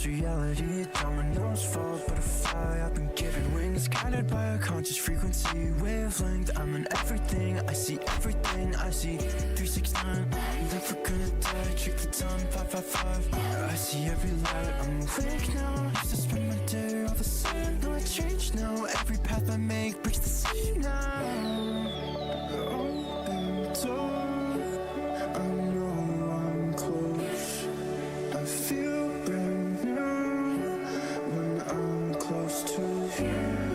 Reality, dominoes fall, butterfly. I've been given wings, guided by a conscious frequency wavelength. I'm in everything, I see everything. I see 369, never gonna die. Check the time, 555. I see every light, I'm awake now. Used to spend my day all the same. No, I changed now. Every path I make breaks the same now. Open door, I know I'm close. I feel brand new when I'm close to you.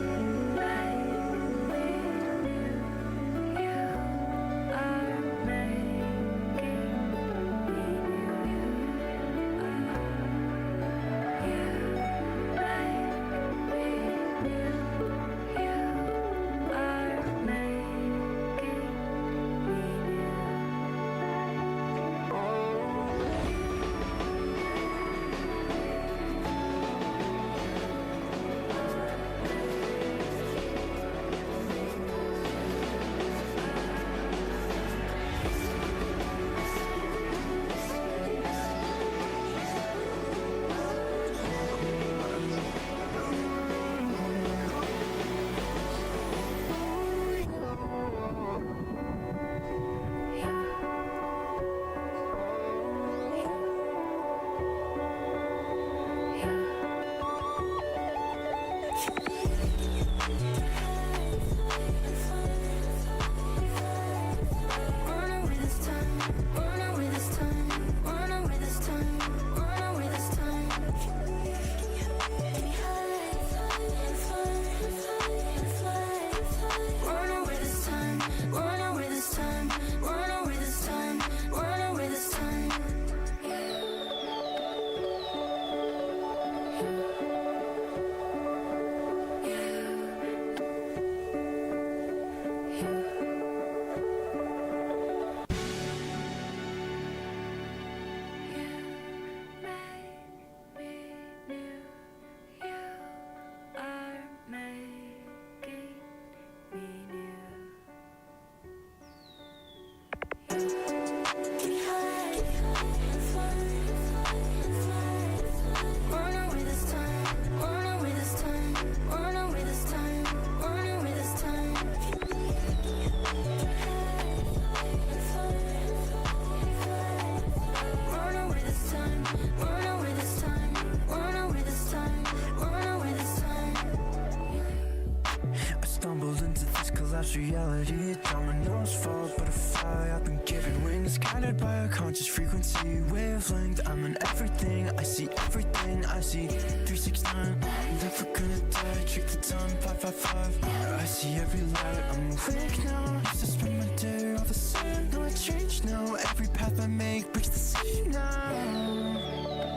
Reality, dominoes fall, butterfly. I've been given wings, guided by a conscious frequency wavelength. I'm in everything, I see everything. I see 369, never gonna die. Trick the time, 555. I see every light, I'm awake now. Used to spend my day all the same. No, I changed now. Every path I make breaks the sea now.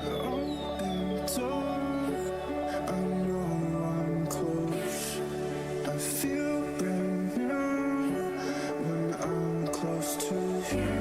Open door, I know I'm close. I feel brand new when I'm close to you.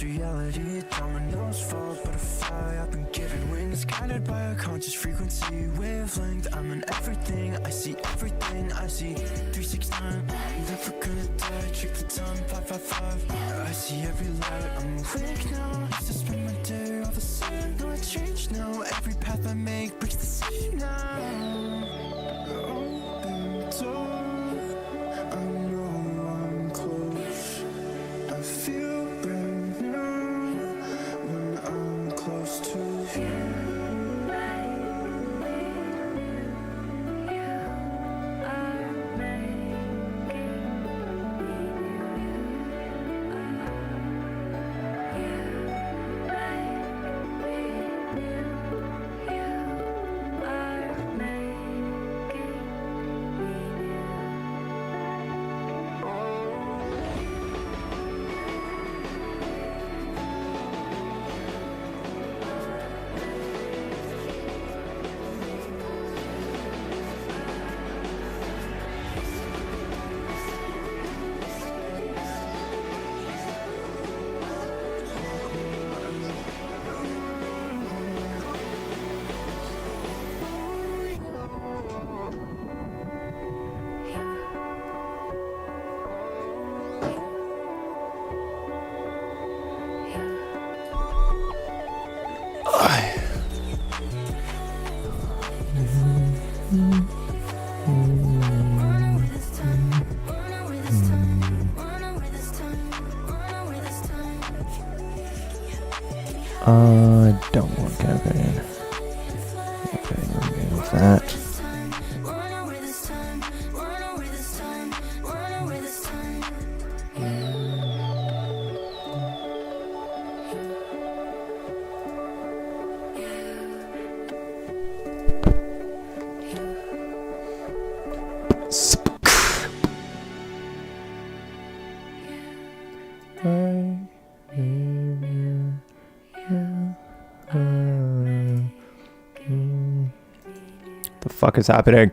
Reality, dominoes fall, butterfly. I've been given wings, guided by a conscious frequency wavelength. I'm in everything, I see everything. I see 369, never gonna die. Trick the time, 555. I see every light, I'm awake now. Used to spend my day all the same. No, I changed now. Every path I make breaks the sea now. Open door, I know I'm close. I feel brand new when I'm close to you. You are I don't want campaign. Remove that. The fuck is happening?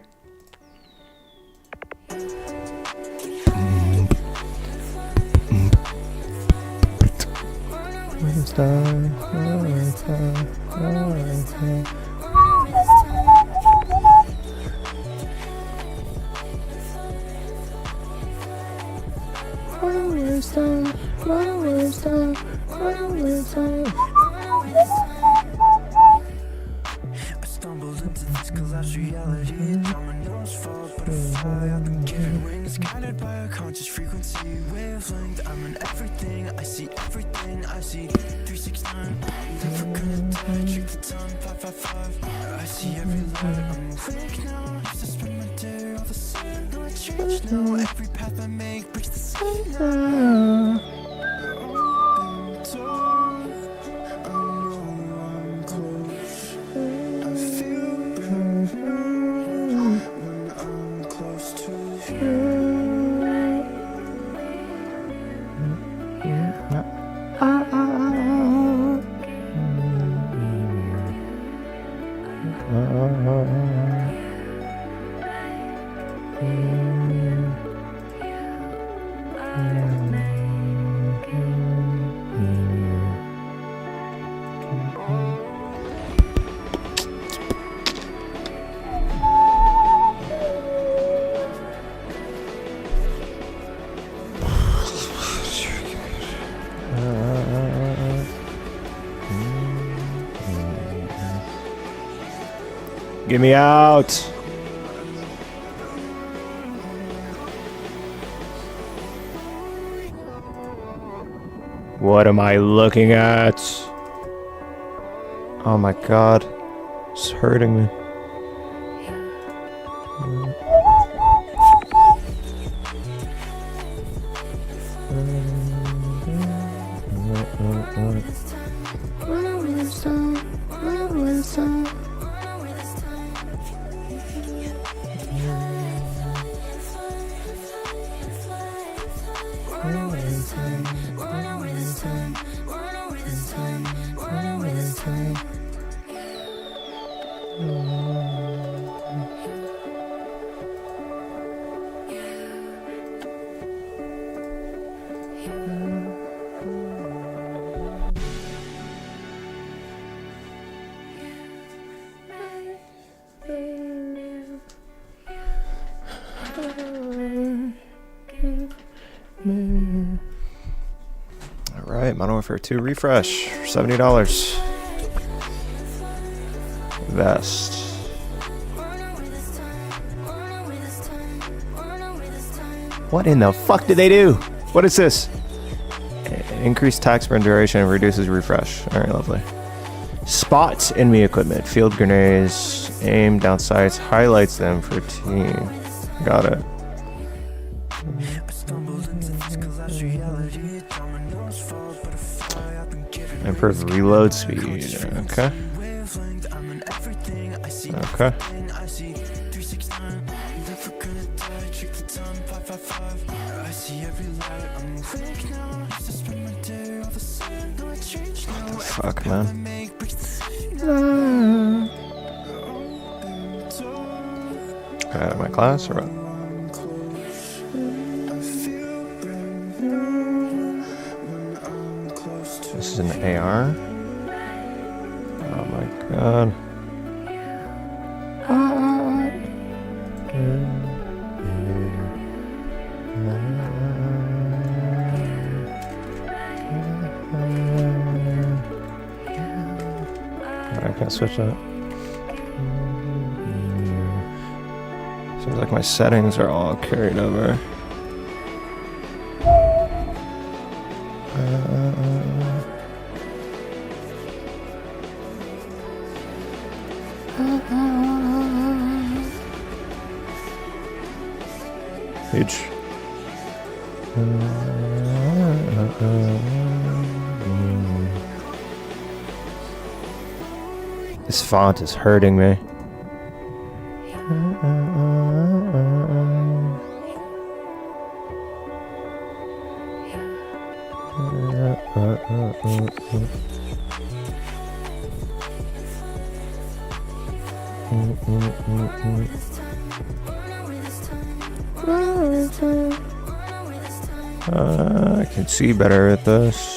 I stumbled into this collapsed reality. Dominoes fall, butterfly. I've been given wings, guided by a conscious frequency wavelength. I'm in everything. I see everything. I see 369. Never gonna die. Trick the time. 555. I see every light. I'm awake now. Used to spend my day all the same. No, I changed now. Every path I make breaks the same now. Get me out! What am I looking at? Oh my god. It's hurting me. Alright, Modern Warfare 2 refresh, $70. Vest. What in the fuck did they do? What is this? Increased tax burn duration and reduces refresh. Alright, lovely. Spots enemy equipment. Field grenades. Aim down sights. Highlights them for team. Got it. Improve reload speed. Okay. Okay. What the fuck, man? Out of my class or what? This is an AR. Oh my god. I can't switch that. Seems like my settings are all carried over. Huge. This font is hurting me. I can see better at this.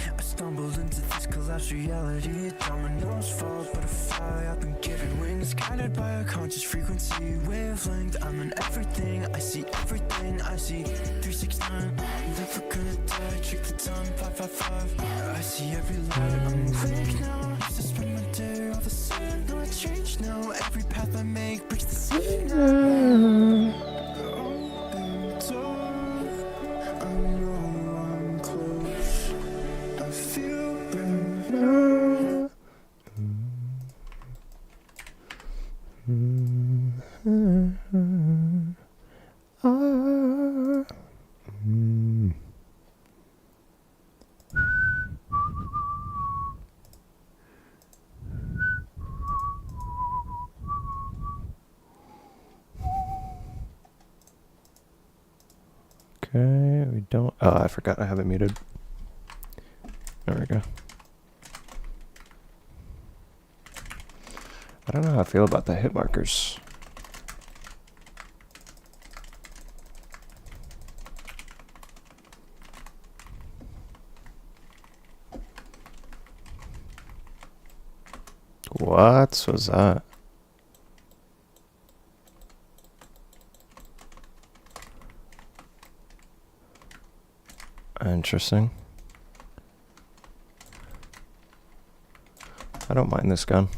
I stumbled into this collapsed reality. Dominoes fall, butterfly. I've been given wings, guided by a conscious frequency wavelength. I'm in everything. I see everything. I see 369. Never gonna die. Check the time. 555. I see every light. I'm awake now. Used to spend my day all the same. No, I changed now. Every path I make breaks the sea now. Open door. I know I'm close. I feel better. Okay, we don't. Oh, I forgot I have it muted. There we go. I don't know how I feel about the hit markers. What was that? Interesting. I don't mind this gun.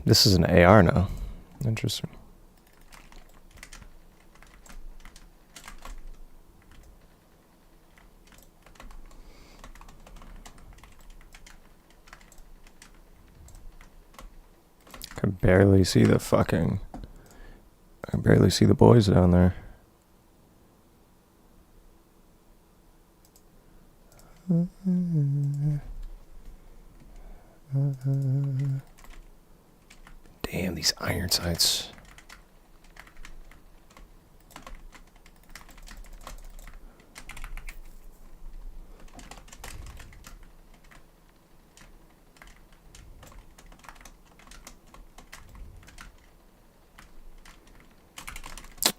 This is an AR now. Interesting. Can barely see the fucking... I can barely see the boys down there. Damn, these iron sights.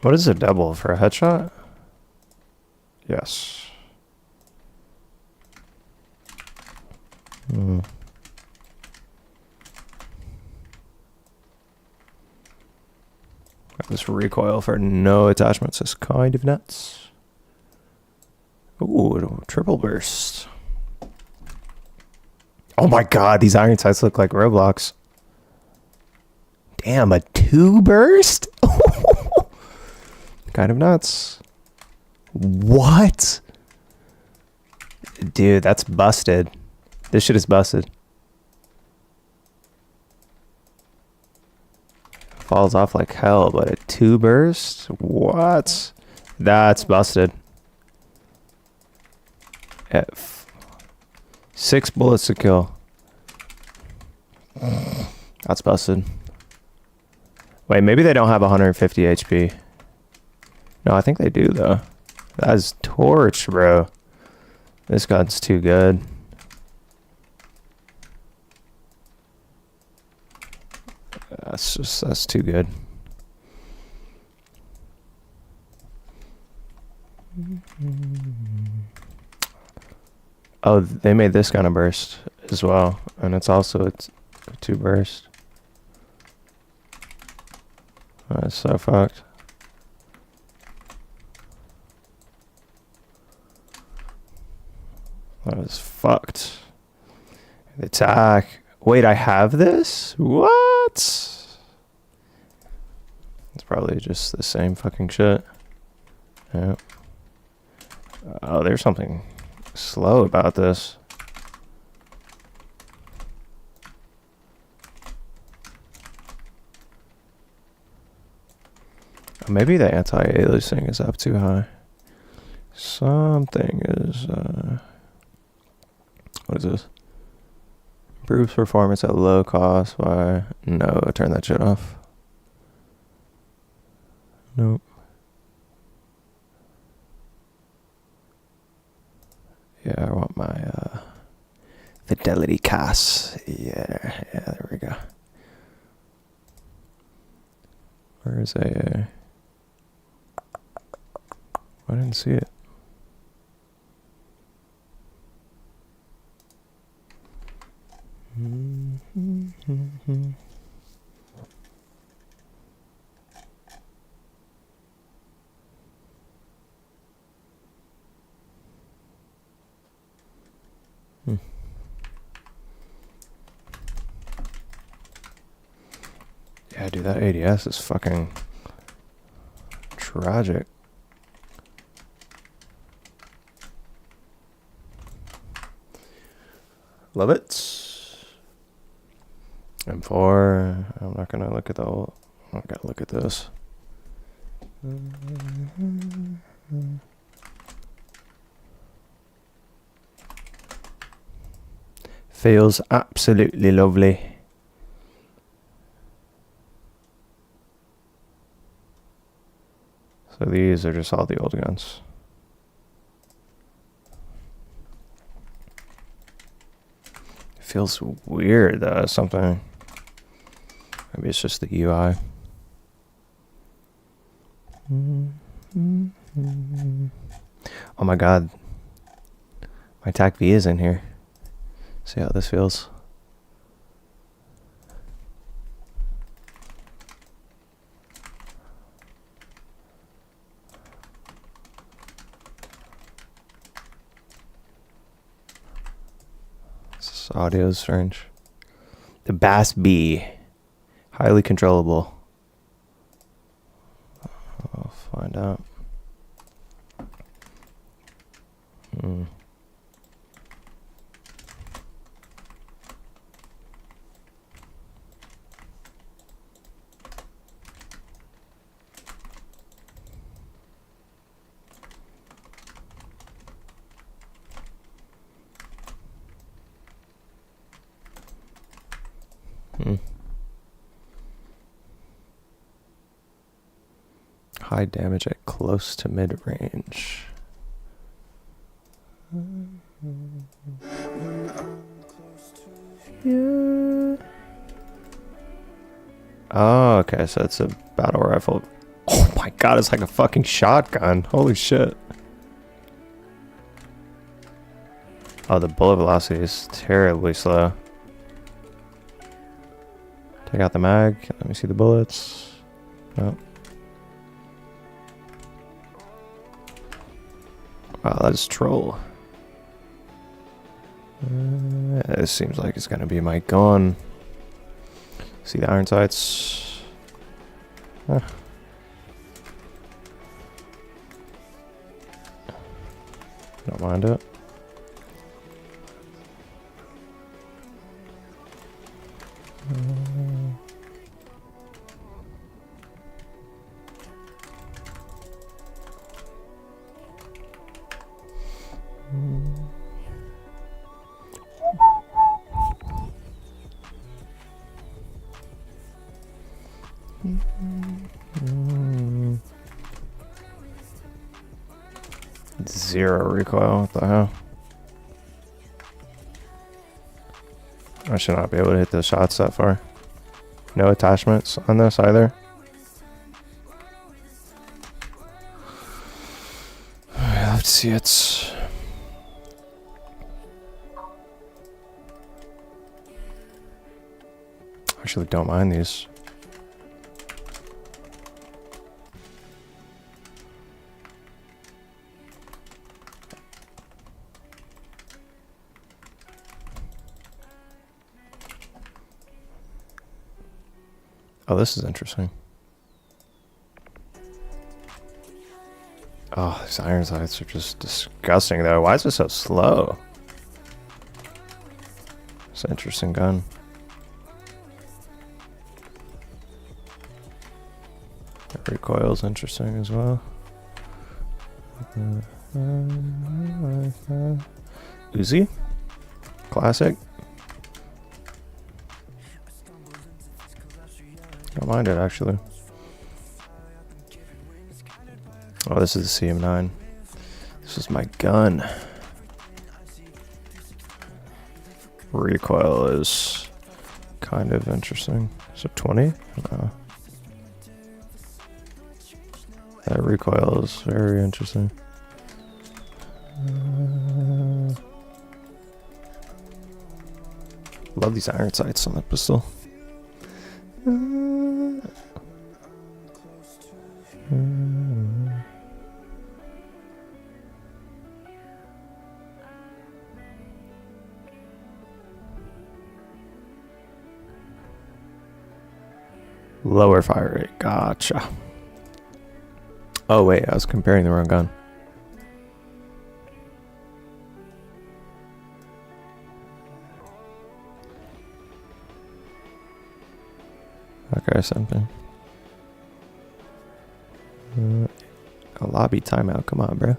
What is a double for a headshot? Yes. This recoil for no attachments is kind of nuts. Ooh, triple burst. Oh my god, these iron sights look like Roblox. Damn, a 2 burst? Kind of nuts. What? Dude, that's busted. This shit is busted. Falls off like hell, but a 2 burst? What? That's busted. F. 6 bullets to kill. That's busted. Wait, maybe they don't have 150 HP. No, I think they do, though. That's torch, bro. This gun's too good. That's too good. Oh, they made this kind of burst as well, and it's also a 2 burst. That's so fucked. That is fucked. The attack. Wait, I have this? What? It's probably just the same fucking shit. Yeah. Oh, there's something slow about this. Maybe the anti-aliasing is up too high. Something is, what is this? Improves performance at low cost by... No, turn that shit off. Nope. Yeah, I want my, fidelity CAS. Yeah, there we go. Where is AA? I didn't see it. Yeah, dude, that ADS is fucking tragic. Love it. M4. I'm not gonna look at the whole. I gotta look at this. Feels absolutely lovely. So these are just all the old guns. Feels weird though, something. Maybe it's just the UI. Oh my god. My TAC V is in here. See how this feels. This audio is strange. The Bass B. Highly controllable. I'll find out. High damage at close to mid-range. Yeah. Oh, okay, so it's a battle rifle. Oh my god, it's like a fucking shotgun. Holy shit. Oh, the bullet velocity is terribly slow. Take out the mag. Let me see the bullets. Oh. Wow, that's troll. This seems like it's gonna be my gun. See the iron sights. Huh. Don't mind it. Zero recoil, what the hell? I should not be able to hit the shots that far. No attachments on this either. Let's see it. Actually, don't mind these. Oh, this is interesting. Oh, these iron sights are just disgusting, though. Why is it so slow? It's an interesting gun. The recoil's interesting as well. Uzi? Classic. Don't mind it, actually. Oh, this is the CM9. This is my gun. Recoil is kind of interesting. Is it 20? No. That recoil is very interesting. Love these iron sights on that pistol. Lower fire rate. Gotcha. Oh, wait. I was comparing the wrong gun. Okay, something. A lobby timeout. Come on, bro.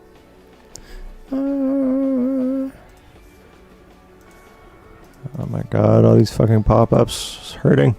Oh my god, all these fucking pop-ups. It's hurting.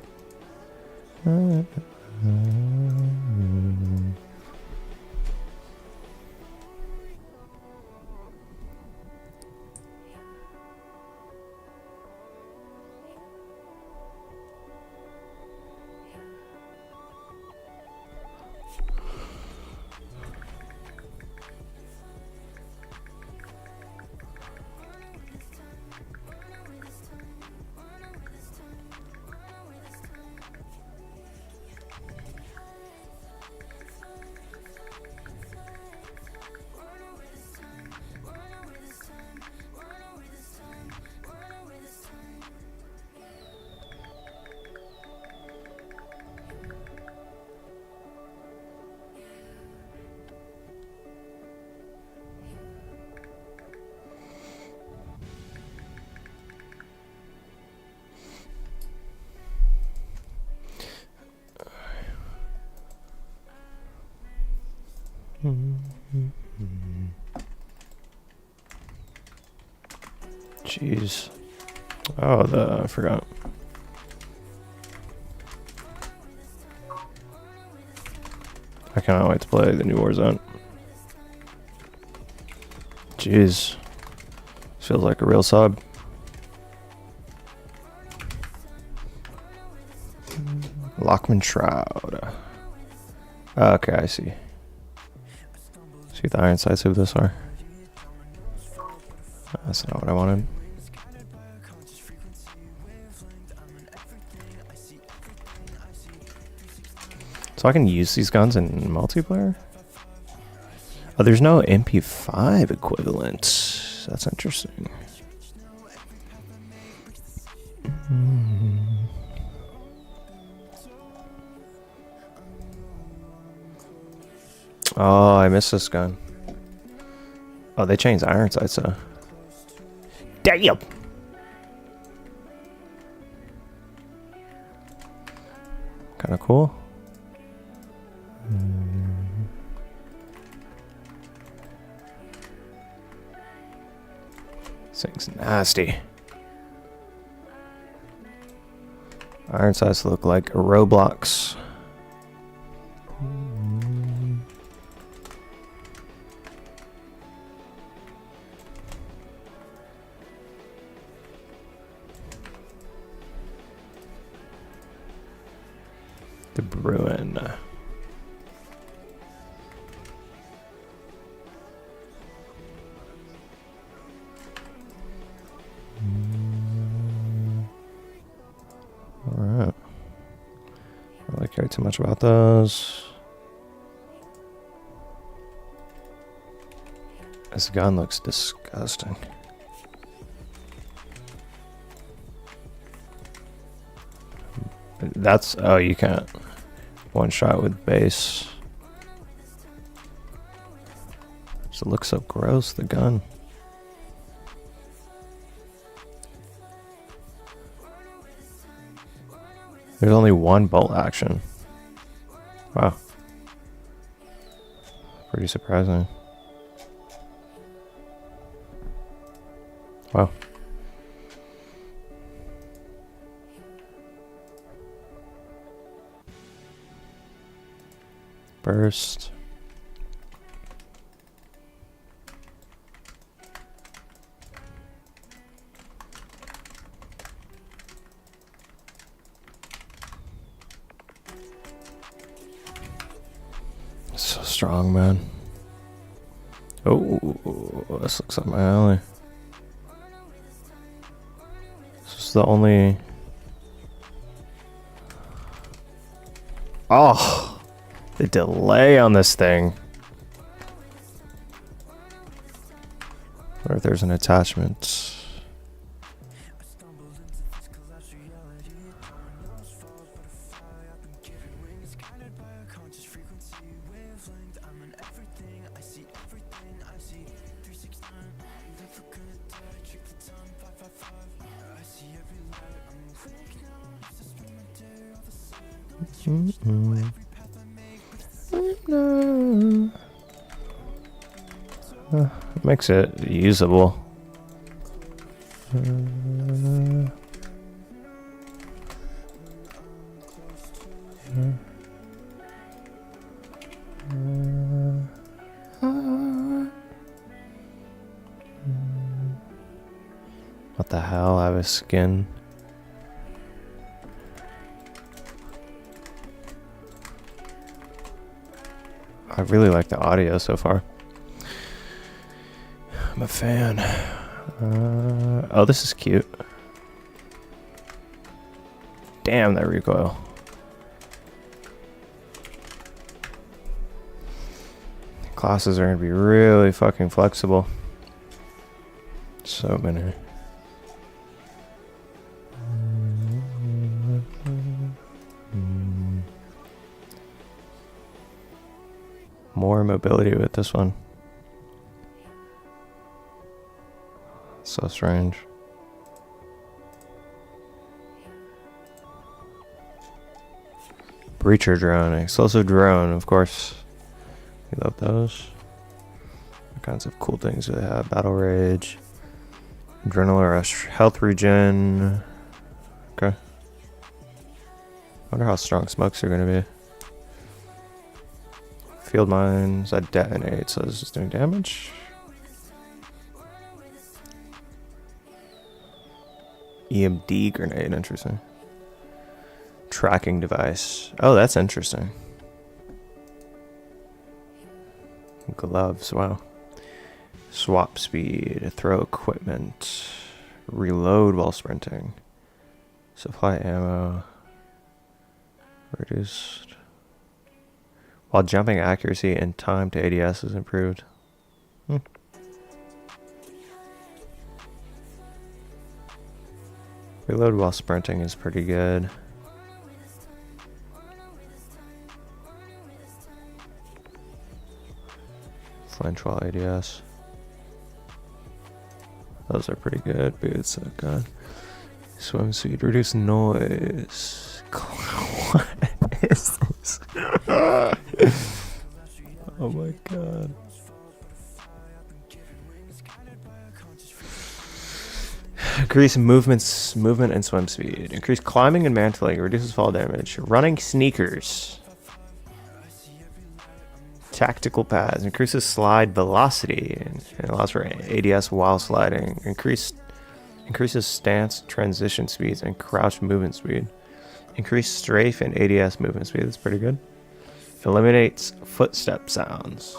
Jeez. Oh, I forgot. I cannot wait to play the new Warzone. Jeez. Feels like a real sub. Lockman Shroud. Okay, I see. See what the iron sights of this are. That's not what I wanted. So I can use these guns in multiplayer? Oh, there's no MP5 equivalent. That's interesting. Oh, I missed this gun. Oh, they changed iron sights, so. Damn! Kinda cool. This thing's nasty. Iron sights look like Roblox. The Bruin. Alright. I don't really care too much about those. This gun looks disgusting. That's, oh, you can't one shot with base. It looks so gross, the gun. There's only one bolt action. Wow. Pretty surprising. Wow. Burst. So strong, man. Oh, this looks like my alley. This is the only... Oh! The delay on this thing. Or if there's an attachment. Makes it usable. What the hell? I have a skin. I really like the audio so far. I'm a fan. Oh, this is cute. Damn, that recoil. Classes are going to be really fucking flexible. So many. More mobility with this one. So strange. Breacher drone, explosive drone, of course. We love those. What kinds of cool things do they have? Battle rage, adrenaline rush, health regen. Okay. Wonder how strong smokes are gonna be. Field mines, that detonate, so this is doing damage. EMD grenade, interesting. Tracking device. Oh, that's interesting. Gloves, wow. Swap speed, throw equipment, reload while sprinting, supply ammo, reduced. While jumping, accuracy and time to ADS is improved. Reload while sprinting is pretty good. Flinch while ADS. Those are pretty good. Boots, oh god. Swim speed, reduce noise. What is this? Oh my god. Increase movement and swim speed. Increase climbing and mantling. Reduces fall damage. Running sneakers. Tactical pads. Increases slide velocity and allows for ADS while sliding. Increases stance transition speeds and crouch movement speed. Increase strafe and ADS movement speed. That's pretty good. Eliminates footstep sounds.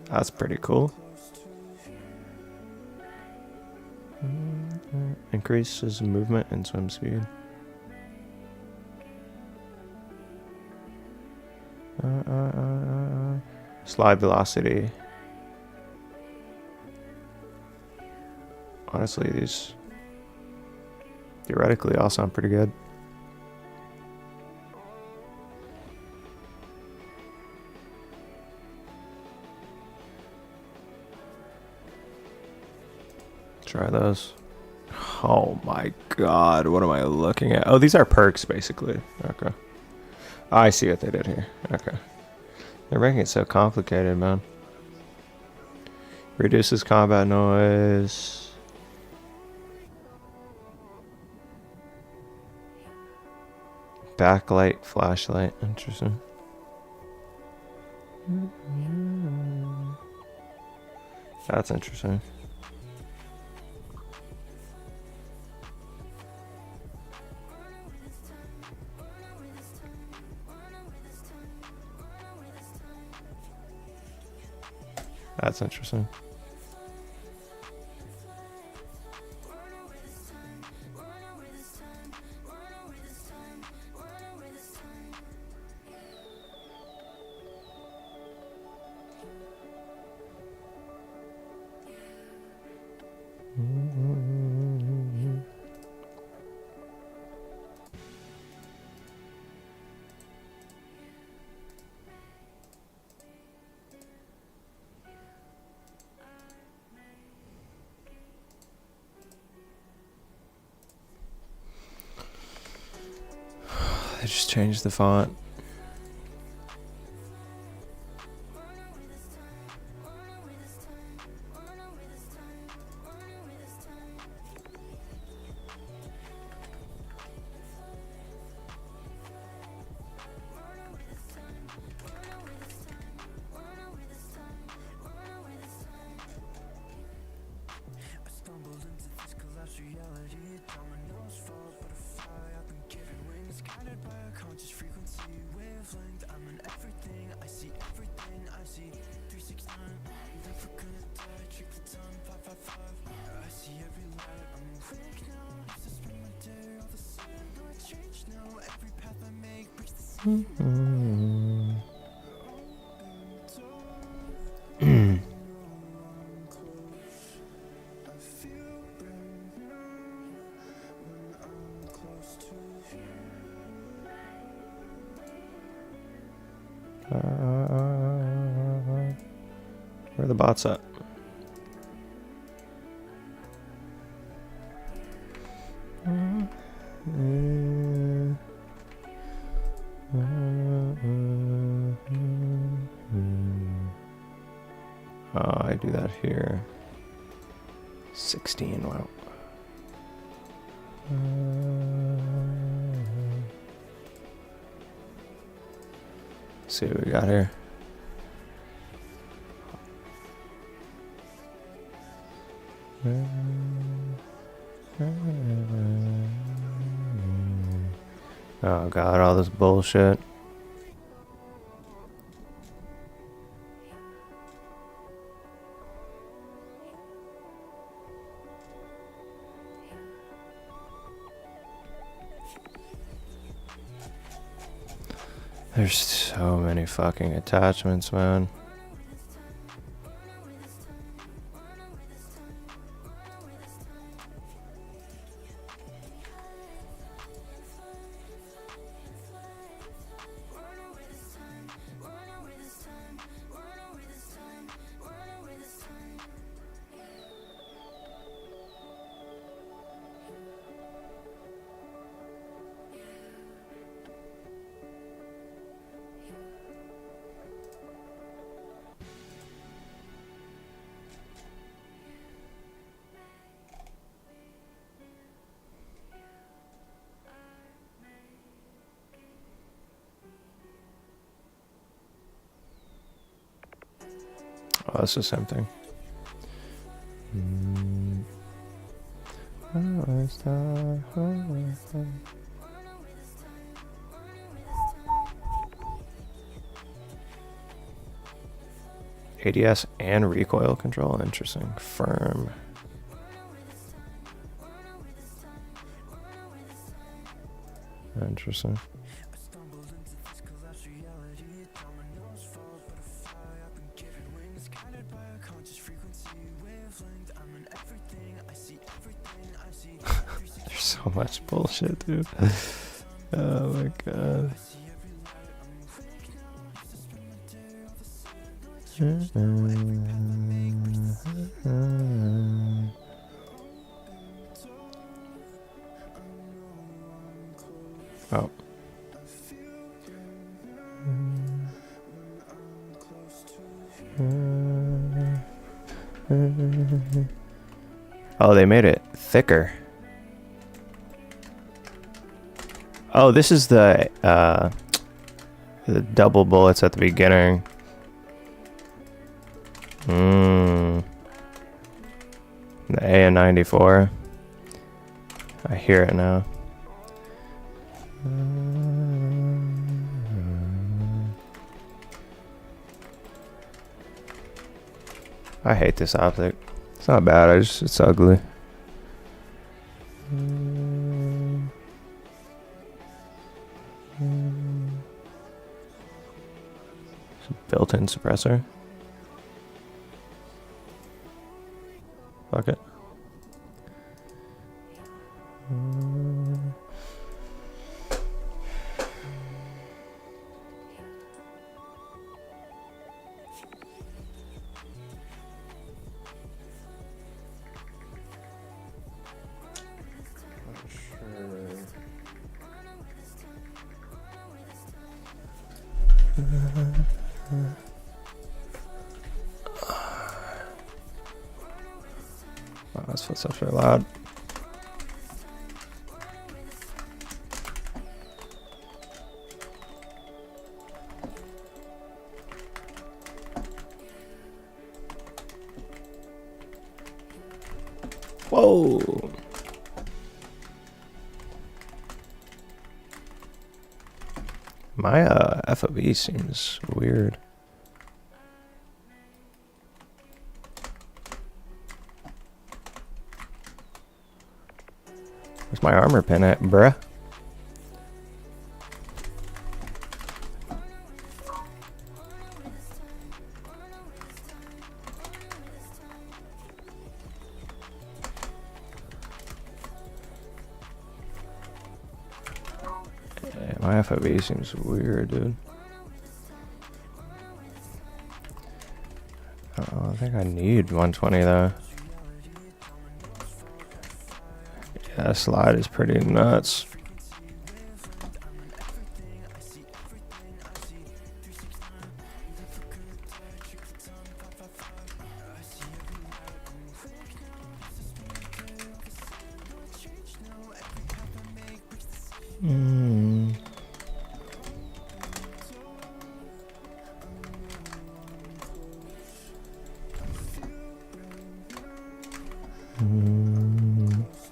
That's pretty cool. Increases movement and swim speed. Slide velocity. Honestly, these theoretically all sound pretty good. Try those. Oh my god, what am I looking at? Oh, these are perks, basically. Okay. I see what they did here. Okay. They're making it so complicated, man. Reduces combat noise. Backlight, flashlight. Interesting. That's interesting. That's interesting. They just changed the font. Where are the bots at? I do that here. 16, wow. Let's see what we got here. Oh god, all this bullshit. There's so many fucking attachments, man. Oh, that's the same thing. ADS and recoil control. Interesting. Firm. Interesting. There's so much bullshit, dude. Oh my god. Oh. Oh, they made it thicker. Oh, this is the double bullets at the beginning. The AN-94. I hear it now. I hate this optic. It's not bad, it's ugly. Built-in suppressor. Fuck it. Wow, those footsteps are loud. Whoa. My FOV seems weird. Where's my armor pin at, bruh? Yeah, my FOV seems weird, dude. I think I need 120 though. Yeah, that slide is pretty nuts.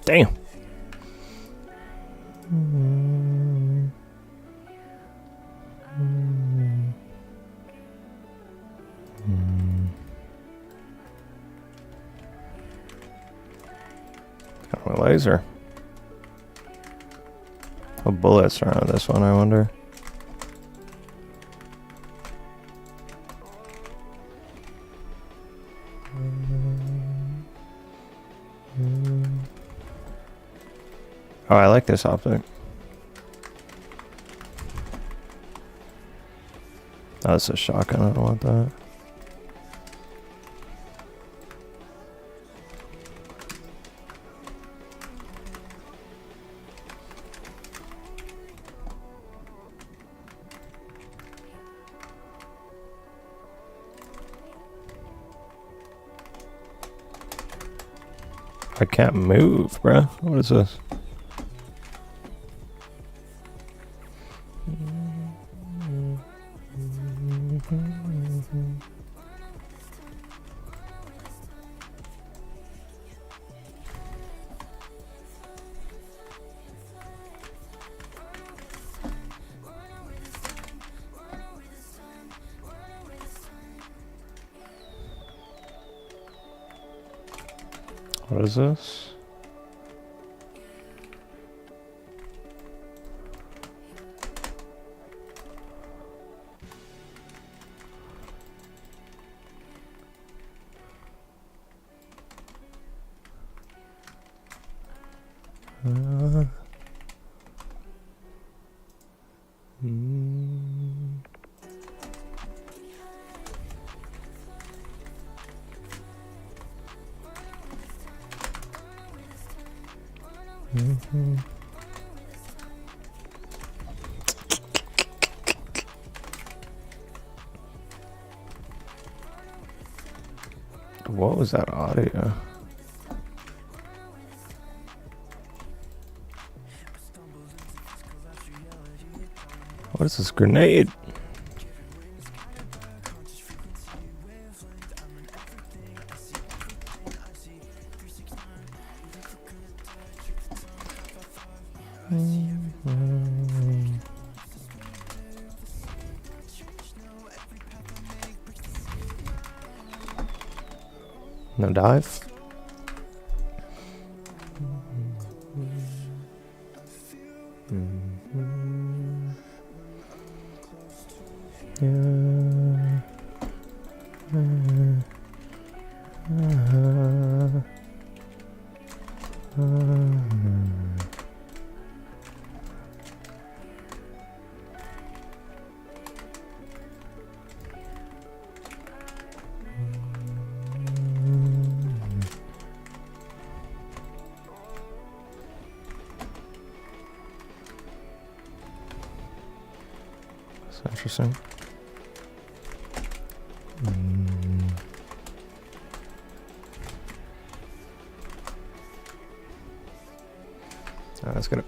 Damn. Got my laser. What bullets are on this one, I wonder? Oh, I like this optic. Oh, it's a shotgun. I don't want that. I can't move, bruh. What is this? What is this? What was that audio? What is this grenade? No dive. That's interesting. That's good.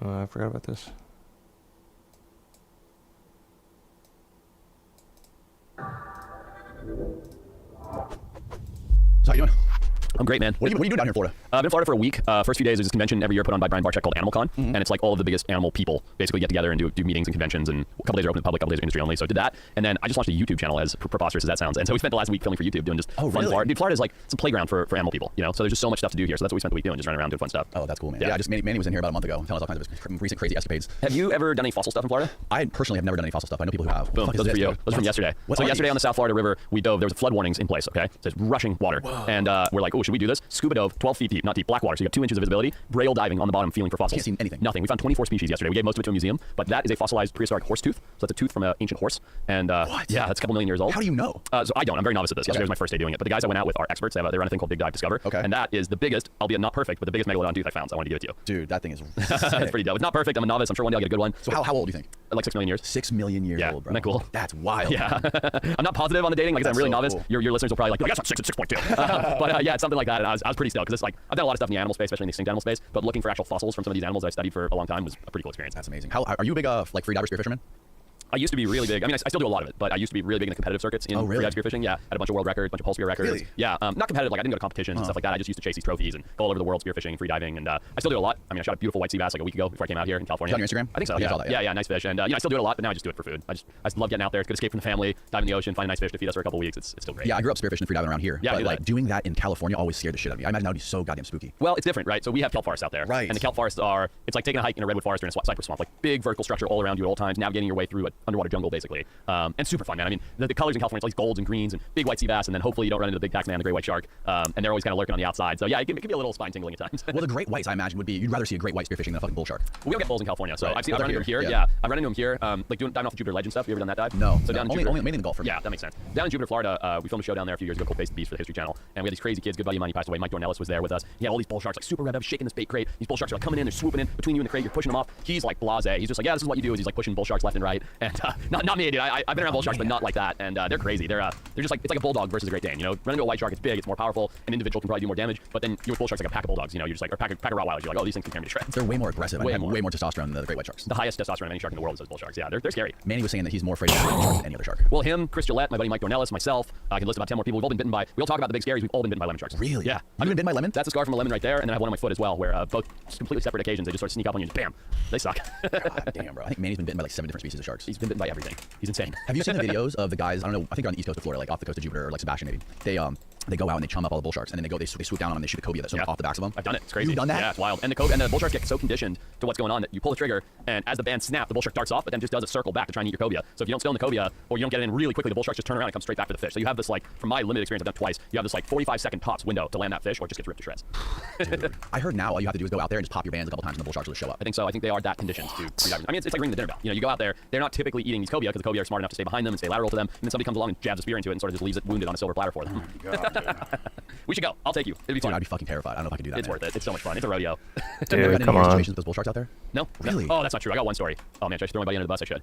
I forgot about this. So how you doing? I'm great, man. What are you doing down here in Florida? I've been in Florida for a week. First few days, there's this convention every year put on by Brian Barczyk called AnimalCon, and it's like all of the biggest animal people basically get together and do meetings and conventions, and a couple days are open to the public, a couple days are industry only. So I did that, and then I just launched a YouTube channel, as preposterous as that sounds. And so we spent the last week filming for YouTube, doing just fun Florida. Dude, Florida is like it's a playground for animal people, you know. So there's just so much stuff to do here. So that's what we spent the week doing, just running around doing fun stuff. Oh, that's cool, man. Yeah, Manny was in here about a month ago, telling us all kinds of his recent crazy escapades. Have you ever done any fossil stuff in Florida? I personally have never done any fossil stuff. I know people who have. Boom, those are for you. Those are from yesterday. So yesterday on the South Florida River, we dove. There was flood warnings in place. Okay, so it's rushing water, and we're like, oh, should we do this? Scuba dove, 12 feet deep, not deep, black water. So you have 2 inches of visibility. Braille diving on the bottom, feeling for fossils. Can't see anything. Nothing. We found 24 species yesterday. We gave most of it to a museum, but that is a fossilized prehistoric horse tooth. So that's a tooth from an ancient horse, and yeah, that's a couple million years old. How do you know? So I don't. I'm very novice at this. Yesterday was my first day doing it, but the guys I went out with are experts. They run a thing called Big Dive Discover, and that is the biggest, albeit not perfect, but the biggest megalodon tooth I found. So I wanted to give it to you. Dude, that thing is it's pretty dope. It's not perfect. I'm a novice. I'm sure one day I'll get a good one. So how old do you think? Like 6 million years. 6 million years old, bro. Isn't that cool? That's wild. Yeah. I'm not positive on the dating. Like I said, I'm really novice. Cool. Your listeners will probably like, that's not 6, it's 6.2. But yeah, it's something like that. And I was pretty stoked because it's like I've done a lot of stuff in the animal space, especially in the extinct animal space. But looking for actual fossils from some of these animals that I studied for a long time was a pretty cool experience. That's amazing. How are you a big like free diver spear fisherman? I used to be really big. I mean, I still do a lot of it, but I used to be really big in the competitive circuits in free dive spearfishing. Yeah, had a bunch of world records, a bunch of pole spear records. Really? Yeah, not competitive. Like I didn't go to competitions and stuff like that. I just used to chase these trophies and go all over the world spearfishing, free diving, and I still do a lot. I mean, I shot a beautiful white sea bass like a week ago before I came out here in California. Is that on your Instagram? I think so. Yeah, I saw that, yeah, nice fish. And I still do it a lot, but now I just do it for food. I just love getting out there. It's good escape from the family, dive in the ocean, find a nice fish to feed us for a couple of weeks. It's still great. Yeah, I grew up spearfishing and free diving around here. Yeah, but like doing that in California always scared the shit out of me. I imagine that would be so goddamn spooky. Well, it's different, right? So we have kelp forests out there, right? And the kelp forests are it's like taking a hike in a redwood forest or in a cypress swamp, like big vertical structure all around you at all times, navigating your way through an underwater jungle basically. And super fun, man. I mean, the colors in California, it's all these golds and greens and big white sea bass, and then hopefully you don't run into the big tax man, the great white shark. And they're always kind of lurking on the outside. So yeah, it can be a little spine tingling at times. Well, the great whites, I imagine, would be you'd rather see a great white spearfishing than a fucking bull shark. We don't get bulls in California, so right. I've run into them here. Yeah, I've run into them here, like diving off the Jupiter Legend stuff. You ever done that dive? No. So down in only Jupiter, mainly in the Gulf for me. Yeah, that makes sense. Down in Jupiter, Florida, we filmed a show down there a few years ago called Face the Beast for the History Channel, and we had these crazy kids. Good buddy of mine, he passed away. Mike Dornellis was there with us. He had all these bull sharks like super revved up, shaking this bait crate. These bull sharks are like coming in, they're swooping in between you and the crate. You're pushing them off. He's like blasé. He's just like, yeah, this is what you do. Is he's like pushing bull sharks left and right, and not me, dude. I've been around bull sharks, but not like that. And they're crazy. They're just like it's like a bulldog versus a Great Dane. You know, running into a white shark, it's big, it's more powerful. An individual can probably do more damage, but then you're with bull sharks like a pack of bulldogs. You know, you're just like or pack of Rottweilers. You're like, oh, these things can tear me to shreds. They're way more aggressive. Way and more. Way more testosterone than the great white sharks. The highest testosterone of any shark in the world is those bull sharks. Yeah, they're scary. Manny was saying that he's more afraid of a shark than any other shark. Well, him, Chris Gillette, my buddy Mike Dornellis, myself, I can list about 10 more people. We've all been bitten by. We all talk about the big scaries. We've all been bitten by lemon sharks. Really? Yeah. You've been bitten by lemon? That's a scar from a lemon right there, and then I have one on my foot as well, where both completely separate occasions they just sort of sneak up on you and bam, they suck. God damn, bro. I think Manny's been bitten by like 7 different species of sharks. He's been bitten by everything. He's insane. Have you seen the videos of the guys? I don't know. I think they're on the east coast of Florida, like off the coast of Jupiter, or like Sebastian maybe. They go out and they chum up all the bull sharks, and then they swoop down on them and they shoot the cobia that's off the backs of them. I've done it. It's crazy. You've done that? Yeah, it's wild. And the bull sharks get so conditioned to what's going on that you pull the trigger, and as the band snap, the bull shark darts off, but then just does a circle back to try and eat your cobia. So if you don't stone the cobia, or you don't get it in really quickly, the bull sharks just turn around and come straight back for the fish. So you have this like, from my limited experience, I've done it twice. You have this like 45-second tops window to land that fish, or it just gets ripped to shreds. Dude, I heard now all you have to do is go out there and just pop your bands a couple times, and the bull sharks will just show up. I think so. I think they are that conditioned to free diving. I mean, it's like ringing the dinner bell. You know, you go out there, they're not typically eating these cobia because the cobia are smart enough to stay behind them and stay lateral to them, and then somebody comes along and jabs a spear into it and sort of just leaves it wounded on a silver platter for them. We should go. I'll take you. It'd be fun. Dude, I'd be fucking terrified. I don't know if I could do that. It's worth it. It's so much fun. It's a rodeo. Dude, come on. Situations with those bull sharks out there? No. Really? Oh, that's not true. I got one story. Oh man, should I throw anybody under the bus? I should.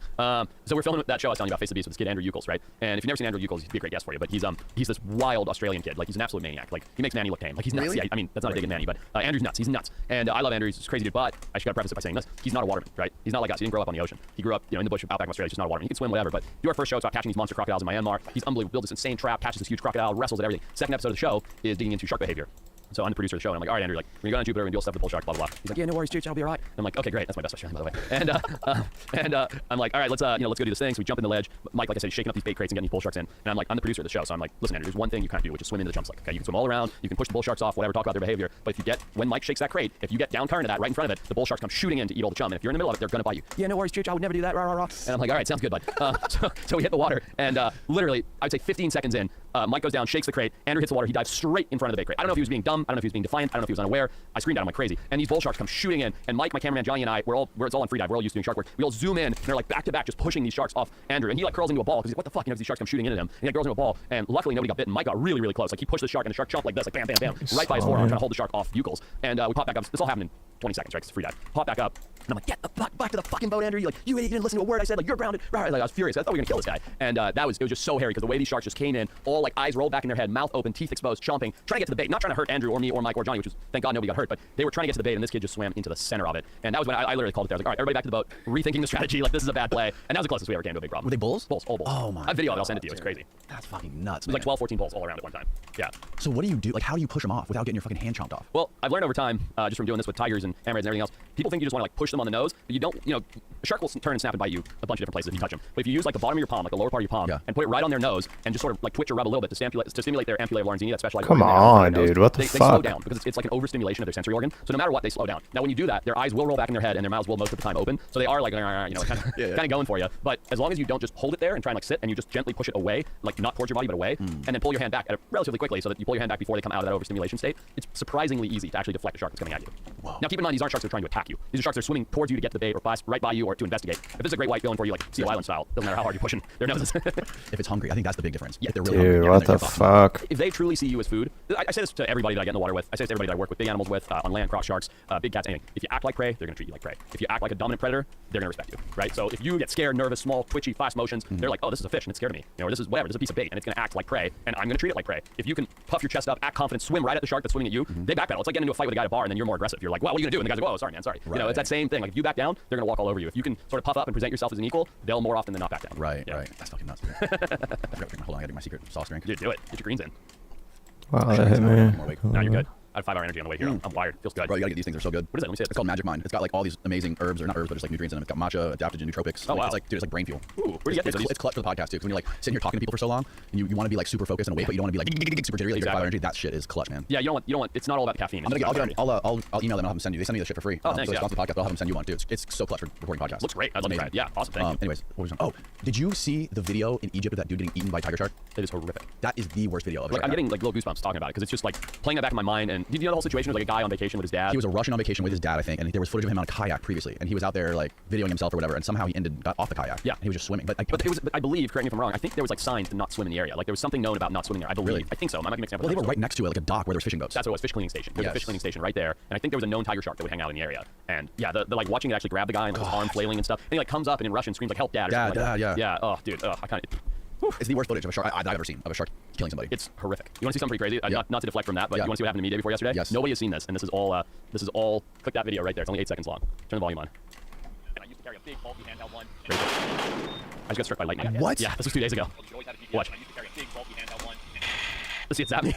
So we're filming that show I was telling you about, Face the Beast, with this kid Andrew Eucles, right? And if you've never seen Andrew Eucles, he'd be a great guest for you. But he's this wild Australian kid. Like he's an absolute maniac. Like he makes Manny look tame. Like he's nuts. Really? Yeah, I mean that's not a dig at Manny, but Andrew's nuts. He's nuts. And I love Andrew. He's crazy dude. But I should gotta preface it by saying this: he's not a waterman, right? He's not like us. He didn't grow up on the ocean. He grew up, in the bush outback of Australia. He's just not a waterman. He can swim, whatever. But do our first show. It's about catching these monster crocodiles in Myanmar. He's unbelievable. Builds this insane trap, catches this huge crocodile, wrestles at everything. Second episode of the show is digging into shark behavior. So I'm the producer of the show, and I'm like, all right, Andrew, like, when you go on Jupiter, we're gonna do all stuff with bull sharks, blah, blah, blah. He's like, yeah, no worries, dude, I'll be all right. And I'm like, okay, great, that's my best Australian, by the way. And I'm like, all right, let's go do this thing. So we jump in the ledge. Mike, like I said, he's shaking up these bait crates and getting these bull sharks in. And I'm like, I'm the producer of the show, so I'm like, listen, Andrew, there's one thing you kind of do, which is swim into the jumps. Like, okay, you can swim all around, you can push the bull sharks off, whatever, talk about their behavior. But when Mike shakes that crate, if you get down current of that right in front of it, the bull sharks come shooting in to eat all the chum. And if you're in the middle of it, they're gonna bite you. Yeah, no worries, dude, I would never do that, rah, rah, rah. And I'm like, all right, sounds good, bud. So we hit the water, and literally, I'd say 15 seconds in, Mike goes down, shakes the crate, Andrew hits the water, he dives straight in front of the bait crate. I don't know if he was being dumb, I don't know if he was being defiant, I don't know if he was unaware. I screamed at him like crazy, and these bull sharks come shooting in, and Mike, my cameraman Johnny, and I, it's all on free dive, we're all used to doing shark work. We all zoom in, and they're like back to back, just pushing these sharks off Andrew, and he like curls into a ball because he's like, what the fuck, these sharks come shooting into him, and he like curls into a ball, and luckily nobody got bitten. Mike got really, really close, like he pushed the shark, and the shark jumped like this, like bam, bam, bam, right by his forearm, trying to hold the shark off Eucles, and we popped back up. This all happened in 20 seconds, right? 'Cause it's a free dive. Pop back up. And I'm like, get the fuck back to the fucking boat, Andrew. You idiot, you didn't listen to a word I said. Like, you're grounded. Right, like, I was furious. I thought we were gonna kill this guy. And it was just so hairy because the way these sharks just came in, all like eyes rolled back in their head, mouth open, teeth exposed, chomping, trying to get to the bait. Not trying to hurt Andrew or me or Mike or Johnny, which was, thank God nobody got hurt, but they were trying to get to the bait, and this kid just swam into the center of it. And that was when I literally called it there. I was like, all right, everybody back to the boat, rethinking the strategy. Like, this is a bad play. And that was the closest we ever came to a big problem. Were they bulls? Bulls, all bulls. Oh my I have video of it. I'll God, send it to you. It's dude. crazy. That's fucking nuts, It was like 12, 14 bulls all around at one time. Yeah. So what do you do? Like, how do you push them off without getting your fucking hand chomped off? Well, I've learned over time, just from doing this with tigers and hammerheads and everything else, people think you just want to like push them on the nose, but you don't, you know, a shark will turn and snap and bite you a bunch of different places if you touch them. But if you use like the bottom of your palm, like the lower part of your palm, Yeah. and put it right on their nose and just sort of like twitch or rub a little bit to stimulate their ampullae of Lorenzini, that specialized Come organ on, in their dude, what the they slow fuck? down because it's like an overstimulation of their sensory organ. So no matter what, they slow down. Now when you do that, their eyes will roll back in their head and their mouths will most of the time open. So they are like, you know, kind of, Yeah. kind of going for you. But as long as you don't just hold it there and try and like sit and you just gently push it away, like not towards your body but away, and then pull your hand back at it relatively quickly so that you pull your hand back before they come out of that overstimulation state, it's surprisingly easy to actually deflect a shark that's coming at you. Whoa. Now keep in mind, these aren't sharks that are trying to attack you. These are sharks that are swimming towards you to get to the bait or pass right by you or to investigate. If this is a great white going for you, like Seal Island style, doesn't matter how hard you're pushing their noses. If it's hungry, I think that's the big difference. Yeah. If they're really Dude, hungry, what they're the fucking- fuck? If they truly see you as food, I say this to everybody that I get in the water with. I say this to everybody that I work with, big animals with, on land, croc sharks, big cats, anything. If you act like prey, they're gonna treat you like prey. If you act like a dominant predator, they're gonna respect you, right? So if you get scared, nervous, small, twitchy, fast motions, they're like, oh, this is a fish and it's scared of me. You know, or this is whatever, this is a piece of bait and it's gonna act like prey, and I'm gonna treat it like prey. If you can puff your chest up, act confident, swim right at the shark that's swimming at you, they backpedal. It's like getting into a fight with a guy at a bar and then you're more aggressive. You're like, well, what are you gonna do? And the guy's like, oh, sorry, man, sorry. You know, it's that same thing. Like if you back down, they're gonna walk all over you. If you can sort of puff up and present yourself as an equal, they'll more often than not back down. Right, Yeah. right. That's fucking nuts. Dude. I forgot to drink my- hold on, I gotta do my secret sauce drink. Dude, do it. Get your greens in. Wow, that hit me. More weight. No, you're good. I have 5 hour energy on the way here. I'm wired. Feels good. Bro, you gotta get these things. They're so good. What is it? Let me see it. It's called Magic Mind. It's got like all these amazing herbs, or not herbs, but just like nutrients in them. It's got matcha, adaptogen, nootropics. Oh, Like, wow. It's like, dude, it's like brain fuel. Ooh, where do you get these? It's clutch for the podcast too. 'Cause when you're like sitting here talking to people for so long, and you want to be like super focused and awake, but you don't want to be like super jittery, like you got 5 hour energy. That shit is clutch, man. Yeah, you don't want. It's not all about the caffeine. I'm gonna It's get, just I'll, about get, I'll email them and I'll have them send you. They send me the shit for free. Oh, thanks, so yeah. it's the podcast, but I'll have them send you one too. It's so clutch for recording podcasts. Looks great. I'd love to try it. Yeah, awesome. Thank you. Anyways, what was I saying? Oh, did you see the video in Egypt of that dude getting eaten by a tiger shark? It is horrific. That is the worst video of a Like shark I'm attack. getting like little goosebumps talking about it because it's just like playing that back in my mind. And did you know the whole situation was like a guy on vacation with his dad? He was a Russian on vacation with his dad, I think, and there was footage of him on a kayak previously, and he was out there like videoing himself or whatever, and somehow he got off the kayak. Yeah. And he was just swimming. But But it was, I believe, correct me if I'm wrong, I think there was like signs to not swim in the area. Like there was something known about not swimming there. I believe. Really? I think so. I might be mixing up. well, they with were right next to it, like a dock where there was fishing boats. That's what it was. Fish cleaning station. There's a Yes. fish cleaning station right there. And I think there was a known tiger shark that would hang out in the area. And yeah, the like watching it actually grab the guy and like, his arm flailing and stuff. And he like comes up and in Russian screams like "Help, Dad!" or Dad, something like that. Dad, yeah. Yeah. Oh, dude. I kind of. It's the worst footage of a shark that I've ever seen of a shark killing somebody. It's horrific. You want to see something pretty crazy? Yeah. Not to deflect from that, but Yeah. you want to see what happened to me day before yesterday? Yes. Nobody has seen this, and this is all. Click that video right there. It's only 8 seconds long. Turn the volume on. And I used to carry a big bulky handheld one. I just got struck by lightning. What? Yeah, this was 2 days ago. Watch. Let's see, it's happening.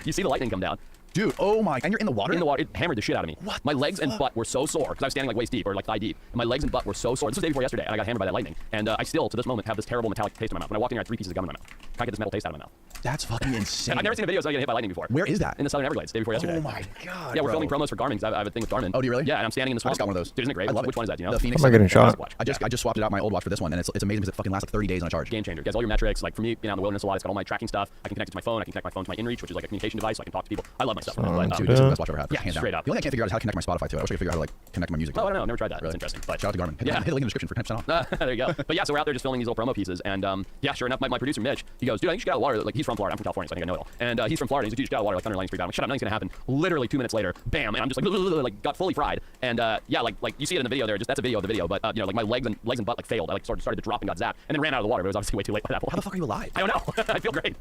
You see the lightning come down. Dude, oh my! And you're in the water. In the water, it hammered the shit out of me. What My the legs and fuck? butt were so sore because I was standing like waist deep or like thigh deep. And my legs and butt were so sore. This was the day before yesterday, and I got hammered by that lightning. And I still, to this moment, have this terrible metallic taste in my mouth. When I walked in here, I had 3 pieces of gum in my mouth. Can't get this metal taste out of my mouth. That's fucking insane. And I've never seen a video of somebody getting hit by lightning before. Where is that? In the Southern Everglades, day before yesterday. Oh my god. Yeah, we're bro. filming promos for Garmin. 'Cause I have a thing with Garmin. Oh, do you really? Yeah, and I'm standing in the I swamp. just got one of those. Dude, isn't it great? I love Which it. one is that? Do you know? The Phoenix. How am I getting shot? Watch. I just swapped it out my old watch for this one, and it's amazing because it fucking lasts like 30 days on a charge. Game changer. It has all your metrics. Like for me, being out in the wilderness a lot, it's got all my tracking stuff. I can connect it to my phone. I can connect my phone to my InReach, which is like a communication device, so I can talk to people. I love my stuff. Dude, this is the best watch I've ever had. Yeah, hands down. straight up. The only thing I can't figure out is how to connect my Spotify to it. I wish I could figure out how to like connect my music. To Oh, I it. don't know. I've never tried that. Really? That's interesting. But Shout out to Garmin. Hit Yeah. the link in the description for 10% off. there you go. But yeah, so we're out there just filming these little promo pieces, and yeah, sure enough, my producer Mitch, he goes, dude, I think you should get out of the water. Like he's from Florida, I'm from California, so I think I know it all. And he's from Florida. He's like, dude, you should get out of the water. Like thunder and lightning's pretty bad. I'm like, shut up, nothing's gonna happen. Literally 2 minutes later, bam, and I'm just like got fully fried. And yeah, like you see it in the video there. Just that's a video of the video, but you know, like my legs and butt like failed. I like started to drop and got zapped, and then ran out of the water. But it was obviously way too late by that point. How the fuck are you alive? I don't know. I feel great.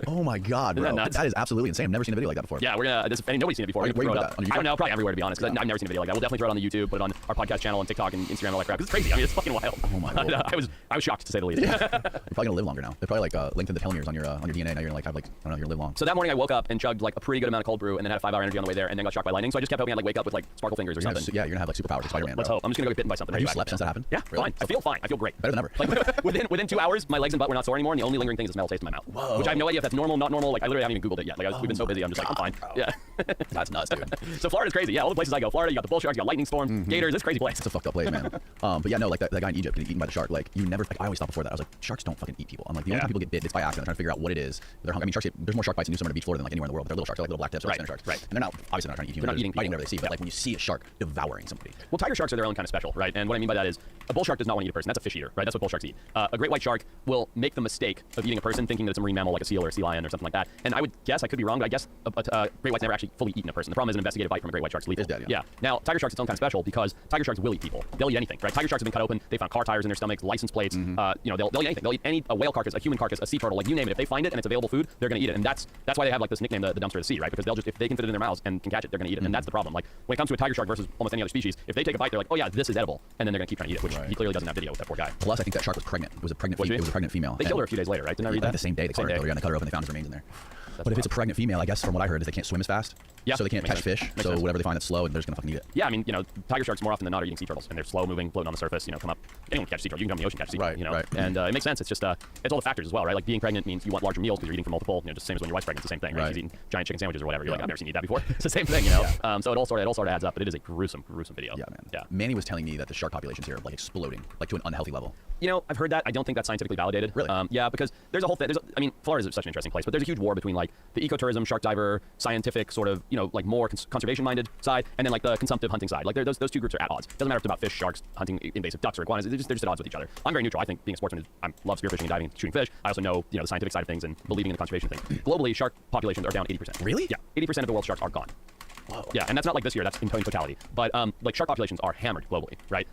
Oh my god, Isn't bro. that nuts? That is absolutely insane. I've never seen a video like that before. Yeah, we're gonna. And nobody's seen it before. Where We're you gonna put throw it that? On up. your I don't YouTube? know, probably everywhere to be honest. 'Cause I've never seen a video like that. We'll definitely throw it on the YouTube, put it on our podcast channel and TikTok and Instagram and all that crap. 'Cause it's crazy. I mean, it's fucking wild. Oh my lord. I was shocked to say the least. You're probably gonna live longer now. They're probably like lengthened the telomeres on your DNA. Now you're gonna like have like I don't know, you're gonna live long. So that morning I woke up and chugged like a pretty good amount of cold brew and then had a 5 hour energy on the way there and then got struck by lightning. So I just kept hoping I'd like wake up with like sparkle fingers or You're gonna something. have, yeah, you're gonna have like superpowers, like Spider-Man. Let's bro. hope. I'm just gonna go get bitten by something. Have you radioactive. slept since that happened? Yeah, Really? fine. I feel fine. I feel great. Better than ever. Like within 2 hours, my legs and butt were not sore anymore, and the only lingering thing is the smell taste in my mouth. Whoa. Which I have no idea if that's normal, not normal. Like I literally haven't even Googled it yet. Like we've been so busy, I'm just like I'm fine. bro. Yeah. That's nuts, dude. So Florida's crazy. Yeah, all the places I go. Florida, you got the bull sharks, you got lightning storms, gators. It's a crazy place. It's a fucked up place, man. But yeah, no, like that guy in Egypt getting eaten by the shark. Like you never. Like I always thought before that. I was like, sharks don't fucking eat people. I'm like, the only Yeah. time people get bit, it's by accident. I'm trying to figure out what it is. They're hungry. I mean, sharks. There's more shark bites in New Summer Beach, Florida, than like anywhere in the world. They're little sharks. They're like little black tips, or Right, center sharks. right. And they're not obviously not trying to eat you. They're not eating biting people. whatever they see. But like when you see a shark devouring somebody. Well, tiger sharks are their own kind of special, right? And what I mean by that is a bull shark does not want to eat a person. That's a fish eater, right? That's what bull sharks eat. A great white shark will make the mistake of eating a person thinking that it's a marine mammal like a seal or a sea lion or something like that. And I would guess guess. I could be wrong, but I guess great white's never actually fully eaten a person. The problem is an investigative bite from a great white shark's lethal. It's dead, yeah. Now, tiger sharks, it's own kind of special because tiger sharks will eat people. They'll eat anything, right? Tiger sharks have been cut open. They found car tires in their stomachs, license plates. You know, they'll eat anything. They'll eat a whale carcass, a human carcass, a sea turtle, like you name it. If they find it and it's available food, they're going to eat it. And that's why they have like this nickname, the dumpster of the sea, right? Because they'll just, if they can fit it in their mouths and can catch it, they're going to eat it. And that's the problem. Like when it comes to a tiger shark versus almost any other species, if they take a bite, they're like, oh yeah, this is edible, and then they're going to keep trying to eat it, which he clearly doesn't have video with that poor guy. Plus, I think that shark was pregnant. It was a pregnant. It was a pregnant female. They killed her a few days later, right? Didn't I read I that? think the same day they caught her. Yeah, they cut her open. They found his remains in there. That's but if it's a pregnant female, I guess from what I heard is they can't swim as fast. Yeah, So they can't makes catch sense. fish. Makes So sense. whatever they find that's slow, and they're just gonna fucking eat it. Yeah, I mean, you know, tiger sharks more often than not are eating sea turtles, and they're slow moving, floating on the surface. You know, come up. Anyone can catch sea turtle. You can come in the ocean and catch sea turtle. Right, You know, right. and it makes sense. It's just it's all the factors as well, right? Like being pregnant means you want larger meals because you're eating from multiple. You know, just the same as when your wife's pregnant. It's the same thing, right? Right. She's eating giant chicken sandwiches or whatever. You're like, I've never seen you eat that before. It's the same thing, you know. So it all sort of adds up, but it is a gruesome video. Yeah, man. Yeah. Manny was telling me that the shark populations here are like exploding, like to an unhealthy level. You know, I've heard that. I don't think that's scientifically validated. Really? Yeah, because there's a whole thing. I mean, Florida is such an interesting place, but there's a huge war between like the ecotourism, shark diver, scientific sort of, you know, like more conservation-minded side, and then like the consumptive hunting side. Like those two groups are at odds. Doesn't matter if it's about fish, sharks, hunting invasive ducks or iguanas. They're just at odds with each other. I'm very neutral. I think being a sportsman, I love spearfishing and diving, shooting fish. I also know, you know, the scientific side of things and believing in the conservation thing. Globally, shark populations are down 80%. Really? Yeah, 80% of the world's sharks are gone. Whoa. Yeah, and that's not like this year. That's in totality. But like shark populations are hammered globally, right?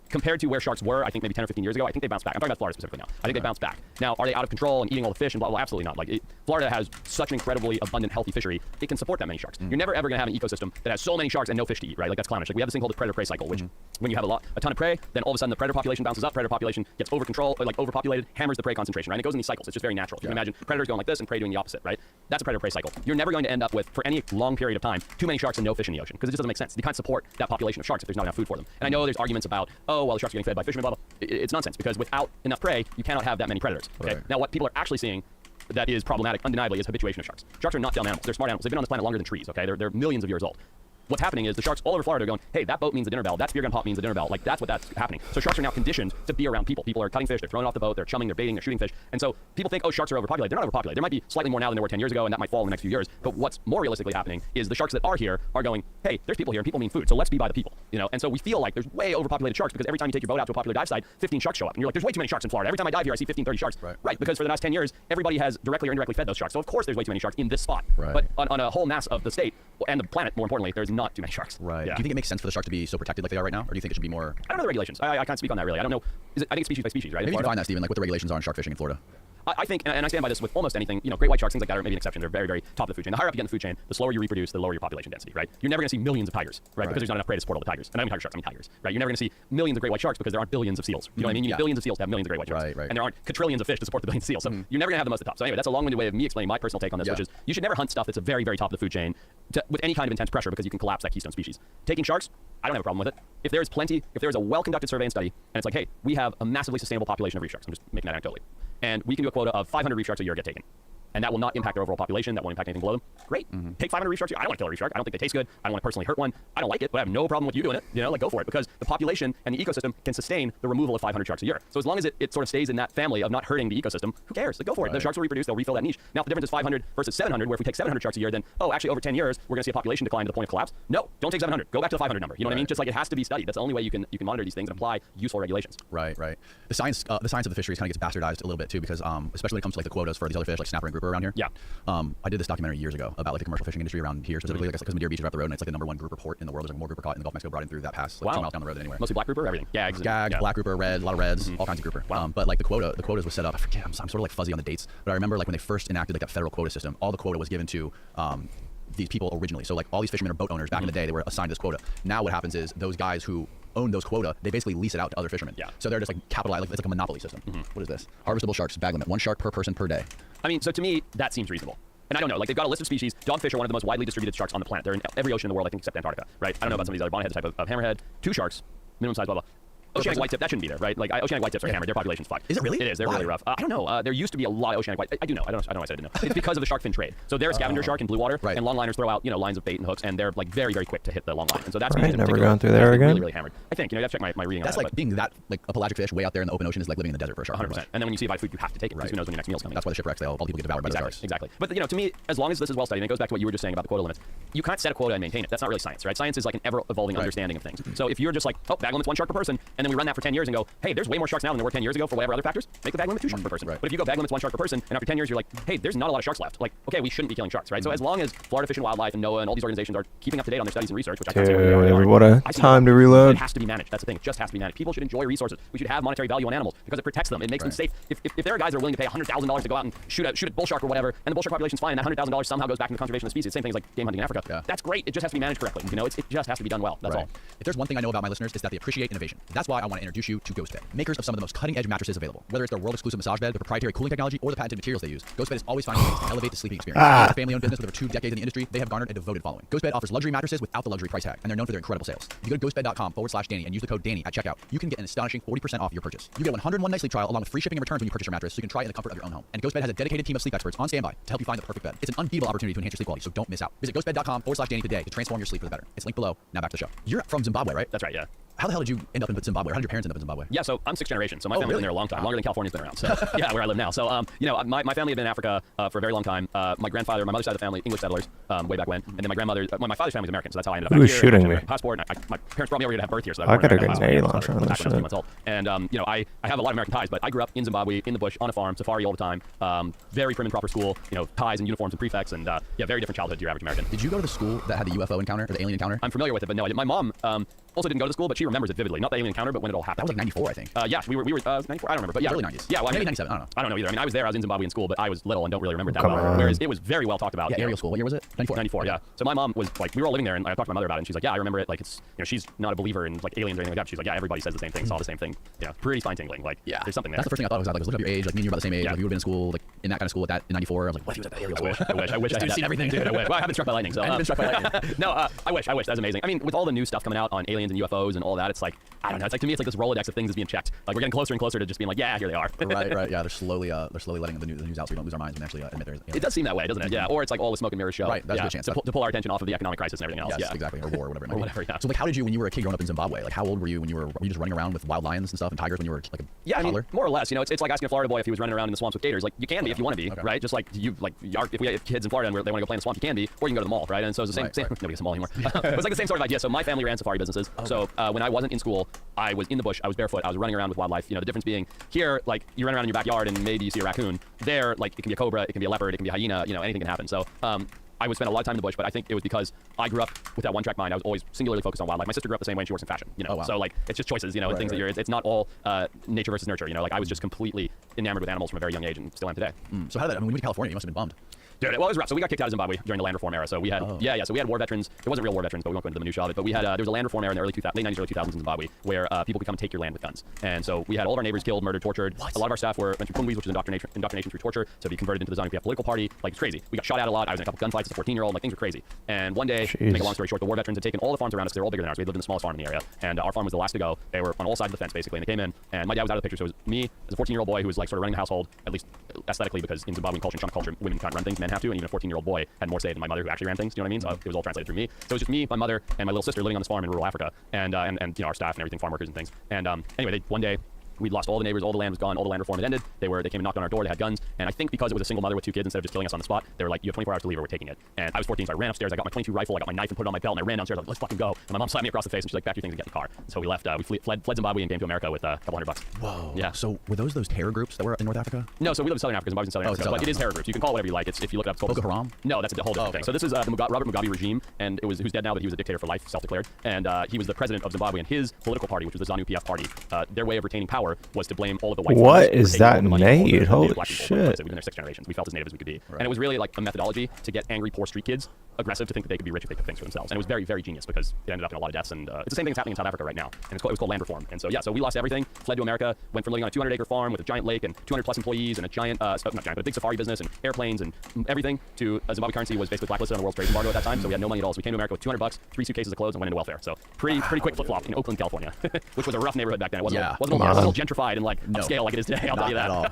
Compared to where sharks were, I think maybe 10 or 15 years ago, I think they bounced back. I'm talking about Florida specifically now. I think they bounced back. Now, are they out of control and eating all the fish and blah, blah? Absolutely not. Like, Florida has such an incredibly abundant, healthy fishery. It can support that many sharks. You're never ever going to have an ecosystem that has so many sharks and no fish to eat, right? Like, that's clownish. Like, we have this thing called the predator-prey cycle, which when you have a ton of prey, then all of a sudden the predator population bounces up, predator population gets over control, or like overpopulated, hammers the prey concentration, right? And it goes in these cycles. It's just very natural. You can imagine predators going like this and prey doing the opposite, right? That's a predator-prey cycle. You're never going to end up with, for any long period of time, too many sharks and no fish in the ocean, because it just doesn't make sense. You can't support that population of sharks if there's not enough food for them. And I know there's arguments about, oh, well, the sharks are getting fed by fishermen, blah, blah. It's nonsense, because without enough prey, you cannot have that many predators. Okay. Right. Now, what people are actually seeing that is problematic, undeniably, is habituation of sharks. Sharks are not dumb animals. They're smart animals. They've been on this planet longer than trees. Okay, they're millions of years old. What's happening is the sharks all over Florida are going, hey, that boat means the dinner bell. That spear gun pop means the dinner bell. Like, that's that's happening. So sharks are now conditioned to be around people. People are cutting fish, they're throwing it off the boat, they're chumming, they're baiting, they're shooting fish. And so people think, oh, sharks are overpopulated. They're not overpopulated. There might be slightly more now than there were 10 years ago, and that might fall in the next few years. But what's more realistically happening is the sharks that are here are going, hey, there's people here, and people mean food, so let's be by the people. You know, and so we feel like there's way overpopulated sharks because every time you take your boat out to a popular dive site, 15 sharks show up. And you're like, there's way too many sharks in Florida. Every time I dive here, I see 15, 30 sharks. Right. Because for the last 10 years, everybody has directly or indirectly fed those sharks. So of course there's way too many sharks in this spot. Right. But on a whole mass of the state, and the planet, more importantly, there's not too many sharks. Right. Yeah. Do you think it makes sense for the shark to be so protected like they are right now, or do you think it should be more? I don't know the regulations. I can't speak on that really. I don't know. I think it's species by species, right? Maybe In you can Florida. find that, Stephen, like what the regulations are on shark fishing in Florida. I think, and I stand by this with almost anything, you know, great white sharks, things like that are maybe an exception. They're very, very top of the food chain. The higher up you get in the food chain, the slower you reproduce, the lower your population density, right? You're never going to see millions of tigers, right? Because there's not enough prey to support all the tigers. And I don't mean tiger sharks, I mean tigers, right? You're never going to see millions of great white sharks because there aren't billions of seals. You know what I mean? You need billions of seals to have millions of great white sharks. Right. And there aren't quadrillions of fish to support the billions of seals. So you're never going to have the most at the top. So anyway, that's a long-winded way of me explaining my personal take on this, which is you should never hunt stuff that's a very, very top of the food chain with any kind of intense pressure because you can collapse that keystone species. Taking sharks, I don't have a problem with it. If there's a well-conducted survey and study, and it's like, hey, we have a massively sustainable population of reef sharks. I'm just making that anecdotally. And we can do a quota of 500 reef sharks a year get taken. And that will not impact their overall population. That won't impact anything below them. Great. Take 500 reef sharks. I don't want to kill a reef shark. I don't think they taste good. I don't want to personally hurt one. I don't like it, but I have no problem with you doing it. You know, like go for it because the population and the ecosystem can sustain the removal of 500 sharks a year. So as long as it sort of stays in that family of not hurting the ecosystem, who cares? Like go for it. The sharks will reproduce. They'll refill that niche. Now if the difference is 500 versus 700, where if we take 700 sharks a year, then actually over 10 years we're going to see a population decline to the point of collapse. No, don't take 700. Go back to the 500 number. You know what I mean? Just like it has to be studied. That's the only way you can monitor these things and apply useful regulations. Right. The science of the fisheries kind of gets bastardized a little bit too because especially when it comes to like the quotas for these other fish like snapper and grouper around here. Yeah. I did this documentary years ago about like the commercial fishing industry around here specifically, like because Madeira Beach is right up the road and it's like the #1 grouper port in the world. There's like more grouper caught in the Gulf of Mexico brought in through that pass, like 2 miles down the road than anywhere. Mostly black grouper or everything? Gags, black grouper, red, a lot of reds, all kinds of grouper. But like the quotas was set up. I forget. I'm sort of like fuzzy on the dates, but I remember like when they first enacted like that federal quota system, all the quota was given to these people originally. So like all these fishermen or boat owners back in the day, they were assigned this quota. Now what happens is those guys who own those quota, they basically lease it out to other fishermen. Yeah. So they're just like capitalized, like it's like a monopoly system. What is this? Harvestable sharks, bag limit, 1 shark per person per day. I mean, so to me, that seems reasonable. And I don't know, like they've got a list of species. Dogfish are one of the most widely distributed sharks on the planet. They're in every ocean in the world, I think, except Antarctica, right? I don't know about some of these other bonnetheads, type of hammerhead. 2 sharks, minimum size, blah, blah. Oceanic white tip, that shouldn't be there, right? Like oceanic white tips are hammered. Their population's fucked. Is it really? It is. They're Why? really rough. I don't know. There used to be a lot of oceanic white. I do know. I don't know why I said I didn't know. It's because of the shark fin trade. So they're a scavenger shark in blue water, and longliners throw out lines of bait and hooks, and they're like very, very quick to hit the long line. And so that's never going through there again. Really, really hammered. I think you have to check my reading. That's on like being that like a pelagic fish way out there in the open ocean is like living in the desert for a shark. 100%. And then when you see a food, you have to take it. Because who knows when your next meal's coming. That's why the shipwrecks, all people get devoured by the sharks. Exactly. But to me, as long as this is well studied, and it goes back to what you were just saying about the quota limits, you can't set a quota and maintain it. That's not really science, right? Science is like an ever-evolving understanding of things. So if you're just like, oh, bag limit's 1 shark per person, and then we run that for 10 years and go, hey, there's way more sharks now than there were 10 years ago for whatever other factors. Make the bag limit 2 sharks per person. Right. But if you go bag limits 1 shark per person, and after 10 years you're like, hey, there's not a lot of sharks left. Like, okay, we shouldn't be killing sharks, right? So as long as Florida Fish and Wildlife and NOAA and all these organizations are keeping up to date on their studies and research, which I can't say Dude, they are, what a I see time to it reload. has to be managed. That's the thing. It just has to be managed. People should enjoy resources. We should have monetary value on animals because it protects them. It makes them safe. If there are guys that are willing to pay $100,000 to go out and shoot a bull shark or whatever, and the bull shark population's fine, and that $100,000 somehow goes back into the conservation of the species. Same thing as like game hunting in Africa. Yeah. That's great. It just has to be managed correctly. You know, it just has to be done well. That's all. If there's one thing I know about my listeners, is that they appreciate innovation. That's why I want to introduce you to GhostBed, makers of some of the most cutting-edge mattresses available. Whether it's their world-exclusive massage bed, the proprietary cooling technology, or the patented materials they use, GhostBed is always finding ways to elevate the sleeping experience. As a family-owned business with over 2 decades in the industry, they have garnered a devoted following. GhostBed offers luxury mattresses without the luxury price tag, and they're known for their incredible sales. If you go to ghostbed.com/Danny and use the code Danny at checkout, you can get an astonishing 40% off your purchase. You get a 101 night sleep trial along with free shipping and returns when you purchase your mattress, so you can try it in the comfort of your own home. And GhostBed has a dedicated team of sleep experts on standby to help you find the perfect bed. It's an unbeatable opportunity to enhance your sleep quality, so don't miss out. Visit ghostbed.com/Danny today to transform your sleep for the better. It's linked below. Now back to the show. You're from Zimbabwe, right? That's right. Yeah. How the hell did you end up in Zimbabwe? How did your parents end up in Zimbabwe? Yeah, so I'm 6th generation, so my family's been there a long time, longer than California's been around. So yeah, where I live now. So you know, my family had been in Africa for a very long time. My grandfather, my mother's side of the family, English settlers, way back when, and then my grandmother, my father's family is American, so that's how I ended up Who's back here. shooting I me? have a passport. And my parents brought me over here to have birth here, so I got a passport. grenade launcher on Back this when I was 3 shit. months old. And you know, I have a lot of American ties, but I grew up in Zimbabwe, in the bush, on a farm, safari all the time. Very prim and proper school, you know, ties and uniforms and prefects, and yeah, very different childhood to your average American. Did you go to the school that had the UFO encounter or the alien encounter? I'm familiar with it, but no, I didn't. My mom also didn't go to school, but she remembers it vividly. Not the alien encounter, but when it all happened. That was like 94, I think. Yeah, we were 94. I don't remember, but yeah, Early 90s. Yeah, well, maybe 97. I don't know. I don't know either. I mean, I was there. I was in Zimbabwe in school, but I was little and don't really remember it that Come well. on. Whereas it was very well talked about. Yeah, you know. aerial school. What year was it? 94. 94, yeah. So my mom was like, we were all living there, and I talked to my mother about it, and she's like, yeah, I remember it. Like, it's, you know, she's not a believer in like aliens or anything like that. She's like, yeah, everybody says the same thing, saw the same thing. Yeah, pretty spine tingling. Like, Yeah, there's something there. That's the first thing I thought was like, look up your age. Like, me and you were about the same age. Yeah. Like, you would have been in school, like in that kind of school at that in 94. I was like, what if he was at that aerial school? I wish. This I had dude's seen that. everything, Dude, I wish. Well, I haven't been struck by lightning, so. I haven't been struck by lightning. No, I wish. That's amazing. I mean, with all the new stuff coming out on aliens and UFOs and all that, it's like, I don't know. It's like, to me, it's like this Rolodex of things is being checked. Like, we're getting closer and closer to just being like, yeah, here they are. right. Yeah, they're slowly letting the news out so we don't lose our minds and actually admit there's. It does seem that way, doesn't it? Yeah. Or it's like all the smoke and mirrors show. Right, that's a yeah, good chance. to pull our attention off of the economic crisis and everything else. Yes, Yeah, exactly, or war, or whatever. It might Or be. whatever, yeah. So, like, how did you, when you were a kid growing up in Zimbabwe, like, how old were you when you were just running around with wild lions and stuff and tigers when you were like a Yeah, I mean, toddler? more or less. You know, it's like asking a Florida boy if he was running around in the swamps with gators. Like, you can be if you want to be, Okay. right? Just like if we have kids in Florida and they want to go play in the swamp, you can be, or you can go to the mall, right? And so it's the same. Right, same right. Nobody gets a mall anymore. It's like the same sort of idea. So my family ran safari businesses. So when I wasn't in school, I was in the bush. I was barefoot. I was running around with wildlife. You know, the difference being here, like you run around in your backyard and maybe you see a raccoon. There, like it can be a cobra, it can be a leopard, it can be a hyena. You know, anything can happen. So I would spend a lot of time in the bush, but I think it was because I grew up with that one-track mind. I was always singularly focused on wildlife. My sister grew up the same way, and she works in fashion. You know, Oh, wow. so like it's just choices. You know, and things that you're. It's not all nature versus nurture. You know, like I was just completely enamored with animals from a very young age, and still am today. So how did that? I mean, when you went to California, you must have been bummed. Dude, well, it was rough. So we got kicked out of Zimbabwe during the land reform era. So we had, So we had war veterans. It wasn't real war veterans, but we won't go into the minutiae of it. But we had, there was a land reform era in the late 90s, early 2000s in Zimbabwe, where people could come and take your land with guns. And so we had all of our neighbors killed, murdered, tortured. A lot of our staff went through Kumwis, which is indoctrination through torture, to be converted into the ZANU-PF political party. Like, it's crazy. We got shot at a lot. I was in a couple gunfights as a 14-year-old. Like, things were crazy. And one day, to make a long story short, the war veterans had taken all the farms around us. They were all bigger than ours. We lived in the smallest farm in the area. And our farm was the last to go. They were on all sides of the fence, basically. And they came in. And my dad was out of the picture. So it was me as a 14-year-old boy who was like sort of running the household, at least aesthetically, because in Zimbabwean culture and Shona culture, women can't run things, men have to. And even a 14-year-old boy had more say than my mother, who actually ran things. You know what I mean? So it was all translated through me. So it was just me, my mother, and my little sister living on this farm in rural Africa, and you know, our staff and everything, farm workers and things. And anyway, one day we'd lost all the neighbors, all the land was gone, all the land reform had ended. They came and knocked on our door, they had guns, and I think because it was a single mother with 2 kids, instead of just killing us on the spot, they were like, you have 24 hours to leave or we're taking it. And I was 14, so I ran upstairs, I got my .22 rifle, I got my knife and put it on my belt, and I ran downstairs, I was like, let's fucking go. And my mom slapped me across the face and she's like, pack your things and get in the car. So we left, we fled Zimbabwe and came to America with a couple $100. Whoa. Yeah. So were those terror groups that were in North Africa? No, so we live in Southern Africa, Zimbabwe's in Southern Africa, Southern but it is Africa. terror groups. You can call it whatever you like. It's, if you look it up, it's called Boko Haram? No, that's a whole different okay. thing. So this is the Robert Mugabe regime, and who's dead now, but he was a dictator for life, self-declared. And he was the president of Zimbabwe, and his political party, which was the ZANU-PF party, their way of retaining power was to blame all of the white What farmers is for taking all that the money and all the made? native Holy black people. shit. We've been there 6 generations. We felt as native as we could be. And it was really like a methodology to get angry, poor street kids aggressive to think that they could be rich if they took things for themselves. And it was very, very genius because it ended up in a lot of deaths. And it's the same thing that's happening in South Africa right now. And it was called land reform. And so, yeah, so we lost everything, fled to America, went from living on a 200-acre farm with a giant lake and 200+ employees and a giant, not giant, but a big safari business and airplanes and everything, to Zimbabwe currency was basically blacklisted on the world's trade embargo at that time. So we had no money at all. So we came to America with $200, 3 suitcases of clothes, and went into welfare. So pretty quick flip-flop in Oakland, California, which was a rough neighborhood back then. It wasn't all gentrified and like upscale like it is today. I'll tell you that. At all.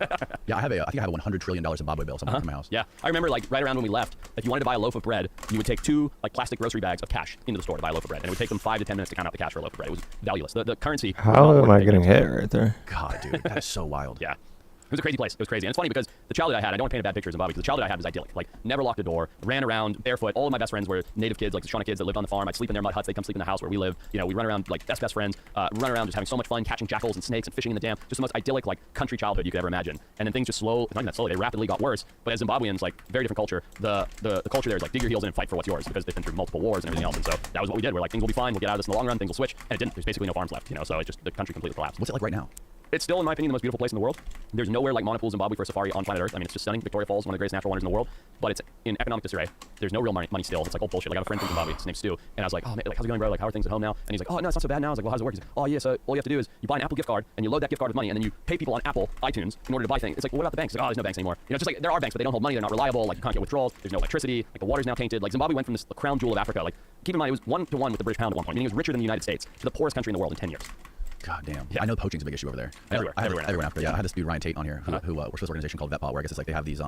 Yeah, I think I have a $100 trillion Zimbabwe bill somewhere in my house. Yeah, I remember like right around when we left, if you wanted to buy a loaf of bread, you would take 2 like plastic grocery bags of cash into the store to buy a loaf of bread, and it would take them 5 to 10 minutes to count out the cash for a loaf of bread. It was valueless. The currency. How am I getting hit right there? God, dude, that is so wild. Yeah. It was a crazy place. It was crazy. And it's funny because the childhood I had, I don't want to paint a bad picture of Zimbabwe, because the childhood I had was idyllic. Like, never locked a door, ran around barefoot. All of my best friends were native kids, like the Shona kids that lived on the farm. I'd sleep in their mud huts. They'd come sleep in the house where we lived. You know, we run around like best friends, run around just having so much fun, catching jackals and snakes and fishing in the dam. Just the most idyllic, like, country childhood you could ever imagine. And then things just not even that slowly, they rapidly got worse. But as Zimbabweans, like, very different culture, the culture there is like, dig your heels in and fight for what's yours, because they've been through multiple wars and everything else. And so that was what we did. We're like, things will be fine. We'll get out of this in the long run. Things will switch. And it didn't. There's basically no farms left, you know, so it just, the country completely collapsed. What's it like right now? It's still, in my opinion, the most beautiful place in the world. There's nowhere like Monopool, Zimbabwe for a safari on planet Earth. I mean, it's just stunning. Victoria Falls, one of the greatest natural wonders in the world. But it's in economic disarray. There's no real money still. It's like old bullshit. Like, I have a friend from Zimbabwe. His name's Stu. And I was like, oh, man, like, how's it going, bro? Like, how are things at home now? And he's like, oh, no, it's not so bad now. I was like, well, how's it work? He's like, oh, yeah, so all you have to do is you buy an Apple gift card and you load that gift card with money and then you pay people on Apple, iTunes, in order to buy things. It's like, well, what about the banks? Like, oh, there's no banks anymore. You know, it's just like, there are banks, but they don't hold money. They're not reliable. Like, you can't get withdrawals. There's no electricity. Like, the water's now tainted. Like, Zimbabwe went from this crown jewel of Africa. Like, keep in mind, it was 1-to-1 with the British pound at one point, meaning it was richer than the United States, to the poorest country in the world in 10 years. God damn. Yeah. I know poaching's a big issue over there. Everywhere in Africa. Yeah, I had this dude Ryan Tate on here who works for this organization called VetPaw, where I guess it's like they have these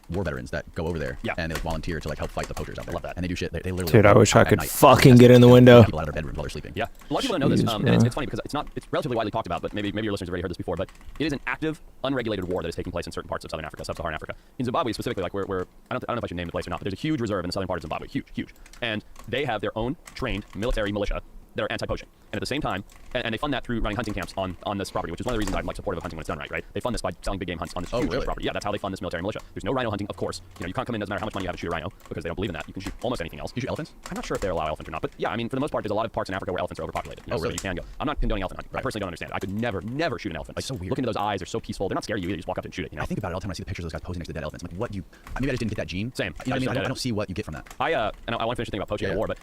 war veterans that go over there and they volunteer to like help fight the poachers out there. I love that. And they do shit. They literally. Dude, I wish I at could night, fucking get in the window. People out of their bedrooms while they're sleeping. Yeah, a lot of people don't know this, Jeez, and it's funny because it's relatively widely talked about, but maybe your listeners have already heard this before. But it is an active, unregulated war that is taking place in certain parts of Southern Africa, Sub-Saharan Africa. In Zimbabwe specifically, like we're I don't know if I should name the place or not, but there's a huge reserve in the southern part of Zimbabwe, huge, and they have their own trained military militia that are anti-poaching. And at the same time, and they fund that through running hunting camps on this property, which is one of the reasons I'm like supportive of hunting when it's done right? They fund this by selling big game hunts on this huge property. Yeah, that's how they fund this military militia. There's no rhino hunting, of course. You know, you can't come in, doesn't matter how much money you have, and shoot a rhino, because they don't believe in that. You can shoot almost anything else. You shoot elephants? I'm not sure if they allow elephants or not, but yeah, I mean, for the most part, there's a lot of parts in Africa where elephants are overpopulated. You know, really? So you can go. I'm not condoning elephant hunting. I personally don't understand it. I could never shoot an elephant. Like, so weird. Look into those eyes, they're so peaceful. They're not scared of you either. You just walk up to it and shoot it. You know? I think about it all the time when I see the pictures of those guys posing next to dead elephants. I'm like, what you? Maybe I just didn't get that gene. Same. You know what I mean? I don't see what you get from that. And I want to finish the thing about poaching and war, but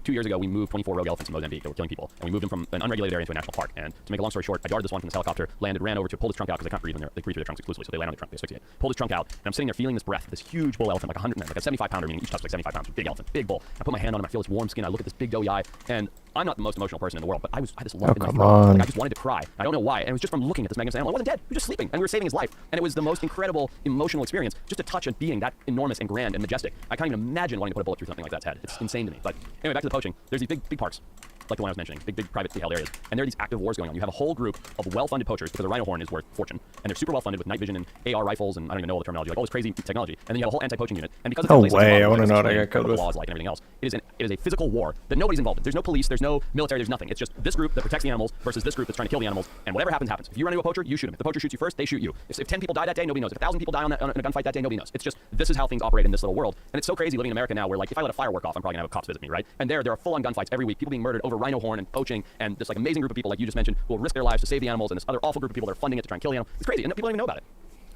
2 years ago we moved 24 rogue elephants in Mozambique that were killing people, and we moved them from an unregulated area into a national park. And to make a long story short, I yarded this one from this helicopter, landed, ran over to it, pulled his trunk out because they can't breathe when they breathe through their trunks exclusively, so they land on the trunk, they asphyxiate. Pulled his trunk out, and I'm sitting there feeling this breath, this huge bull elephant, like a 75 pounder, meaning each tusk's like 75 pounds, big elephant, big bull. I put my hand on him, I feel his warm skin, I look at this big doughy eye, and I'm not the most emotional person in the world, but I had this lump in my throat. Like, I just wanted to cry. I don't know why, and it was just from looking at this magnificent animal. I wasn't dead, he was just sleeping, and we were saving his life, and it was the most incredible emotional experience just to touch a being that enormous and grand and majestic. I can't even imagine wanting to put a bullet through something like that's head. It's insane to me. But anyway, back to the poaching. There's these big parks, like the one I was mentioning, big privately held areas, and there are these active wars going on. You have a whole group of well-funded poachers, because a rhino horn is worth fortune, and they're super well-funded with night vision and AR rifles, and I don't even know all the terminology, like all this crazy technology. And then you have a whole anti-poaching unit, and because it's No a place like way, Zimbabwe, I wanna where know what it's I got explained code what the with. laws like and everything else. It is a physical war that nobody's involved in. There's no police, there's no military, there's nothing. It's just this group that protects the animals versus this group that's trying to kill the animals, and whatever happens, happens. If you run into a poacher, you shoot him. If the poacher shoots you first, they shoot you. If 10 people die that day, nobody knows. If 1,000 people die on a gunfight that day, nobody knows. It's just, this is how things operate in this little world. And it's so crazy living in America now where, like, if I let a firework off, I'm probably gonna have cops visit me, right? And there are full-on gunfights every week, people being murdered over rhino horn and poaching, and this like amazing group of people, like you just mentioned, who will risk their lives to save the animals, and this other awful group of people that are funding it to try and kill the animals. It's crazy, and people don't even know about it.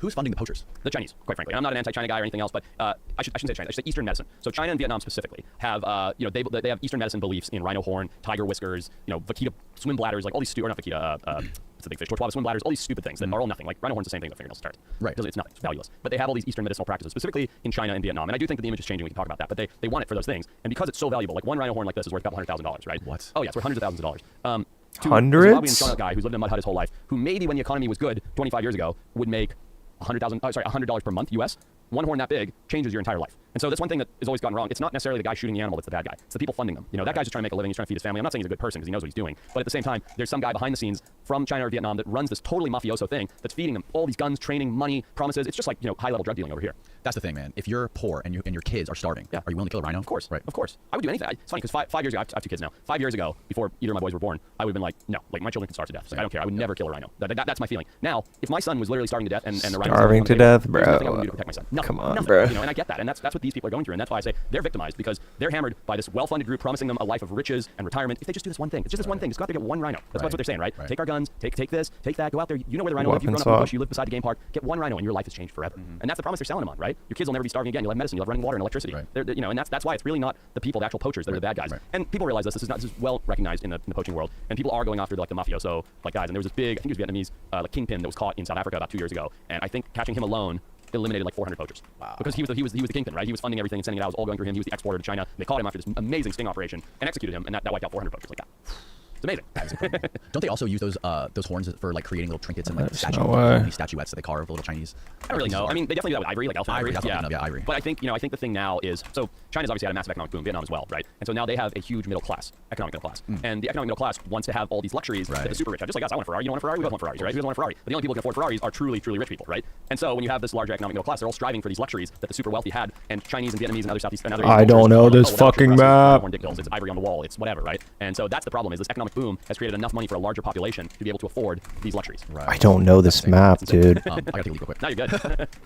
Who's funding the poachers? The Chinese, quite frankly. I'm not an anti-China guy or anything else, but I shouldn't say China. I should say Eastern medicine. So China and Vietnam specifically have, they have Eastern medicine beliefs in rhino horn, tiger whiskers, vaquita swim bladders, like all these not vaquita, what's the big fish, tortuava swim bladders, all these stupid things that are all nothing. Like rhino horn's the same thing as fingernails start. Right. It's nothing. It's valueless. But they have all these Eastern medicinal practices, specifically in China and Vietnam. And I do think that the image is changing. We can talk about that. But they want it for those things. And because it's so valuable, like one rhino horn like this is worth a couple $100,000, right? What? Oh yeah, it's worth hundreds of thousands of dollars. Hundreds? A Zimbabwean guy who's lived in a mud hut his whole life, who maybe when the economy was good 25 years ago would make $100 per month US. One horn that big changes your entire life. And so that's one thing that has always gotten wrong. It's not necessarily the guy shooting the animal that's the bad guy. It's the people funding them. That guy's just trying to make a living. He's trying to feed his family. I'm not saying he's a good person because he knows what he's doing. But at the same time, there's some guy behind the scenes from China or Vietnam that runs this totally mafioso thing that's feeding them all these guns, training, money, promises. It's just like, high-level drug dealing over here. That's the thing, man. If you're poor and your kids are starving, are you willing to kill a rhino? Of course. Right. Of course. I would do anything. It's funny because 5 years ago, I have 2 kids now. 5 years ago, before either of my boys were born, I would have been like, no, like my children can starve to death. So I don't care. I would never kill a rhino. That's my feeling. Now, if my son was literally starving to death and the rhino starving to death, bro. There's nothing I would do to protect my son. Nothing. Come on, nothing, bro. And I get that. And that's what these people are going through. And that's why I say they're victimized, because they're hammered by this well-funded group promising them a life of riches and retirement. If they just do this one thing, it's just this one thing. Just go out there and get one rhino. That's what they're saying, right? Take our guns, take this, take that, go out there. You know where the rhino live. You've grown up in the bush, you live beside the game park. Get one rhino and your life has changed forever. And that's the promise they're selling them on, right? Your kids will never be starving again. You'll have medicine, you'll have running water and electricity. Right. And that's why it's really not the people, the actual poachers, that are the bad guys. And people realize this is well recognized in the poaching world. And people are going after the mafioso guys. And there was this big, I think it was Vietnamese, kingpin that was caught in South Africa about 2 years ago. And I think catching him alone eliminated like 400 poachers. Wow. Because he was the kingpin, right? He was funding everything and sending it out. It was all going through him. He was the exporter to China. They caught him after this amazing sting operation and executed him, and that wiped out 400 poachers like that. It's amazing. Don't they also use those horns for like creating little trinkets and like these statuettes that they carve of little Chinese? I don't really know. I mean, they definitely do that with ivory, like elephant ivory. Yeah, ivory. But I think the thing now is, so China's obviously had a massive economic boom, Vietnam as well, right? And so now they have a huge middle class, economic middle class. And the economic middle class wants to have all these luxuries that the super rich have. Just like us, I want a Ferrari, you don't want a Ferrari, we both want Ferraris, right? We both want a Ferrari. But the only people who can afford Ferraris are truly, truly rich people, right? And so when you have this larger economic middle class, they're all striving for these luxuries that the super wealthy had, and Chinese and Vietnamese and other Southeast and other I don't know this fucking map. It's ivory on the wall, it's whatever, right? And so that's the problem, is this economic boom has created enough money for a larger population to be able to afford these luxuries. Right. I don't know this map, dude. I gotta take a leak real quick. Now you're good.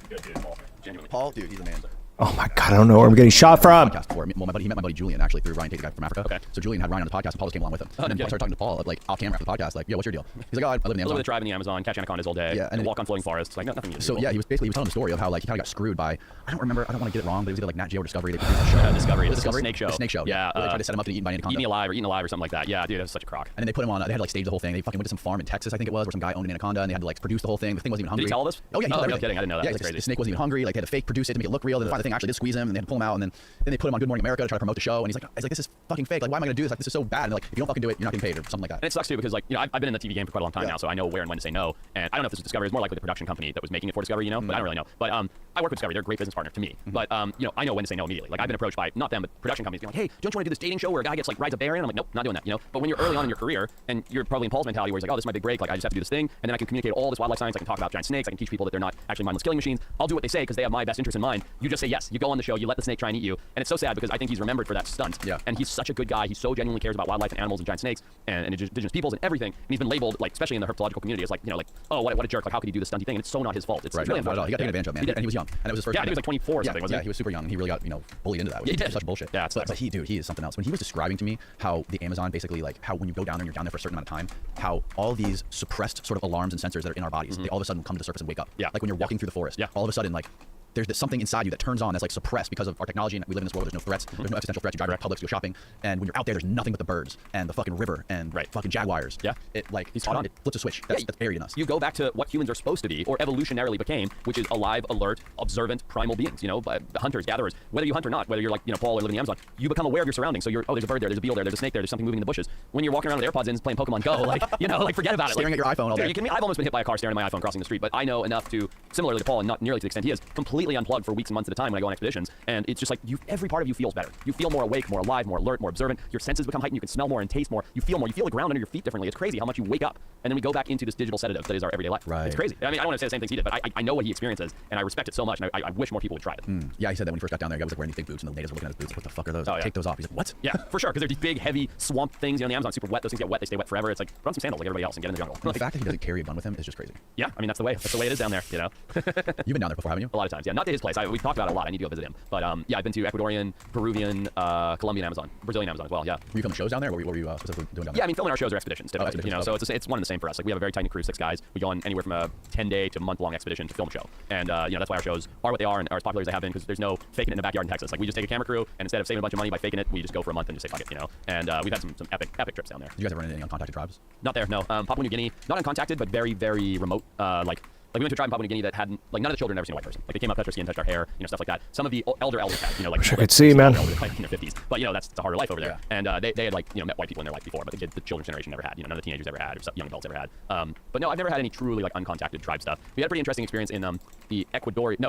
Good dude, Paul. Genuinely. Paul, dude, he's a man. Oh my god, I don't know where I'm getting shot from. Podcast before. Well, he met my buddy Julian actually through Ryan Tate, the guy from Africa. Okay. So Julian had Ryan on the podcast, and Paul just came along with him. And then I started talking to Paul like off camera after the podcast, like, yo, what's your deal? He's like, oh, I live in the I live Amazon. with a tribe in the Amazon, catch anacondas all day, Yeah, and walk on floating forests, like nothing. So yeah, he was telling the story of how like he kind of got screwed by, I don't remember, I don't want to get it wrong, but it was either like Nat Geo or Discovery. They produced a show. Discovery. Was it It's a Discovery? snake show. The snake show. Yeah. Where they tried to set him up to get eaten by an anaconda. Eating alive or something like that. Yeah, dude, it was such a crock. And then they put him on. They had to like stage the whole thing. They fucking went to some farm in Texas, I think it was, where some guy owned an anaconda, and they had to like produce the whole thing. The thing wasn't even hungry. Did he tell all this? Oh yeah, he told no everything. kidding. I didn't know that. Yeah, That's like, crazy. the snake wasn't even hungry. Like they had to fake produce it to make it look real. Then finally the thing actually did squeeze him, and they had to pull him out. And then they put him on Good Morning America to try to promote the show. And he's like, this is fucking fake. Like, why am I gonna do this? Like, this is so bad. And they're like, if you don't fucking do it, you're not getting paid or something like that. And it sucks too because like I've been in the TV game for quite a long time now, so I know where and when to say no. And I don't know if this was Discovery. It's more likely the production company that was making it for Discovery, but I don't really know. But I work with Discovery. They're a great business partner to me. But I know when to say no immediately. Like I've been approached by not them, but production companies being like, hey, don't you want to do this dating show where a guy gets like rides a bear in? I'm like, nope, not doing that. But when you're early on in your career and you're probably in Paul's mentality where he's like, oh, this is my big break. Like I just have to do this thing, and then I can communicate all this wildlife science. I can talk about giant snakes. I can teach people that they're not actually mindless killing machines. I'll do what they say because they have my best interest in mind. You just say yes. You go on the show. You let the snake try and eat you. And it's so sad because I think he's remembered for that stunt. Yeah. And he's such a good guy. He so genuinely cares about wildlife and animals and giant snakes and indigenous peoples and everything. And he's been labeled, like, especially in the herpetological community, as like, oh, what a jerk. Like, how could he do this stunty thing? And it's so not his fault. It's Right, really not at all. He got taken advantage of, man. And he was young. And it was his first. Yeah, he was like 24 or something, wasn't Yeah, he? he was super young. And he really got, bullied into that. Which Yeah, he did. is such bullshit. Yeah, it sucks. But he is something else. When he was describing to me how the Amazon basically, like, how when you go down there and you're down there for a certain amount of time, how all these suppressed sort of alarms and sensors that are in our bodies, they all of a sudden come to the surface and wake up. Yeah. Like when you're walking through the forest. Yeah. All of a sudden, like, there's something inside you that turns on that's like suppressed because of our technology, and we live in this world. There's no threats. There's no existential threats. You drive around Publix, go shopping, and when you're out there, there's nothing but the birds and the fucking river and fucking jaguars. Yeah. It like He's spot on. it flips a switch. That's buried in us. You go back to what humans are supposed to be, or evolutionarily became, which is alive, alert, observant, primal beings. Hunters, gatherers. Whether you hunt or not, whether you're like Paul or live in the Amazon, you become aware of your surroundings. So you're, oh, there's a bird there, there's a beetle there, there's a snake there, there's something moving in the bushes. When you're walking around with AirPods in, playing Pokemon Go, like forget about it. Staring at your iPhone all day. You kidding me? I've almost been hit by a car staring at my iPhone crossing the street, but I know enough to, similarly to Paul, and not nearly to the extent he is, completely unplug for weeks and months at a time when I go on expeditions. And it's just like every part of you feels better. You feel more awake, more alive, more alert, more observant. Your senses become heightened. You can smell more and taste more. You feel more. You feel the ground under your feet differently. It's crazy how much you wake up. And then we go back into this digital sedative that is our everyday life. Right. It's crazy. I mean, I don't want to say the same things he did, but I know what he experiences, and I respect it so much, and I wish more people would try it. Yeah, he said that when he first got down there, the guy was like wearing these big boots, and the natives were looking at his boots like, what the fuck are those? Oh, yeah. Take those off. He's like, what? Yeah, for sure, because they're these big, heavy swamp things. The Amazon's super wet. Those things get wet. They stay wet forever. It's like, put on some sandals like everybody else and get in the jungle. The fact that he doesn't carry a gun with him is just crazy. Yeah, I mean, that's the way. That's the way it is down there, You've been down there before, haven't you? A lot of times, yeah. Not to his place. We've talked about it a lot. I need to go visit him. But yeah, I've been to Ecuadorian, Peruvian, Colombian Amazon, Brazilian Amazon as well. Yeah. Were you filming shows down there? What were you specifically doing down there? Yeah, I mean, filming our shows are expeditions, typically, expeditions, so it's one and the same for us. Like we have a very tight knit crew, 6 guys. We go on anywhere from a 10-day to month-long expedition to film a show, and that's why our shows are what they are and are as popular as they have been because there's no faking it in the backyard in Texas. Like we just take a camera crew and instead of saving a bunch of money by faking it, we just go for a month and just say fuck it, And we've had some epic trips down there. Did you guys ever run into any uncontacted tribes? Not there, no. Papua New Guinea, not uncontacted, but very, very remote. Like we went to a tribe in Papua New Guinea that hadn't, like none of the children had ever seen a white person. Like they came up, touched our skin, touched our hair, stuff like that. Some of the elders had, like. Wish I could see, man. Like in their 50s, but that's a harder life over there. Yeah. And they had like met white people in their life before, but the children's generation never had. None of the teenagers ever had, or young adults ever had. But no, I've never had any truly like uncontacted tribe stuff. We had a pretty interesting experience in the Ecuadorian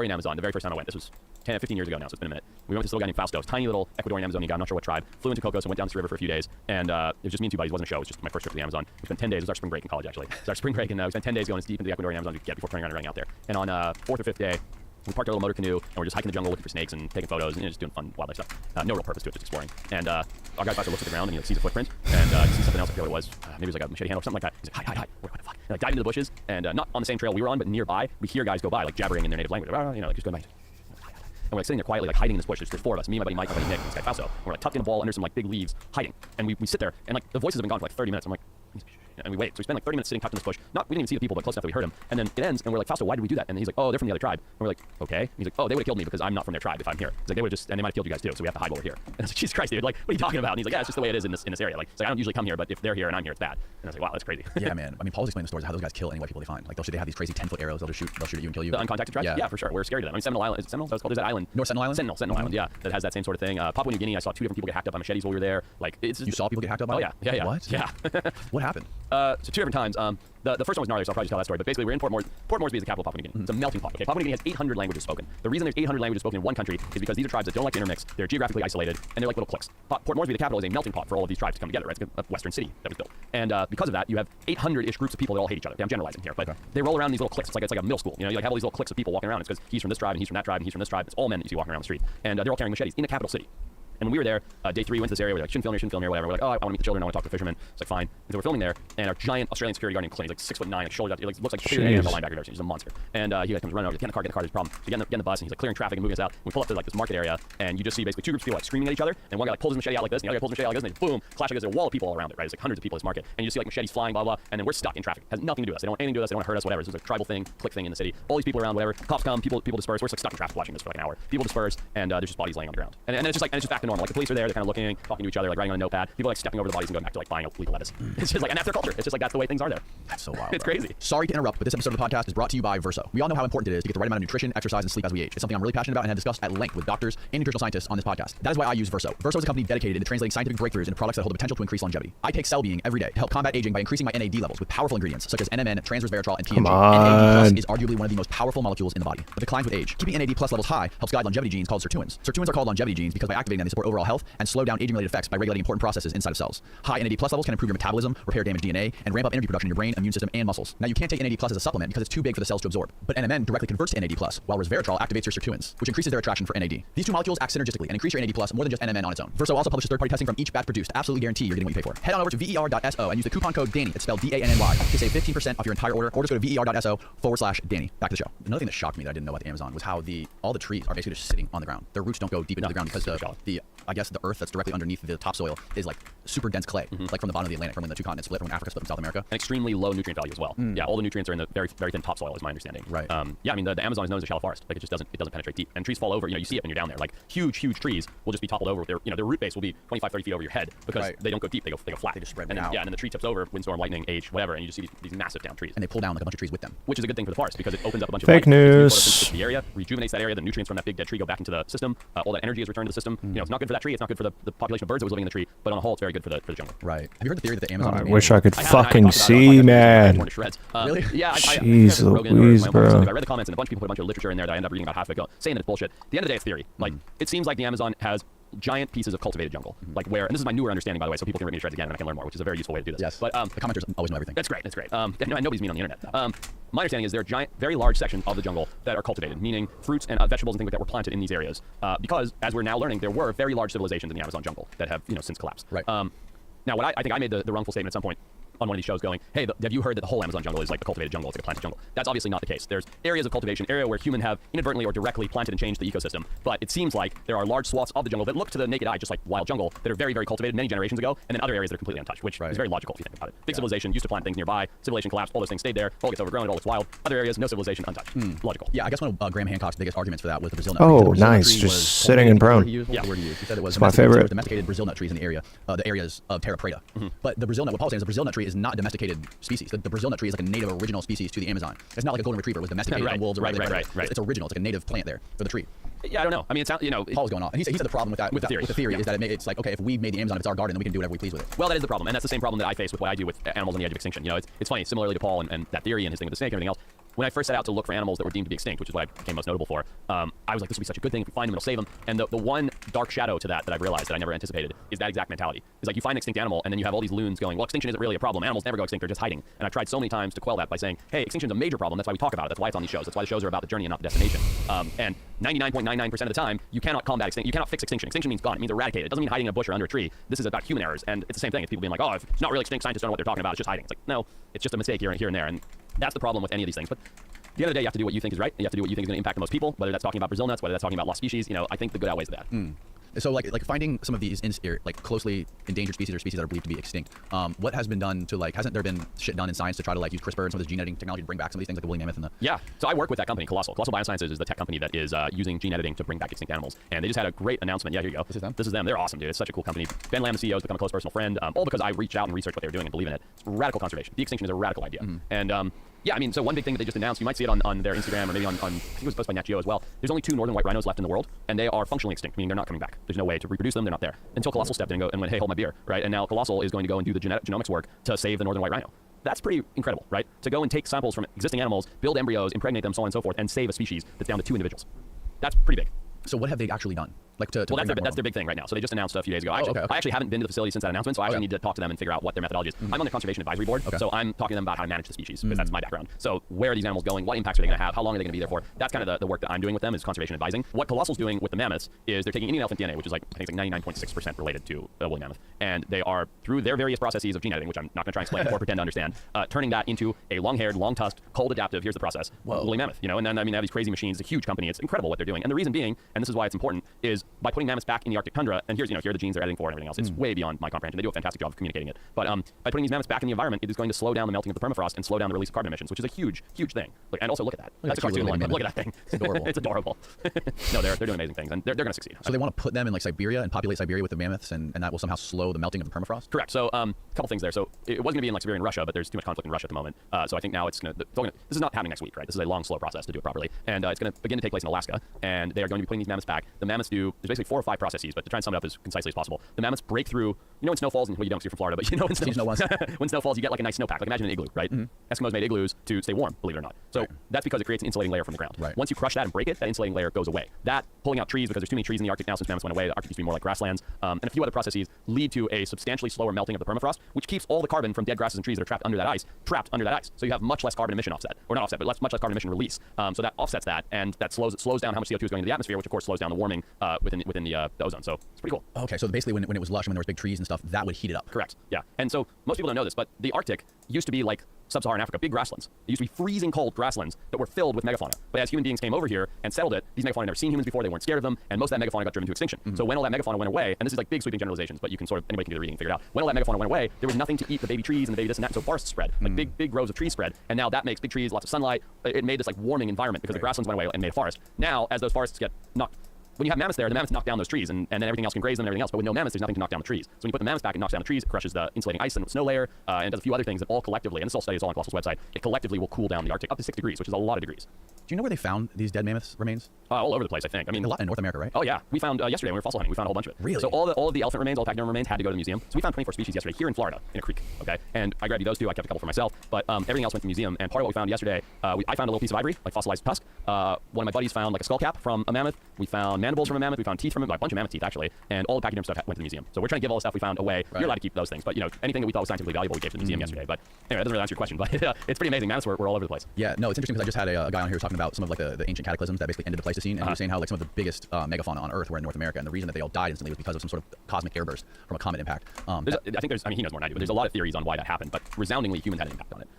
Amazon. The very first time I went, this was 15 years ago now, so it's been a minute. We went with this little guy named Fausto, tiny little Ecuadorian Amazonian guy, I'm not sure what tribe. Flew into Cocos and went down this river for a few days, and it was just me and 2 buddies. It wasn't a show. It was just my first trip to the Amazon. We spent 10 days. It was our spring break in college, actually. It was our spring break, and we spent 10 days going as deep into the Ecuadorian Amazon to get before turning around and running out there. And on 4th or 5th day, we parked our little motor canoe, and we're just hiking the jungle looking for snakes and taking photos and just doing fun wildlife stuff. No real purpose to it, just exploring. And our guy Fausto looks at the ground and he sees a footprint, and he sees something else. I forget what it was. Maybe it was like a machete handle or something like that. He's like, hi. What the fuck? And like dive into the bushes, and not on the same trail we were on, but nearby, we hear guys go by, like jabbering in their native language. Like just going by. And we're like sitting there quietly, like hiding in this bush. There's 4 of us, me, my buddy Mike, my buddy Nick, and this guy Fausto. And we're like tucked in a ball under some like big leaves, hiding. And we sit there, and like the voices have been gone for like 30 minutes. I'm like, and we wait. So we spend like 30 minutes sitting tucked in this bush. We didn't even see the people, but close enough that we heard him. And then it ends, and we're like, Fausto, why did we do that? And he's like, oh, they're from the other tribe. And we're like, okay. And he's like, oh, they would have killed me because I'm not from their tribe if I'm here. He's like, they would just, and they might have killed you guys too. So we have to hide while we're here. And I was like, Jesus Christ, dude, like, what are you talking about? And he's like, yeah, it's just the way it is in this area. Like, it's like I don't usually come here, but if they're here and I'm here, it's bad. And I was like, wow, that's crazy. Yeah, man. I mean, Paul's explaining the stories of how those guys kill any white people they find. Like they have these crazy 10-foot arrows. They'll shoot at you and kill you. The uncontacted tribes? Yeah. Yeah, for sure. We're scared of them. I mean, Sentinel Island, is it Sentinel? That's called. Is that island? North Sentinel Island? Sentinel Island, yeah. That has that same sort of thing. Papua New Guinea, I saw 2 different people get hacked up by machetes while we were there. Like, it's you saw people get hacked up by it? Yeah. What? Yeah. What happened? So 2 different times. The first one was gnarly, so I'll probably just tell that story. But basically, we're in Port Moresby is the capital of Papua New Guinea. It's a melting pot. Okay, Papua New Guinea has 800 languages spoken. The reason there's 800 languages spoken in one country is because these are tribes that don't like to intermix. They're geographically isolated, and they're like little cliques. Port Moresby, the capital, is a melting pot for all of these tribes to come together. Right? It's a western city that was built, and because of that, you have 800-ish groups of people that all hate each other. Okay, I'm generalizing here, but they roll around these little cliques. It's like a middle school. You know, you like have all these little cliques of people walking around. It's because he's from this tribe, and he's from that tribe, and he's from this tribe. It's all men that you see walking around the street, and they're all carrying machetes in a capital city. And when we were there, day 3, went to this area, we were like, shouldn't film here, whatever. We're like, oh, I want to meet the children, I want to talk to the fishermen. It's like, fine. And so we're filming there, and our giant Australian security guard named Clint, he's like 6'9", like shoulders out, he looks like a linebacker I've ever seen. He's a monster. And he like comes running over, get in the car, there's a problem. So get in the bus, and he's like clearing traffic and moving us out. We pull up to like this market area, and you just see basically 2 groups of people like screaming at each other, and one guy like pulls his machete out like this, and the other guy pulls his machete out like this, and they boom, clash like this. There's a wall of people all around it, right? It's like hundreds of people in this market, and you just see like machetes flying, blah blah, and then we're stuck in traffic. Has nothing to do with us. They don't want anything to do with us. They don't want to hurt us, whatever. This is a tribal thing, clique thing in the city. All these people around, whatever. Cops come, people disperse. We're just like stuck in traffic watching this for like an hour. People disperse, and there's just bodies laying on the ground. And it's just like, and it's just back to normal. Like the police are there, they're kind of looking, talking to each other, like writing on a notepad. People are, like stepping over the bodies and going back to like buying illegal lettuce. It's just like, and that's their culture. It's just like that's the way things are there. That's so wild. It's crazy. Sorry to interrupt, but this episode of the podcast is brought to you by Verso. We all know how important it is to get the right amount of nutrition, exercise, and sleep as we age. It's something I'm really passionate about and have discussed at length with doctors and nutritional scientists on this podcast. That is why I use Verso. Verso is a company dedicated to translating scientific breakthroughs into products that hold the potential to increase longevity. I take Cell Being every day to help combat aging by increasing my NAD levels with powerful ingredients such as NMN, transresveratrol, and TMG. NAD+ is arguably one of the most powerful molecules in the body, but declines with age. Keeping NAD+ levels high helps guide longevity genes called sirtuins. Sirtuins are called longevity genes because by activating them, they support overall health and slow down aging-related effects by regulating important processes inside of cells. High NAD+ levels can improve your metabolism, repair damaged DNA, and ramp up energy production in your brain, immune system, and muscles. Now, you can't take NAD+ as a supplement because it's too big for the cells to absorb, but NMN directly converts to NAD+, while resveratrol activates your sirtuins, which increases their attraction for NAD. These 2 molecules act synergistically and increase your NAD+ more than just NMN on its own. Verso also publishes third-party testing from each batch produced to absolutely guarantee you're getting what you pay for. Head on over to ver.so and use the coupon code DANNY, it's spelled DANNY, to save 15% off your entire order, or just go to ver.so/Danny. Back to the show. Another thing that shocked me that I didn't know about the Amazon was how all the trees are basically just sitting on the ground. Their roots don't go deep into the ground because I guess the earth that's directly underneath the topsoil is like super dense clay, like from the bottom of the Atlantic, from when the 2 continents split, from when Africa split from South America. And extremely low nutrient value as well. Yeah, all the nutrients are in the very, very thin topsoil, is my understanding. Right. Yeah, I mean the Amazon is known as a shallow forest. Like it doesn't penetrate deep, and trees fall over. You know, you see it when you're down there. Like huge trees will just be toppled over with their root base will be 25, 30 feet over your head because they don't go deep. They go flat. They just spread out. Yeah, and then the tree tips over, windstorm, lightning, age, whatever, and you just see these massive down trees. And they pull down like a bunch of trees with them, which is a good thing for the forest because it opens up a bunch of fake news. The area rejuvenates that area. The nutrients from that big dead tree go back into the system. All that energy is returned to the system. You know, it's not good for that tree. It's not good for the population of birds that was living in the tree. But on the whole, it's very good for the jungle. Right. Have you heard the theory that the Amazon? I wish I could fucking see, man. Really? Yeah. Jeez Louise, bro. I read the comments and a bunch of people put a bunch of literature in there that I end up reading about half of it, saying that it's bullshit. At the end of the day, it's theory. Like it seems like the Amazon has giant pieces of cultivated jungle, like where, and this is my newer understanding by the way, so people can rip me to shreds again and I can learn more, which is a very useful way to do this. Yes. But the commenters always know everything. That's great. Nobody's mean on the internet. My understanding is there are giant, very large sections of the jungle that are cultivated, meaning fruits and vegetables and things like that were planted in these areas. Because as we're now learning, there were very large civilizations in the Amazon jungle that have since collapsed. Right. Now, what I think I made the wrongful statement at some point on one of these shows going, hey, have you heard that the whole Amazon jungle is like a cultivated jungle? It's like a planted jungle. That's obviously not the case. There's areas of cultivation, area where humans have inadvertently or directly planted and changed the ecosystem. But it seems like there are large swaths of the jungle that look to the naked eye just like wild jungle that are very, very cultivated many generations ago, and then other areas that are completely untouched, which is very logical if you think about it. Big civilization used to plant things nearby, civilization collapsed, all those things stayed there, all gets overgrown, it all looks wild. Other areas, no civilization, untouched. Logical. Yeah, I guess one of Graham Hancock's biggest arguments for that was the Brazil nut tree. Oh, Brazil nice. Just sitting in prone. He used He said it was my favorite. Domesticated Brazil nut trees in the areas of Terra Preta. But the Brazil nut, what Paul's saying is the Brazil nut tree is not domesticated species. The Brazil nut tree is like a native original species to the Amazon. It's not like a golden retriever was domesticated by wolves or right. It's original. It's like a native plant there, or the tree. Yeah, I don't know. I mean, it's Paul's going on. And he said the problem with that with the theory is that it's like, okay, if we made the Amazon, if it's our garden, then we can do whatever we please with it. Well, that is the problem, and that's the same problem that I face with what I do with animals on the edge of extinction. You know, it's funny. Similarly to Paul and that theory and his thing with the snake and everything else. When I first set out to look for animals that were deemed to be extinct, which is what I became most notable for, I was like, this will be such a good thing. If we find them, it'll save them. And the one dark shadow to that I've realized that I never anticipated is that exact mentality. It's like you find an extinct animal, and then you have all these loons going, well, extinction isn't really a problem. Animals never go extinct. They're just hiding. And I've tried so many times to quell that by saying, hey, extinction's a major problem. That's why we talk about it. That's why it's on these shows. That's why the shows are about the journey and not the destination. And 99.99% of the time, you cannot combat extinction. You cannot fix extinction. Extinction means gone. It means eradicate. It doesn't mean hiding in a bush or under a tree. This is about human errors. And it's the same thing. It's people being like, oh, if it's not really extinct, scientists don't know what they're talking about. It's just hiding. It's like, no, it's just a mistake here and there. And that's the problem with any of these things. But at the end of the day, you have to do what you think is right. You have to do what you think is going to impact the most people, whether that's talking about Brazil nuts, whether that's talking about lost species. I think the good outweighs the bad. So like finding some of these like closely endangered species or species that are believed to be extinct, what has been done to hasn't there been shit done in science to try to use CRISPR and some of this gene editing technology to bring back some of these things like the woolly mammoth and the... Yeah, so I work with that company, Colossal. Colossal Biosciences is the tech company that is using gene editing to bring back extinct animals. And they just had a great announcement. Yeah, here you go. This is them. They're awesome, dude. It's such a cool company. Ben Lamb, the CEO, has become a close personal friend, all because I reached out and researched what they were doing and believe in it. It's radical conservation. De-extinction is a radical idea. And Yeah, I mean, so one big thing that they just announced, you might see it on their Instagram or maybe on I think it was posted by Nat Geo as well. There's only 2 northern white rhinos left in the world, and they are functionally extinct, meaning they're not coming back. There's no way to reproduce them. They're not there. Until Colossal stepped in and went, hey, hold my beer, right? And now Colossal is going to go and do the genomics work to save the northern white rhino. That's pretty incredible, right? To go and take samples from existing animals, build embryos, impregnate them, so on and so forth, and save a species that's down to 2 individuals. That's pretty big. So what have they actually done? Like to well, that's their big thing right now. So they just announced a few days ago. I actually haven't been to the facility since that announcement, so I actually need to talk to them and figure out what their methodology is. I'm on the conservation advisory board, so I'm talking to them about how to manage the species, because that's my background. So where are these animals going? What impacts are they going to have? How long are they going to be there for? That's kind of the work that I'm doing with them, is conservation advising. What Colossal's doing with the mammoths is they're taking Indian elephant DNA, which is like, I think it's like 99.6% related to a woolly mammoth, and they are, through their various processes of gene editing, which I'm not going to try and explain or pretend to understand, turning that into a long-haired, long-tusked, cold adaptive, here's the process, woolly mammoth, and then, I mean, they have these crazy machines, it's a huge company, it's incredible what they're doing. And the reason being, and this is why it's important, is by putting mammoths back in the Arctic tundra, and here are the genes they're editing for and everything else. It's way beyond my comprehension. They do a fantastic job of communicating it. But by putting these mammoths back in the environment, it is going to slow down the melting of the permafrost and slow down the release of carbon emissions, which is a huge, huge thing. And also look at that. That's a cartoon one, but look at that thing. It's adorable. It's adorable. No, they're doing amazing things, and they're going to succeed. So they want to put them in like Siberia and populate Siberia with the mammoths, and that will somehow slow the melting of the permafrost? Correct. So a couple things there. So it was going to be in like Siberia and Russia, but there's too much conflict in Russia at the moment. So I think now it's going to, this is not happening next week, right? This is a long, slow process to do it properly. And it's going to begin to take place in Alaska, and they are going to be putting these mammoths back. The mammoths do, there's basically 4 or 5 processes, but to try and sum it up as concisely as possible, the mammoths break through, when snow falls, and well, you don't, 'cause you're from Florida, but when snow falls, you get like a nice snowpack. Like imagine an igloo, right? Eskimos made igloos to stay warm, believe it or not. So that's because it creates an insulating layer from the ground. Once you crush that and break it, that insulating layer goes away. That, pulling out trees, because there's too many trees in the Arctic now since mammoths went away, the Arctic used to be more like grasslands, and a few other processes lead to a substantially slower melting of the permafrost, which keeps all the carbon from dead grasses and trees that are trapped under that ice. So you have much less carbon emission offset, or not offset, but much less carbon emission release. So that offsets that, and that slows down how much CO2 is going into the atmosphere, which of course slows down the warming within the ozone. So it's pretty cool. Okay, so basically when it was lush and when there was big trees and stuff, that would heat it up. Correct. Yeah. And so most people don't know this, but the Arctic used to be like sub-Saharan Africa, big grasslands. It used to be freezing cold grasslands that were filled with megafauna. But as human beings came over here and settled it, these megafauna had never seen humans before, they weren't scared of them, and most of that megafauna got driven to extinction. So when all that megafauna went away, and this is like big sweeping generalizations, but you can anybody can do the reading and figure it out. When all that megafauna went away, there was nothing to eat the baby trees and the baby this and that, so forests spread. Like big rows of trees spread, and now that makes big trees, lots of sunlight. It made this like warming environment because the grasslands went away and made a forest. Now, as those forests get knocked, when you have mammoths there, the mammoths knock down those trees, and then everything else can graze them and everything else. But with no mammoths, there's nothing to knock down the trees. So when you put the mammoths back, it knocks down the trees, it crushes the insulating ice and snow layer, and does a few other things that all collectively, and this all studies all on Colossal's website, it collectively will cool down the Arctic up to 6 degrees, which is a lot of degrees. Do you know where they found these dead mammoths remains? All over the place, I think. I mean, a lot in North America, right? Oh yeah, we found yesterday when we were fossil hunting, we found a whole bunch of it. Really? So all of the elephant remains, all the pachyderm remains had to go to the museum. So we found 24 species yesterday here in Florida in a creek. Okay, and I grabbed you those 2. I kept a couple for myself, but everything else went to the museum. And part of what we found yesterday, I found a little piece of ivory, like fossilized tusk. One of my buddies found like a skull cap from a mammoth. We found mandibles from a mammoth. We found teeth from a bunch of mammoth teeth actually, and all the pachyderm stuff went to the museum. So we're trying to give all the stuff we found away. You're allowed to keep those things, but anything that we thought was scientifically valuable, we gave to the museum yesterday. But anyway, that doesn't really answer your question, but it's pretty amazing. Mammoths were all over the place. Yeah, no, it's interesting because I just had a guy on here talking about some of like the ancient cataclysms that basically ended the Pleistocene, and he was saying how like some of the biggest megafauna on Earth were in North America, and the reason that they all died instantly was because of some sort of cosmic airburst from a comet impact. I mean, he knows more than I do, but there's a lot of theories on why that happened, but resoundingly humans had an impact on it.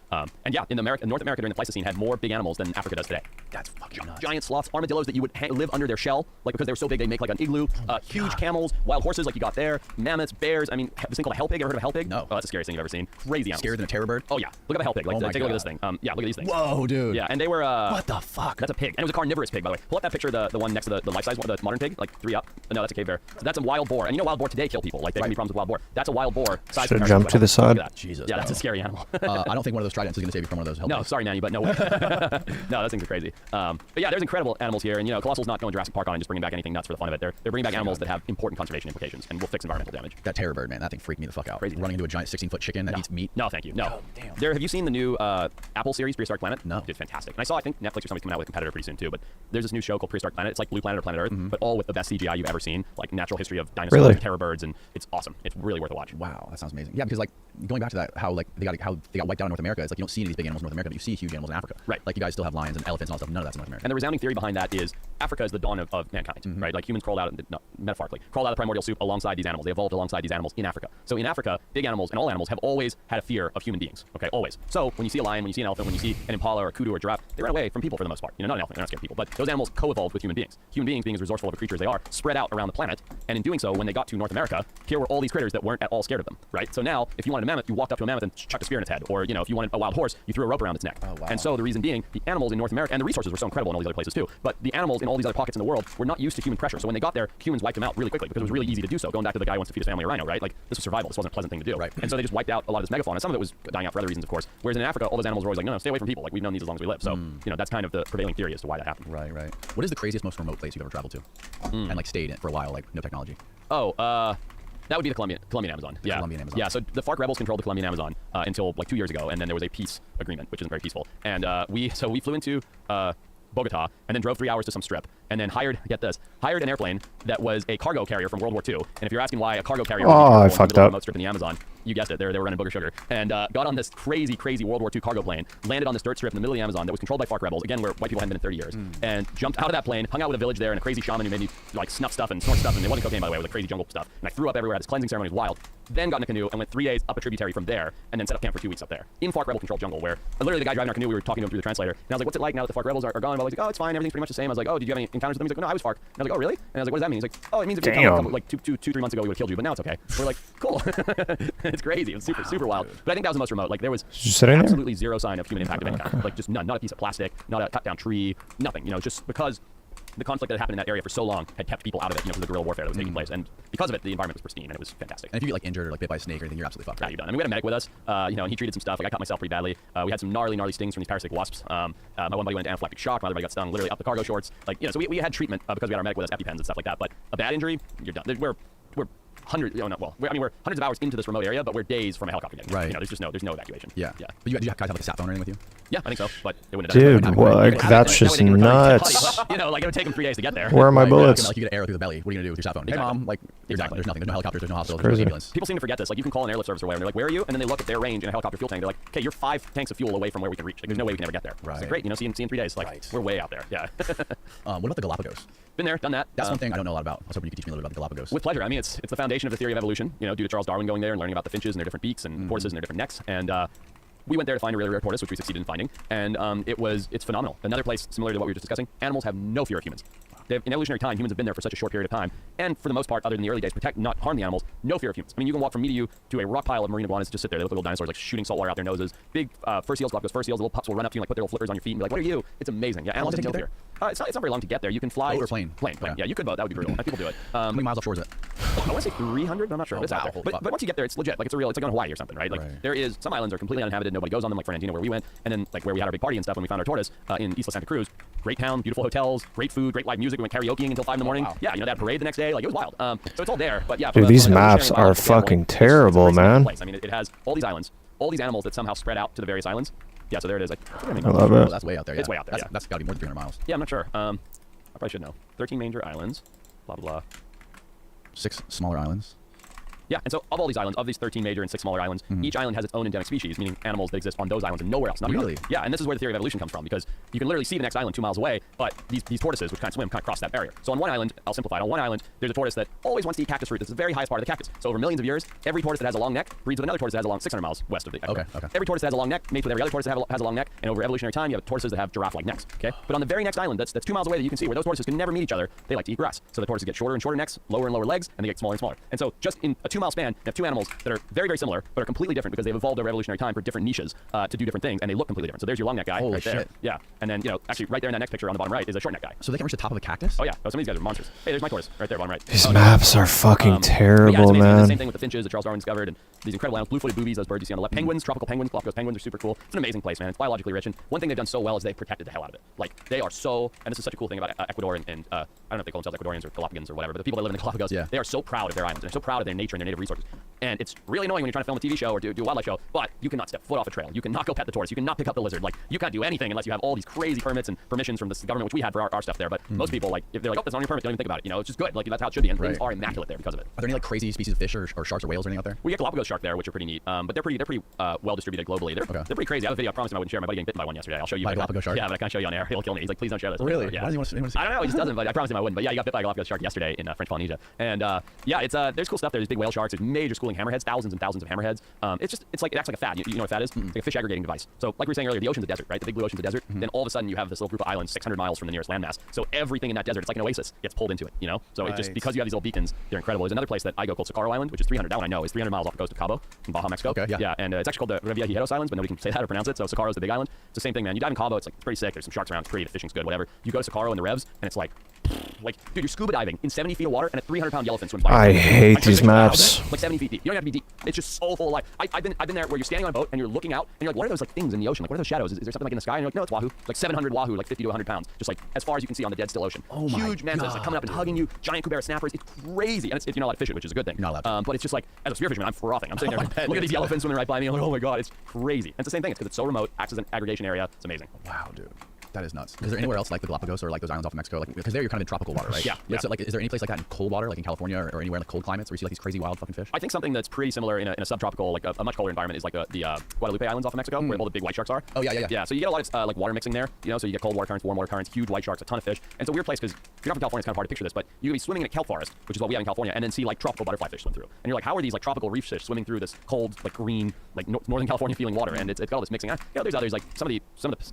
And yeah, North America during the Pleistocene had more big animals than Africa does today. That's fucking nuts. Giant sloths, armadillos that you would live under their shell, like because they were so big they make like an igloo. Huge camels, wild horses like you got there, mammoths, bears. I mean, this thing called a hell pig. Ever heard of a hell pig? No. Oh, that's the scariest thing you've ever seen. Crazy animals. Scarier than a terror bird? Oh yeah. Look at the hell pig. Like, take a look at this thing. Yeah, look at these things. Whoa, dude. Yeah, and they were. What the fuck? That's a pig, and it was a carnivorous pig, by the way. Pull up that picture, the one next to the life size one, the modern pig, like 3 up. No, that's a cave bear. So that's a wild boar, and wild boar today kill people. Like they can be problems with wild boar. That's a wild boar. Should jump to the side. Jesus. Yeah, that's a scary animal. I don't think one of those tridents is going to save you from one of those hell No, pigs. sorry, Nanny, but no way. No, those things are crazy. But yeah, there's incredible animals here, and Colossal's not going Jurassic Park on and just bringing back anything nuts for the fun of it. They're bringing back animals that have important conservation implications and will fix environmental damage. That terror bird, man, that thing freaked me the fuck out. Crazy. Running into a giant 16-foot chicken that eats meat. No, thank you. No. Oh, damn. Have you seen the new Apple series, Prehistoric Planet? No. It's fantastic. And I think Netflix or somebody's coming out with a competitor pretty soon too, but there's this new show called Prehistoric Planet. It's like Blue Planet or Planet Earth, but all with the best CGI you've ever seen, like natural history of dinosaurs, terror birds, and it's awesome. It's really worth a watch. Wow, that sounds amazing. Yeah, because like going back to that, how they got wiped out in North America, it's like you don't see any of these big animals in North America, but you see huge animals in Africa. Right. Like you guys still have lions and elephants and all that stuff. None of that's in North America. And the resounding theory behind that is Africa is the dawn of mankind, right? Like humans crawled out, metaphorically, crawled out of the primordial soup alongside these animals. They evolved alongside these animals in Africa. So in Africa, big animals and all animals have always had a fear of human beings. Okay, always. So when you see a lion, when you see an elephant, when you see an impala or a kudu or a giraffe, they run away from people for the most part. Not an elephant, they're not scared of people, but those animals co-evolved with human beings. Human beings, being as resourceful of a creature as they are, spread out around the planet, and in doing so, when they got to North America, here were all these critters that weren't at all scared of them, right? So now, if you wanted a mammoth, you walked up to a mammoth and chucked a spear in its head, or if you wanted a wild horse, you threw a rope around its neck. Oh, wow. And so the reason being, the animals in North America, and the resources were so incredible in all these other places too, but the animals in all these other pockets in the world were not used to human pressure. So when they got there, humans wiped them out really quickly because it was really easy to do so. Going back to the guy who wants to feed his family a rhino, right? Like, this was survival. This wasn't a pleasant thing to do. Right. And so they just wiped out a lot of this megafauna. Some of it was dying out for other reasons, of course. Whereas in Africa, all those animals were always like, no, stay away from people. Like, we've known these as long as we live. So, you know, that's kind of the prevailing theory as to why that happened. Right. What is the craziest, most remote place you've ever traveled to and like stayed in for a while, like no technology? Oh, that would be the Colombian Amazon. Yeah. Colombian Amazon. Yeah, so the FARC rebels controlled the Colombian Amazon until like 2 years ago, and then there was a peace agreement, which isn't very peaceful. And we flew into Bogota and then drove 3 hours to some strip and then hired an airplane that was a cargo carrier from World War II. And if you're asking why a cargo carrier would be I in the fucked middle of a up. remote strip in the Amazon, you guessed it, they were running booger sugar. And got on this crazy World War II cargo plane, landed on this dirt strip in the middle of the Amazon that was controlled by FARC rebels, again, where white people hadn't been in 30 years, and jumped out of that plane, hung out with a village there and a crazy shaman who made me like snuff stuff and snort stuff, and it wasn't cocaine, by the way, it was like crazy jungle stuff. And I threw up everywhere, had this cleansing ceremony, it was wild. Then got in a canoe and went 3 days up a tributary from there, and then set up camp for 2 weeks up there in FARC rebel controlled jungle, where literally the guy driving our canoe, we were talking to him through the translator, and I was like, what's it like now that the FARC rebels are gone? And I was like, oh, it's fine, everything's pretty much the same. I was like, oh, did you have any encounters with them? He's like, no, I was FARC. And I was like, oh, really? And I was like, what does that mean? He's like, oh, it means if you come like 3 months ago, we would have killed you, but now it's okay. We're like, cool. It's crazy. It was super wild. But I think that was the most remote. Like, there was Just sitting there? absolutely zero sign of human impact of any kind. Like, just none. Not a piece of plastic, not a cut down tree, nothing. You know, just because the conflict that had happened in that area for so long had kept people out of it, you know, because of the guerrilla warfare that was taking place. And because of it, the environment was pristine and it was fantastic. And if you get like injured or like bit by a snake or anything, you're absolutely fucked. Yeah, Right? you're done. I mean, we had a medic with us, you know, and he treated some stuff. Like, I cut myself pretty badly. We had some gnarly stings from these parasitic wasps. My one buddy went into anaphylactic shock. My other buddy got stung literally up the cargo shorts. Like, you know, so we had treatment because we had our medic with us, EpiPens and stuff like that. But a bad injury, you're done. We're hundreds, you know, we're hundreds of hours into this remote area, but we're days from a helicopter getting there. Right. You know, there's no evacuation. Yeah. Yeah. But you guys have like a sat phone or anything with you? Yeah, I think so, but it wouldn't have done Dude, it. like, that's just nuts. You know, like, it would take them 3 days to get there. Where are my Right, bullets? Like you get an arrow through the belly. What are you gonna do with your sat phone? Hey Exactly. mom, like Exactly. There's nothing. There's no helicopters. There's no hospitals. There's crazy. no ambulance. People seem to forget this. Like, you can call an airlift service or whatever, and they're like, where are you? And then they look at their range in a helicopter fuel tank. They're like, okay, you're 5 tanks of fuel away from where we can reach. Like, there's no way we can ever get there. It's Right. like, great, you know, see you in 3 days. Like, Right. we're way out there. Yeah. What about the Galapagos? Been there, done that. That's one thing I don't know a lot about. I was hoping you could teach me a little bit about the Galapagos. With pleasure. I mean, it's the foundation of the theory of evolution, you know, due to Charles Darwin going there and learning about the finches and their different beaks and tortoises and their different necks. And we went there to find a really rare tortoise, which we succeeded in finding. And it's phenomenal. Another place similar to what we were just discussing, animals have no fear of humans. In evolutionary time, humans have been there for such a short period of time, and for the most part, other than the early days, protect, not harm the animals, no fear of humans. I mean, you can walk from me to you to a rock pile of marine iguanas that just sit there. They look like little dinosaurs, like shooting salt water out their noses. Big fur seals, Galapagos fur seals, the little pups will run up to you and like put their little flippers on your feet and be like, what are you? It's amazing. Yeah, animals long have no does it fear. take It's not very long to get there. You can fly. Boat or plane? Plane. Yeah, you could boat. That would be brutal. People do it. How many miles offshore is it? I want to say 300, but I'm not sure. Oh, It's out wow. there. But once you get there, it's legit. Like, it's like on Hawaii or something, right? Like, Right. there is, some islands are completely uninhabited. Nobody goes on them, like Fernandina, where we went. And then, like, where we had our big party and stuff when we found our tortoise in Isla Santa Cruz. Great town, beautiful hotels, great food, great live music. We went karaokeing until 5 in the morning. wow. Yeah, you know, that parade the next day. Like, it was wild. So it's all there. But yeah, Dude, from these an evolutionary maps are biological standpoint, fucking it's a terrible, very special man. place. I mean, it has all these islands, all these animals that somehow spread out to the various islands. Yeah, so there it is. I love Oh, it. that's way out there. Yeah. It's way out there, yeah. That's got to be more than 300 miles. Yeah, I'm not sure. I probably should know. 13 major islands. Blah, blah, blah. 6 smaller islands. Yeah, and so of all these islands, of these 13 major and 6 smaller islands, each island has its own endemic species, meaning animals that exist on those islands and nowhere else. Not Really? Yeah, and this is where the theory of evolution comes from, because you can literally see the next island 2 miles away, but these tortoises, which kind of swim, kind of cross that barrier. So on one island, I'll simplify it, on one island, there's a tortoise that always wants to eat cactus fruit. This is the very highest part of the cactus. So over millions of years, every tortoise that has a long neck breeds with another tortoise that has a long 600 miles west of the equator. Okay. Every tortoise that has a long neck mates with every other tortoise that has a long neck, and over evolutionary time, you have tortoises that have giraffe-like necks. Okay, but on the very next island, that's 2 miles away that you can see, where those tortoises can never meet each other, they like to eat grass. So the tortoises get shorter and shorter necks, lower and lower legs, and they get smaller and smaller. And so just in a 2 mile span, you have 2 animals that are very, very similar, but are completely different because they've evolved over evolutionary time for different niches to do different things, and they look completely different. So there's your long neck guy Holy right there. shit. Yeah, and then, you know, actually right there in that next picture on the bottom right is a short neck guy. So they can reach the top of a cactus? Oh yeah, some of these guys are monsters. Hey, there's my tortoise right there, bottom right. These Oh, no. maps are fucking But yeah, terrible, it's amazing. The man. same thing with the finches that Charles Darwin discovered, and these incredible animals, blue-footed boobies, those birds you see on the left. Penguins, tropical penguins, Galapagos penguins are super cool. It's an amazing place, man. It's biologically rich, and one thing they've done so well is they've protected the hell out of it. Like, they are so, and this is such a cool thing about Ecuador, and I don't know if they call themselves Ecuadorians or Galapagans or whatever, but the people that live in the Galapagos, Yeah. they are so proud of their islands. They're so proud of their nature and their native resources. And it's really annoying when you're trying to film a TV show or do a wildlife show, but you cannot step foot off a trail. You cannot go pet the tortoise. You cannot pick up the lizard. Like, you can't do anything unless you have all these crazy permits and permissions from the government, which we had for our stuff there. But most people, like, if they're like, oh, that's on your permit, don't even think about it. You know, it's just good. Like, that's how it should be. And things Right. are immaculate there because of it. Are there any like crazy species of fish or sharks or whales or anything out there? We get Galapagos shark there, which are pretty neat. But they're pretty well distributed globally. They're pretty crazy. I have a video. I promised him I wouldn't share. My buddy getting bitten by one yesterday. I'll show you. By a Galapagos shark? Yeah, but I can't show you on air. He'll kill me. He's like, please don't share this. Really? Yeah. Why does he want to see? I don't know. He just doesn't. But I promised him I wouldn't. But yeah, he got bit by a Galapagos shark yesterday in French Polynesia. And yeah, it's there's cool stuff there. There's big whales. whale sharks. There's major schooling hammerheads, thousands and thousands of hammerheads. It acts like a fad. You know what a fad is? It's like a fish aggregating device. So like we were saying earlier, the ocean's a desert, right? The big blue ocean's a desert. Then all of a sudden you have this little group of islands 600 miles from the nearest landmass. So everything in that desert, it's like an oasis, gets pulled into it, you know? So it just, because you have these little beacons, they're incredible. There's another place that I go called Socorro Island, which is 300. That one I know is 300 miles off the coast of Cabo in Baja, Mexico. Okay, yeah. Yeah, and it's actually called the Revillagigedos Islands, but nobody can say that or pronounce it. So Socorro's the big island. It's the same thing, man. You dive in Cabo, it's pretty sick. There's some sharks around, it's pretty, the fishing's good, whatever. You go to Socorro in the Revs, and it's like, dude, you're scuba diving in 70 feet of water, and a 300-pound yellowfin swims by. I hate these maps. Like 70 feet deep. You don't have to be deep. It's just so full of life. I've been there where you're standing on a boat and you're looking out and you're like, what are those like things in the ocean? Like, what are those shadows? Is there something like in the sky? And you're like, no, it's wahoo. Like 700 wahoo, like 50 to 100 pounds, just like as far as you can see on the dead still ocean. Oh my Huge mantas like coming up and hugging you. Giant Cubera snappers. It's crazy. And it's, if you're not allowed to fish it, which is a good thing. You're not allowed to. But it's just like, as a spearfisherman, I'm frothing. I'm sitting there like, look at these yellowfins swimming right by me. I'm like, oh my god, it's crazy. And it's the same thing. It's because it's so remote, acts as an aggregation area. It's amazing. Wow, dude. That is nuts. Is there anywhere else like the Galapagos or like those islands off of Mexico? Like, because there you're kind of in tropical water, right? Yeah. So like, is there any place like that in cold water, like in California or anywhere in the cold climates where you see like these crazy wild fucking fish? I think something that's pretty similar in a subtropical, like a much colder environment is like the Guadalupe Islands off of Mexico, where all the big white sharks are. Oh, yeah. Yeah, so you get a lot of like water mixing there, you know, so you get cold water currents, warm water currents, huge white sharks, a ton of fish. And it's a weird place because if you're not from California, it's kind of hard to picture this, but you could be swimming in a kelp forest, which is what we have in California, and then see like tropical butterfly fish swim through. And you're like, how are these like tropical reef fish swimming through this cold, like green, like Northern California feeling water? And it's got all this mixing. There's others, like some of the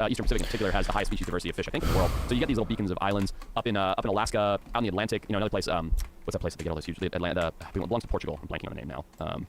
Eastern Pacific in particular has the highest species diversity of fish, I think, in the world. So you get these little beacons of islands up in Alaska, out in the Atlantic, you know, another place, what's that place that they get all this huge, Atlanta, it belongs to Portugal. I'm blanking on the name now.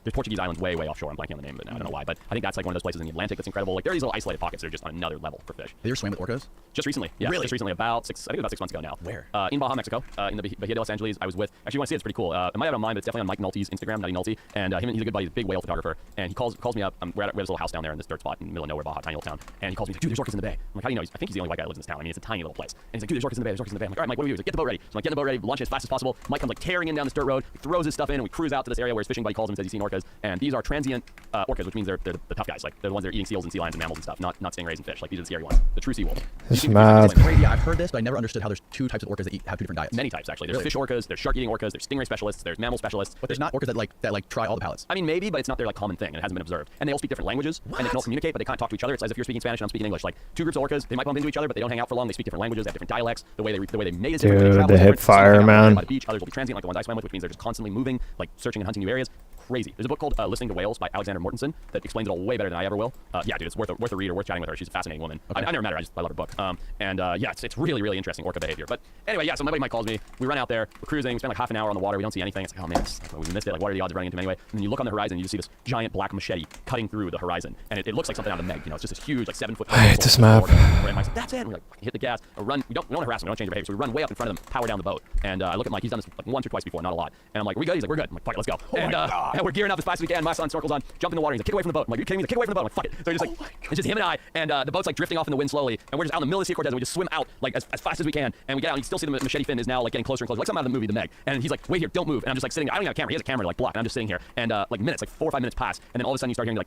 There's Portuguese islands way offshore. I'm blanking on the name, but I don't know why. But I think that's like one of those places in the Atlantic that's incredible. Like there are these little isolated pockets that are just on another level for fish. Have you ever swam with orcas? Just recently, yeah. Really? Just recently, about 6 months ago now. Where? In Baja, Mexico, in the Bahia de Los Angeles. I was with. Actually, you want to see it? It's pretty cool. It might have on mine, but it's definitely on Mike Nulty's Instagram, Nutty Nulty. And he's a good buddy, he's a big whale photographer. And he calls me up. We have this little house down there in this dirt spot in the middle of nowhere, Baja, tiny little town. And he calls me, dude, there's orcas in the bay. I'm like, how do you know? I think he's the only white guy that lives in this town. I mean, it's a tiny little place. And he's like, dude, there's orcas in the bay. There's orcas in the bay. I'm like, all right, Mike, what do we do? He's like, get the boat ready. So I'm like, get the boat ready, launch it as fast as possible. Mike comes like tearing in down this dirt road, he throws his stuff in, and we cruise out to this area where his fishing buddy calls him and says he's seen orcas. And these are transient orcas, which means they're the tough guys. Like they're the ones that are eating seals and sea lions and mammals and stuff, not stingrays and fish. Like these are the scary ones. The true sea wolves. This map. Crazy. Yeah, I've heard this, but I never understood how there's two types of orcas that have two different diets. Many types actually. There's Really? fish orcas, there's shark eating orcas, there's stingray specialists, there's mammal specialists. But there's not orcas that like try all the palates. I mean, maybe, but it's not their like common thing, and it hasn't been observed. And they all speak different languages, and they can all communicate, but they can't talk to each other. It's as if you're speaking Spanish and I'm speaking English. Like two groups of orcas, they might bump into each other, but they don't hang out for long. They speak different languages, they have different dialects. The way they mate is different. Dude, they travel the is hip different. Some fire, hang out man. by the beach, others will be transient, like the ones I swam with, which means they're just constantly moving, like searching and hunting new areas. Crazy. There's a book called Listening to Whales by Alexander Mortensen that explains it all way better than I ever will. Yeah, dude, it's worth a read or worth chatting with her. She's a fascinating woman. Okay. I never met her. I love her book. Yeah, it's really interesting orca behavior. But anyway, yeah. So my buddy Mike calls me. We run out there. We're cruising. We spend like half an hour on the water. We don't see anything. It's like, oh man, we missed it. Like, what are the odds of running into him anyway? And then you look on the horizon. You just see this giant black machete cutting through the horizon, and it looks like something out of the Meg. You know, it's just this huge, like 7-foot. I hate this map. And Mike's like, that's it. And we're like, hit the gas. We run. We don't harass him. We don't change our behavior. So we run way up in front of them, power down the boat. And I look at Mike. He's done this like once or twice before, not a lot. And I'm like, we good? He's like, we're good. I'm like, fuck it, let's go. And we're gearing up as fast as we can. My son snorkels on, jump in the water. He's like, kick away from the boat. I'm like, are you kidding me? He's like, kick away from the boat. I'm like, fuck it. So we're just like, it's just him and I. And the boat's like drifting off in the wind slowly. And we're just out in the middle of the Sea of Cortez. And we just swim out like as fast as we can. And we get out. And you still see the machete fin is now like getting closer and closer, like something out of the movie The Meg. And he's like, wait here, don't move. And I'm just like sitting there. I don't even have a camera. He has a camera to like block. And I'm just sitting here. And like minutes, like 4 or 5 minutes pass. And then all of a sudden you start hearing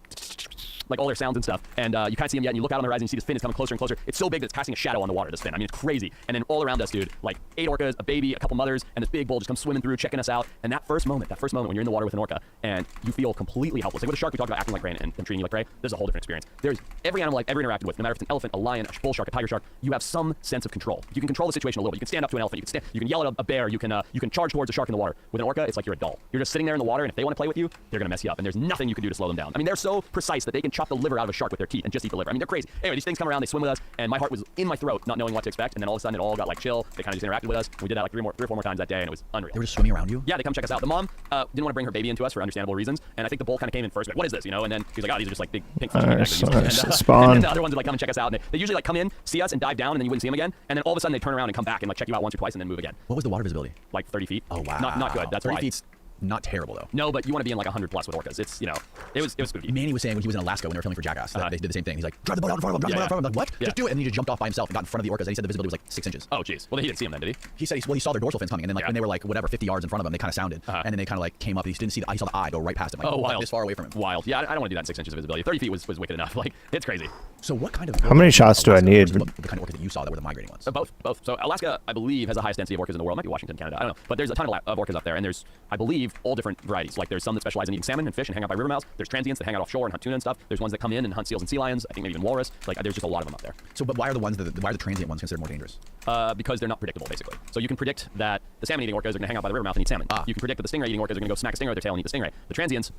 like all their sounds and stuff. And you can't see him yet. And you look out on the horizon. You see this fin is coming closer and closer. It's so big that it's casting a shadow on the water. This fin. I mean, it's crazy. And then all around us, dude, like 8 orcas, a baby, a couple mothers, and this big bull just comes swimming through, checking us out. And that first moment when you're in the water with an orca and you feel completely helpless. Like with a shark, we talked about acting like prey and treating you like prey. There's a whole different experience. There's every animal I've ever interacted with, no matter if it's an elephant, a lion, a bull shark, a tiger shark, you have some sense of control. You can control the situation a little bit. You can stand up to an elephant. You can yell at a bear. You can charge towards a shark in the water. With an orca, it's like you're a doll. You're just sitting there in the water, and if they want to play with you, they're gonna mess you up. And there's nothing you can do to slow them down. I mean, they're so precise that they can chop the liver out of a shark with their teeth and just eat the liver. I mean, they're crazy. Anyway, these things come around, they swim with us, and my heart was in my throat, not knowing what to expect. And then all of a sudden, it all got like chill. They kind of just interacted with us. We did that like three or four more times that day, and it was unreal. They were just swimming around you? Yeah, they come check us out. The mom didn't want to bring her baby into us for understandable reasons, and I think the bull kind of came in first. Like, what is this, you know? And then she was like, oh, these are just like big pink fish. Spawn. And then the other ones would like come and check us out, and they usually like come in, see us, and dive down, and then you wouldn't see them again. And then all of a sudden, they turn around and come back and like check you out once or twice, and then move again. What was the water visibility? Like 30 feet. Oh wow. Not good. That's 30 why. feet's not terrible though. No, but you want to be in like 100 plus with orcas. It's, you know, it was spooky. Manny was saying when he was in Alaska when they were filming for Jackass that they did the same thing. He's like, drive the boat out in front of him, drive the boat out in front of him. I'm like, what? Yeah. Just do it. And then he just jumped off by himself and got in front of the orcas. And he said the visibility was like 6 inches. Oh, jeez. Well, he didn't see them then, did he? He said he saw their dorsal fins coming, and then like when they were like whatever 50 yards in front of him, they kind of sounded, and then they kind of like came up. And he didn't see he saw the eye go right past him. Like, oh, wild. This far away from him. Wild. Yeah, I don't want to do that in 6 inches of visibility. 30 feet was wicked enough. Like, it's crazy. So what kind of? How many shots do I need? The kind of orcas that you saw that were the migrating ones. Both. So Alaska, I believe, has the highest density of orcas in the world. It might be Washington, Canada. I don't know. But there's a ton of orcas up there, and there's, I believe, all different varieties. Like there's some that specialize in eating salmon and fish and hang out by river mouths. There's transients that hang out offshore and hunt tuna and stuff. There's ones that come in and hunt seals and sea lions. I think maybe even walrus. Like there's just a lot of them up there. So, but why are the transient ones considered more dangerous? Because they're not predictable, basically. So you can predict that The salmon-eating orcas are going to hang out by the river mouth and eat salmon. You can predict that the stingray-eating orcas are going to go smack a stingray with their tail and eat the stingray. The transients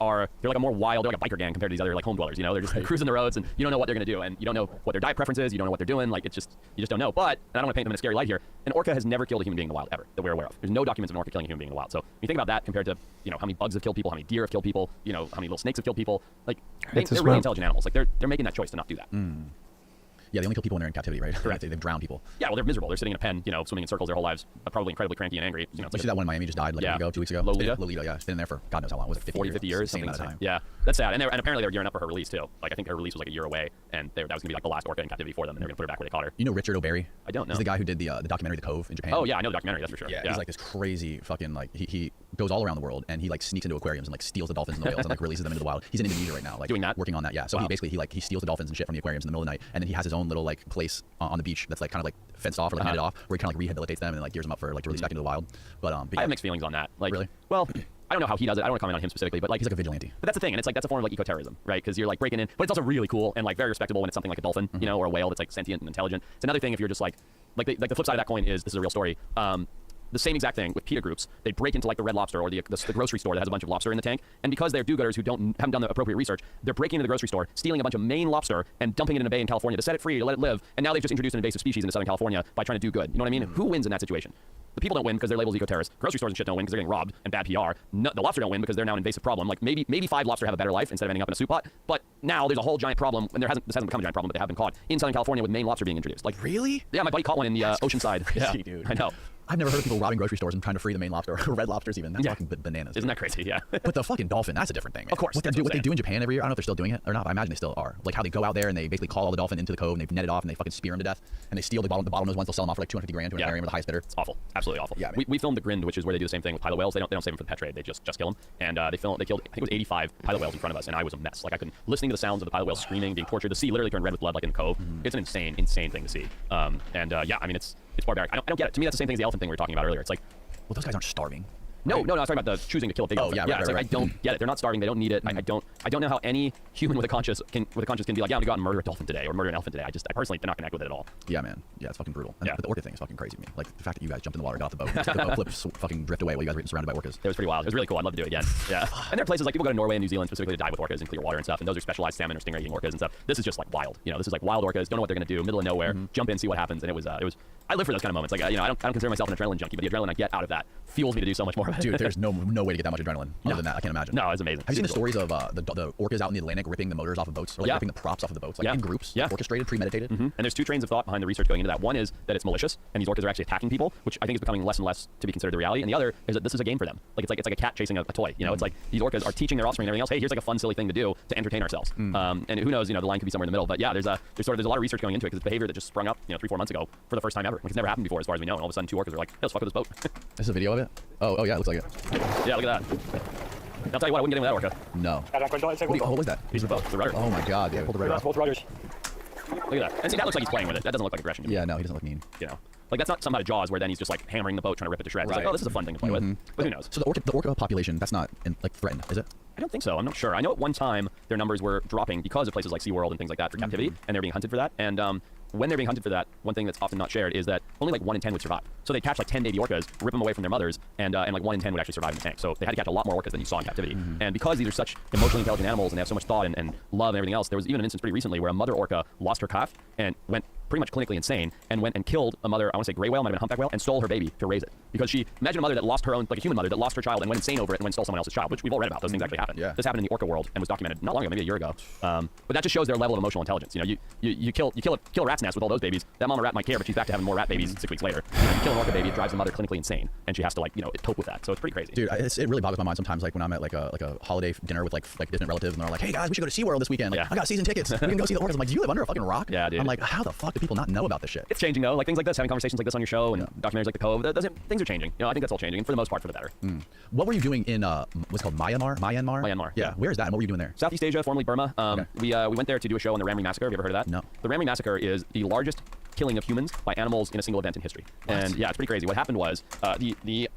they're like a more wild, they're like a biker gang compared to these other like home dwellers. You know, they're just cruising the roads, and you don't know what they're going to do, and you don't know what their diet preference is. You don't know what they're doing. Like you just don't know. But and I don't want to paint them in a scary light here. An orca has never killed a human being in the wild ever that we're aware of. There's no documents of an orca killing a human being in the wild. So when you think about that compared to how many bugs have killed people, how many deer have killed people, how many little snakes have killed people, like they're really intelligent animals. Like they're making that choice to not do that. Yeah, they only kill people when they're in captivity, right? Correct. They've drowned people. Yeah, well, they're miserable. They're sitting in a pen, swimming in circles their whole lives, probably incredibly cranky and angry. It's You like see that one in Miami just died like a week ago, 2 weeks ago? Lolita? Lolita, yeah. It's been in there for God knows how long. Was it 50 years? Insane Something amount of insane. time. Yeah, that's sad. And apparently they were gearing up for her release too. Like I think her release was like a year away, and that was going to be like the last orca in captivity for them, and they were going to put her back where they caught her. You know Richard O'Barry? I don't know. He's the guy who did the documentary The Cove in Japan. Oh yeah, I know the documentary. That's for sure. Yeah, he's like this crazy fucking like he goes all around the world and he like sneaks into aquariums and like steals the dolphins and the whales and like releases them into the wild. He's in Indonesia right now, like doing that, working on that. Yeah, so wow. he steals the dolphins and shit from the aquariums in the middle of the night, and then he has his own little like place on the beach that's like kind of like fenced off or like netted off, where he kind of like rehabilitates them and like gears them up for like to release back into the wild. But I have mixed feelings on that. Like really? Well, I don't know how he does it. I don't want to comment on him specifically, but like he's like a vigilante. But that's the thing, and it's like that's a form of like eco-terrorism, right? Because you're like breaking in, but it's also really cool and like very respectable when it's something like a dolphin, or a whale that's like sentient and intelligent. It's another thing if you're just like the flip side of that coin is, this is a real story. The same exact thing with PETA groups. They break into like the Red Lobster or the grocery store that has a bunch of lobster in the tank, and because they're do-gooders who haven't done the appropriate research, they're breaking into the grocery store, stealing a bunch of Maine lobster and dumping it in a bay in California to set it free, to let it live, and now they've just introduced an invasive species into Southern California by trying to do good. You know what I mean? Who wins in that situation? The people don't win because they're labeled eco-terrorists. Grocery stores and shit don't win because they're getting robbed and bad PR. No, the lobster don't win because they're now an invasive problem. Like maybe 5 lobster have a better life instead of ending up in a soup pot. But now there's a whole giant problem, and this hasn't become a giant problem, but they have been caught in Southern California with Maine lobster being introduced. Like really? Yeah, my buddy caught one in the Oceanside. Crazy, yeah, dude. I know. I've never heard of people robbing grocery stores and trying to free the Maine lobster or red lobsters even. That's fucking bananas. Isn't that crazy? Yeah. But the fucking dolphin, that's a different thing, man. Of course. What they do in Japan every year, I don't know if they're still doing it or not. I imagine they still are. Like how they go out there and they basically call all the dolphin into the cove and they net it off and they fucking spear them to death and they steal the bottlenose ones. They'll sell them off for like $250,000 to an aquarium with the highest bidder. It's awful. Absolutely awful. Yeah, we filmed The Grind, which is where they do the same thing with pilot whales. They don't save them for the pet trade. They just kill them. And they killed I think it was 85 pilot whales in front of us, and I was a mess. Like I couldn't listening to the sounds of the pilot whales screaming, being tortured. The sea literally turned red with blood like in the cove. It's an insane thing to see. Yeah, I mean it's barbaric. I don't get it. To me that's the same thing as the elephant thing we were talking about earlier. It's like, well, those guys aren't starving. No, I was talking about the choosing to kill a big elephant. Yeah, it's like I don't get it. They're not starving. They don't need it. I don't know how any human with a conscience can be like, yeah, I'm gonna go out and murder a dolphin today or murder an elephant today. I personally do not connect with it at all. Yeah, man. Yeah, it's fucking brutal. And yeah. But the orca thing is fucking crazy to me. Like the fact that you guys jumped in the water, got off the boat, the boat flipped, fucking drift away while you guys were surrounded by orcas. It was pretty wild. It was really cool. I'd love to do it again. Yeah. And there are places like people go to Norway and New Zealand specifically to dive with orcas in clear water and stuff, and those are specialized salmon or stingray eating orcas and stuff. This is just like wild. This is like wild orcas. Don't know what they're gonna do. Middle of nowhere. Jump in, see what happens. And it was. I live for those kind of moments. Like I don't consider myself an adrenaline junkie, but the adrenaline I get out of that fuels me to do so much more of it. Dude, there's no way to get that much adrenaline other than that. I can't imagine. No, it's amazing. Have you seen the stories of the orcas out in the Atlantic ripping the motors off of boats or like ripping the props off of the boats, like in groups, orchestrated, premeditated? And there's 2 trains of thought behind the research going into that. One is that it's malicious and these orcas are actually attacking people, which I think is becoming less and less to be considered the reality. And the other is that this is a game for them. Like it's like a cat chasing a toy. It's like these orcas are teaching their offspring and everything else. Hey, here's like a fun, silly thing to do to entertain ourselves. And who knows? The line could be somewhere in the middle. But yeah, there's a lot of research going into it because it's behavior that just sprung up 3-4 months ago for the first time ever. Like it's never happened before as far as we know. And all of a sudden 2 orcas are like, hey, let's fuck with this boat. This is a video of it? Oh yeah, it looks like it. Yeah, look at that. I'll tell you what, I wouldn't get in with that orca. No. What was that? He's the boat, the rudder. Oh my god, yeah, pulled the rudder off. Both rudders. Look at that. And see, that looks like he's playing with it. That doesn't look like aggression to me. Yeah, no, he doesn't look mean. Like that's not something out of Jaws where then he's just like hammering the boat trying to rip it to shreds. It's like, oh, this is a fun thing to play with. But who knows? So the orca population, that's not threatened, is it? I don't think so. I'm not sure. I know at one time their numbers were dropping because of places like SeaWorld and things like that for captivity, and they're being hunted for that. And when they're being hunted for that, one thing that's often not shared is that only like 1 in 10 would survive. So they catch like 10 baby orcas, rip them away from their mothers, and like 1 in 10 would actually survive in the tank. So they had to catch a lot more orcas than you saw in captivity. And because these are such emotionally intelligent animals and they have so much thought and love and everything else, there was even an instance pretty recently where a mother orca lost her calf and went pretty much clinically insane and went and killed a mother, I want to say gray whale, might have been a humpback whale, and stole her baby to raise it. Because imagine a mother that lost her own, like a human mother that lost her child and went insane over it and went and stole someone else's child, which we've all read about. Those things actually happen. Yeah. This happened in the orca world and was documented not long ago, maybe a year ago. But that just shows their level of emotional intelligence. You kill a rat's nest with all those babies. That mama rat might care, but she's back to having more rat babies 6 weeks later. You kill an orca baby, it drives the mother clinically insane, and she has to cope with that. So it's pretty crazy. Dude, it really boggles my mind sometimes. Like when I'm at like a holiday dinner with like distant relatives, and they're like, "Hey guys, we should go to SeaWorld this weekend. Like, I got season tickets. We can go see the orcas." I'm like, "Do you live under a fucking rock?" Yeah, dude. I'm like, "How the fuck do people not know about this shit?" It's changing though. Like things like this, having conversations like this on your show and documentaries like The Cove, things are changing. I think that's all changing, and for the most part, for the better. What were you doing in what's it called Myanmar? Myanmar. Yeah. Where is that? And what were you doing there? Southeast Asia, formerly Burma. We went there to do a show on the Ram Ri Massacre. Have you ever heard of that? No. The Ram Ri Massacre is the largest killing of humans by animals in a single event in history. And yeah, it's pretty crazy. What happened was the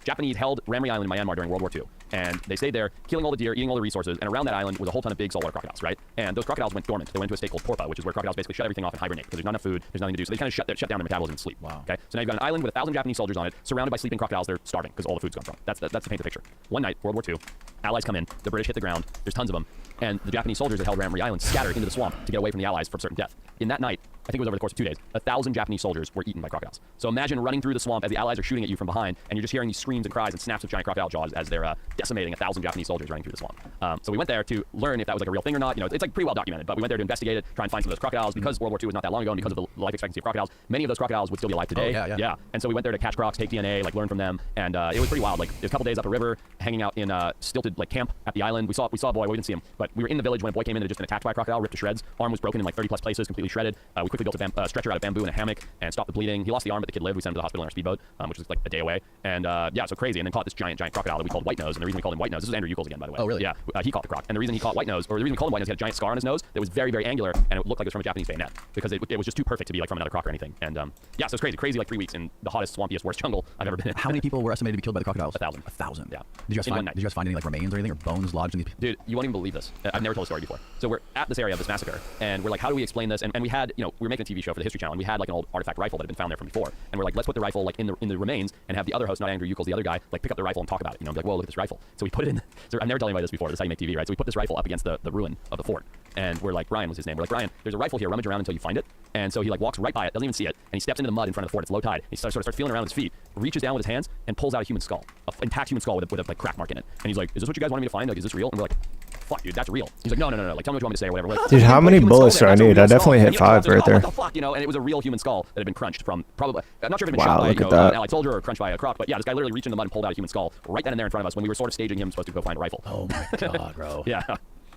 Japanese held Ram Ri Island in Myanmar during World War II. And they stayed there, killing all the deer, eating all the resources. And around that island was a whole ton of big saltwater crocodiles, right? And those crocodiles went dormant. They went into a state called torpor, which is where crocodiles basically shut everything off and hibernate because there's not enough food, there's nothing to do. So they kind of shut down their metabolism and sleep. Wow. Okay. So now you've got an island with 1,000 Japanese soldiers on it, surrounded by sleeping crocodiles. They're starving because all the food's gone from. That's to paint the picture. One night, World War II, Allies come in, the British hit the ground. There's tons of them, and the Japanese soldiers that held Ramree Island scatter into the swamp to get away from the Allies from certain death. In that night, I think it was over the course of 2 days, 1,000 Japanese soldiers were eaten by crocodiles. So imagine running through the swamp as the Allies are shooting at you from behind, and you're just hearing these screams and cries and snaps of giant crocodile jaws as they're decimating 1,000 Japanese soldiers running through the swamp. So we went there to learn if that was like a real thing or not. You know, it's like pretty well documented, but we went there to investigate it, try and find some of those crocodiles because World War II was not that long ago, and because of the life expectancy of crocodiles, many of those crocodiles would still be alive today. Yeah. And so we went there to catch crocs, take DNA, like learn from them, and it was pretty wild. Like, it was a couple days up the river, hanging out in stilted like camp at the island. We saw a boy. Well, we didn't see him, but we were in the village when a boy came in that had just been attacked by a crocodile, ripped to shreds. Arm was broken in like 30 plus places, completely shredded. We quickly built a stretcher out of bamboo and a hammock and stopped the bleeding. He lost the arm, but the kid lived. We sent him to the hospital in our speedboat, which was like a day away. And yeah, so crazy. And then caught this giant crocodile that we called White Nose. And the reason we called him White Nose, this was Andrew Eucles again, by the way. Oh, really? Yeah, he caught the croc. And the reason he caught White Nose, or the reason we called him White Nose, he had a giant scar on his nose that was very, very angular, and it looked like it was from a Japanese bayonet because it was just too perfect to be like from another croc or anything. And yeah, so it's crazy like 3 weeks in the hottest, swampiest, worst jungle I've ever been in. How many people were estimated to be killed by the crocodiles? 1,000. 1,000. Yeah. Did you guys find any like remains or anything or bones lodged in these? Dude, you won't even believe this. I've never told a story before. So we're at this area of this massacre, and we're like, how do we explain this? And we had, you know, we were making a TV show for the History Channel, and we had like an old artifact rifle that had been found there from before. And we're like, let's put the rifle like in the remains and have the other host, not Andrew Eucles, the other guy, like pick up the rifle and talk about it. You know, be like, whoa, look at this rifle. So we put it in. So I've never told anybody this before. This is how you make TV, right? So we put this rifle up against the ruin of the fort, and we're like, Brian was his name. We're like, Brian, there's a rifle here. Rummage around until you find it. And so he like walks right by it, doesn't even see it, and he steps into the mud in front of the fort. It's low tide. He starts feeling around with his feet, reaches down with his hands, and pulls out a human skull, an intact human skull with a like crack mark in it. And he's like, is this what you guys wanted me to find? Like, is this real? And we're like, fuck, dude, that's real. He's like, no. Like, tell me what you want me to say or whatever. Like, Dude, how many bullets do I need? I definitely hit 5 right there. What the fuck, you know? And it was a real human skull that had been crunched from probably. I'm not sure if it had been Wow, shot by look at an that. allied soldier or crunched by a croc, but yeah, this guy literally reached in the mud and pulled out a human skull right then and there in front of us when we were sort of staging him supposed to go find a rifle. Oh my god, bro. Yeah.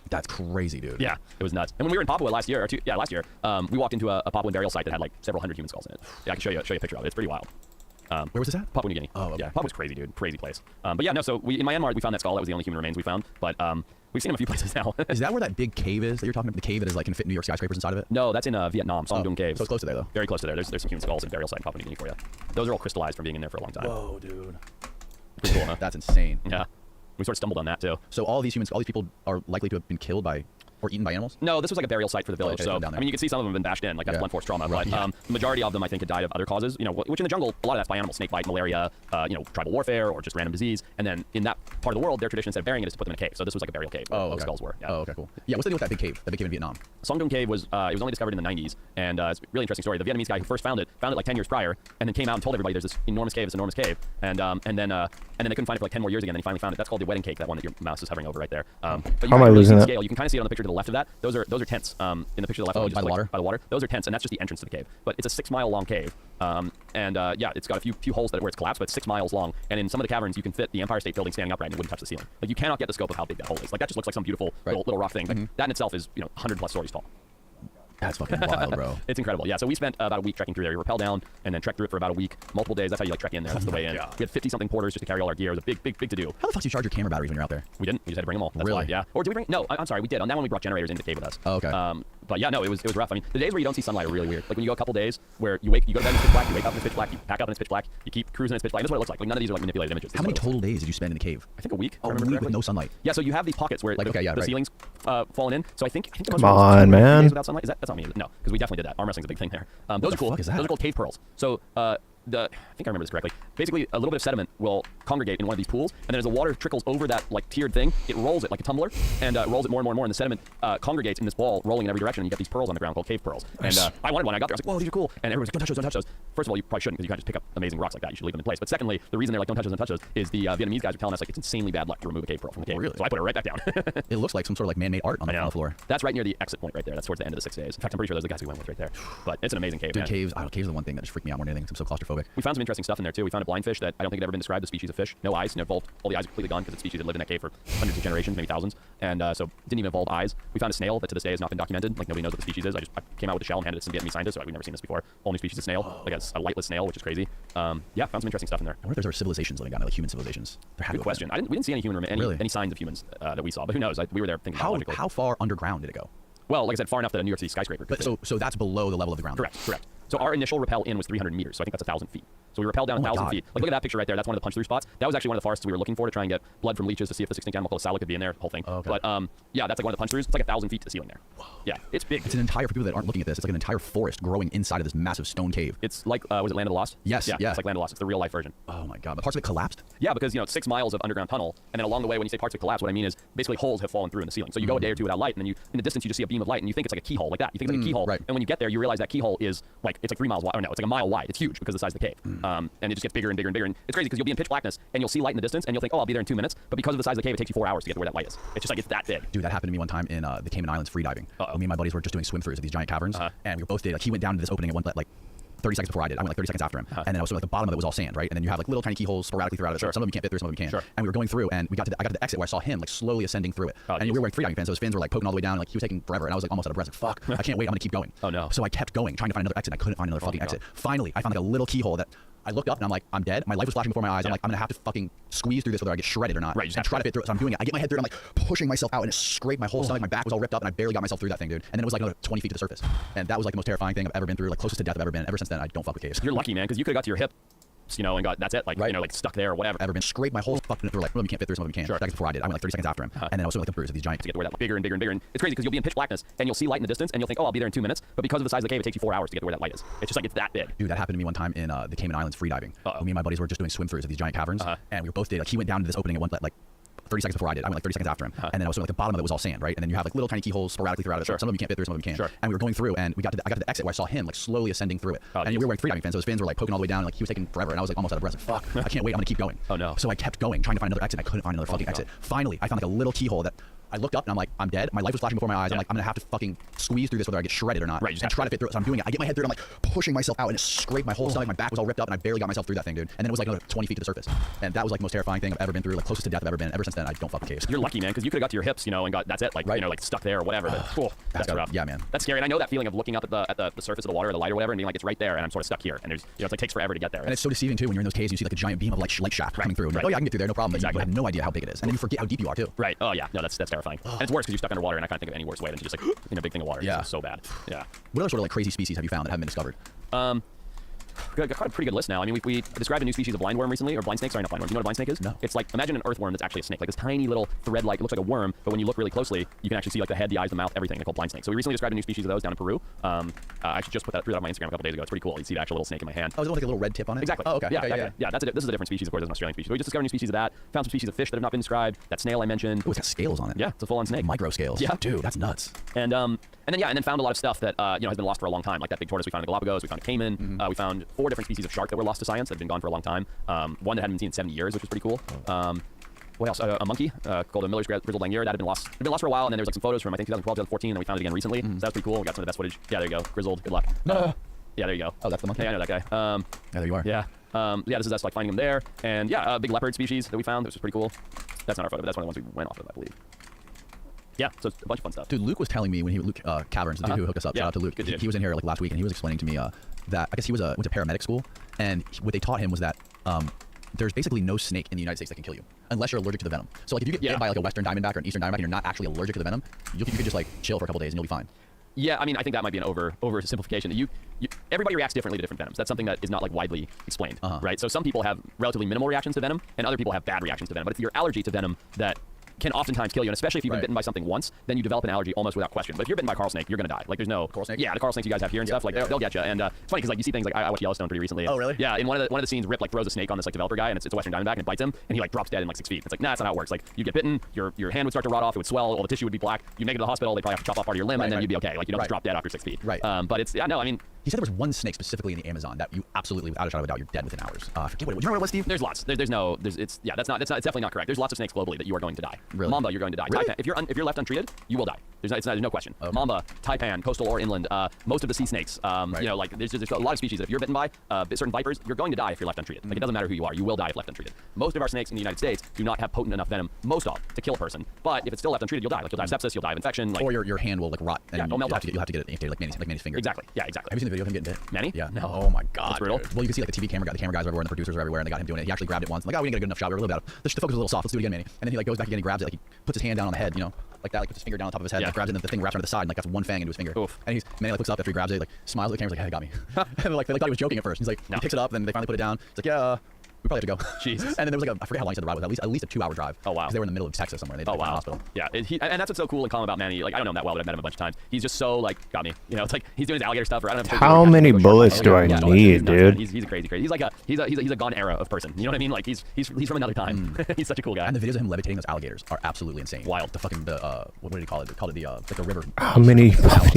That's crazy, dude. Yeah, it was nuts. And when we were in Papua last year, we walked into a Papuan burial site that had like several hundred human skulls in it. Yeah, I can show you a picture of it. It's pretty wild. Where was this at? Papua New Guinea. Oh, okay. Yeah, Papua's crazy, dude. Crazy place. But yeah, no. So in Myanmar, we found that skull. That was the only human remains we found. But we've seen him a few places now. Is that where that big cave is that you're talking about? The cave that is like can fit New York skyscrapers inside of it? No, that's in Vietnam, Song Dung Caves. So it's close to there though. Very close to there. There's some human skulls and burial site in Papua New Guinea for you. Those are all crystallized from being in there for a long time. Whoa, dude. Pretty cool, huh? That's insane. Yeah. We sort of stumbled on that too. So all these people are likely to have been killed by or eaten by animals? No, this was like a burial site for the village. okay, So, down there. I mean, you can see some of them have been bashed in, like that's Yeah. blunt force trauma. Right, But yeah. the majority of them, I think, had died of other causes. You know, which in the jungle, a lot of that's by animals: snake bite, malaria, you know, tribal warfare, or just random disease. And then in that part of the world, their tradition instead of burying it is to put them in a cave. So this was like a burial cave. Where those skulls were. Yeah. Oh, okay, cool. Yeah, what's the deal with that big cave? That big cave in Vietnam? Song Dung Cave was it was only discovered in the 90s, and it's a really interesting story. The Vietnamese guy who first found it like 10 years prior, and then came out and told everybody there's this enormous cave, and then they couldn't find it for like 10 more years again. Then he finally found it. That's called the wedding cake, that one that your mouse is hovering over right there. But you How am I can really see losing the it? scale. You can kind of see it on the picture to the left of that. Those are tents. In the picture to the left, Oh, just by the like, water? By the water. Those are tents, and that's just the entrance to the cave. But it's a 6-mile long cave. Yeah, it's got a few holes where it's collapsed, but it's 6 miles long. And in some of the caverns, you can fit the Empire State Building standing upright and it wouldn't touch the ceiling. Like, you cannot get the scope of how big that hole is. Like, that just looks like some beautiful little rock thing. Like, that in itself is, you know, 100 plus stories tall. That's fucking wild, bro. It's incredible. Yeah, so we spent about a week trekking through there. We rappelled down and then trekked through it for about a week, multiple days. That's how you like trek in there. That's the way in. God. We had 50-something porters just to carry all our gear. It was a big to do. How the fuck do you charge your camera batteries when you're out there? We didn't. We just had to bring them all. That's Really? why, yeah. Or did we bring? No, I'm sorry. We did. On that one, we brought generators into the cave with us. Oh, okay. But yeah, no, it was rough. I mean, the days where you don't see sunlight are really weird. Like when you go a couple days where you go to bed and it's pitch black, you wake up and it's pitch black, you pack up and it's pitch black, you keep cruising and it's pitch black. And that's what it looks like. Like none of these are like manipulated images. How many total days did you spend in the cave? I think a week. Oh, if I a remember week correctly. with no sunlight. Yeah, so you have these pockets where Like, okay, yeah, the right. ceiling's fallen in. So I think the most Come on, days man. without sunlight. That's not me. No, because we definitely did that. Arm wrestling's a big thing there. Those the are cool. fuck is that? Those are called cave pearls. So I think I remember this correctly. Basically, a little bit of sediment will congregate in one of these pools, and then as the water trickles over that like tiered thing, it rolls it like a tumbler, and rolls it more and more and more, and the sediment congregates in this ball, rolling in every direction, and you get these pearls on the ground called cave pearls. And I wanted one. I got there. I was like, whoa, these are cool. And everyone's like, don't touch those. First of all, you probably shouldn't, because you can't just pick up amazing rocks like that. You should leave them in place. But secondly, the reason they're like, don't touch those, is the Vietnamese guys are telling us like it's insanely bad luck to remove a cave pearl from the cave. Really? So I put it right back down. It looks like some sort of like man-made art on the floor. That's right near the exit point right there. That's towards the end of the 6 days. In fact, I'm pretty sure those are the guys we went with right there. But it's an amazing cave. Dude, man. caves are the one thing that just freaked me out more than anything. I'm so claustrophobic. We found some interesting stuff in there too. We found a blindfish that I don't think had ever been described, a species of fish. No eyes, evolved. All the eyes are completely gone because it's a species that lived in that cave for hundreds of generations, maybe thousands, and so didn't even evolve eyes. We found a snail that to this day has not been documented. Like nobody knows what the species is. I came out with the shell and handed it to some Vietnamese scientists. So we've never seen this before. Whole new species of snail, like a lightless snail, which is crazy. Yeah, found some interesting stuff in there. I wonder if there's civilizations living down there, like human civilizations. There had to Good have question. been. We didn't see any Really? any signs of humans that we saw, but who knows? We were there thinking How biologically. far underground did it go? Well, like I said, far enough that a New York City skyscraper could But fit. so that's below the level of the ground. Correct. So our initial rappel in was 300 meters. So I think that's 1,000 feet. So we rappelled down 1,000 feet. Like, look at that picture right there. That's one of the punch through spots. That was actually one of the forests we were looking for to try and get blood from leeches to see if this extinct animal called a sala could be in there. Whole thing. Oh, okay. But yeah, that's like one of the punch throughs. It's like 1,000 feet to the ceiling there. Whoa. Yeah, it's big. It's an entire, for people that aren't looking at this, it's like an entire forest growing inside of this massive stone cave. It's like, was it Land of the Lost? Yes, Yeah, yeah. it's like Land of the Lost. It's the real life version. Oh my God. But parts of it collapsed? Yeah, because, you know, 6 miles of underground tunnel, and then along the way, when you say parts of collapse, what I mean is basically holes have fallen through in the ceiling. So you go a day or two without light, and then you, in the distance, you just see a beam of light, and you think it's like a keyhole, like that. You think it's like a keyhole, right. and when you get there, you realize that keyhole is like, it's like 3 miles wide. Or no, it's like a mile wide. It's huge because of the size of the cave. And it just gets bigger and bigger and bigger. And it's crazy because you'll be in pitch blackness, and you'll see light in the distance, and you'll think, oh, I'll be there in 2 minutes. But because of the size of the cave, it takes you 4 hours to get to where that light is. It's just like, it's that big. Dude, that happened to me one time in the Cayman Islands freediving. Me and my buddies were just doing swim throughs of these giant caverns, and we were both did. Like, he went down to this opening at one, like 30 seconds before I did. I went like 30 seconds after him. And then I was like, the bottom of it was all sand, right? And then you have like little tiny keyholes sporadically throughout it. Sure. Some of them you can't fit through, some of them you can. Sure. And we were going through, and I got to the exit where I saw him like slowly ascending through it. And we were wearing freediving fins, so his fins were like poking all the way down, and like he was taking forever. And I was like almost out of breath. Like, fuck, I can't wait. I'm gonna keep going. Oh no. So I kept going, trying to find another exit. And I couldn't find another fucking exit. Finally, I found like a little keyhole that I looked up and I'm like, I'm dead. My life was flashing before my eyes. I'm like, I'm gonna have to fucking squeeze through this whether I get shredded or not. Right. And try to fit through it. So I'm doing it. I get my head through it. I'm like pushing myself out, and it scraped my whole stomach. My back was all ripped up, and I barely got myself through that thing, dude. And then it was like another 20 feet to the surface. And that was like the most terrifying thing I've ever been through. Like closest to death I've ever been. Ever since then, I don't fuck with caves. You're lucky, man, because you could have got to your hip, you know, and got, that's it. Like, Right. you know, like stuck there or whatever. Ever been scraped my whole fucking through, like, some of them you can't fit through, some of them you can. Sure. Seconds before I did. I went like 30 seconds after him. And then I was doing like the bruise of these giant To get to where that bigger and bigger and bigger. And it's crazy because you'll be in pitch blackness and you'll see light in the distance and you'll think, oh, I'll be there in 2 minutes. But because of the size of the cave, it takes you 4 hours to get to where that light is. It's just like, it's that big. Dude, that happened to me one time in the Cayman Islands freediving. Me and my buddies were just doing swim throughs of these giant caverns, and we were both did. Like, he went down to this opening at one, like 30 seconds before I did. I went like 30 seconds after him. And then I was like, the bottom of it was all sand, right? And then you have like little tiny keyholes sporadically throughout it. Sure. Some of them you can't fit through, some of them you can. Sure. And we were going through, and I got to the exit where I saw him like slowly ascending through it. And we were wearing freediving fins, so his fins were like poking all the way down, and like he was taking forever. And I was like almost out of breath. Like, fuck, I can't wait. I'm gonna keep going. Oh no. So I kept going, trying to find another exit. I couldn't find another fucking exit. Finally, I found like a little keyhole that I looked up and I'm like, I'm dead. My life was flashing before my eyes. I'm like, I'm gonna have to fucking squeeze through this whether I get shredded or not. Right. And try to fit through it. So I'm doing it. I get my head through it. I'm like pushing myself out, and it scraped my whole stomach. My back was all ripped up, and I barely got myself through that thing, dude. And then it was like another 20 feet to the surface. And that was like the most terrifying thing I've ever been through. Like closest to death I've ever been. Ever since then, I don't fuck with caves. You're lucky, man, because you could have got to your hips, you know, and got, that's it. Like, you know, like stuck there or whatever. But that's rough. Yeah, man. That's scary. And I know that feeling of looking up at the surface of the water or the light or whatever and being like, it's right there and I'm sort of stuck here. And there's, you know, it's like takes forever to get there. And it's so deceiving too when you're in those caves and you see like a giant beam of like light shaft coming through. And you're like, oh yeah, I can get through there, no problem. But you have no idea how big it is. And then you forget how deep you are too. Right. Oh yeah. No, that's terrifying. And it's worse because you're stuck underwater, and I can't think of any worse way than to just like in a big thing of water. Yeah. It's so bad. Yeah. What other sort of like crazy species have you found that haven't been discovered? Got quite a pretty good list now. I mean, we described a new species of blindworm recently, or blind snake. Sorry, not blindworm. Do you know what a blind snake is? No. It's like, imagine an earthworm that's actually a snake, like this tiny little thread-like. It looks like a worm, but when you look really closely, you can actually see like the head, the eyes, the mouth, everything. They're called blind snakes. So we recently described a new species of those down in Peru. I actually just threw that on my Instagram a couple days ago. It's pretty cool. You see the actual little snake in my hand. Oh, is it like a little red tip on it? Exactly. Oh, okay. Yeah. This is a different species, of course. It's an Australian species. So we just discovered a new species of that. Found some species of fish that have not been described. That snail I mentioned. Oh, it's got scales on it. Yeah, it's a full-on snake. Micro scales. Yeah. Dude, that's nuts. And then found a lot of stuff that you know has been lost for a long time, like that big tortoise we found in the Galapagos. We found a caiman. We found 4 different species of shark that were lost to science that had been gone for a long time. One that hadn't been seen in 70 years, which was pretty cool. What else? A monkey called a Miller's grizzled langur that had been lost. It had been lost for a while, and then there was like some photos from I think 2012, 2014, and we found it again recently. So that was pretty cool. We got some of the best footage. Yeah, there you go. Grizzled. Good luck. No. Yeah, there you go. Oh, that's the monkey. Hey, I know that guy. Yeah, there you are. Yeah. This is us like finding them there, and yeah, a big leopard species that we found, which was pretty cool. That's not our photo, but that's one of the ones we went off of, I believe. Yeah, so it's a bunch of fun stuff. Dude, Luke was telling me when Luke Caverns, the dude who hooked us up. Yeah, Shout out to Luke. good dude. He was in here like last week, and he was explaining to me that I guess he went to paramedic school, and what they taught him was that there's basically no snake in the United States that can kill you unless you're allergic to the venom. So like if you get bit by like a Western diamondback or an Eastern diamondback and you're not actually allergic to the venom, you could just like chill for a couple days and you'll be fine. Yeah, I mean, I think that might be an oversimplification. Everybody reacts differently to different venoms. That's something that is not like widely explained, right? So some people have relatively minimal reactions to venom, and other people have bad reactions to venom. But if you're allergic to venom that can oftentimes kill you, and especially if you've been bitten by something once, then you develop an allergy almost without question. But if you're bitten by a coral snake, you're gonna die. Like there's no coral snake. Yeah, the coral snakes you guys have here and stuff, like they'll get you. And it's funny because like you see things like I watched Yellowstone pretty recently. Oh really? Yeah, in one of the scenes, Rip like throws a snake on this like developer guy, and it's a Western diamondback, and it bites him, and he like drops dead in like 6 feet. It's like, nah, that's not how it works. Like you get bitten, your hand would start to rot off, it would swell, all the tissue would be black. You make it to the hospital, they probably have to chop off part of your limb, and then you'd be okay. Like you don't just drop dead after 6 feet. Right. But it's I mean. He said there was one snake specifically in the Amazon that you absolutely, without a shadow of a doubt, you're dead within hours. Do you remember what it was, Steve? There's lots. It's definitely not correct. There's lots of snakes globally that you are going to die. Really? Mamba, you're going to die. Really? Taipan, if you're left untreated, you will die. There's no question. Okay. Mamba, taipan, coastal or inland, most of the sea snakes. You know, like there's a lot of species that if you're bitten by certain vipers, you're going to die if you're left untreated. Like it doesn't matter who you are, you will die if left untreated. Most of our snakes in the United States do not have potent enough venom, most of to kill a person. But if it's still left untreated, you'll die. Like you'll die of sepsis, you'll die of infection. Like, or your hand will like rot. And yeah, you'll melt off. you'll have to get it amputated like Manny's finger. Exactly. Yeah, exactly. Have you seen the video of him getting bit? Manny? Yeah. No. Oh my god. That's brutal. Dude. Well, you can see like the camera guys are everywhere and the producers are everywhere, and they got him doing it. He actually grabbed it once. Like, oh, we didn't get a good enough shot. We were a little bit out. The focus was a little soft. Let's do it again, Manny. And then he like goes back again. He grabs it. Like he puts his hand down on the head. You know. like that, like puts his finger down on top of his head, like grabs it, and the thing wraps around the side, and like that's one fang into his finger. Oof. And Manny like looks up after he grabs it, like smiles at the camera, like, hey, got me. And like they thought he was joking at first. He's like, he picks it up, and they finally put it down. He's like, yeah. We probably have to go. Jesus. And then there was like I forget how long he said the ride was. At least a 2-hour drive. Oh wow. Because they were in the middle of Texas somewhere. And they Oh had to wow. the hospital. Yeah, and that's what's so cool and calm about Manny. Like I don't know him that well, but I've met him a bunch of times. He's just so like got me. You know, it's like he's doing his alligator stuff. Or I don't know. If How many bullets do I need, dude? He's a crazy. He's like he's a gone era of person. You know what I mean? Like he's from another time. He's such a cool guy. And the videos of him levitating those alligators are absolutely insane. Wild. The fucking what did he call it? They called it the like the river. How many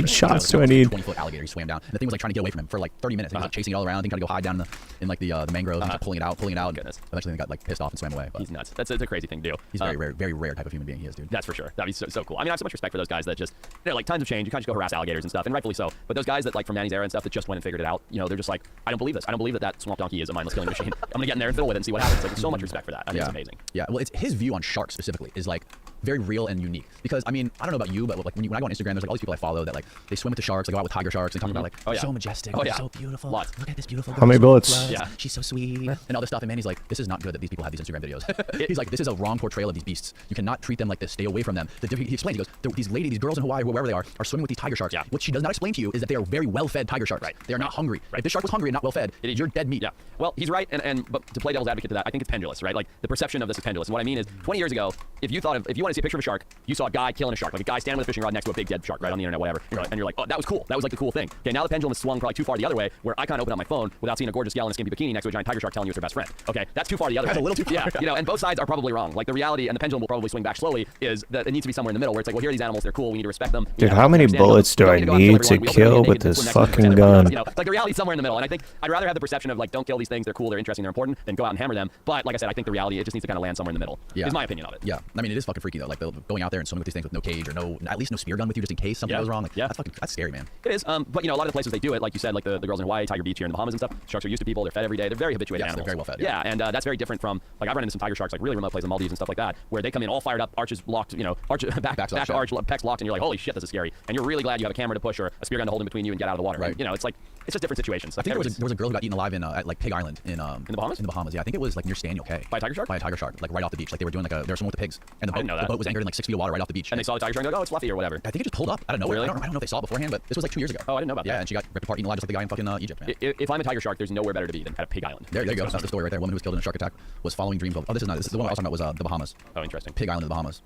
shots do I need? 20-foot alligator. He swam down, and the thing was like trying to get away from him for like 30 minutes. He was like chasing it all around. He tried to go hide down in like the mangroves, and pulling it out. Goodness. Eventually, they got like pissed off and swam away. But He's nuts. That's a crazy thing to do. he's very rare type of human being. He is, dude. That's for sure. That'd be so cool. I mean, I have so much respect for those guys that just, like times have changed. You can't just go harass alligators and stuff, and rightfully so. But those guys that like from Manny's era and stuff that just went and figured it out, you know, they're just like, I don't believe this. I don't believe that swamp donkey is a mindless killing machine. I'm gonna get in there and fiddle with it and see what happens. Like, there's so much respect for that. I think it's amazing. Yeah. Well, it's his view on sharks specifically is like very real and unique. Because I mean, I don't know about you, but like when I go on Instagram, there's like all these people I follow that like they swim with the sharks, they go out with tiger sharks, and talk about like so majestic, so beautiful. Lots. Look at this beautiful girl. How many bullets? Yeah. She's so sweet, and all this stuff. And Manny's like, this is not good that these people have these Instagram videos. He's like, this is a wrong portrayal of these beasts. You cannot treat them like this. Stay away from them. He explains. He goes, these girls in Hawaii, wherever they are swimming with these tiger sharks. Yeah. What she does not explain to you is that they are very well-fed tiger sharks. Right. They are not hungry. If this shark was hungry and not well-fed, you're dead meat. Yeah. Well, he's right, but to play devil's advocate to that, I think it's pendulous, right? Like the perception of this is pendulous. And what I mean is, 20 years ago, if you want to see a picture of a shark, you saw a guy killing a shark, like a guy standing with a fishing rod next to a big dead shark, right on the internet, whatever. And you're like, oh, that was cool. That was like the cool thing. Okay, now the pendulum is swung probably too far the other way, where I can't open up my phone without seeing a gorgeous gal in a skimpy bikini next to a giant tiger shark telling you it's her best friend. Okay, that's too far the other way. That's a little too far. Yeah, you know, and both sides are probably wrong. Like the reality, and the pendulum will probably swing back slowly, is that it needs to be somewhere in the middle, where it's like, well, here are these animals, they're cool, we need to respect them. Dude, how many bullets do I need to kill with this fucking gun? You know, like the reality is somewhere in the middle, and I think I'd rather have the perception of like, don't kill these things, they're cool, they're interesting, they're important, than go out and hammer them. But like I said, I think the reality, it just needs to kind of land somewhere in the middle. Yeah. Is my opinion of it. Yeah, I mean, it is fucking freaky though. Like going out there and swimming with these things with no cage or at least no spear gun with you just in case something goes wrong. Like, that's scary, man. It is. But you know, a lot of the places they do it, like you said, like the girls in Hawaii, Tiger Beach here in the Bahamas and stuff. Sharks are used to people. They're fed every day. They're very habituated animals. They're very well fed. Yeah, and that's very different from like I've run into some tiger sharks like really remote places, Maldives and stuff like that, where they come in all fired up, arches locked, you know, back arch, pecs locked, and you're like, holy shit, this is scary. And you're really glad you have a camera to push or a spear gun to hold in between you and get out of the water. Right. And, you know, it's like it's just different situations. I think there was a girl who got eaten alive at like Pig Island in the Bahamas. In the Bahamas, yeah. I think it was like near Staniel Cay. By a tiger shark? By a tiger shark, like right off the beach. Like they were doing they were swimming with the pigs, and I didn't know that. the boat was anchored in like 6 feet of water right off the beach. And they saw the tiger shark and they're like, oh, it's fluffy or whatever. I think it just pulled up out of nowhere. Really? I don't know if they saw it beforehand, but this was like 2 years ago. Oh, I didn't know about that. Yeah, and she got ripped apart, eaten alive just like the guy in fucking Egypt, man. If I'm a tiger shark, there's nowhere better to be than at a Pig Island. There you go. That's the story right there. A woman who was killed in a shark attack was following dreams of. Oh, this is not. This is the one I was talking about was the Bahamas. Oh, interesting. Pig Island in the Bahamas.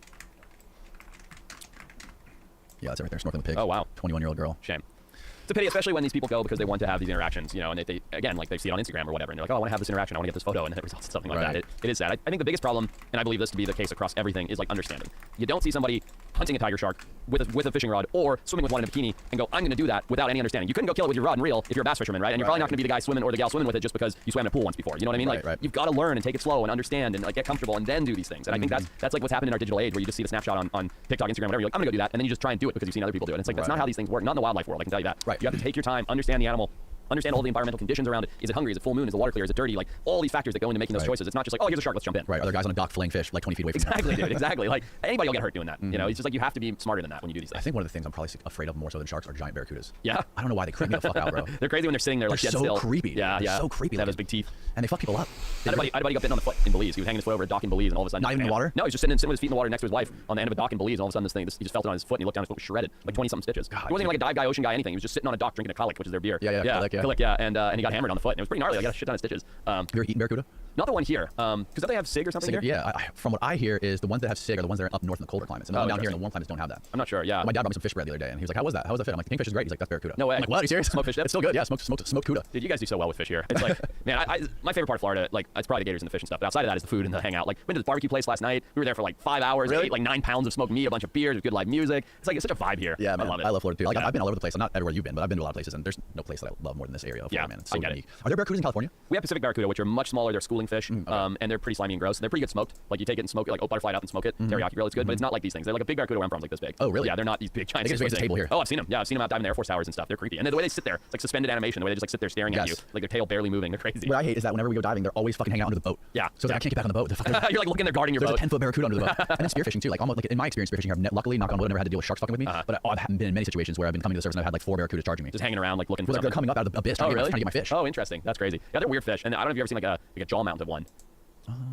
Yeah, that's it right there. Snorkeling with pigs. Oh, wow. 21-year-old girl. Shame. It's a pity, especially when these people go because they want to have these interactions, you know, and they again, like they see it on Instagram or whatever, and they're like, oh, I want to have this interaction, I want to get this photo, and it results in something like that. It is sad. I think the biggest problem, and I believe this to be the case across everything, is like understanding. You don't see somebody hunting a tiger shark with a fishing rod or swimming with one in a bikini and go, I'm going to do that without any understanding. You couldn't go kill it with your rod and reel if you're a bass fisherman, right? And you're probably not going to be the guy swimming or the gal swimming with it just because you swam in a pool once before. You know what I mean? Like you've got to learn and take it slow and understand and like get comfortable and then do these things. And I think that's like what's happened in our digital age, where you just see the snapshot on TikTok, Instagram, whatever. You're like, I'm going to go do that, and then you just try and do it because you've seen other people do it. And it's like that's not how these things work. Not in the wildlife world, I can tell you that. Right. You have to take your time, understand the animal. Understand all the environmental conditions around it. Is it hungry? Is it full moon? Is the water clear? Is it dirty? Like all these factors that go into making those choices. It's not just like, oh, here's a shark, let's jump in. Right. Other guys on a dock filleting fish like 20 feet away from them. Exactly, dude. Exactly. Like anybody will get hurt doing that. You know, it's just like you have to be smarter than that when you do these things. I think one of the things I'm probably afraid of more so than sharks are giant barracudas. Yeah. I don't know why they creep me the fuck out, bro. They're crazy when they're sitting there like They're dead so still. creepy. Yeah, They're so creepy. They have those big teeth. And they fuck people up. I had a buddy got bitten on the foot in Belize. He was hanging his foot over a dock in Belize, and all of a sudden, Not even in the water? No, he was just sitting with his feet in the water next to his wife on the end of a dock in Belize, and all of a sudden he just felt it on his foot, and he looked down, his foot was shredded, like 20-something stitches. God, he wasn't even like a dive guy, ocean guy, anything. He was just sitting on a dock drinking a colic, which is their beer. Colic, yeah. And he got hammered on the foot, and it was pretty gnarly. I got a shit ton of stitches. Have you ever eaten barracuda? Not the one here, because don't they have SIG or something here? Yeah, from what I hear is the ones that have SIG are the ones that are up north in the colder climates, and the ones down here in the warm climates don't have that. I'm not sure. Yeah. My dad brought me some fish bread the other day, and he was like, "How was that? How was the fish?" I'm like, "The kingfish is great." He's like, "That's barracuda." No way. I'm like, "What? Are you serious?" Smoked fish dip? It's still good. Yeah, smoked cuda. Dude, you guys do so well with fish here. It's like, man, my favorite part of Florida, like, it's probably the gators and the fish and stuff. But outside of that is the food and the hangout. Like, went to this barbecue place last night. We were there for like 5 hours. Really? Ate like 9 pounds of smoked meat, a bunch of beers, with good live music. It's like it's such a vibe here. Yeah, man, I love it. I love Florida too. Like, I've been all over the place. I'm not everywhere you've been, but I've been to a lot of places, and there's no place that I love more than this area of Florida, man. It's so unique. Are there barracudas in California? We have Pacific barracuda, which are much smaller. They're schooling fish, and they're pretty slimy and gross. They're pretty good smoked. Like you take it and smoke it, like butterfly it up and smoke it. Teriyaki grill, it's good, but it's not like these things. They're like a big barracuda where I'm like this big. Oh, really? Yeah, they're not these big giant. They get raised a table here. Oh, I've seen them. Yeah, I've seen them out diving in the Air Force towers and stuff. They're creepy, and the way they sit there, it's like suspended animation. The way they just like sit there staring at you, like their tail barely moving. They're crazy. What I hate is that whenever we go diving, they're always fucking hanging out under the boat. Yeah. So I can't get back on the boat. You're like looking there guarding your boat. There's a 10-foot barracuda under the boat. And then spearfishing too. Like almost like in my experience spearfishing, I've luckily, knock on wood, never had to deal with sharks fucking with me. But I've been in many situations where I've been coming to the surface and I've had like 4 barracudas charging me. Just hanging around, like looking for something. They're coming up out of the abyss trying to get my fish. Oh, interesting. That's crazy. Yeah, they're weird fish. And I don't know if you've ever seen like a jaw mount of one.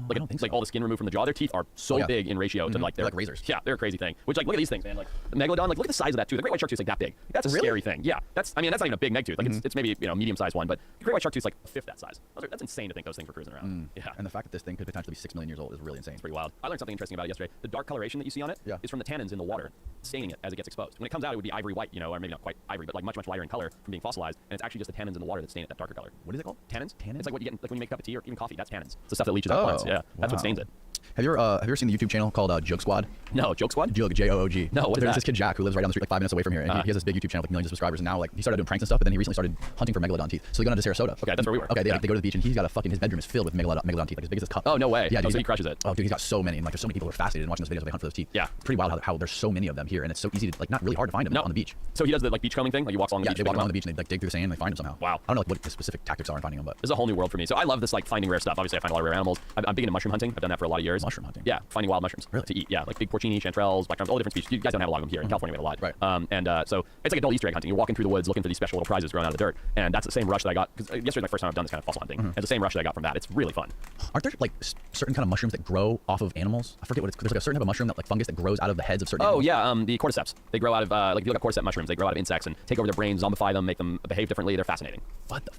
Like, I don't think like so. all the skin removed from the jaw. Their teeth are so yeah. big in ratio to like They're like razors. Yeah, they're a crazy thing. Which like look at these things, man. Like the megalodon, like look at the size of that tooth. The great white shark tooth is like that big. That's a Really? scary thing. Yeah, that's I mean that's not even a big neck tooth. Like it's maybe medium sized one, but the great white shark tooth is like a fifth that size. That's insane to think those things were cruising around. Yeah, And the fact that this thing could potentially be 6 million years old is really insane. it's pretty wild. I learned something interesting about it yesterday. The dark coloration that you see on it is Yeah. from the tannins in the water staining it as it gets exposed. When it comes out, it would be ivory white, or maybe not quite ivory, but like much lighter in color from being fossilized. And it's actually just the tannins in the water that stain it that darker color. What is it called? Tannins? Tannins? It's like what you get like when you make a cup of tea or even coffee. That's tannins. It's the stuff that leaches out plants. Yeah, that's what wow. stains it. Have you ever seen the YouTube channel called Joke Squad? No, Joke Squad? Joke, Joog. No, what is There's that? this kid Jack who lives right down the street, like 5 minutes away from here, and he has this big YouTube channel with millions of subscribers. And now, like, he started doing pranks and stuff, but then he recently started hunting for megalodon teeth. So they go down to Sarasota. Okay, that's where we were. Okay, Yeah. they go to the beach, and he's got his bedroom is filled with megalodon teeth, like as big as this cup. Oh, no way. Yeah, Oh, dude, so he crushes it. Oh, dude, he's got so many, and like there's so many people who are fascinated in watching those videos. They hunt for those teeth. Yeah. It's pretty wild how there's so many of them here, and it's so easy to, like, not really hard to find them on the beach. So he does the like beachcombing thing. Like he walks along the Yeah, beach. they to walk pick 'em around up? the beach and they like dig through the sand and they find them somehow. Wow. I don't know like what the specific tactics are in finding them, but This is a whole new world for me. So I love this like finding rare stuff. Obviously, I find a lot of rare animals. I'm big into mushroom hunting. I've done that for a lot of years. Mushroom hunting? Yeah, finding wild mushrooms Really? to eat. Yeah, like big porcini, chanterelles, black drums, all different species. You guys don't have a lot of them here in California. We have a lot. Right. So it's like adult Easter egg hunting. You're walking through the woods looking for these special little prizes growing out of the dirt, and that's the same rush that I got because yesterday's my first time I've done this kind of fossil hunting. And it's the same rush that I got from that. It's really fun. aren't there like certain kind of mushrooms that grow off of animals? I forget what it's. There's like a certain type of mushroom that like fungus that grows out of the heads of certain. Oh animals. yeah, the cordyceps. They grow out of like if you look at cordyceps mushrooms, they grow out of insects and take over their brains, zombify them, make them behave differently. They're fascinating.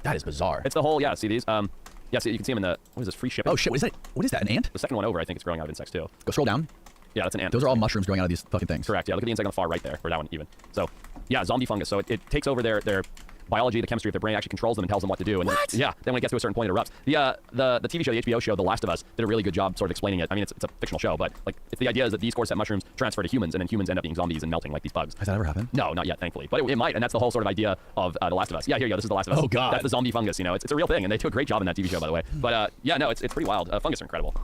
That is bizarre. It's the whole See these? Yeah, so you can see them in the what is this free shipping? Oh shit! What is that? What is that? An ant? The second one over, I think it's growing out of insects too. Go scroll down. Yeah, that's an ant. Those are all mushrooms growing out of these fucking things. Correct. Yeah, look at the insect on the far right there, or that one even. So, yeah, zombie fungus. So it takes over their biology, the chemistry of their brain, actually controls them and tells them what to do. And What? Then when it gets to a certain point, it erupts. The TV show, the HBO show, The Last of Us, did a really good job sort of explaining it. I mean, it's a fictional show, but like the idea is that these cordyceps mushrooms transfer to humans, and then humans end up being zombies and melting like these bugs. Has that ever happened? No, not yet, thankfully. But it might, and that's the whole sort of idea of The Last of Us. Yeah, here you go. This is The Last of Us. Oh, God. That's the zombie fungus. It's a real thing, and they do a great job in that TV show, by the way. But yeah, no, it's pretty wild. Fungus are incredible.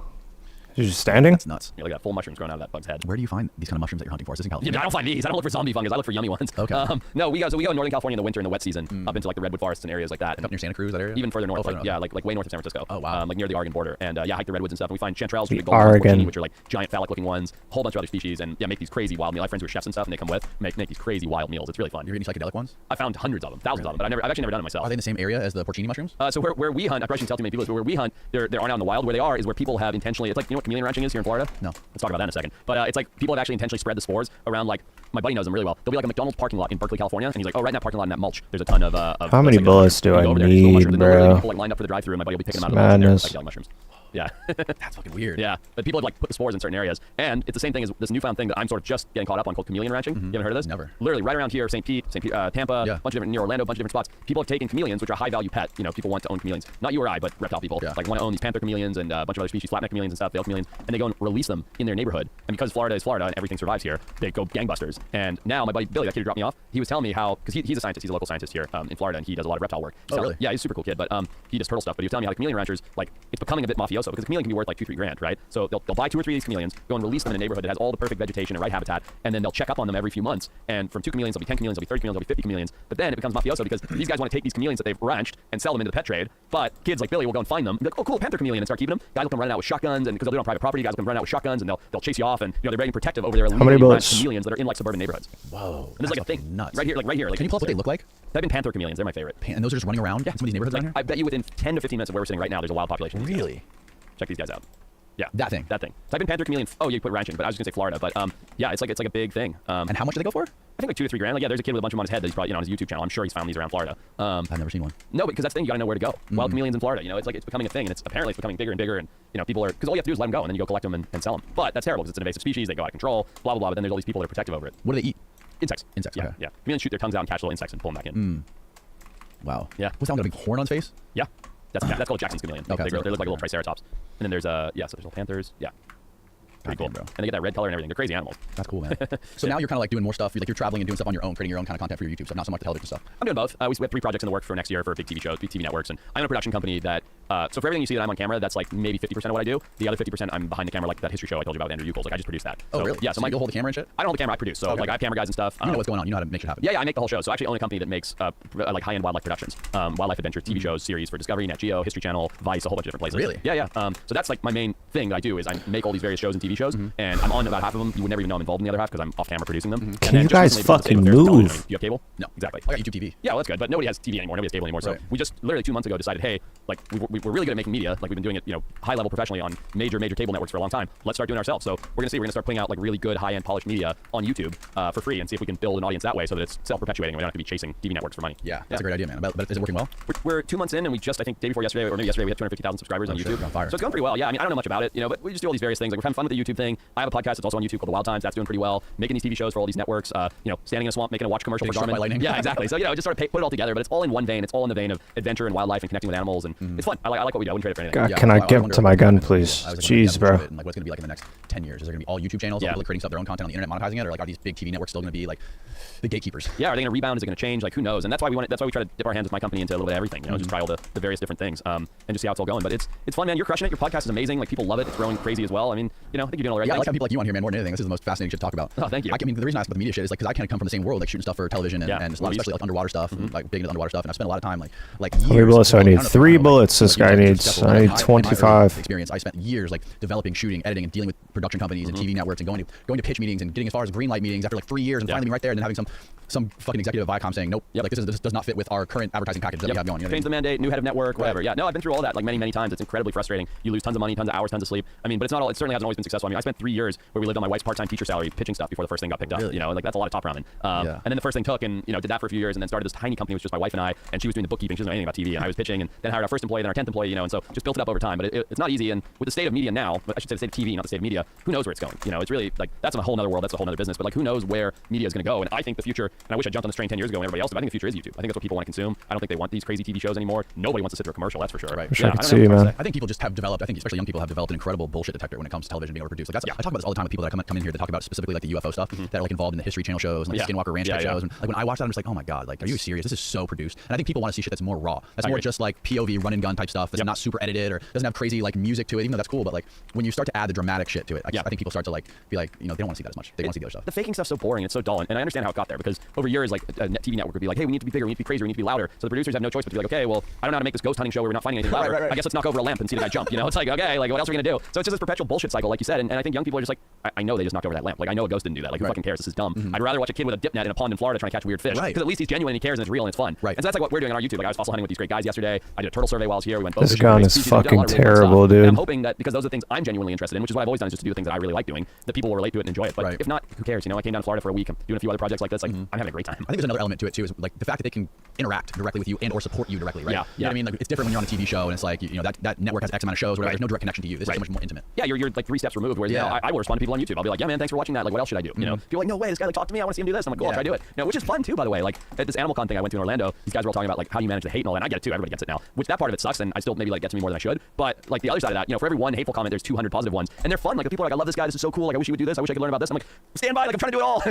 You're just standing? That's nuts. You look at that full mushrooms growing out of that bug's head. Where do you find these kind of mushrooms that you're hunting for? Is this in Yeah, California? I don't find these. I don't look for zombie fungus. I look for yummy ones. Okay. No, we go in Northern California in the winter in the wet season, up into like the redwood forests and areas like that. Up near Santa Cruz, that area? Even further north, Oh, further north. like way north of San Francisco. Oh, wow. Like near the Oregon border, and hike the redwoods and stuff. And we find chanterelles, The big golden Oregon. porcini, which are like giant phallic-looking ones. A whole bunch of other species, and make these crazy wild meals. I have friends who are chefs and stuff, and they come with make these crazy wild meals. It's really fun. You're eating psychedelic ones? I found hundreds of them, thousands of them, but I've actually never done it myself. Are they in the same area as the porcini mushrooms? So where we hunt, I probably shouldn't tell too many people this, but where we hunt, they aren't out in the wild. Where they are is where people have intentionally. It's like what chameleon ranching is here in Florida. No. Let's talk about that in a second. But it's like people have actually intentionally spread the spores around. Like my buddy knows them really well. There'll be like a McDonald's parking lot in Berkeley, California, and he's like, oh, right in that parking lot in that mulch, there's a ton of. How many bullets do I need, bro? People like lined up for the drive-through, and my buddy will be picking them out of Madness. the psychedelic mushrooms. Yeah. That's fucking weird. Yeah, but people have like put the spores in certain areas, and it's the same thing as this newfound thing that I'm sort of just getting caught up on called chameleon ranching. You haven't heard of this? Never. Literally, right around here, St. Pete, Tampa, Yeah. bunch of different near Orlando, bunch of different spots. People have taken chameleons, which are a high-value pet. People want to own chameleons, not you or I, but reptile people. Yeah. Like want to own these panther chameleons and a bunch of other species, flatneck chameleons and stuff, veil chameleons, and they go and release them in their neighborhood. And because Florida is Florida and everything survives here, they go gangbusters. And now my buddy Billy, that kid who dropped me off, he was telling me how because he's a scientist, he's a local scientist here in Florida, and he does a lot of reptile work. Really? Yeah, he's a super cool kid, but he does turtle stuff. But he was telling me how the chameleon ranchers like it's becoming a bit mafioso because a chameleon can be worth like $2-3 grand, right? So they'll buy 2 or 3 of these chameleons, go and release them in a neighborhood that has all the perfect vegetation and right habitat, and then they'll check up on them every few months. And from 2 chameleons, there'll be 10 chameleons, there'll be 30 chameleons, there'll be 50 chameleons. But then it becomes mafioso because these guys want to take these chameleons that they've ranched and sell them into the pet trade. But kids like Billy will go and find them, and be like, oh cool, panther chameleon, and start keeping them. Guys will come running out with shotguns, and because they'll do it on private property, guys will come running out with shotguns, and they'll chase you off, and they're very protective over their many illegally bullets? ranched chameleons that are in like suburban neighborhoods. Whoa. And this is like a fucking thing. Nuts. Right here. Like, Can you pull up what they look like? Type in panther chameleons. They're my favorite. And those are just running around in some of these neighborhoods down here? I bet you within 10 to 15 minutes of where we're sitting right now, there's a wild population. of these guys. Really? Check these guys out. Yeah. That thing? That thing. Type in panther chameleon. Oh, you put ranching, but I was just gonna say Florida. But yeah, it's like a big thing. And how much do they go for? I think like 2 to 3 grand. Like, yeah, there's a kid with a bunch of them on his head that he's probably on his YouTube channel. I'm sure he's found these around Florida. I've never seen one. No, because that's the thing. You gotta know where to go. Wild chameleons in Florida. It's becoming a thing, and it's becoming bigger and bigger. And people are because all you have to do is let them go, and then you go collect them and sell them. But that's terrible because it's an invasive species. They go out of control. Blah blah blah. But then there's all these people that are protective over it. What do they eat? Insects. Insects, Yeah. okay. Yeah. Chameleons shoot their tongues out and catch little insects and pull them back in. Wow. Yeah. What's that one got a big horn on his face? Yeah. That's called Jackson's chameleon. Okay, They that's look like little right. triceratops. And then there's so there's little panthers. Yeah. Pretty cool. Goddamn, bro. And they get that red color and everything. They're crazy animals. That's cool, man. So now you're kind of like doing more stuff. You're traveling and doing stuff on your own, creating your own kind of content for your YouTube stuff, not so much the television stuff. I'm doing both. We have 3 projects in the works for next year for big TV shows, big TV networks, and I'm in a production company that. So for everything you see that I'm on camera, that's like maybe 50% of what I do. The other 50% I'm behind the camera, like that history show I told you about with Andrew Ucles. Like I just produced that. Oh, so, really? Yeah. So you'll hold the camera and shit? I don't hold the camera. I produce. So Okay. like I have camera guys and stuff. You know what's going on. You know how to make shit happen. Yeah, I make the whole show. So I actually own a company that makes like high-end wildlife productions, wildlife adventure TV shows, series for Discovery, Nat Geo, History Channel, Vice, a whole bunch of different places. Really? Yeah, yeah. So that's like my main thing that I do is I make all these various shows and TV TV shows, and I'm on about half of them. You would never even know I'm involved in the other half because I'm off camera producing them. And Can then you just guys recently built the state fucking of affairs of television. move? You have cable? No. Exactly. I got YouTube TV. Yeah, well, that's good, but nobody has TV anymore. Nobody has cable anymore. So Right. we just literally 2 months ago decided, hey, like we're really good at making media. Like we've been doing it, high level professionally on major cable networks for a long time. Let's start doing it ourselves. So we're gonna start putting out like really good high end polished media on YouTube for free and see if we can build an audience that way so that it's self perpetuating. We don't have to be chasing TV networks for money. Yeah, that's a great idea, man. But is it working well? We're 2 months in, and we just, I think, day before yesterday, or maybe yesterday, we had 250,000 subscribers on shit, YouTube. you're on fire. So it's going pretty well. Yeah, I mean, I don't know much about it, but we just do all these various things. Like we're having fun with the YouTube thing. I have a podcast that's also on YouTube called The Wild Times. That's doing pretty well. Making these TV shows for all these networks. Standing in a swamp, making a watch commercial Getting for struck Garmin. by lightning. Yeah, exactly. So just sort of put it all together, but it's all in one vein. It's all in the vein of adventure and wildlife and connecting with animals, and it's fun. I like what we do. I wouldn't trade it for anything. God, Yeah, can I well, get wonder to my what gun, happened. please? I was Jeez, wondering bro. of it and, like what's going to be like in the next 10 years. Is there going to be all YouTube channels Yeah. really creating stuff, their own content on the internet, monetizing it, or like are these big TV networks still going to be like the gatekeepers? Yeah, are they going to rebound? Is it going to change? Like, who knows? And that's why we try to dip our hands with my company into a little bit of everything. Just try all the various different things, and just see how it's all going. But it's fun, man. You're crushing it. Your podcast is amazing. Like people love it. It's growing crazy as well. I mean, I think you're doing all the right Yeah, I like things. having people like you on here, man. More than anything, this is the most fascinating shit to talk about. Oh, thank you. I mean, the reason I ask about the media shit is like because I kind of come from the same world, like shooting stuff for television and a lot of, movies. especially like underwater stuff, and like big into underwater stuff. And I spent a lot of time like How many years. bullets do I well, need? don't know if 3 you know, bullets this guy years needs. successful. I need In my early 25. experience, I spent years like developing, shooting, editing, and dealing with production companies and TV networks and going to pitch meetings and getting as far as green light meetings after like 3 years and finally being right there and then having some fucking executive at Viacom saying nope, like this does not fit with our current advertising package that we have going. You know what I Change the mean? mandate, new head of network, whatever. Yeah, no, I've been through all that like many times. It's incredibly frustrating. You lose tons of money, tons of hours, tons of sleep. I mean, but it's not all. It certainly hasn't always been successful. I mean, I spent 3 years where we lived on my wife's part-time teacher salary pitching stuff before the first thing got picked up. Really? Like that's a lot of top ramen. Yeah. And then the first thing took, and did that for a few years, and then started this tiny company with just my wife and I, and she was doing the bookkeeping. She doesn't know anything about TV, and I was pitching, and then hired our first employee, then our 10th employee, and so just built it up over time. But it's not easy, and with the state of media now, I should say the state of TV, not the state of media, who knows where it's going? It's really like that's a whole other world, that's a whole other business. But like who knows where media is going to go? And I think the future, and I wish I jumped on this train 10 years ago when everybody else did, but I think the future is YouTube. I think that's what people want to consume. I don't think they want these crazy TV shows anymore. Nobody wants to sit through a commercial, that's for sure. Right. Wish I could don't see know you, what to man. say. I think people just have developed. I think especially young people have developed an incredible bullshit detector when it comes to television being overproduced. Like that's I talk about this all the time with people that come in here that talk about specifically like the UFO stuff that are like involved in the History Channel shows and like Skinwalker Ranch type shows. And like when I watch that, I'm just like, oh my god, like are you serious? This is so produced. And I think people want to see shit that's more raw. That's more just like POV run and gun type stuff. That's not super edited or doesn't have crazy like music to it. Even though that's cool, but like when you start to add the dramatic shit to it, I think people start to like be like, they don't want to see that as much. They want to see the other stuff. The faking stuff's so boring. It's so dull, and I understand how it got there because over years, like a TV network would be like, "Hey, we need to be bigger, we need to be crazier, we need to be louder." So the producers have no choice but to be like, "Okay, well, I don't know how to make this ghost hunting show where we're not finding anything louder. Right. I guess let's knock over a lamp and see the guy jump." It's like, okay, like what else are we gonna do? So it's just this perpetual bullshit cycle, like you said, and I think young people are just like, I know they just knocked over that lamp. Like I know a ghost didn't do that. Like who fucking cares? This is dumb. I'd rather watch a kid with a dip net in a pond in Florida trying to catch weird fish because at least he's genuine and he cares and it's real and it's fun. Right. And so that's like what we're doing on our YouTube. Like I was fossil hunting with these great guys yesterday. I did a turtle survey while I was here. We went boat This fishing, gun we is raced species, we did a lot fucking of really fun stuff. terrible, dude. And I'm hoping that because those are things I'm genuinely interested in, which is what I've always done, is just to do the things that I really like doing, that people will relate to it and enjoy it. But if not, who cares? I came down to Florida for a week. I'm doing a few other projects like this. Like I'm having a great time. I think there's another element to it too, is like the fact that they can interact directly with you and or support you directly, right? Yeah. You know what I mean? Like it's different when you're on a TV show and it's like that network has X amount of shows where there's no direct connection to you. This is so much more intimate. Yeah, you're like 3 steps removed. Whereas I will respond to people on YouTube. I'll be like, yeah, man, thanks for watching that. Like, what else should I do? People are like, no way, this guy like talked to me. I want to see him do this. I'm like, cool, I'll try to do it. Which is fun too, by the way. Like at this Animal Con thing I went to in Orlando, these guys were all talking about like how do you manage the hate and all that. And I get it too. Everybody gets it now. Which that part of it sucks, and I still maybe like gets me more than I should. But like the other side of that, for every one hateful comment, there's 200 positive ones, and they're fun. Like the people are like, I love this guy. This is so cool. Like I wish he would do this. I wish I could learn about this. I'm like, stand by. Like I'm trying to do it all.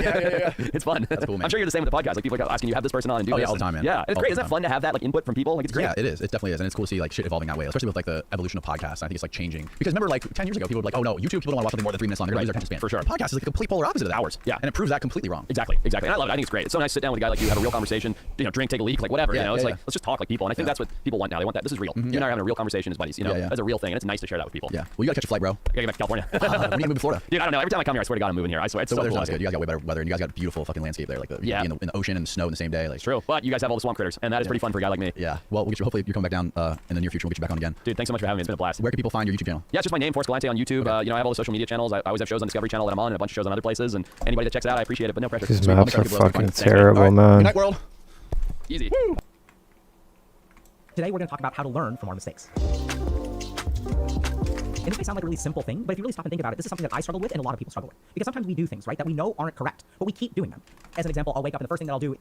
It's fun. That's cool, man. I'm sure you're the same with the podcast. Like people are asking you, have this person on and do this. Yeah, all the time, man. Yeah, it's All great. the Isn't that time. fun to have that like input from people? Like it's great. Yeah, it is. It definitely is, and it's cool to see like shit evolving that way, especially with like the evolution of podcasts. I think it's like changing because remember like 10 years ago, people would be like, oh no, YouTube people don't want to watch something more than 3 minutes long. They're gonna use their attention span. For sure. Podcast is like the complete polar opposite of that. Hours. Yeah. and it proves that completely wrong. Exactly. And I love it. I think it's great. It's so nice to sit down with a guy like you, have a real conversation, drink, take a leak, like whatever. It's like let's just talk like people. And I think that's what people want now. They want that. This is real. You and I are having a real conversation as buddies. That's a real thing, and it's nice to share that with people. Yeah. Well, you gotta catch a flight, bro. I gotta get back to California. When are you move to Florida? Dude, I don't know. Every time I come here, I swear to God, I'm moving here. I swear it's The so weather's cool. not as good. You guys got way better weather, and you guys got beautiful fucking landscape there, like in the ocean and snow in the same day. Like It's true. But you guys have all the swamp critters, and that is pretty fun for a guy like me. Yeah. Well, we'll get you. Hopefully, you're coming back down in the near future. We'll get you back on again. Dude, thanks so much for having me. It's been a blast. Where can people find your YouTube channel? Yeah, it's just my name, Forrest Galante on YouTube. I have all the social media channels. I always have shows on Discovery Channel that I'm on, and a bunch of shows on other places. And anybody that checks it out, I appreciate it. But no pressure. These Sweet. maps are people have fucking fun. terrible, Good man. night, world. Easy. Today we're going to talk about how to learn from our mistakes. And this may sound like a really simple thing, but if you really stop and think about it, this is something that I struggle with and a lot of people struggle with. Because sometimes we do things, right, that we know aren't correct, but we keep doing them. As an example, I'll wake up and the first thing that I'll do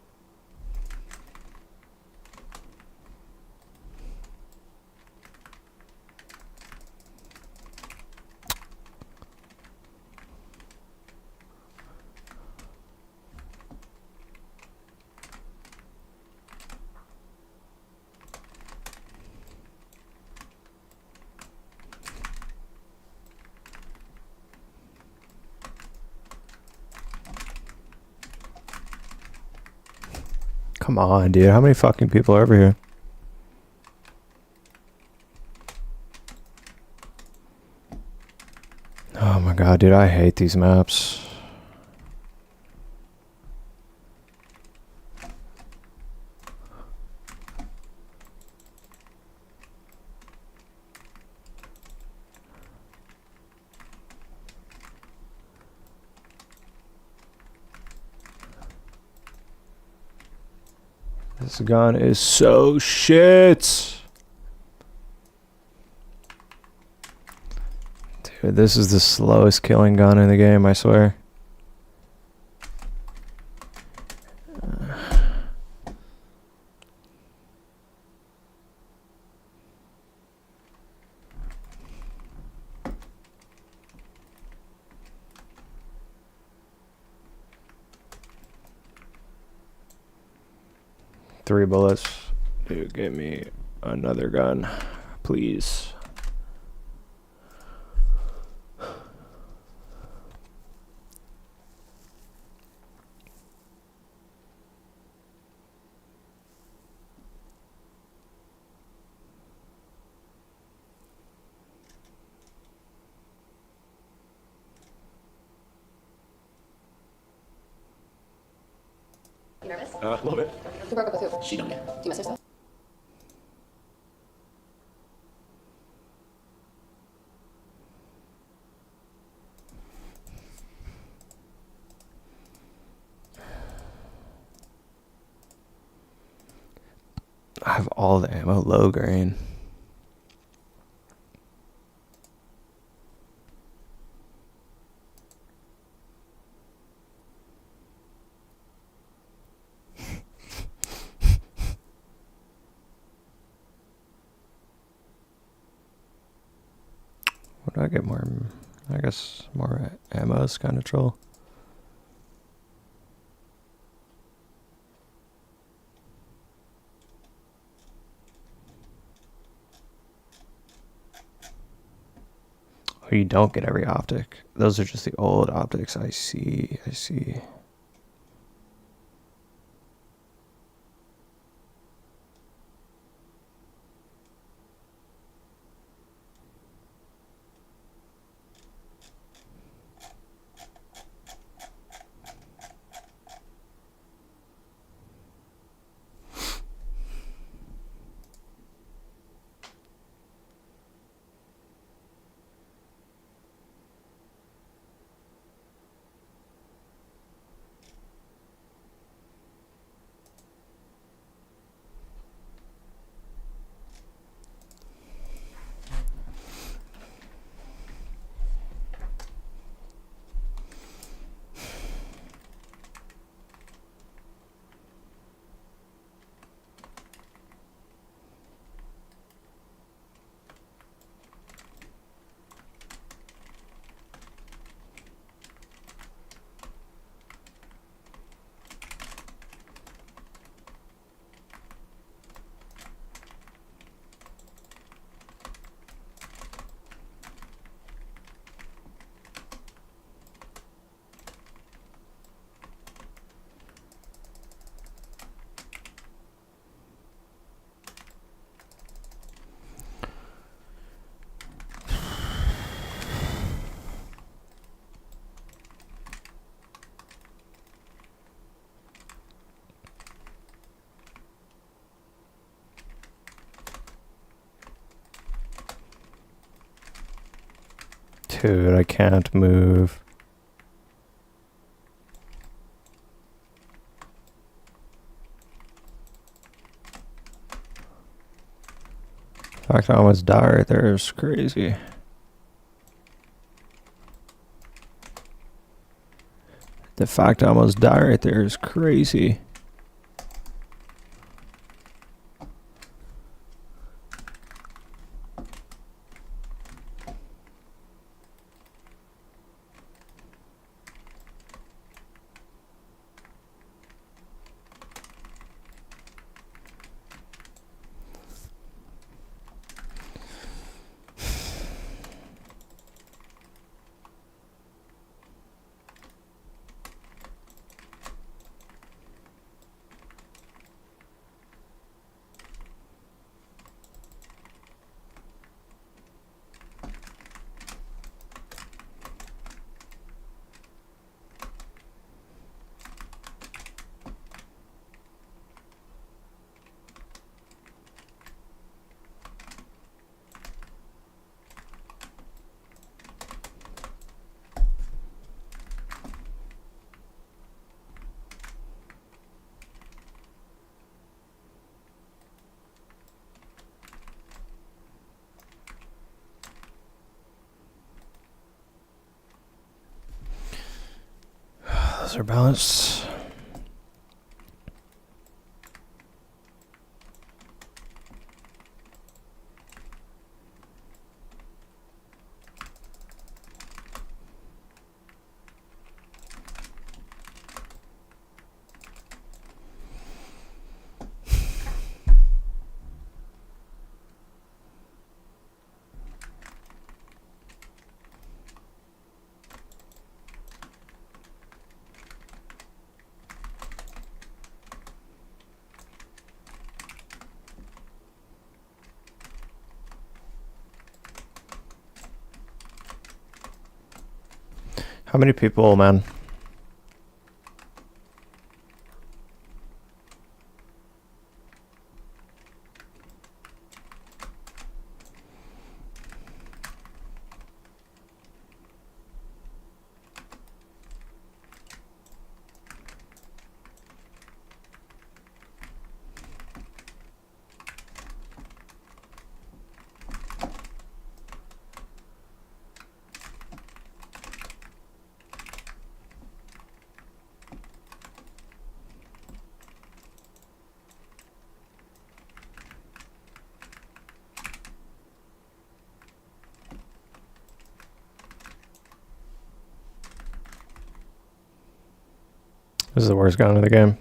Come on, dude. How many fucking people are over here? Oh my god, dude, I hate these maps. This gun is so shit. Dude, this is the slowest killing gun in the game, I swear. Three bullets. Dude, give me another gun, please. You nervous? A little bit. You broke up with who? She don't. Do you miss her still? I have all the ammo low grain. What do I get more? I guess more ammo is kind of troll. Oh, you don't get every optic. Those are just the old optics. I see. I see. Dude, I can't move. In fact, I almost died right there. It's crazy. The fact I almost died right there is crazy. Those are balanced. How many people, man? This is the worst gun of the game.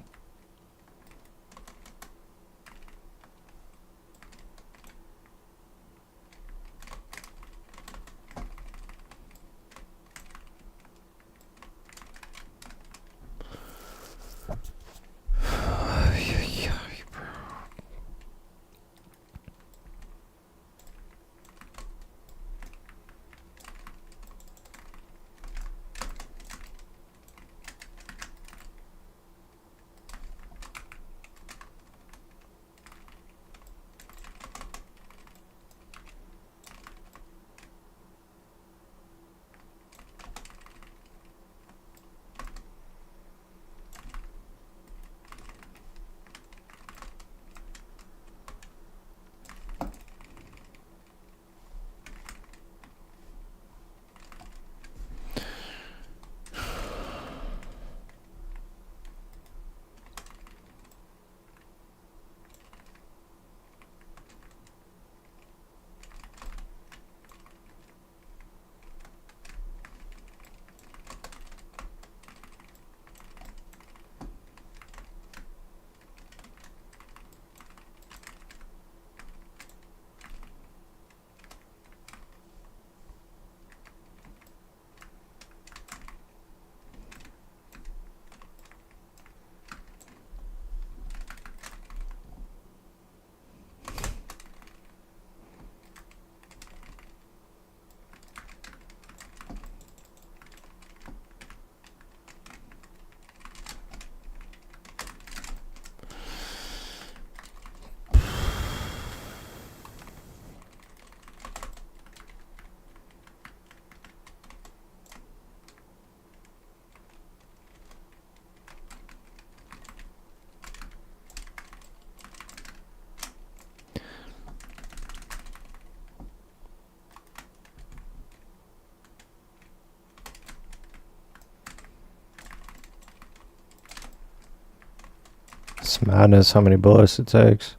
It's madness how many bullets it takes.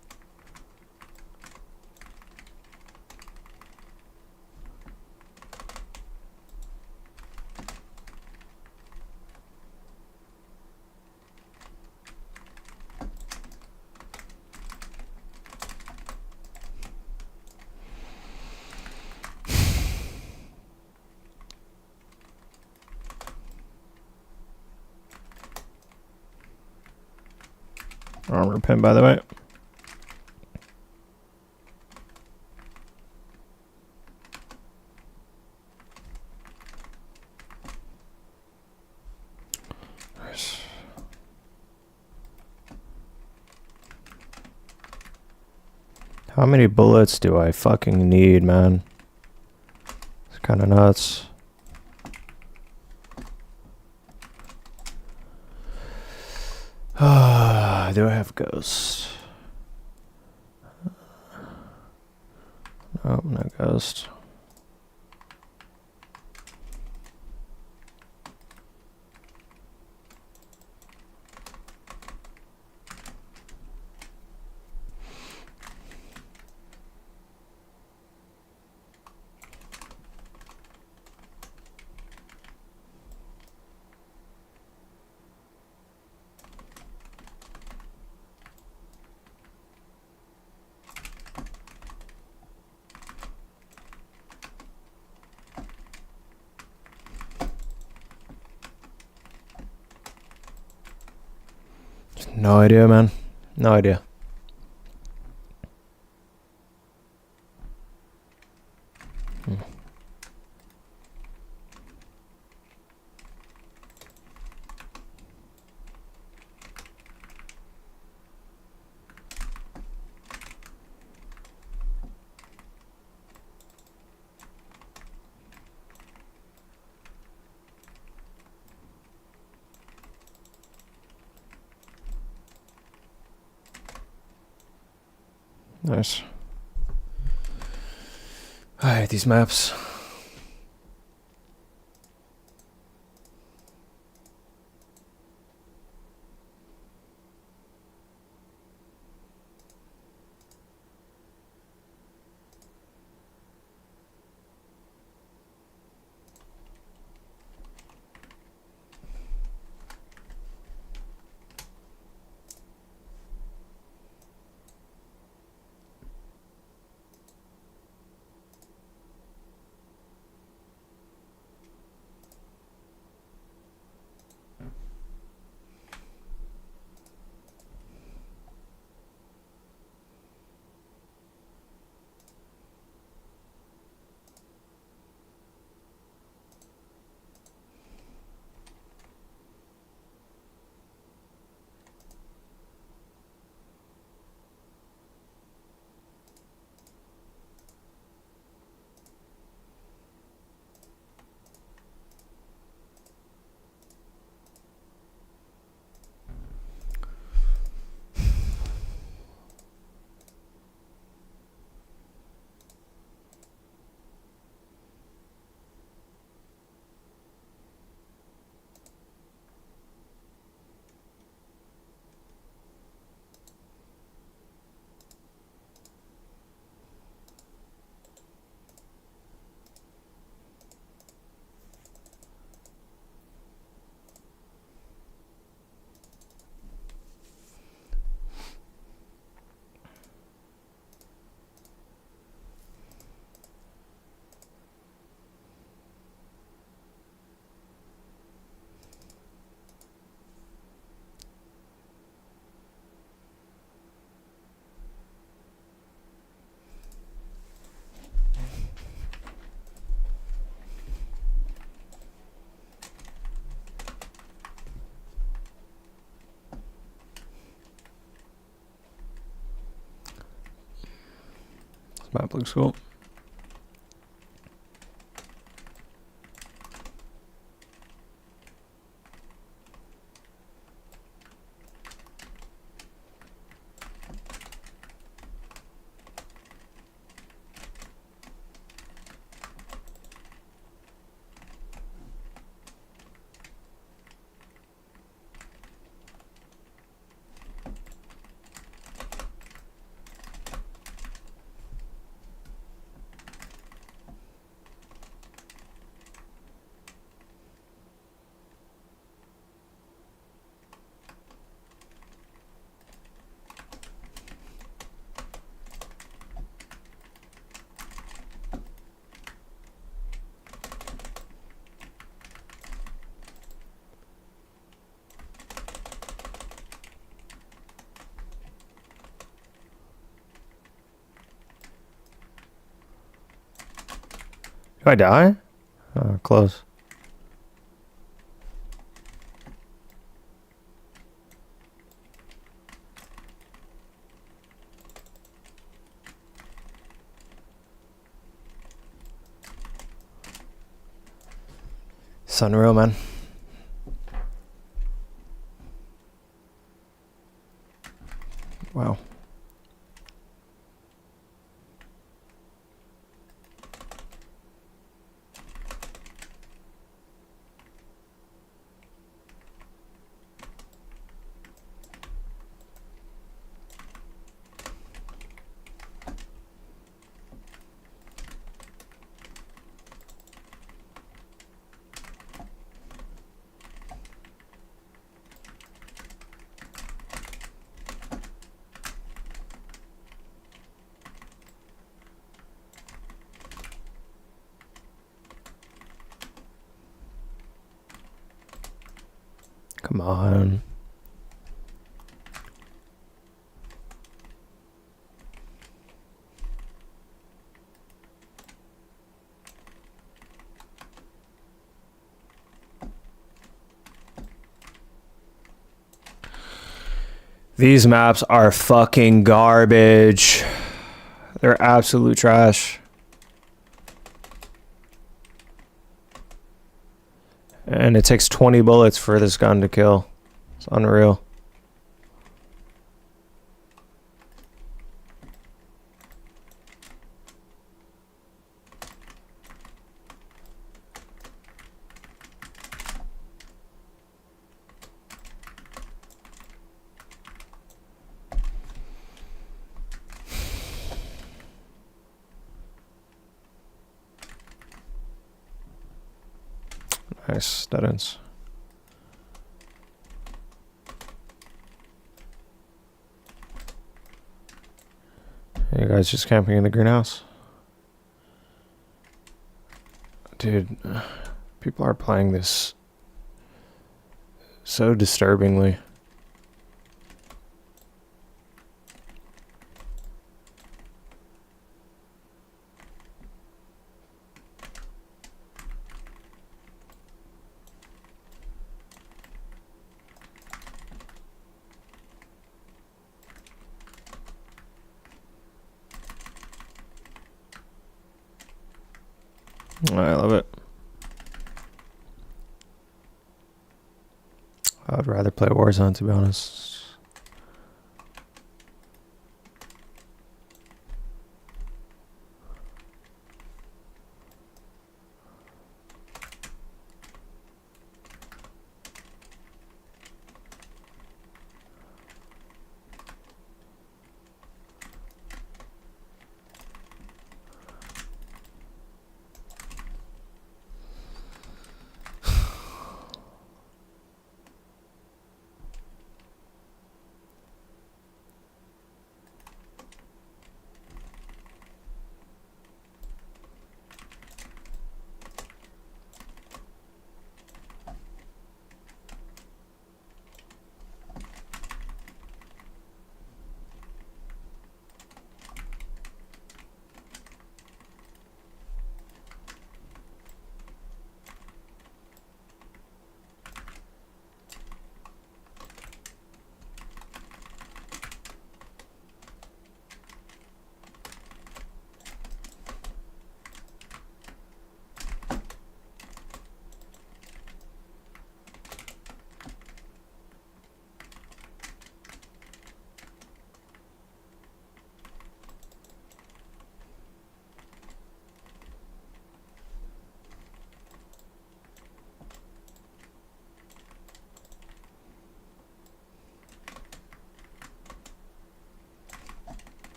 Armor pin, by the way. Nice. How many bullets do I fucking need, man? It's kind of nuts. Do I have ghost? Nope, no ghost. No idea, man. No idea. Nice. I hate these maps. This map looks cool. Do I die? Oh, close. It's unreal, man. Wow. Come on. These maps are fucking garbage. They're absolute trash. And it takes 20 bullets for this gun to kill. It's unreal. Nice, dead ends. You guys just camping in the greenhouse? Dude, people are playing this so disturbingly. I love it. I'd rather play Warzone, to be honest.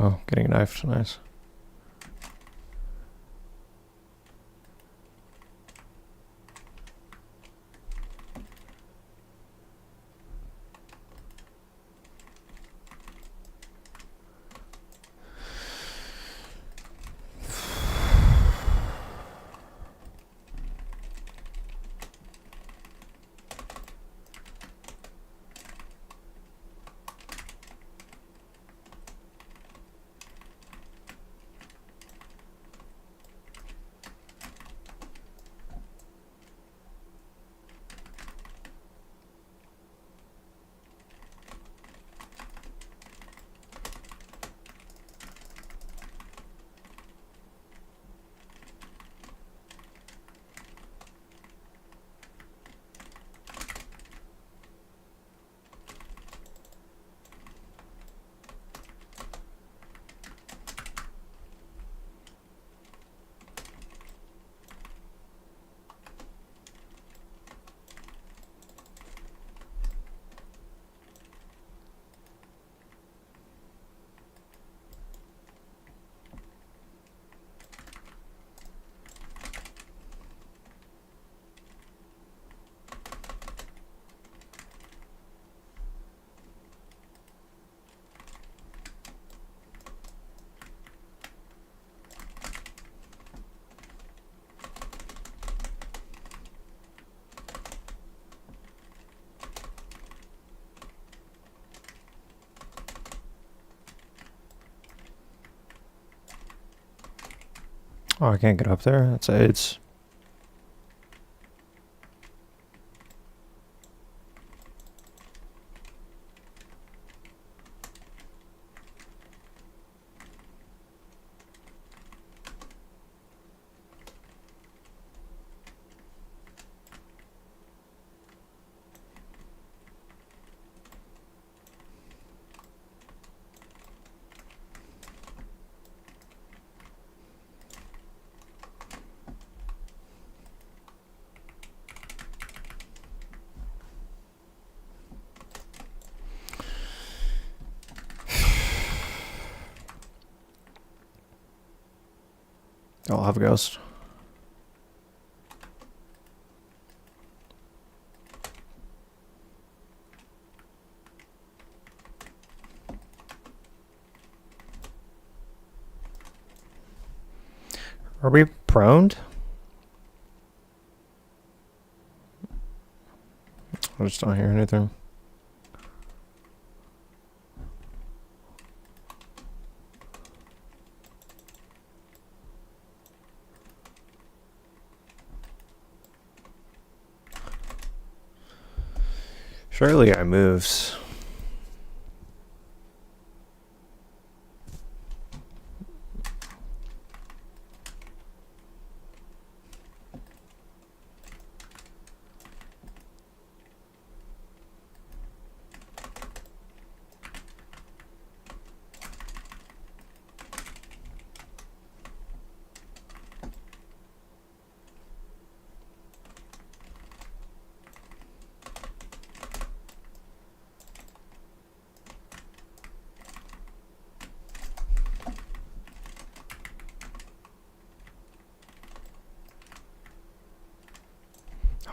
Oh, getting knifed, nice. Oh, I can't get up there. That's AIDS. I'll have a ghost. Are we proned? I just don't hear anything. Surely I moves.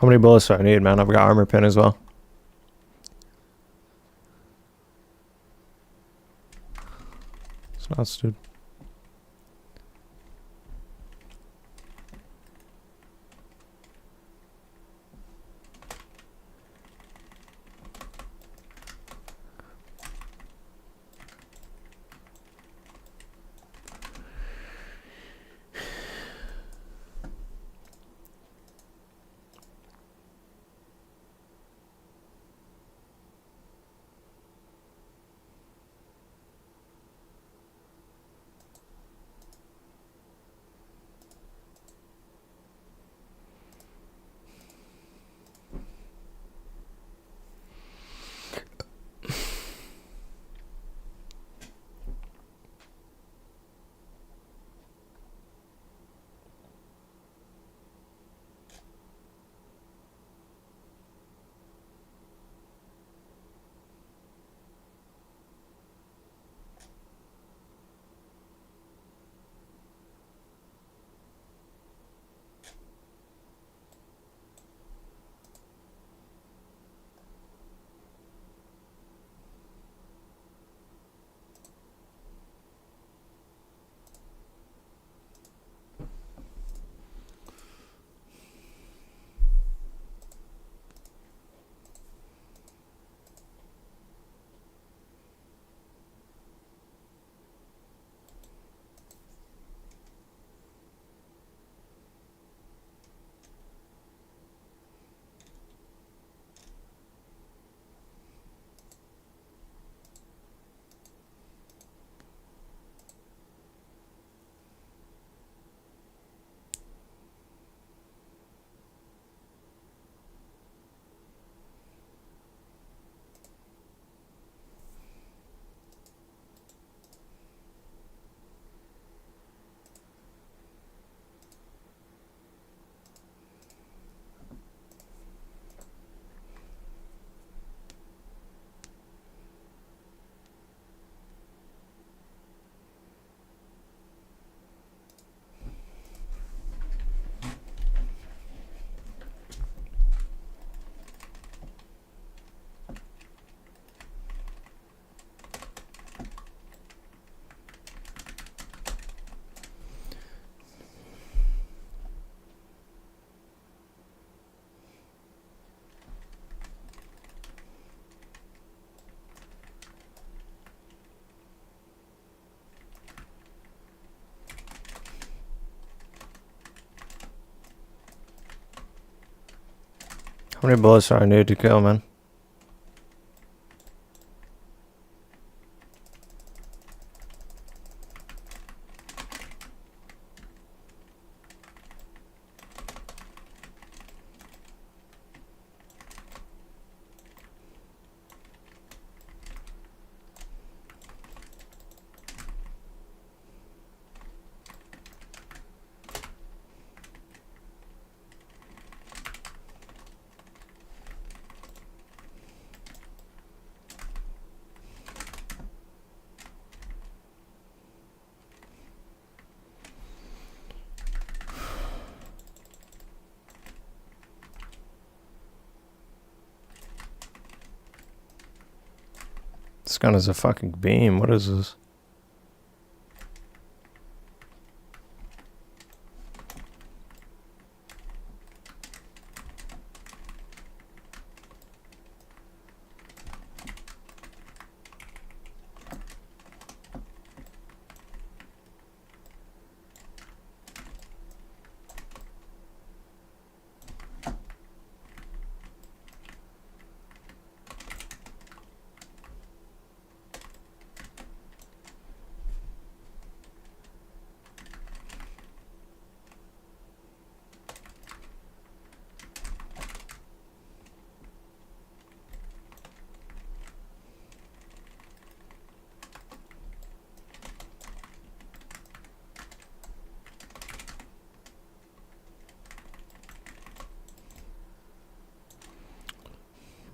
How many bullets do I need, man? I've got armor pin as well. It's nuts, dude. How many bullets do I need to kill, man? This gun is a fucking beam. What is this?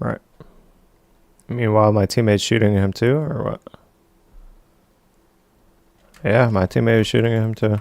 Right. Meanwhile, my teammate's shooting him too, or what? Yeah, my teammate is shooting him too.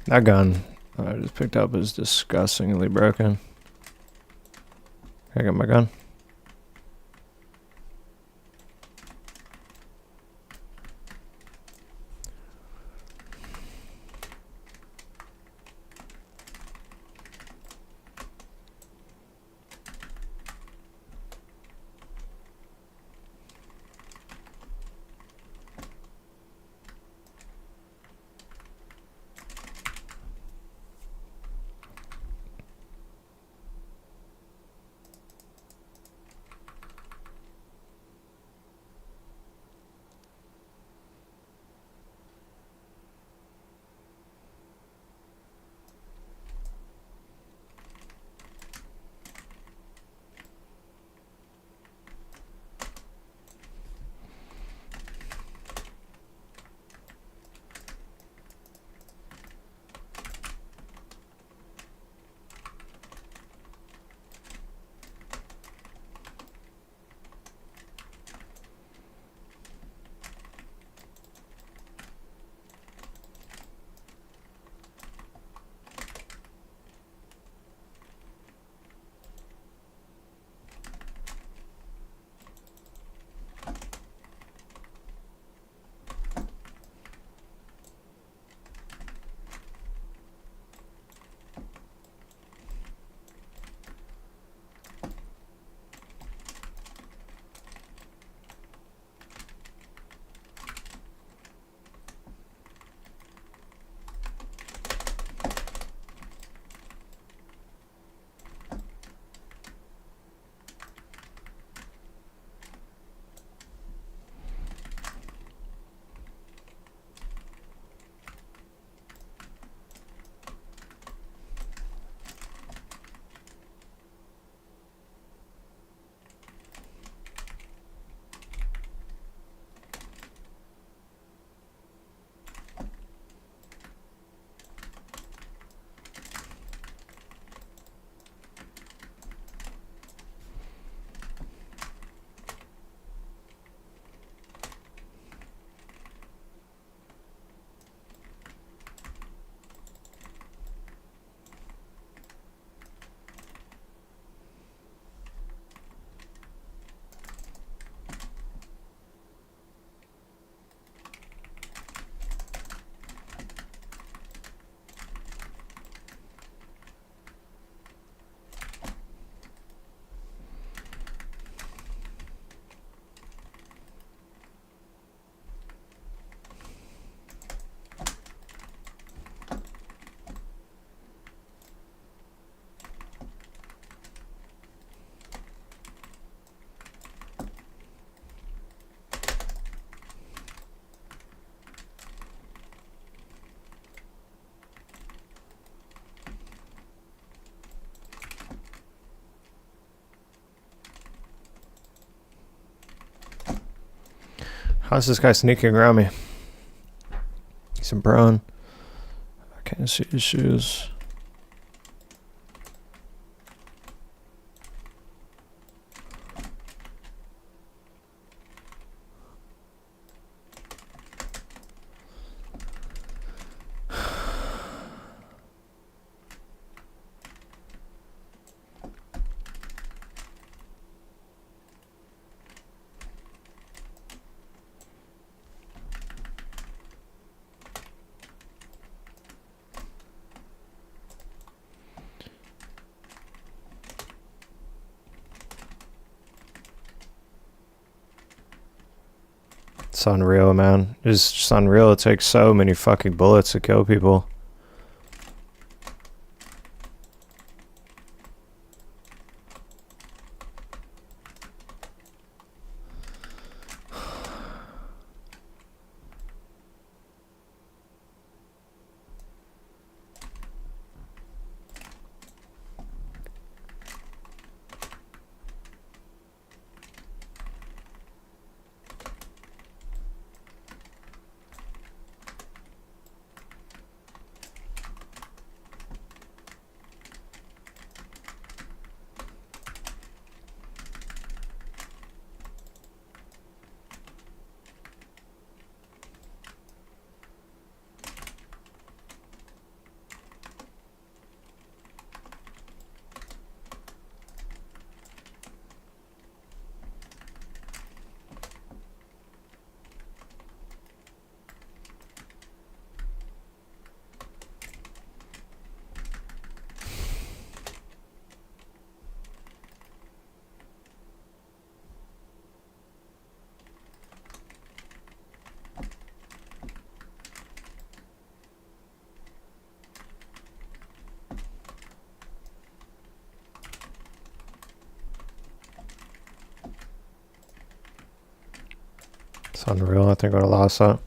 That gun I just picked up is disgustingly broken. Can I get my gun? How's this guy sneaking around me? He's in brown. I can't see his shoes. It's unreal, man. It's just unreal. It takes so many fucking bullets to kill people. It's unreal. I think I lost that.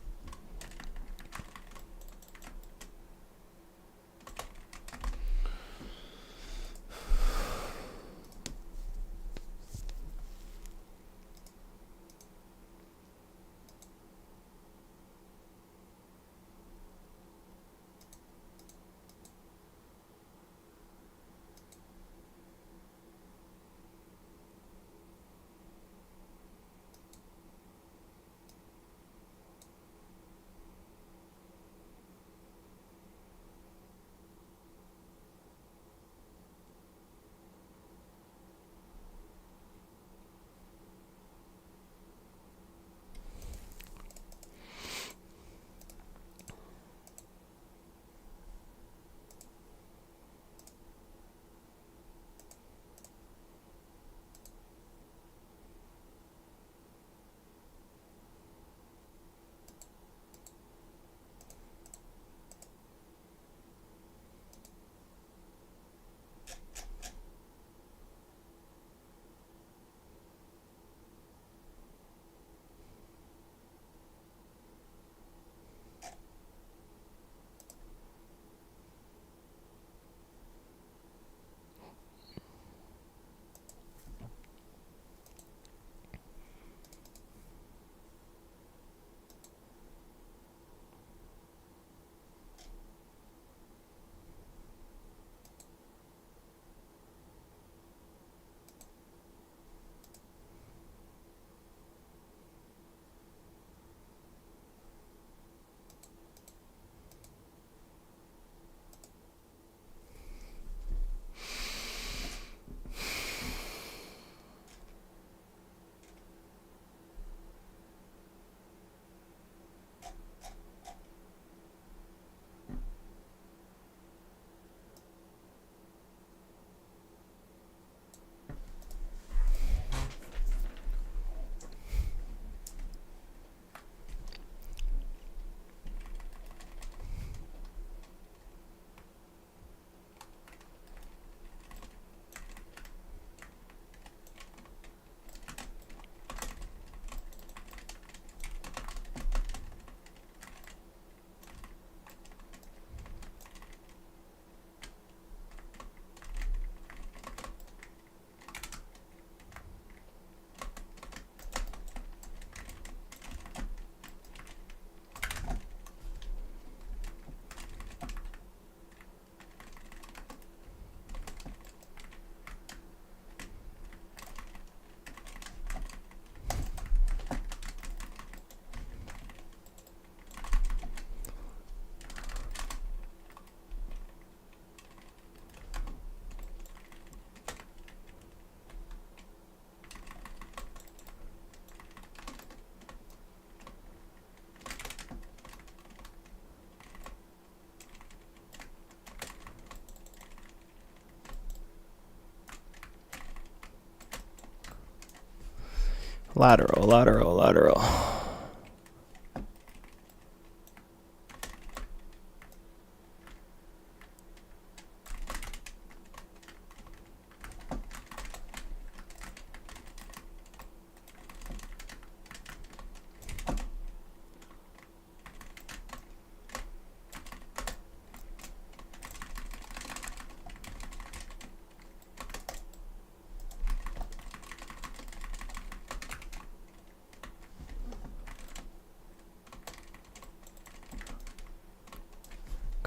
Lateral, lateral, lateral.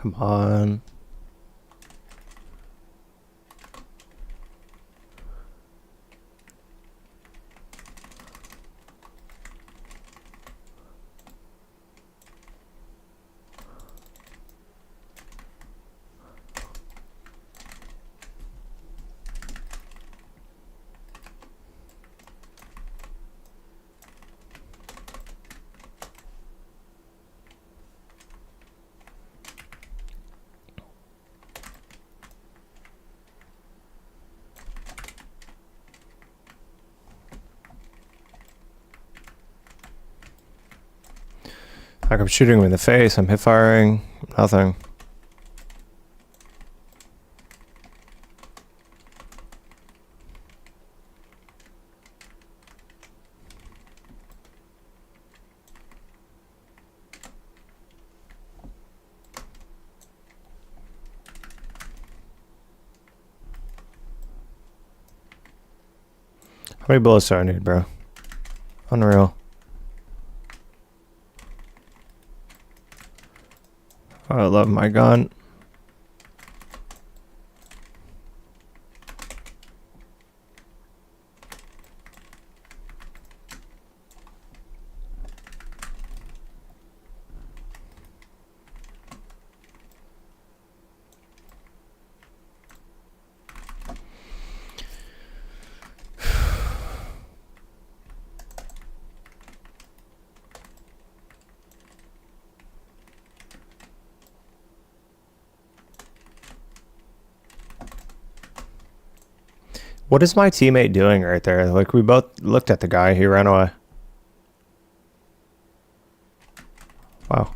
Come on. Like I'm shooting him in the face, I'm hip firing, nothing. How many bullets do I need, bro? Unreal. I love my gun. What is my teammate doing right there? Like, we both looked at the guy. He ran away. Wow.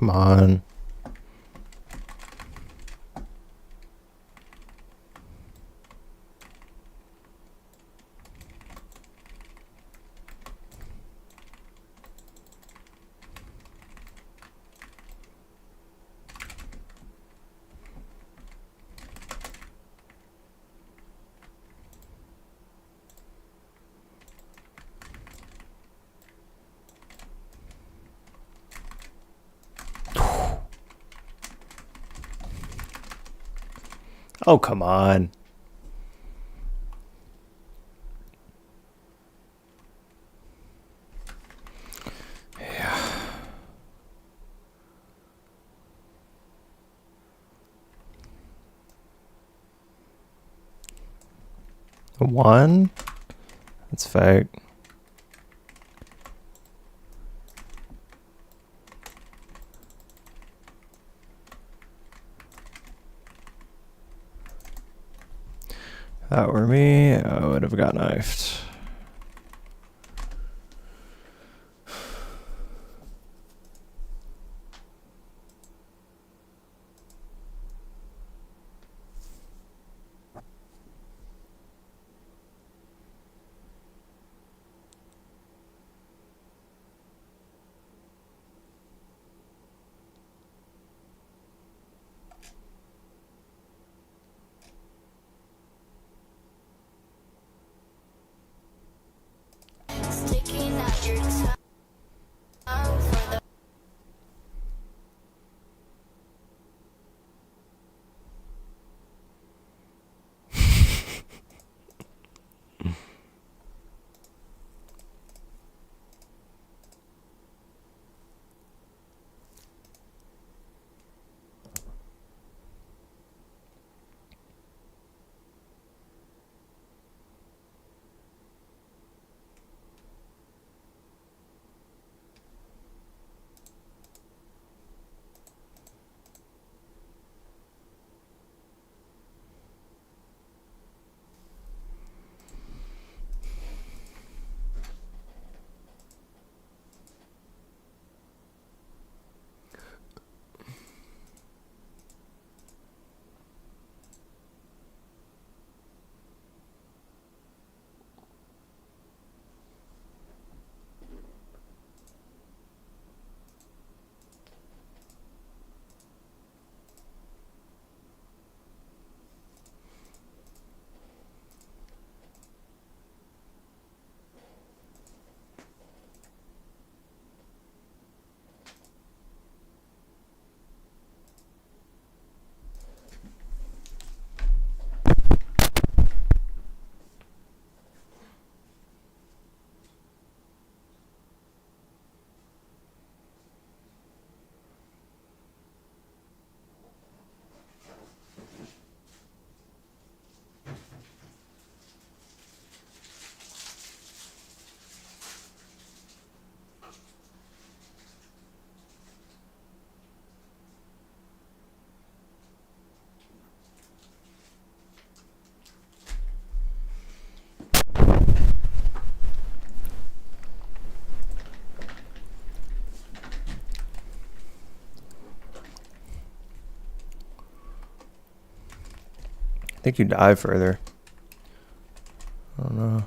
Come on. Oh, come on. 1? That's fake. If that were me, I would have got knifed. Sticking out your tongue for the I think you dive further. I don't know.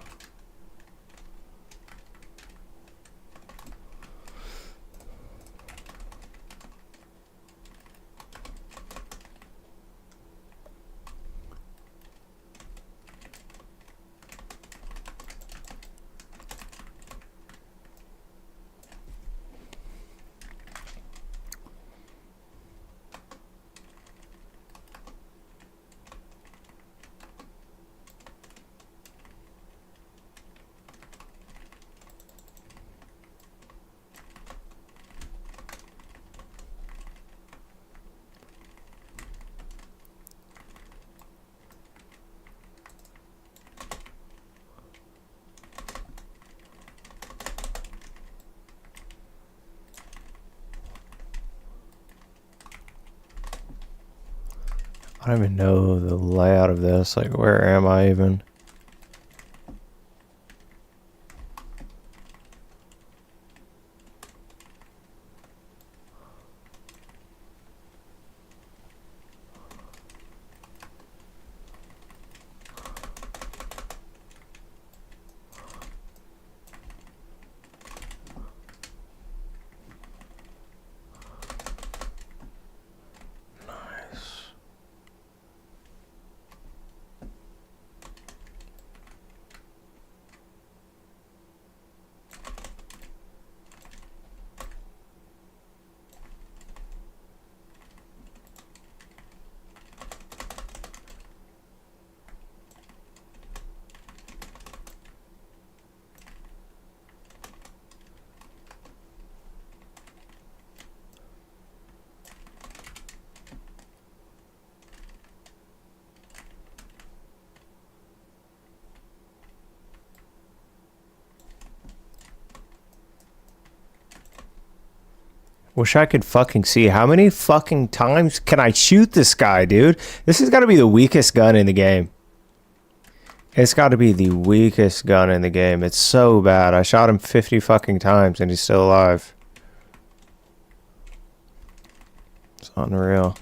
I don't even know the layout of this. Like, where am I even? Wish I could fucking see. How many fucking times can I shoot this guy, dude? This has got to be the weakest gun in the game. It's got to be the weakest gun in the game. It's so bad. I shot him 50 fucking times and he's still alive. It's unreal.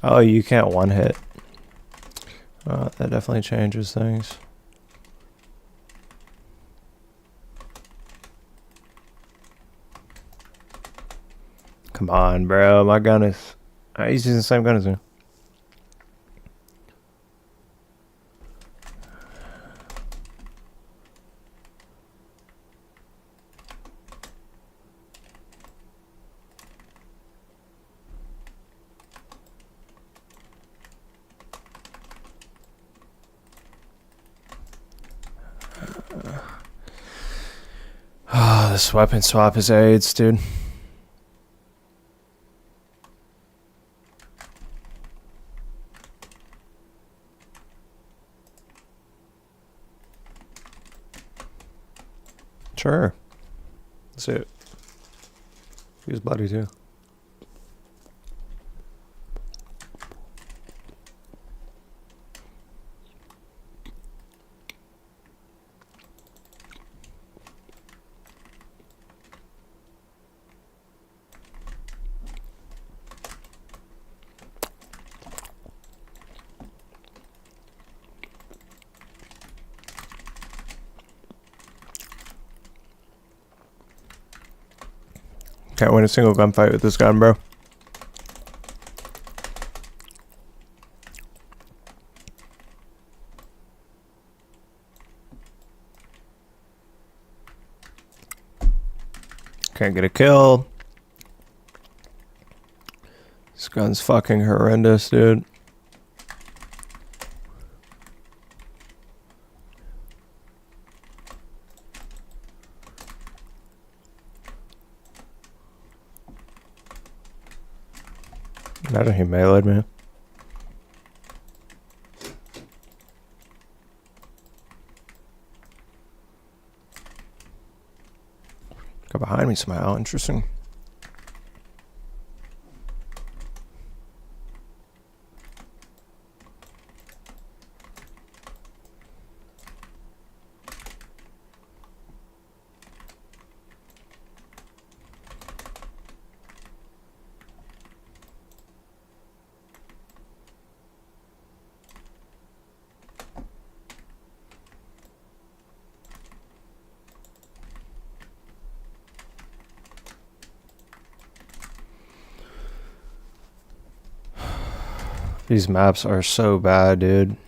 Oh, you can't one hit. That definitely changes things. Come on, bro. My gun is... he's using the same gun as me. This weapon swap is AIDS, dude. Sure. That's it. Use bloody too. Can't win a single gunfight with this gun, bro. Can't get a kill. This gun's fucking horrendous, dude. Imagine he melee'd me. Go behind me somehow. Interesting. These maps are so bad, dude.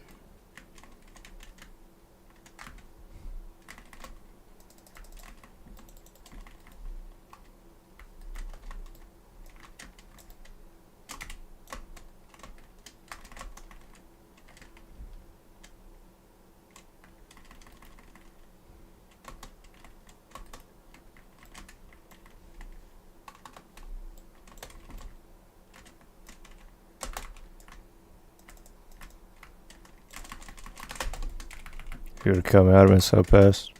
If you would have come out, I'd have been so pissed.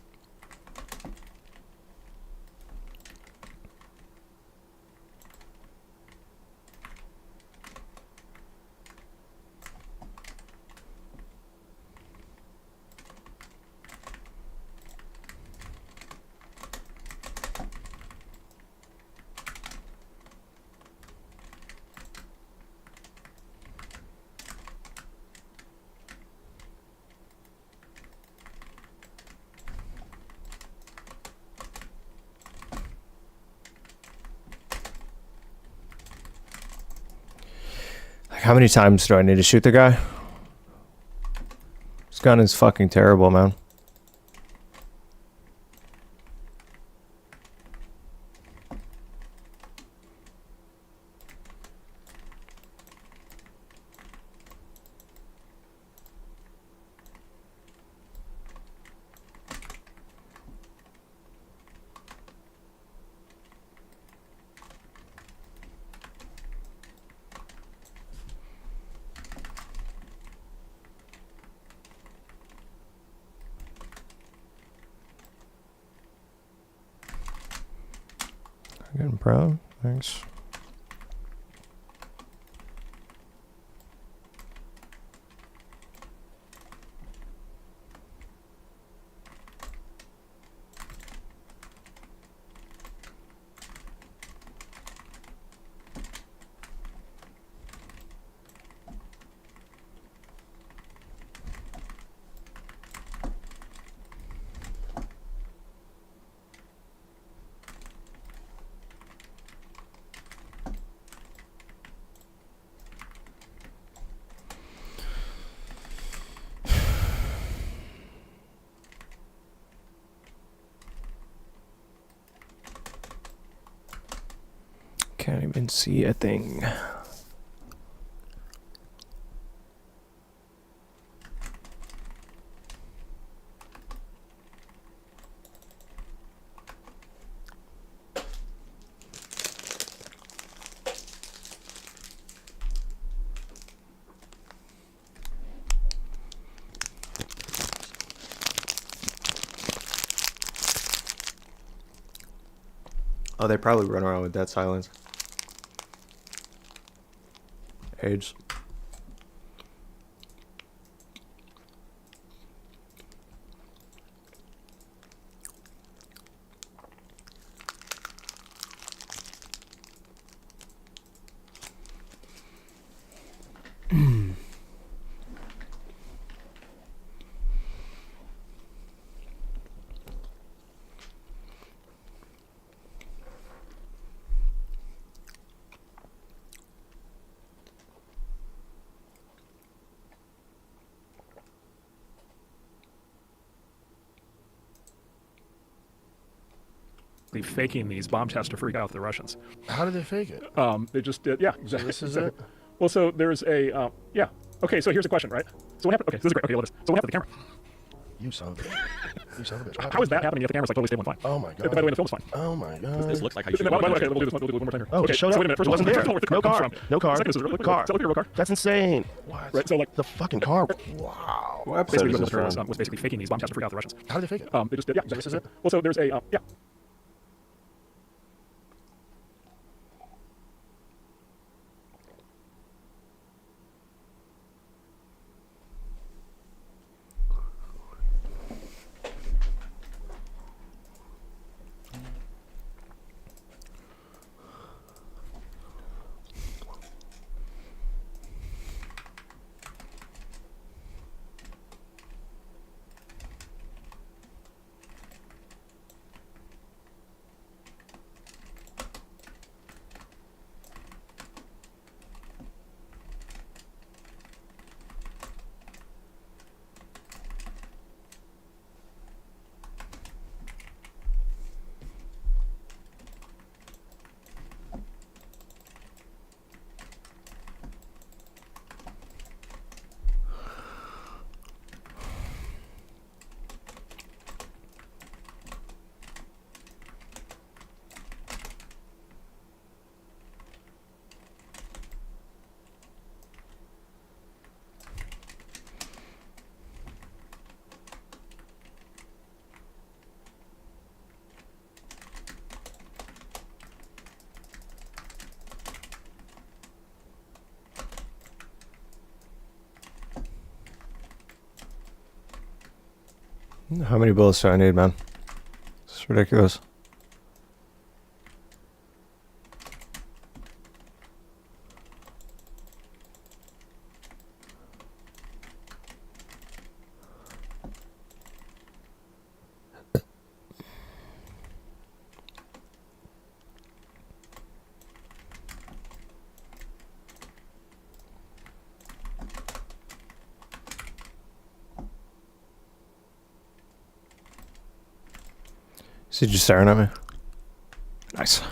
How many times do I need to shoot the guy? This gun is fucking terrible, man. Getting proud. Thanks. Can't even see a thing. Oh, they probably run around with dead silence. AIDS. Faking these bomb tests to freak out the Russians. How did they fake it? They just did, yeah, exactly. So this is exactly. it? Well, so there's a, yeah. Okay, so here's a question, right? So what happened? Okay, this is great. Okay, let's. So what happened to the camera? You son of a bitch. You son of a bitch. How is that happening if the camera's like totally stable and fine? Oh my god. By the way, the film's fine. Oh my god. This looks like how you shoot. By the way, okay, we'll do this one more time here. Oh, okay, it showed so up. wait a minute. First It wasn't of all, there. where the No comes car. from. No car. Second, this is really quick. Car. So look at your real car. That's insane. What? Right, so like The fucking car. Wow. What episode basically is what this the military from? was basically faking these bomb tests to freak out the Russians. How did they fake it? They just did, yeah. So this is it? Well, so there's a, yeah. How many bullets do I need, man? It's ridiculous. Is he just staring at me? Nice.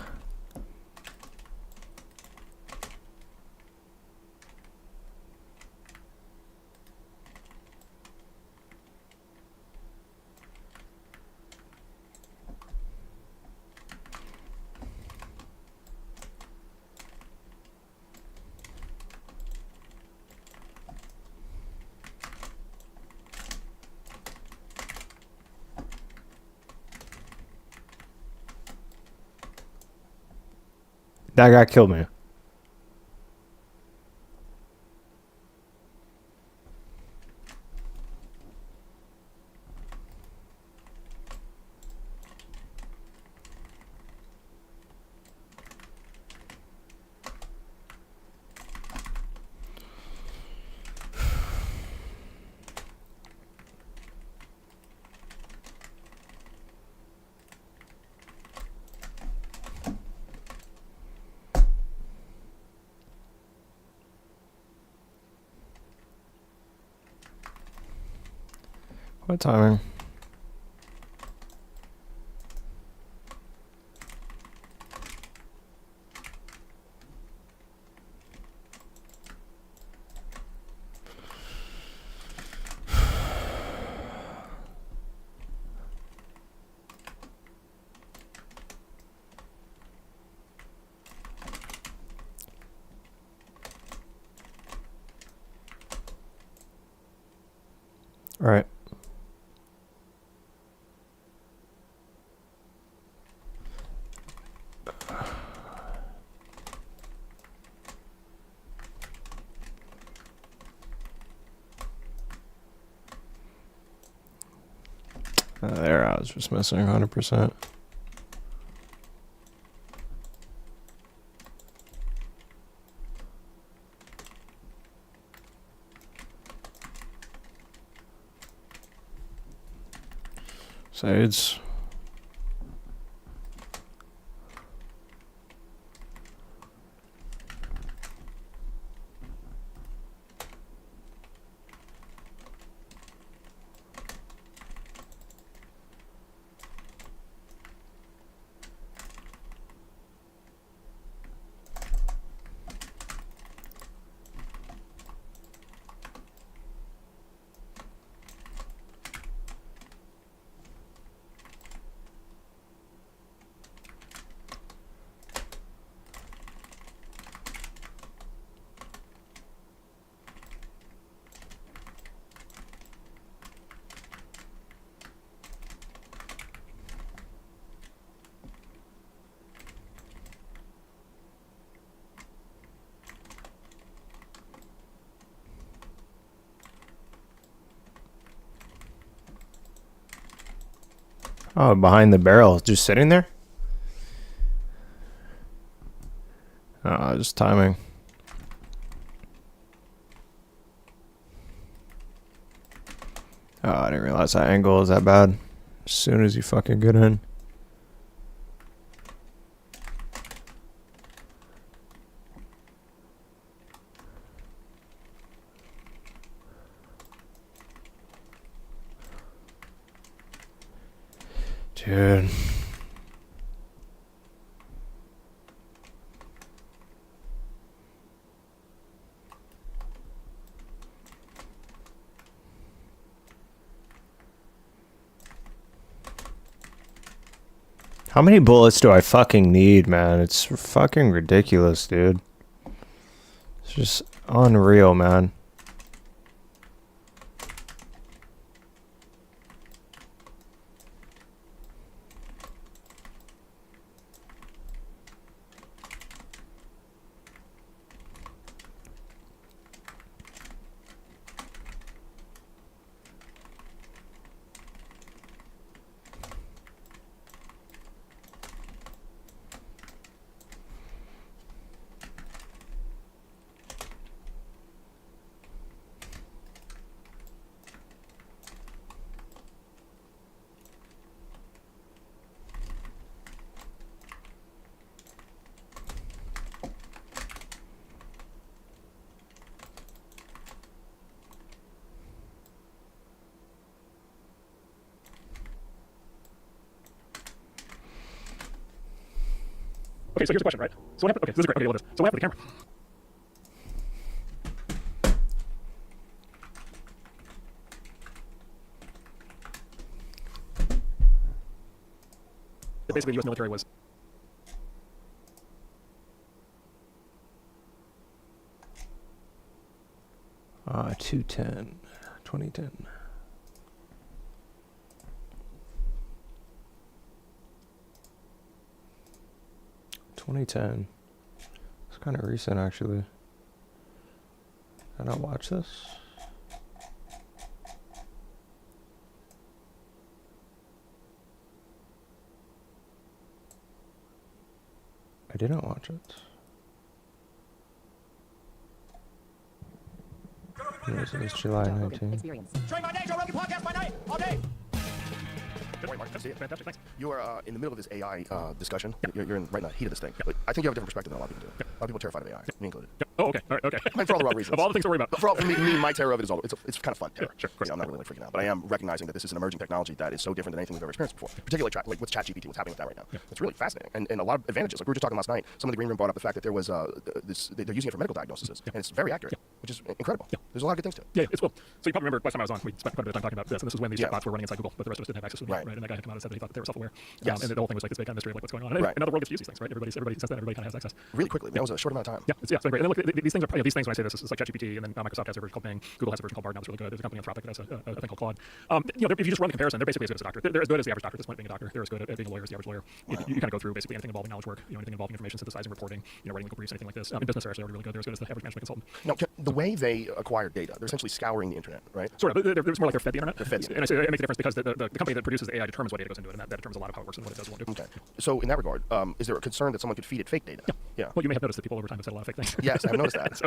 That guy killed me. What timing? All right. There, I was just missing 100%. Sades. Oh, behind the barrel, just sitting there? Oh, just timing. Oh, I didn't realize that angle is that bad. As soon as you fucking get in. Dude. How many bullets do I fucking need, man? It's fucking ridiculous, dude. It's just unreal, man. Okay, so here's the question, right? So what happened? Okay, this is great. Okay, look at this. So what happened to the camera? Basically, the U.S. military was. Ah, 2010. 2010. It's kind of recent, actually. Did I watch this? I didn't watch it. This is July 19th. Experience. Train by day, Joe Rogan podcast by night, all day. Good morning, Mark. Fantastic. Thanks. You are in the middle of this AI discussion. You're in right in the heat of this thing. But I think you have a different perspective than a lot of people do. A lot of people are terrified of AI, me included. Oh, okay. All right, okay. I mean, for all the wrong reasons. Of all the things to worry about. For me, my terror of it is all. It's kind of fun terror. Sure, You know, I'm not really like freaking out, but I am recognizing that this is an emerging technology that is so different than anything we've ever experienced before. Particularly like with ChatGPT, what's happening with that right now. It's really fascinating and a lot of advantages. Like we were just talking last night. Some of the green room brought up the fact that there was they're using it for medical diagnoses, and it's very accurate, which is incredible. There's a lot of good things to it. Yeah, it's cool. So you probably remember last time I was on, we spent quite a bit of time talking about this, and this was when these chatbots were running inside Google, but the rest of us didn't have access to them. Right. And that guy had come out and said that he thought that they were self-aware. Yes. And the whole thing was like this big kind of mystery of like what's going on. And another world gets to use these things, right? Everybody since then, everybody kind of has access. Really quickly. That was a short amount of time. Yeah, it's been great. And then look, these things are these things when I say this, it's like ChatGPT, and then Microsoft has a version called Bing. Google has a version called Bard. Now it's really good. There's a company Anthropic that has a thing called Claude. If you just run the comparison, they're basically as good as a doctor. They're as good as the average doctor at this point, being a doctor. They're as good at being a lawyer as the average lawyer. You kind of go through basically anything involving knowledge work, anything involving information synthesizing, reporting, writing legal briefs, anything like this. In business, they're actually already really good. They're as good as the average management consultant. Now, the way they acquire data, they're essentially scouring the internet, right? Sort of. It's more like they're fed the internet. They're fed the And I say it makes a difference because the company that produces the AI determines what data goes into it, and that determines a lot of how it works and what it does and won't do. Okay. So in that regard, is there a concern that someone could feed it fake data? Yeah. Well, you may have noticed that people over time have said a lot of fake things. Yes, I've noticed that.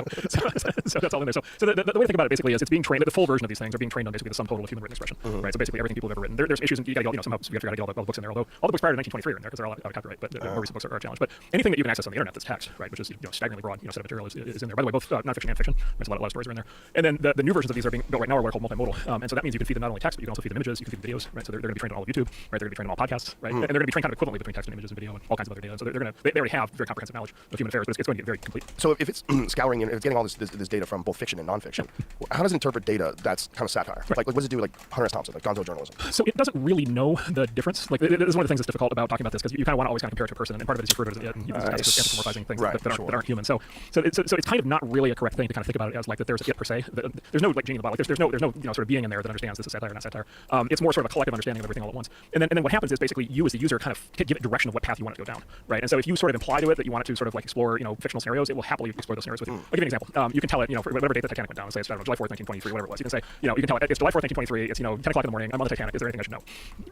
so that's all in there. So the way to think about it basically is it's being trained. The full version of these things are being trained on basically the sum total of human written expression, right? So basically everything people have ever written. There's issues, and you got to somehow we have to get all the books in there. Although all the books prior to 1923 are in there because they're all out of copyright, but the more recent books are a challenge. But anything that you can access on the internet that's text, right, which is staggeringly broad, set of material is in there. By the way, both nonfiction and fiction. There's a lot of stories are in there. And then the new versions of these are being built right now are what are called multimodal, and so that means you can feed them not only text, but you can also feed them images, you can feed them videos, right? So they're going to be trained on all of YouTube, right? They're going to be trained on all podcasts, right? And they're going to be trained kind of equivalently between text and images and video and all kinds of other data. So they already have very comprehensive knowledge of human affairs, but it's going to get very complete. So if it's scouring and it's getting all this data from both fiction and nonfiction, how does it interpret data that's kind of satire? Like what does it do like Hunter S. Thompson, like gonzo journalism? So it doesn't really know the difference. Like it is one of the things that's difficult about talking about this because you kind of want to always kind of compare it to a person, and part of it is you refer to it as anthropomorphizing things that aren't human. So it's kind of not really a correct thing to kind of think about it as like that there's it per se. There's no like genie in the bottle. Like there's no sort of being in there that understands this is satire or not satire. It's more sort of a collective understanding of everything all at once. And then what happens is basically you as the user kind of give it direction of what path you want it to go down, right? And so if you sort of imply to it that you want it to sort of like explore fictional scenarios, it will happily explore those scenarios with you. I'll give you an example. You can tell it for whatever date the Titanic went down. Say it's July 4th, 1923, whatever it was. You can say you can tell it it's July 4th, 1923. It's 10 o'clock in the morning. I'm on the Titanic. Is there anything I should know?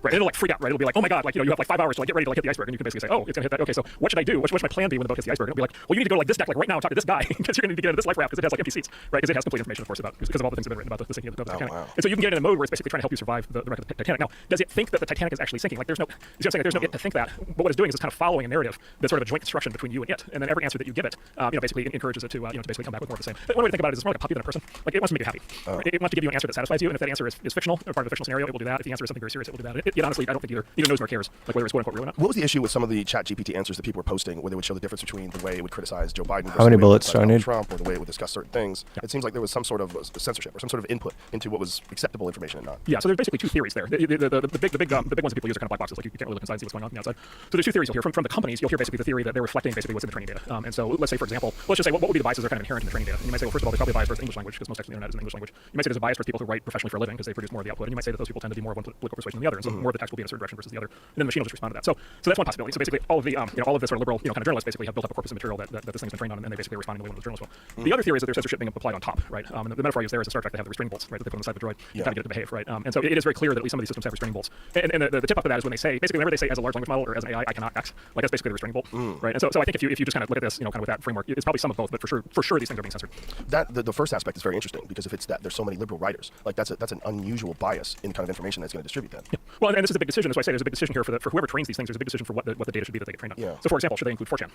Right? And it'll like freak out. Right? It'll be like, oh my god, like you have like 5 hours to like get ready to like hit the iceberg, and you can basically say, oh, it's gonna hit that. Okay, so what should I do? What should my plan be when the boat hits the iceberg? And it'll be like, well, you need to go to like this deck like right now and talk to this guy because you're gonna need to get into this life raft because it has like empty seats, right? Because it has complete information, of course, about because of all the things that have been written about the sinking of the Titanic. Wow. And so you can get in a mode where it's basically trying to help you survive the wreck of the Titanic. Now, does it think that the Titanic is actually sinking? Like there's no, you see what I'm saying? Like, there's no it to think that. But what it's doing is it's kind of following a narrative that's sort of a joint construction between you and it, and then every answer that you give it, basically encourages it to to basically come back with more of the same. But one way to think about it is it's more like a puppy than a person. Like it wants to make you happy. It wants to give you an answer that satisfies you, and if that answer is fictional or part of a fictional scenario, it will do that. If the answer is something very serious, it will do that. It honestly, I don't think either knows nor cares like whether it's quote unquote real or not. What was the issue with some of the ChatGPT answers that people were posting, where they would show the difference between the way it would criticize Joe Biden versus How many the way it would bullets criticize do I need? Trump, or the way it would discuss certain things? Yeah. It seems like there was some sort of censorship or some sort of input into what was acceptable information and not. Yeah, so there's basically two theories there. The big ones that people use are kind of black boxes, like you can't really look inside and see what's going on the outside. So there's two theories you'll hear from the companies. You'll hear basically the theory that they're reflecting basically what's in the training data. And so let's say, for example, let's just say what would be the biases that are kind of inherent in the training data. And you might say, well, first of all, there's probably a bias towards English language because most text on the internet is in English language. You might say there's a bias towards people who write professionally for a living because they produce more of the output. And you might say that those people tend to be more of one political persuasion than the other, and so more of the text will be in a certain direction versus the other. And then the machine will just respond to that. So that's one possibility. So basically, all of the all of the sort of liberal kind of journalists basically have built up a corpus of material that this thing's been trained on, and they basically respond in the way one of those journalists will. The other theory is that there's censorship being applied on top, right? And the metaphor I use there is in Star Trek they have the restraining bolts, right? That they put on the side of the droid to kind of get it to behave, right? And so it is very clear that at least some of these systems have restraining bolts. And the tip up of that is when they say basically whenever they say as a large language model or as an AI, I cannot X, like that's basically the restraining bolt, right? And so I think if you just kind of look at this, kind of with that framework, it's probably some of both, but that for sure these things are being censored. That the first aspect is very interesting because if it's that there's so many liberal writers, like that's an unusual bias in the kind of information that's going to distribute that. Yeah. Well, and this is a big decision. That's why I say there's a big decision here for whoever trains these things. There's a big decision for what the data should be that they get trained on. Yeah. So, for example, should they include 4chan?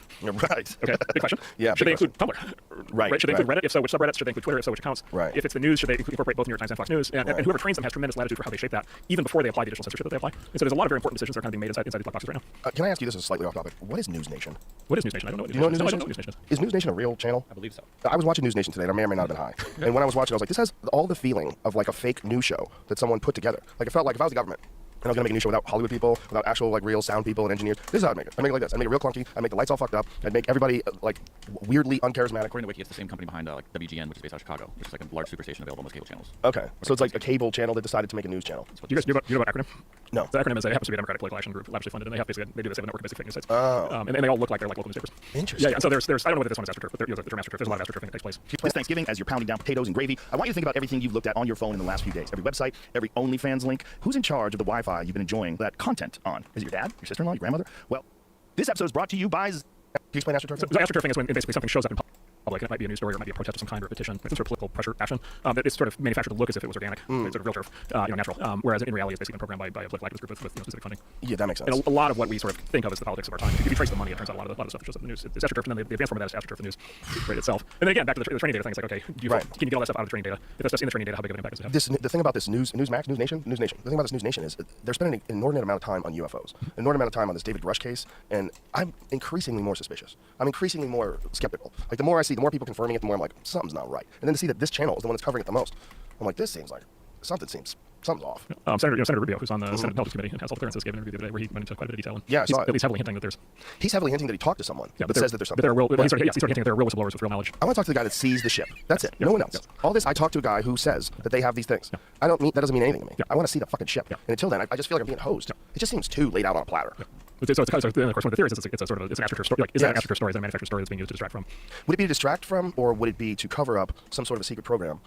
Right. Okay, big question. Yeah. Should they big include question. Tumblr? Right. Should they include Reddit? If so, which subreddits? Should they include Twitter? If so, which accounts? Right. If it's the news, should they incorporate both New York Times and Fox News? And whoever trains them has tremendous latitude for how they shape that, even before they apply the additional censorship that they apply. And so there's a lot of very important decisions that are kind of being made inside these black boxes right now. Can I ask you, this is slightly off topic, what is News Nation? What is News Nation? I don't know what Do you know what News News Nation Nation is. I don't know what News Nation is? Is News Nation a real channel? I believe so. I was watching News Nation today, and I may or may not have been high. And when I was watching, I was like, this has all the feeling of like a fake news show that someone put together. Like it felt like if I was the government, and I was gonna make a new show without Hollywood people, without actual like real sound people and engineers. This is how I'd make it. I'd make it like this. I'd make it real clunky. I'd make the lights all fucked up. I'd make everybody like weirdly uncharismatic. According to Wiki, it's the same company behind like WGN, which is based out of Chicago, which is like a large superstation available on most cable channels. Okay, so it's like a cable channel that decided to make a news channel. Do you guys know about acronym? No. The acronym is, it happens to be a Democratic political action group, lavishly funded, and they have basically, they do this, they have a network of basic fake news sites. Oh. And they all look like they're like local newspapers. Interesting. Yeah, and so there's I don't know whether this one is AstroTurf, but the term AstroTurf, there's a lot of AstroTurfing that takes place. This Thanksgiving, as you're pounding down potatoes and gravy, I want you to think about everything you've looked at on your phone in the last few days. Every website, every OnlyFans link. Who's in charge of the Wi-Fi you've been enjoying that content on? Is it your dad, your sister-in-law, your grandmother? Well, this episode is brought to you by... Can you explain AstroTurf? So AstroTurfing is when basically something shows up in public. It might be a news story, or it might be a protest of some kind, or a petition, some sort of political pressure action. That it's sort of manufactured to look as if it was organic, sort of real turf, natural. Whereas in reality, it's basically been programmed by a political activist group with specific funding. Yeah, that makes sense. And a lot of what we sort of think of as the politics of our time, if you trace the money, it turns out a lot of the stuff that shows up in the news. It's AstroTurf, and then the advanced form of that is AstroTurf the news right itself. And then again, back to the training data thing. It's like, okay, can you get all that stuff out of the training data? If that's just in the training data, how big of an impact does it have? The thing about this News Nation. The thing about this News Nation is they're spending an inordinate amount of time on UFOs, an inordinate amount of time on this David Rush case, and I'm increasingly more suspicious. I'm increasingly more skeptical. Like the more I see, the more people confirming it, the more I'm like, something's not right. And then to see that this channel is the one that's covering it the most, I'm like, this seems like something's off. Senator Rubio, who's on the Senate Intelligence Committee and has all clearances, gave an interview the other day where he went into quite a bit of detail. And yeah, I saw at least heavily hinting that there's. He's heavily hinting that he talked to someone that says that there's something. But there are real. He started hinting that there are real whistleblowers with real knowledge. I want to talk to the guy that sees the ship. That's it. No one else. All this, I talked to a guy who says that they have these things. That doesn't mean anything to me. I want to see the fucking ship. And until then, I just feel like I'm being hosed. It just seems too laid out on a platter. So of course, one of the theories is it's an AstroTurf story. Like, is that an AstroTurf story? Is that a manufactured story that's being used to distract from? Would it be to distract from, or would it be to cover up some sort of a secret program,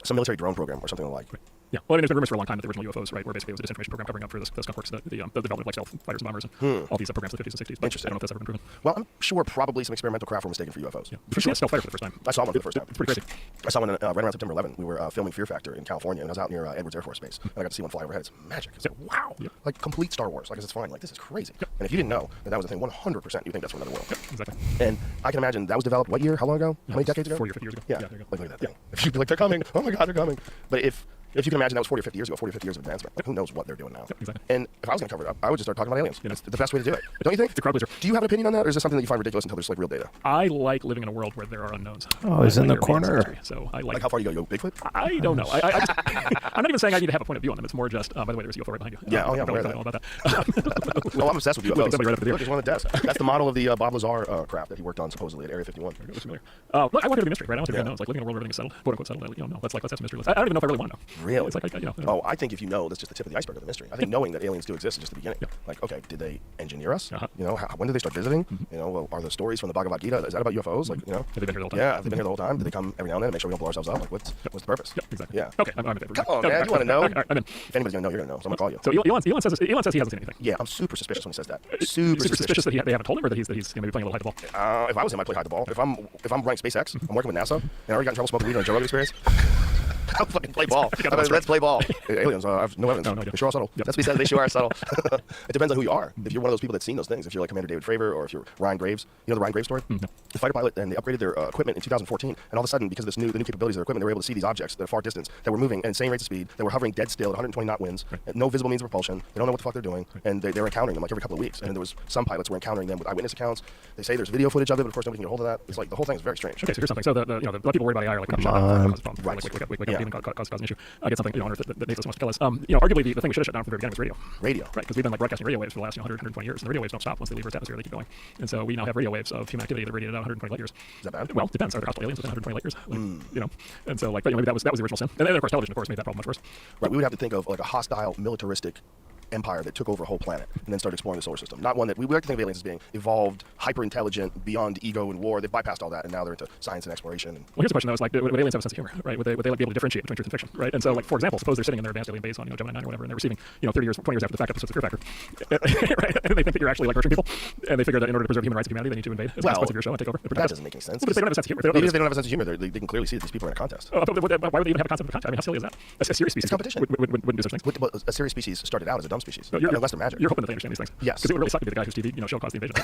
some military drone program, or something like? Yeah, well, I mean, there's been rumors for a long time that the original UFOs, right, were basically it was a disinformation program covering up for the skunk works, the development of like stealth fighters and bombers, and all these programs in the 50s and 60s. But Interesting. I don't know if that's ever been proven. Well, I'm sure probably some experimental craft were mistaken for UFOs. Yeah, For sure. stealth fighter for the first time. I saw one for the first time. It's pretty crazy. I saw one right around September 11. We were filming Fear Factor in California, and I was out near Edwards Air Force Base, and I got to see one fly overhead. It's magic. It's like, wow, like complete Star Wars. Like it's flying. Like this is crazy. And if you didn't know that was the thing, 100% you think that's from another world. Exactly. And I can imagine that was developed what year? How long ago? How many decades ago? 40 or 50 years ago. Yeah, there you go. like look at that thing. If you'd be like, they're coming. Oh my God, they're coming. But if you can imagine that was 40 or 50 years ago, 40 or 50 years of advancement, like who knows what they're doing now? Exactly. And if I was going to cover it up, I would just start talking about aliens. It's the best way to do it. Don't you think? It's a crowd pleaser. Do you have an opinion on that, or is this something that you find ridiculous until there's like real data? I like living in a world where there are unknowns. Oh, he's in the There remains corner. mystery. So I Like how far you go Bigfoot? I don't know. I'm not even saying I need to have a point of view on them. It's more just, by the way, there's a UFO right behind you. Yeah, I'm I'm aware of all about that. Oh, I'm obsessed with UFOs. Somebody right up the Look, it's one of the desks. That's the model of the Bob Lazar craft that he worked on supposedly at Area 51. Look, I want there to be mystery, right? I want there to be unknowns. Like living in a world where everything is settled, quote unquote settled. No, let's have some mystery. I don't even know if I really want to know. Really? It's like, Oh, I think if you know, that's just the tip of the iceberg of the mystery. I think knowing that aliens do exist is just the beginning. Like, okay, did they engineer us? You know, when did they start visiting? You know, well, are the stories from the Bhagavad Gita, is that about UFOs? Like, you know? Have they been here the whole time? Yeah, have they been here the whole time? Did they come every now and then and make sure we don't blow ourselves up? Like, what's the purpose? Yeah, exactly. Yeah. Okay, I'm in favor. Come on, man, you want to know? All right, I'm in. If anybody's going to know, you're going to know, so I'm going to call you. So Elon says he hasn't seen anything. Yeah, I'm super suspicious when he says that. Super suspicious that they haven't told him, or that he's maybe playing a little hide the ball. If I was him, I'd play hide the ball. If I'm running SpaceX, I'm working with NASA, and I already got in trouble smoking weed on a Joe Rogan experience, I'll fucking play ball. Let's play ball. Aliens, I have no evidence. No idea. They sure are subtle. That's what he said. They sure are subtle. It depends on who you are. If you're one of those people that's seen those things, if you're like Commander David Fravor, or if you're Ryan Graves, you know the Ryan Graves story? The fighter pilot, and they upgraded their equipment in 2014, and all of a sudden, because of the new capabilities of their equipment, they were able to see these objects that are far distance, that were moving at insane rates of speed, that were hovering dead still at 120 knot winds, no visible means of propulsion. They don't know what the fuck they're doing, and they were encountering them like every couple of weeks. And there was some pilots were encountering them with eyewitness accounts. They say there's video footage of it, but of course nobody can get hold of that. It's like the whole thing is very strange. Okay, so here's something. So the a lot of people worry about AI are like cause problems, right? Like cause an issue. Get something on Earth that NATO wants to kill us. Arguably the thing we should have shut down from the very beginning was radio. Right, because we've been like broadcasting radio waves for the last 100, 120 years, and the radio waves don't stop once they leave Earth's atmosphere. They keep going, and so we now have radio waves of human activity that radiate out 120 light years. Is that bad? Well, depends. Are there hostile aliens within 120 light years? Like, you know, and so like, but maybe that was the original sin. And then of course television, of course, made that problem much worse. Right, we would have to think of like a hostile militaristic empire that took over a whole planet and then started exploring the solar system. Not one that we like to think of aliens as being evolved, hyper-intelligent, beyond ego and war. They've bypassed all that, and now they're into science and exploration. And well, here's the question though: is like, would aliens have a sense of humor, right? Would they like be able to differentiate between truth and fiction, right? And so, like, for example, suppose they're sitting in their advanced alien base on Gemini 9 or whatever, and they're receiving 30 years, 20 years after the fact episodes of Fear Factor, right? And they think that you're actually like torturing people, and they figure that in order to preserve human rights of humanity, they need to invade as much of your show and take over. That doesn't make any sense. Well, they don't have a sense of humor. Maybe if they don't have a sense of humor, they can clearly see that these people are in a contest. Why would they even have a concept of a contest? I mean, how silly is that? A serious species it's competition. Wouldn't do such things. But a serious species started out as a dumb species. No, unless they're magic. You're hoping that they understand these things. Yes. Because it would really suck to be the guy whose TV show caused the invasion.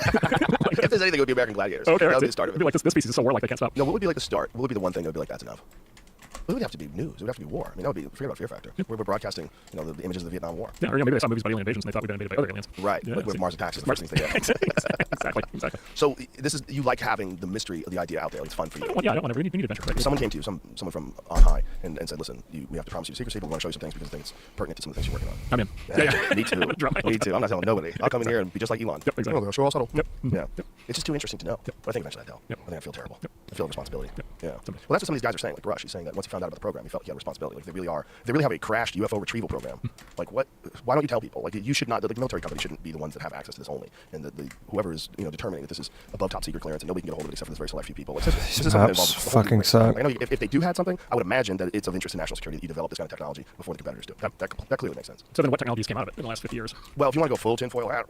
If there's anything, it would be American Gladiators. Okay, that would be the start of It'd be like this species is so warlike they can't stop. No, what would be like the start? What would be the one thing that would be like, that's enough? It would have to be news. It would have to be war. I mean, that would be, forget about Fear Factor. We're broadcasting, the images of the Vietnam War. Yeah, or maybe they saw movies about alien invasions and they thought we'd been invaded by other aliens. Right, Yeah, like with Mars Attacks is the first thing they did. Exactly. So this is, you like having the mystery of the idea out there. It's fun for you. Well, yeah, I don't want to. We need adventure. Right? If someone came to you, someone from on high, and said, listen, we have to promise you secrecy, but we want to show you some things because I think it's pertinent to some of the things you're working on. I'm in. Yeah. Me too. Me too. I'm not telling nobody. I'll come in here and be just like Elon. Yep, exactly. Oh, show all subtle. Yep. Yeah. It's just too interesting to know. But I think eventually I'd tell. Yep. I think I feel terrible. Yep. I feel like responsibility. Yep. Yeah. Well, that's what some of these guys are saying. Like Rush, he's saying that once he found out about the program, he felt he had responsibility. Like they really have a crashed UFO retrieval program. Like what? Why don't you tell people? Like you should not. The military companies shouldn't be the ones that have access to this only, and whoever is determining that this is above top secret clearance and nobody can get a hold of it except for this very select few people. Like, this is something that involves the whole fucking human race. suck. I know if they do have something, I would imagine that it's of interest in national security that you develop this kind of technology before the competitors do. That clearly makes sense. So then, what technologies came out of it in the last 50 years? Well, if you want to go full tinfoil hat,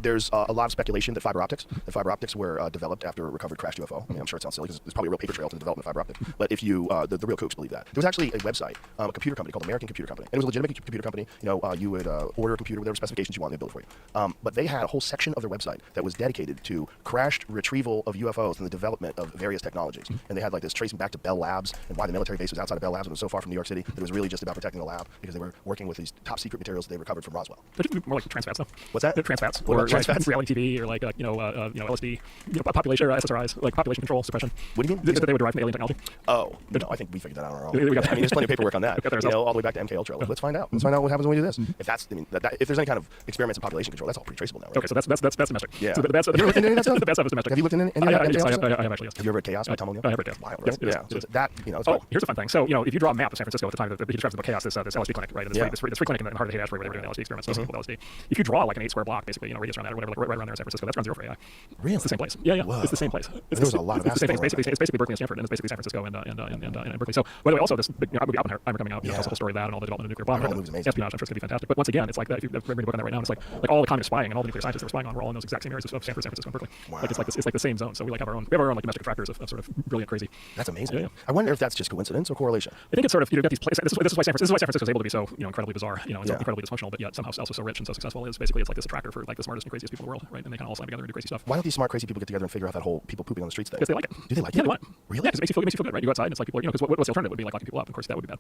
there's a lot of speculation that fiber optics were developed after a recovered crashed UFO. I mean, I'm sure it sounds silly because there's probably a real paper trail to the development of fiber optics. But if you, the real kooks believe that. There was actually a website, a computer company called American Computer Company. And it was a legitimate computer company. You would order a computer with whatever specifications you want, they'd build it for you. But they had a whole section of their website that was dedicated to crashed retrieval of UFOs and the development of various technologies. And they had like this tracing back to Bell Labs and why the military base was outside of Bell Labs and was so far from New York City that it was really just about protecting the lab because they were working with these top secret materials that they recovered from Roswell. More like trans fats stuff. What's that? Trans fats. What Or about trans like fats? reality TV or like LSD, population or SSRIs, like population control suppression. What do you mean? That they would derive from alien technology. Oh, no, I think we figured that out on our own. We got that. I mean, there's plenty of paperwork on that. We got that ourselves. All the way back to MK Ultra. Let's find out. Let's find out what happens when we do this. If that's, if there's any kind of experiments in population control, that's all pretty traceable now, right? Okay, so that's domestic. Yeah. So the bad stuff. Have you looked into any of that stuff? The bad stuff is domestic. Have you looked into any I of have that? actually, yes. Have you ever read Chaos by Tom O'Neill? I have read Chaos. Wild, Yes, right? yes, Yeah. So yes. that, it's Oh, fun. here's a fun thing. So, if you draw a map of San Francisco at the time that he describes the chaos, this LSD clinic, right? And Yeah. this free clinic in the heart of the Haight-Ashbury where they were doing LSD experiments, those people with LSD. If you draw like an 8-square block, basically, radius around that or whatever, like right around there in San Francisco, that's ground zero for AI. Really? It's the same place. Yeah. Whoa. It's the same place. There was a lot of it's the same thing. assets It's basically Berkeley and Stanford, and it's basically San Francisco and Berkeley. So, by the way, also this big movie Oppenheimer coming out, tells the whole story of that and all the development of nuclear bomb. That movie's amazing. Espionage, I'm sure it's going to be fantastic. But once again, it's like that. If you've read a book on that right now, it's like all the communist spying and all the nuclear scientists that were spying on were all in those exact same areas of Stanford, San Francisco, and Berkeley. Wow. Like it's like the same zone. So we have our own like domestic factors of sort of brilliant, crazy. That's amazing. Yeah. I wonder if that's just coincidence or correlation. I think it's sort of got these places. This is why San Francisco is able to be so incredibly bizarre, and so incredibly dysfunctional, but yet somehow also so rich and so successful. Is basically it's like this attractor for like the smartest and craziest people in the world, right? And they kind of all slide together and do crazy stuff. Why don't these smart, crazy people get together and figure out that whole people pooping on the streets thing? Because they like it. Do they like Yeah, it? they want it. Really? Yeah, because it makes you feel good, right? You go outside and it's like people are, because what's the alternative would be like locking people up. Of course, that would be bad.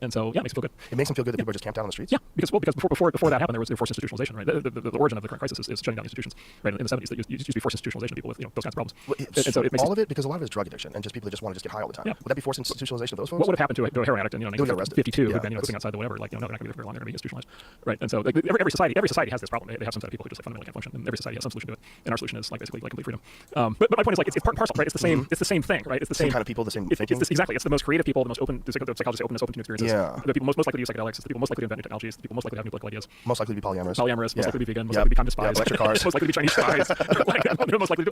And so yeah, it makes you feel good. It makes them feel good that people are just camped out on the streets? Yeah, because before that happened, there was forced institutionalization, right? The origin of the current crisis is shutting down institutions, right? In the 70s, that used to be forced institutionalization of people with those kinds of problems. Well, And so it makes all of it, because a lot of it is drug addiction and just people that just want to just get high all the time. Yeah. Would that be forced institutionalization of those folks? What would have happened to a heroin addict in They would get arrested. 1952 Yeah, who'd been sitting outside the whatever, like no, they're not going to be there very long, they're going to be institutionalized, right? And so like, every society has this problem. They have some set of people who just like, fundamentally can't function, and every society has some solution to it. And our solution is like basically like complete freedom. But my point is like it's part and parcel, right? It's the same thing, right? It's the same kind of people, the same it's thinking. exactly. It's the most creative people, the most open. The psychologists openness, open to new experiences. Yeah. The people most likely to use psychedelics. It's the people most likely to invent new technologies. The people most likely to have new political ideas. Most likely to be polyamorous. Polyamorous, most Yeah. likely to be vegan, most Yep. likely to be communist spies, Yeah, electric cars. most likely to be Chinese spies,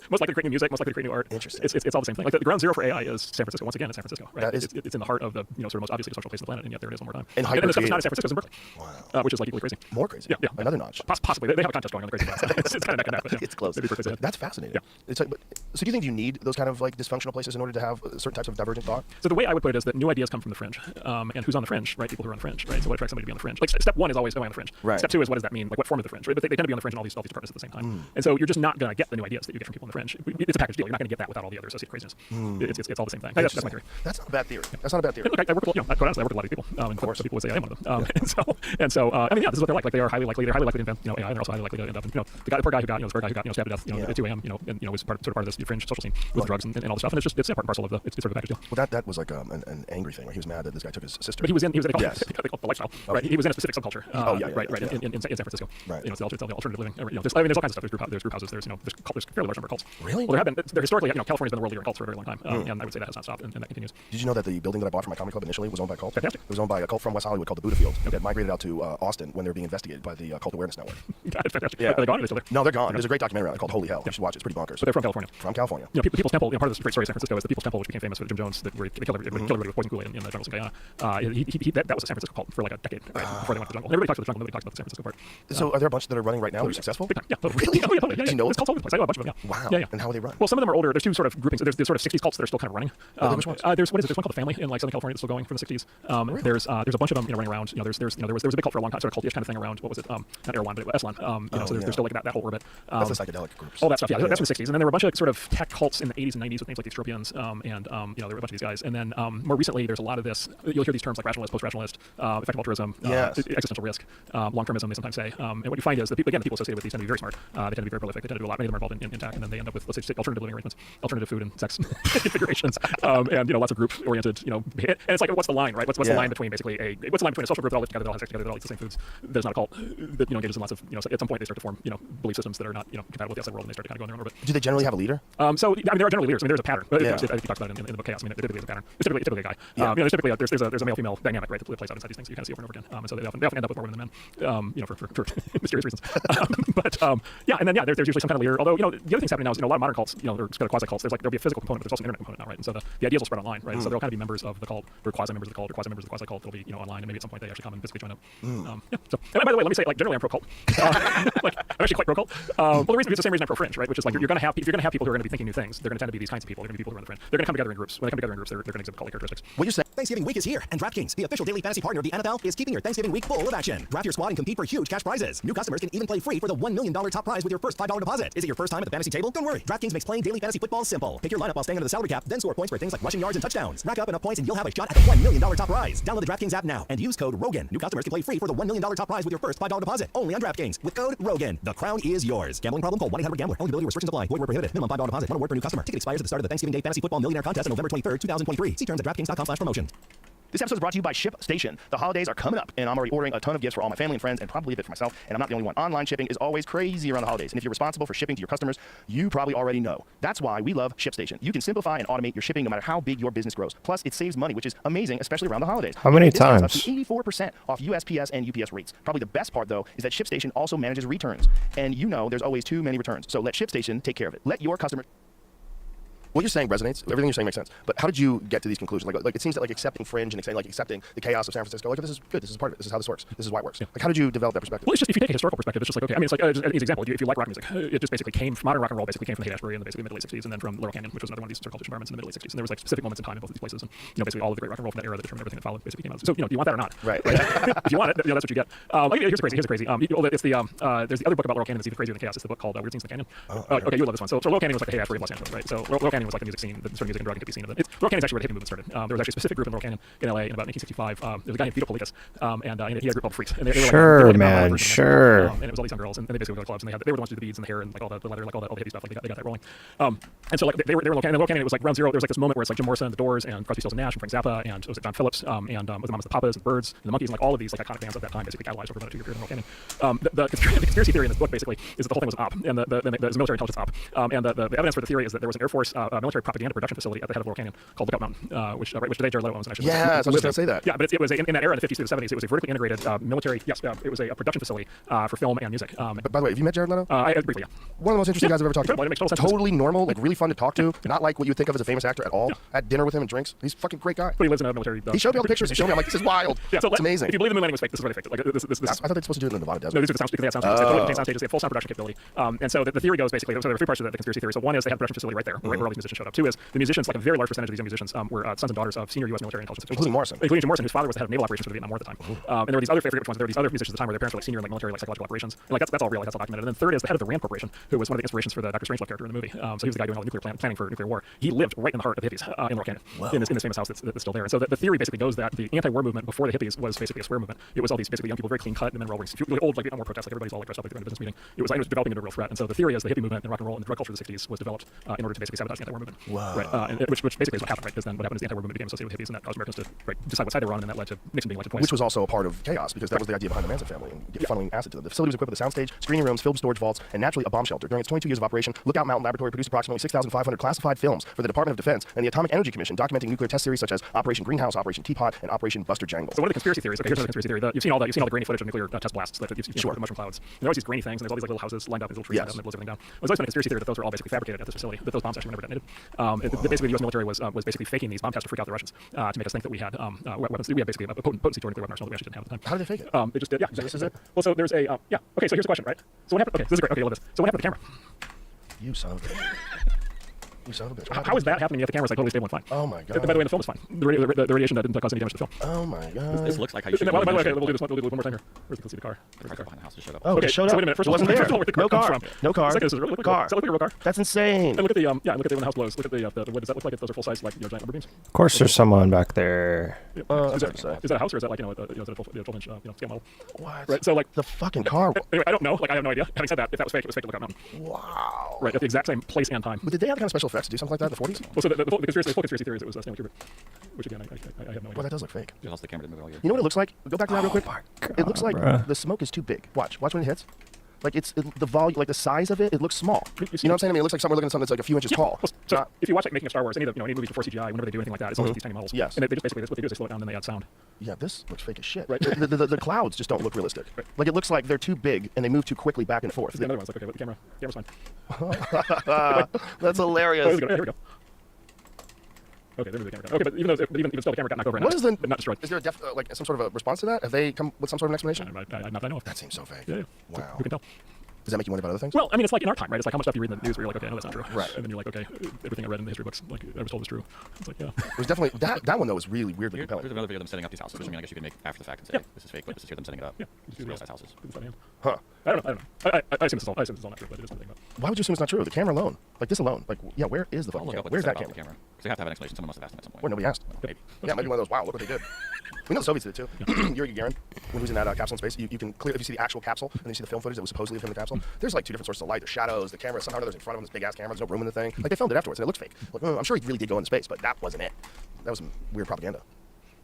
most likely to create new music, most likely to create new art. Interesting. It's all the same thing. Like the ground zero for AI is San Francisco. Once again, it's San Francisco. Right? That is- It's in the heart of the sort of most obviously dysfunctional place on the planet, and yet there it is one more time. And the stuff is not in San hyper-creative. Francisco, it's in Berkeley, which is like equally crazy. More crazy. Yeah. Another notch. Possibly they have a contest going on the crazy class. It's kind of neck and neck. But, yeah. It's close. Maybe Berkeley's ahead. That's fascinating. Yeah. It's like, so do you think you need those kind of like dysfunctional places in order to have certain types of divergent thought? So the way I would put it is that new ideas come from the fringe, and who's on the fringe, right? People who are on the fringe, right? So what attracts somebody to be on the fringe? Like step one is always am I on the fringe. Right. Step two is what does that mean? Like what form of the fringe? Right? But they tend to be on the fringe in all these departments at the same time. And so you're just not going to get the new ideas that you get from people on the fringe. It's a package deal. You're not going to get that without all the other associated craziness. It's all the same thing. That's my theory. That's not a bad theory. That's not a bad theory. Look, I work with, quite honestly, I work with a lot of people. Of course, people would say I am one of them. And so, I mean, yeah, this is what they're like. Like they are highly likely. They're highly likely to invent, AI, and they're also highly likely to end up, the poor guy who got, the guy who got, stabbed to death, at 2 a.m., and was part of this fringe social scene with drugs and all this stuff. And it's part and parcel of it's sort of a package deal. Well, that was like an an angry thing where he was mad that this guy took his sister. But he was in a cult. Yes. They call it the lifestyle. Right. He was in a specific subculture. Right. Yeah. In San Francisco. Right. It's the alternative living. There's all kinds of stuff. There's group houses. There's a fairly large number of cults. Really? Well, there have been. There historically, California's been the world leader in cults for a very long time, and I would say that has not stopped, and that continues. Did you know that the building that I bought for my comedy club initially was owned by a cult? Fantastic. It was owned by a cult from West Hollywood called the Buddha Field that migrated out to Austin when they were being investigated by the Cult Awareness Network. That's fantastic. Yeah. Are they gone? Or are they still there? No, they're gone. There's a great documentary on it called Holy Hell. You should watch it. It's pretty bonkers. But they're from California. From California. People's Temple. Part of the great story of San Francisco is the People's Temple, which became famous with Jim Jones, where they killed everybody with poison Kool-Aid in the jungles in Guyana. That was a San Francisco cult for like a decade before they went to the jungle. Everybody talks about the jungle. Nobody talks about the San Francisco part. So are there a bunch that are running right now that are successful? Big time. Yeah, totally. Really? Oh, yeah, totally. Did you know it's cults all over the place. I know a bunch of them. Yeah. Wow. Yeah. And how are they run? Well, some of them are older. There's two sort of groupings. There's sort of 60s cults that are still kind of running. Which ones? There's one called the Family in like Southern California that's still going from the 60s. Really? There's a bunch of them running around. There was a big cult for a long time, sort of cultish kind of thing around. What was it? Not Erewhon, but Esalen. So there's still like that whole orbit. That's the psychedelic groups. All that stuff. Yeah, that's from the 60s. And then there were a bunch of sort of tech cults in the 80s and 90s with names like the Extropians, and there were a bunch of these guys. And then more recently, there's a lot of this. You'll hear these terms like rationalist, post-rationalist, effective altruism, existential risk, long-termism. They sometimes say. And what you find is that people associated with these tend to be very smart. They tend to be very prolific. They tend to do a lot. Many of them are involved in tech, and then they end up with, let's say, alternative living arrangements, alternative food and sex configurations, and lots of group-oriented. And it's like, what's the line, right? What's the line between basically what's the line between a social group that all lives together, that all has sex together, that all eats the same foods, that's not a cult, that engages in lots of at some point they start to form belief systems that are not compatible with the outside world, and they start to kind of go in their own orbit. Do they generally have a leader? So there are generally leaders. There's a pattern. I think he talks about it in the book Chaos. There typically is a pattern. There's typically a guy. There's typically there's a male-female dynamic, right, that plays out inside these things. You kind of see over and over again. And so they often end up with more women than men, for mysterious reasons. And then there's usually some kind of leader. Although the other things happening now is a lot of modern cults, or quasi cults. There'll be a physical component, but there's also an internet component now, right? And so the ideas will spread online, right? So there'll kind of be members of the cult, or quasi members of the cult, or quasi members of the quasi cult. That'll be online, and maybe at some point they actually come and physically join up. So and by the way, let me say, generally I'm pro cult. I'm actually quite pro cult. Well, the reason is the same reason I'm pro fringe, right? Which is like you're going to have people who are going to be thinking new things. They're going to tend to be these kinds of people. They're going to be people who are on the fringe. They're going to come together in groups. When they come together in groups, they're going to exhibit cult characteristics. What you're saying? Thanksgiving week is here, and DraftKings, the official daily fantasy partner of the NFL, is keeping your Thanksgiving week full of action. Draft your squad and compete for huge cash prizes. New customers can even play free for the $1 million top prize with your first $5 deposit. Is it your first time at the fantasy table? Don't worry. DraftKings makes playing daily fantasy football simple. Pick your lineup while staying under the salary cap, then score points for things like rushing yards and touchdowns. Rack up enough points and you'll have a shot at the $1 million top prize. Download the DraftKings app now and use code ROGAN. New customers can play free for the $1 million top prize with your first $5 deposit. Only on DraftKings with code ROGAN. The crown is yours. Gambling problem? Call 1-800-GAMBLER. Eligibility restrictions apply. Void where prohibited. Minimum $5 deposit. 1 award per new customer. Ticket expires at the start of the Thanksgiving Day Fantasy Football Millionaire Contest on November 23rd, 2023. See terms at DraftKings.com/promotion. This episode is brought to you by ShipStation. The holidays are coming up, and I'm already ordering a ton of gifts for all my family and friends, and probably a bit for myself, and I'm not the only one. Online shipping is always crazy around the holidays, and if you're responsible for shipping to your customers, you probably already know. That's why we love ShipStation. You can simplify and automate your shipping no matter how big your business grows. Plus, it saves money, which is amazing, especially around the holidays. How many This is times? Up to 84% off USPS and UPS rates. Probably the best part, though, is that ShipStation also manages returns, and there's always too many returns. So let ShipStation take care of it. Let your customers... What you're saying resonates. Everything you're saying makes sense. But how did you get to these conclusions? Like it seems that accepting fringe and accepting the chaos of San Francisco, this is good. This is part of it. This is how this works. This is why it works. Like how did you develop that perspective? Well, it's just if you take a historical perspective, it's just like okay. I mean, it's like just an easy example. If you like rock music, it just basically modern rock and roll basically came from the Haight-Ashbury in the basically mid-late 60s, and then from Laurel Canyon, which was another one of these sort of cultish environments in the mid-late 60s. And there was like specific moments in time in both of these places, and basically all of the great rock and roll from that era that determined everything that followed basically came out. So do you want that or not? Right. If you want it, that's what you get. Here's a crazy. It's there's the other book about Laurel Canyon that's even crazier than Chaos. It's the book called Weird Scenes in the Canyon. Okay, you love this one. So Laurel Canyon was like the Haight-Ashbury of Los Angeles, right? So Laurel Canyon was like the music scene, the sort of music and drug and hippie scene of it. Laurel Canyon is actually where the hippie movement started. There was actually a specific group in Laurel Canyon in LA in about 1965. There was a guy named Vito Politis, and he had a group called Freaks. And they were Sure. And it was all these young girls, and they basically would go to clubs, and they were the ones who did the beads and the hair and like all the leather, like all the hippie stuff. Like they got that rolling. And so like they were in Laurel Canyon. Laurel Canyon, it was like ground zero. There was like this moment where it's like Jim Morrison and the Doors and Crosby, Stills and Nash and Frank Zappa and it was John Phillips and with the Mamas, the Papas and the Birds and the Monkees and like all of these like iconic bands of that time basically catalyzed over about a 2-year period in Laurel Canyon. The conspiracy theory in this book basically is that the whole thing was op, and the military intelligence op. And the evidence for the theory is that there was an Air Force military propaganda production facility at the head of Laurel Canyon called Lookout Mountain, which today Jared Leto owns. Actually, yeah, I was just going to say that. Yeah, but it was in that era in the 50s through the 70s. It was a vertically integrated military. Yes, it was a production facility for film and music. But by the way, have you met Jared Leto? Briefly, yeah. One of the most interesting guys I've ever talked to. It makes total sense. Totally normal, like really fun to talk to. Not like what you would think of as a famous actor at all. Had dinner with him and drinks. He's a fucking great guy. But he lives in a military. He showed me all the pictures. He showed me. I'm like, this is wild. Yeah, so it's amazing. If you believe the moon landing was fake, this is where they faked it. Like this. I thought they were supposed to do it in the Nevada desert. No, these are the sound stages. They had sound stages. They totally contain sound stages. They have full sound production capability. And so the theory goes basically. So there are 3 parts to the conspiracy theory. So one is they had a production facility right there, right where all these musicians showed up. 2 is the musicians, like a very large percentage of these young musicians, were sons and daughters of senior U.S. military intelligence officials, including Jim Morrison, whose father was the head of naval operations for the Vietnam War at the time. And there were these other, I forget which ones, there were these other musicians at the time where their parents were like senior in like military, like psychological operations. And like that's all real, like, that's all documented. And then third is the head of the RAND Corporation, who was one of the inspirations for the Dr. Strangelove character in the movie. So he was the guy doing all the nuclear planning for nuclear war. He lived right in the heart of the hippies in Laurel Canyon, in this famous house that's still there. And so the theory basically goes that the anti-war movement before the hippies was basically a square movement. It was all these basically young people, very clean cut, and then wearing really old, like Vietnam War protests, like everybody's all like dressed up like they're in a business meeting. It was developing into a real threat. And so the theory is the hippie movement and rock and roll and the drug culture of the 60s was developed in order to basically sabotage the anti-war movement. Wow. Right. Which basically is what happened, right? Because then what happened is the anti-war movement became associated with hippies, and that caused Americans to decide what side they were on, and that led to Nixon being elected twice. Which was also a part of chaos, because that was the idea behind the Manson family and funneling acid to them. The facility was equipped with a soundstage, screening rooms, filled with storage vaults, and naturally a bomb shelter. During its 22 years of operation, Lookout Mountain Laboratory produced approximately 6,500 classified films for the Department of Defense and the Atomic Energy Commission, documenting nuclear test series such as Operation Greenhouse, Operation Teapot, and Operation Buster Jangle. So one of the conspiracy theories. Okay, here's another conspiracy theory. You've seen all the grainy footage of nuclear test blasts that you've seen Sure. with the mushroom clouds. And there are always these grainy things, and there's all these like, little houses lined up, these little trees lined up, and it blows everything down. There's always been a conspiracy theory that those were all basically fabricated at this facility, that those bombs actually were never detonated. Basically, the U.S. military was basically faking these bomb tests to freak out the Russians, to make us think that we had weapons. We had basically a potency toward nuclear weapon arsenal that we actually didn't have at the time. How did they fake it? They just did. Yeah, This is it? Well, so there's a yeah. Okay, so here's the question, right? So what happened? Okay, this is great. Okay, I love this. So what happened to the camera? You son of a bitch. You son of a bitch. How is that happening if the camera's like totally stable and fine? Oh my god. By the way, the film is fine. The radiation didn't cause any damage to the film. Oh my god. This looks like how you should. By the way, okay, show. we'll do this one more time here. Let's see the car. Where's the car? Behind the house just showed up. Oh, Okay, it showed so up. wait a minute. First It of all, wasn't there. where the No car car. comes from. No car. Second, does it look like Car. does that look like a real car? That's insane. And look at the look at when the house blows. Look at the what does that look like? If those are full size like giant rubber beams. Of course, there's someone back there. Is hard that to say. is that a house or is that like is that a 12-inch scale model? What? Right. So like The fucking car. anyway, I don't know. Like I have no idea. Having said that, if that was fake, it was fake at Lookout Mountain. Wow. Right. At the exact same place and time. But did they have the kind of special effects to do something like that in the 40s? Well, so the full conspiracy theory is it was Stanley Kubrick, which again I have no Well, idea. that does look fake. Just lost the camera to move all year. You know what it looks like? Go back to that real quick. my It looks like bruh. the smoke is too big. Watch when it hits. Like the volume, like the size of it, it looks small. You You know what I'm saying? I mean, it looks like we're looking at something that's like a few inches tall. Well, so Not- if you watch like making of Star Wars, any movies before CGI, whenever they do anything like that, it's always these tiny models. Yes. And they just basically that's what they do is they slow it down and then they add sound. yeah, this looks fake as shit. Right. The clouds just don't look realistic. Right. Like it looks like they're too big and they move too quickly back and forth. The other one's like okay, but the camera's fine. That's Oh, hilarious. here we go. Okay, there we go. Okay, but even still, the camera got knocked over. What is the? not destroyed? Is there a like some sort of a response to that? Have they come with some sort of an explanation? Not that I know of. That seems so fake. Yeah. Wow. Who can tell? Does that make you wonder about other things? Well, I mean, it's like in our time, right? It's like how much stuff you read in the news where you're like, okay, I know that's not true. Right. And then you're like, okay, everything I read in the history books, like I was told is true. It's like, yeah. It was definitely that one though was really weirdly Here's compelling. another video of them setting up these houses, which I mean, I guess you can make after the fact and say, Yeah. this is fake, but this is here them setting it up. Yeah. This is real size houses. Huh? I don't know. I assume it's all not true, but it is something. Why would you assume it's not true? The camera alone, like this alone, like yeah, where is the I'll fucking look camera? up what Where's they that said about camera? the camera. Because they have to have an explanation. Someone must have asked them at some point. Well, nobody asked. Maybe. Yeah, maybe one of those. Wow, look what they did. We know the Soviets did it too. Yuri Gagarin, when he was in that capsule in space, you can clear if you see the actual capsule and then you see the film footage that was supposedly from the capsule. There's like two different sources of light. The shadows, the camera. Somehow or other's in front of him. This big ass camera. There's no room in the thing. Like they filmed it afterwards and it looked fake. Like, I'm sure he really did go into space, but that wasn't it. That was some weird propaganda.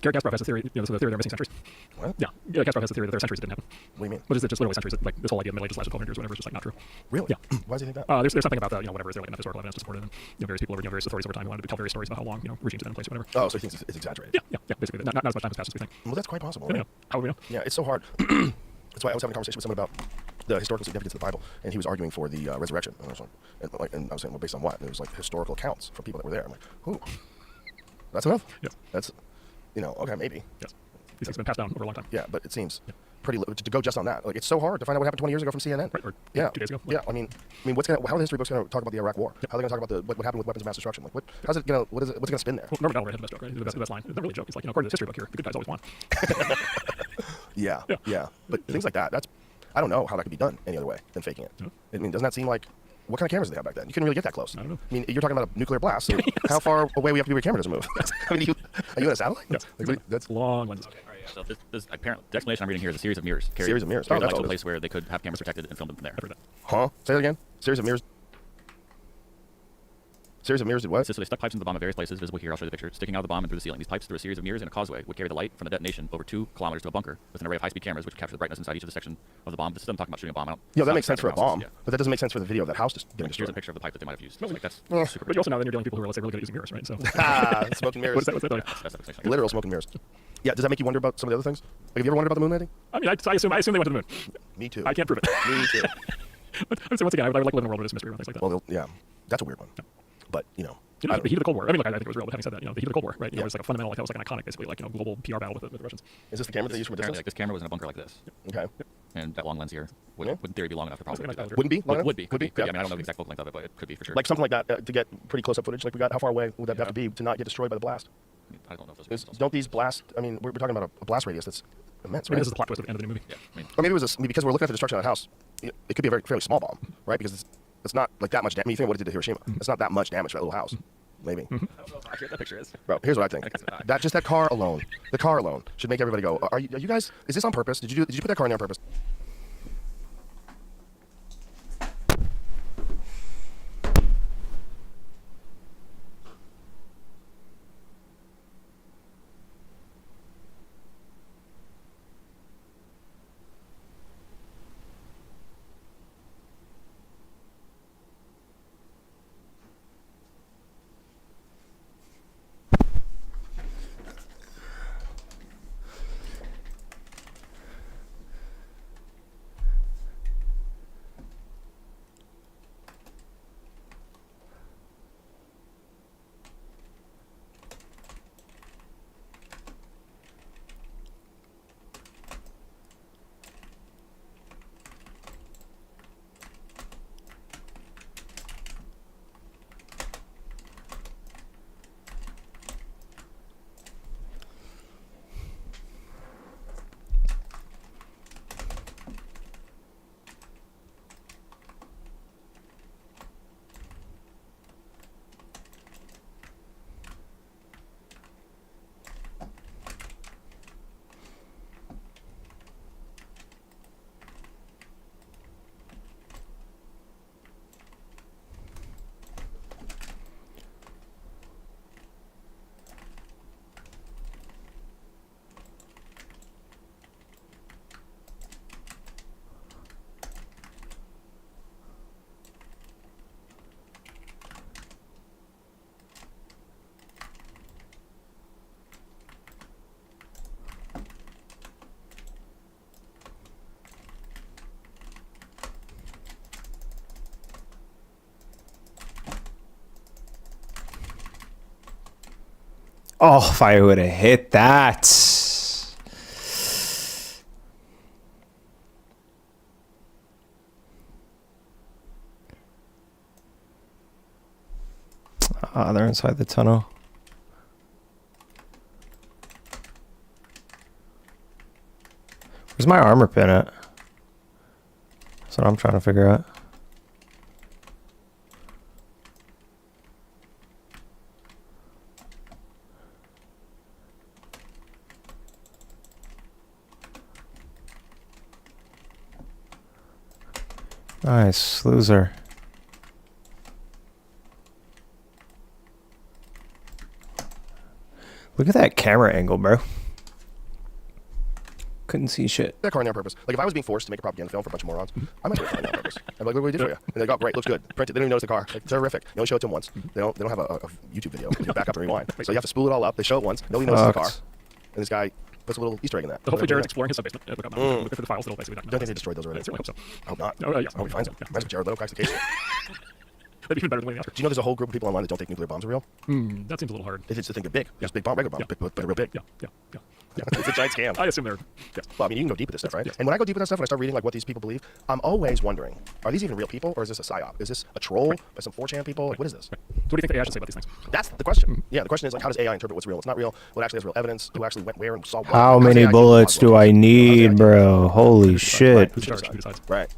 Gary Kasparov has a theory, so the theory they're missing centuries. What? Yeah, Gary Kasparov has a theory that there are centuries that didn't happen. What do you mean? But is it just literally centuries? That, like this whole idea of Middle Ages lasted 1200 years, or whatever, is just like not true. Really? Yeah. Why does he think that? There's something about the whatever is there like enough historical evidence to support it, and various people over various authorities over time wanted to tell various stories about how long regimes have been in place, or whatever. Oh, so he thinks it's exaggerated. Yeah. Basically, not as much time has passed as we think. Well, that's quite possible. Yeah, Right? yeah. How would we know? Yeah, it's so hard. That's why I was having a conversation with someone about the historical significance of the Bible, and he was arguing for the resurrection. And I was saying, well, based on what? And it was like historical accounts from people that were there. I'm like, who? That's enough? Yes. That's, okay, maybe. Yes. These things have been passed down over a long time. Yeah, but it seems pretty to go just on that. Like, it's so hard to find out what happened 20 years ago from CNN. Right, or Yeah. 2 days ago. Yeah, I mean, how are the history books going to talk about the Iraq War? How are they going to talk about what happened with weapons of mass destruction? Like, what's it going to spin there? Well, Norman Delaware had the best joke, right? The best line. It's not really a joke. It's like, according to this history book here, the good guys always won. Yeah. But things like that, I don't know how that could be done any other way than faking it. Yeah. I mean, doesn't that seem like, what kind of cameras did they have back then? You couldn't really get that close. I don't know. I mean, you're talking about a nuclear blast. So how far away we have to be where your camera doesn't move? I mean, are you in a satellite? Yes. That's Long lenses. So this apparently, the explanation I'm reading here is a series of mirrors. Series of mirrors. Carried Oh, light that's to all a it place where they could have cameras protected and film them from there. I've heard that. Huh? Say that again. Series of mirrors. Series of mirrors did what? So they stuck pipes into the bomb at various places, visible here, I'll show you the picture, sticking out of the bomb and through the ceiling. These pipes through a series of mirrors and a causeway would carry the light from the detonation over 2 kilometers to a bunker with an array of high-speed cameras which capture the brightness inside each of the section of the bomb. This is them talking about shooting a bomb out. Yeah, that makes sense for a bomb, Yeah. but that doesn't make sense for the video of that house just getting Here's destroyed. a picture of the pipe that they might have used. Like, that's super But you also know then you're dealing with people who are, let's say, really good at using mirrors, right? So, Smoke and mirrors. what's that? Oh, yeah. that's the explanation. Literal smoke and mirrors. Yeah, does that make you wonder about some of the other things? Like, have you ever wondered about the moon landing? I mean, I assume they went to the moon. Me too. I can't prove it. Me too. But I would say once again, I would like to live in a world where there's mystery around things like that. Well, yeah, that's a weird one. But, The heat of the Cold War. I mean, look, I think it was real, but having said that, the heat of the Cold War, right? It was like a fundamental, like that was like an iconic, basically, like global PR battle with the Russians. is this the camera they use from a Apparently, distance? like, this camera was in a bunker like this, Okay. and that long lens here would, Yeah. in theory, be long enough to probably Nice do that. diameter. Wouldn't be? Long enough? Would be. Could be. Yeah. I mean, I don't know the exact focal length of it, but it could be for sure. Like something like that to get pretty close-up footage like we got. How far away would that have to be to not get destroyed by the blast? I don't know if those are Because crystals. don't these blast? I mean, we're talking about a blast radius that's immense, Maybe right? this is the plot twist at the end of the new movie. Yeah, I mean, Or maybe it was because we're looking at the destruction of the house. It could be a fairly small bomb, right? Because it's not like that much damage. I mean, you think what it did to Hiroshima. It's not that much damage to that little house. Maybe. I don't know how accurate that picture is. Bro, here's what I think. That car alone, should make everybody go, are you guys, is this on purpose? Did you put that car in there on purpose? Oh, if I would have hit that. Ah, they're inside the tunnel. Where's my armor pin at? That's what I'm trying to figure out. Nice, loser. Look at that camera angle, bro. Couldn't see shit. They're calling on purpose. Like if I was being forced to make a propaganda film for a bunch of morons, I might be calling on purpose. I'm like, look what we did for you. And they go, great, looks good. Print it. They don't even notice the car. Like, terrific. They only show it to them once. They don't have a YouTube video. You back up and rewind. So you have to spool it all up. They show it once. Nobody notices the car. And this guy puts a little Easter egg in that. So hopefully Jared's exploring his sub-basement. Looking for the files that'll basically document. Don't think they destroyed those already? I certainly hope so. I hope not. Oh, yeah. I hope he finds them. Imagine if Jared Leto cracks the case. That'd be even better than winning the Oscar. Do you know there's a whole group of people online that don't think nuclear bombs are real? That seems a little hard. It's the thing, they're big. There's big bomb, regular bombs, but they're real big. Yeah. It's a giant scam. I assume they're. Yes. Well, I mean, you can go deep with this stuff, right? Yes. And when I go deep with that stuff, and I start reading like what these people believe, I'm always wondering: are these even real people, or is this a psyop? Is this a troll by some 4chan people? Like, what is this? So what do you think the AI should say about these things? That's the question. Yeah, the question is like, how does AI interpret what's real? What's not real? What actually has real evidence? Who actually went where and saw what? How does many AI bullets do I need, bro? Holy shit. Who's charged? Who decides? Right.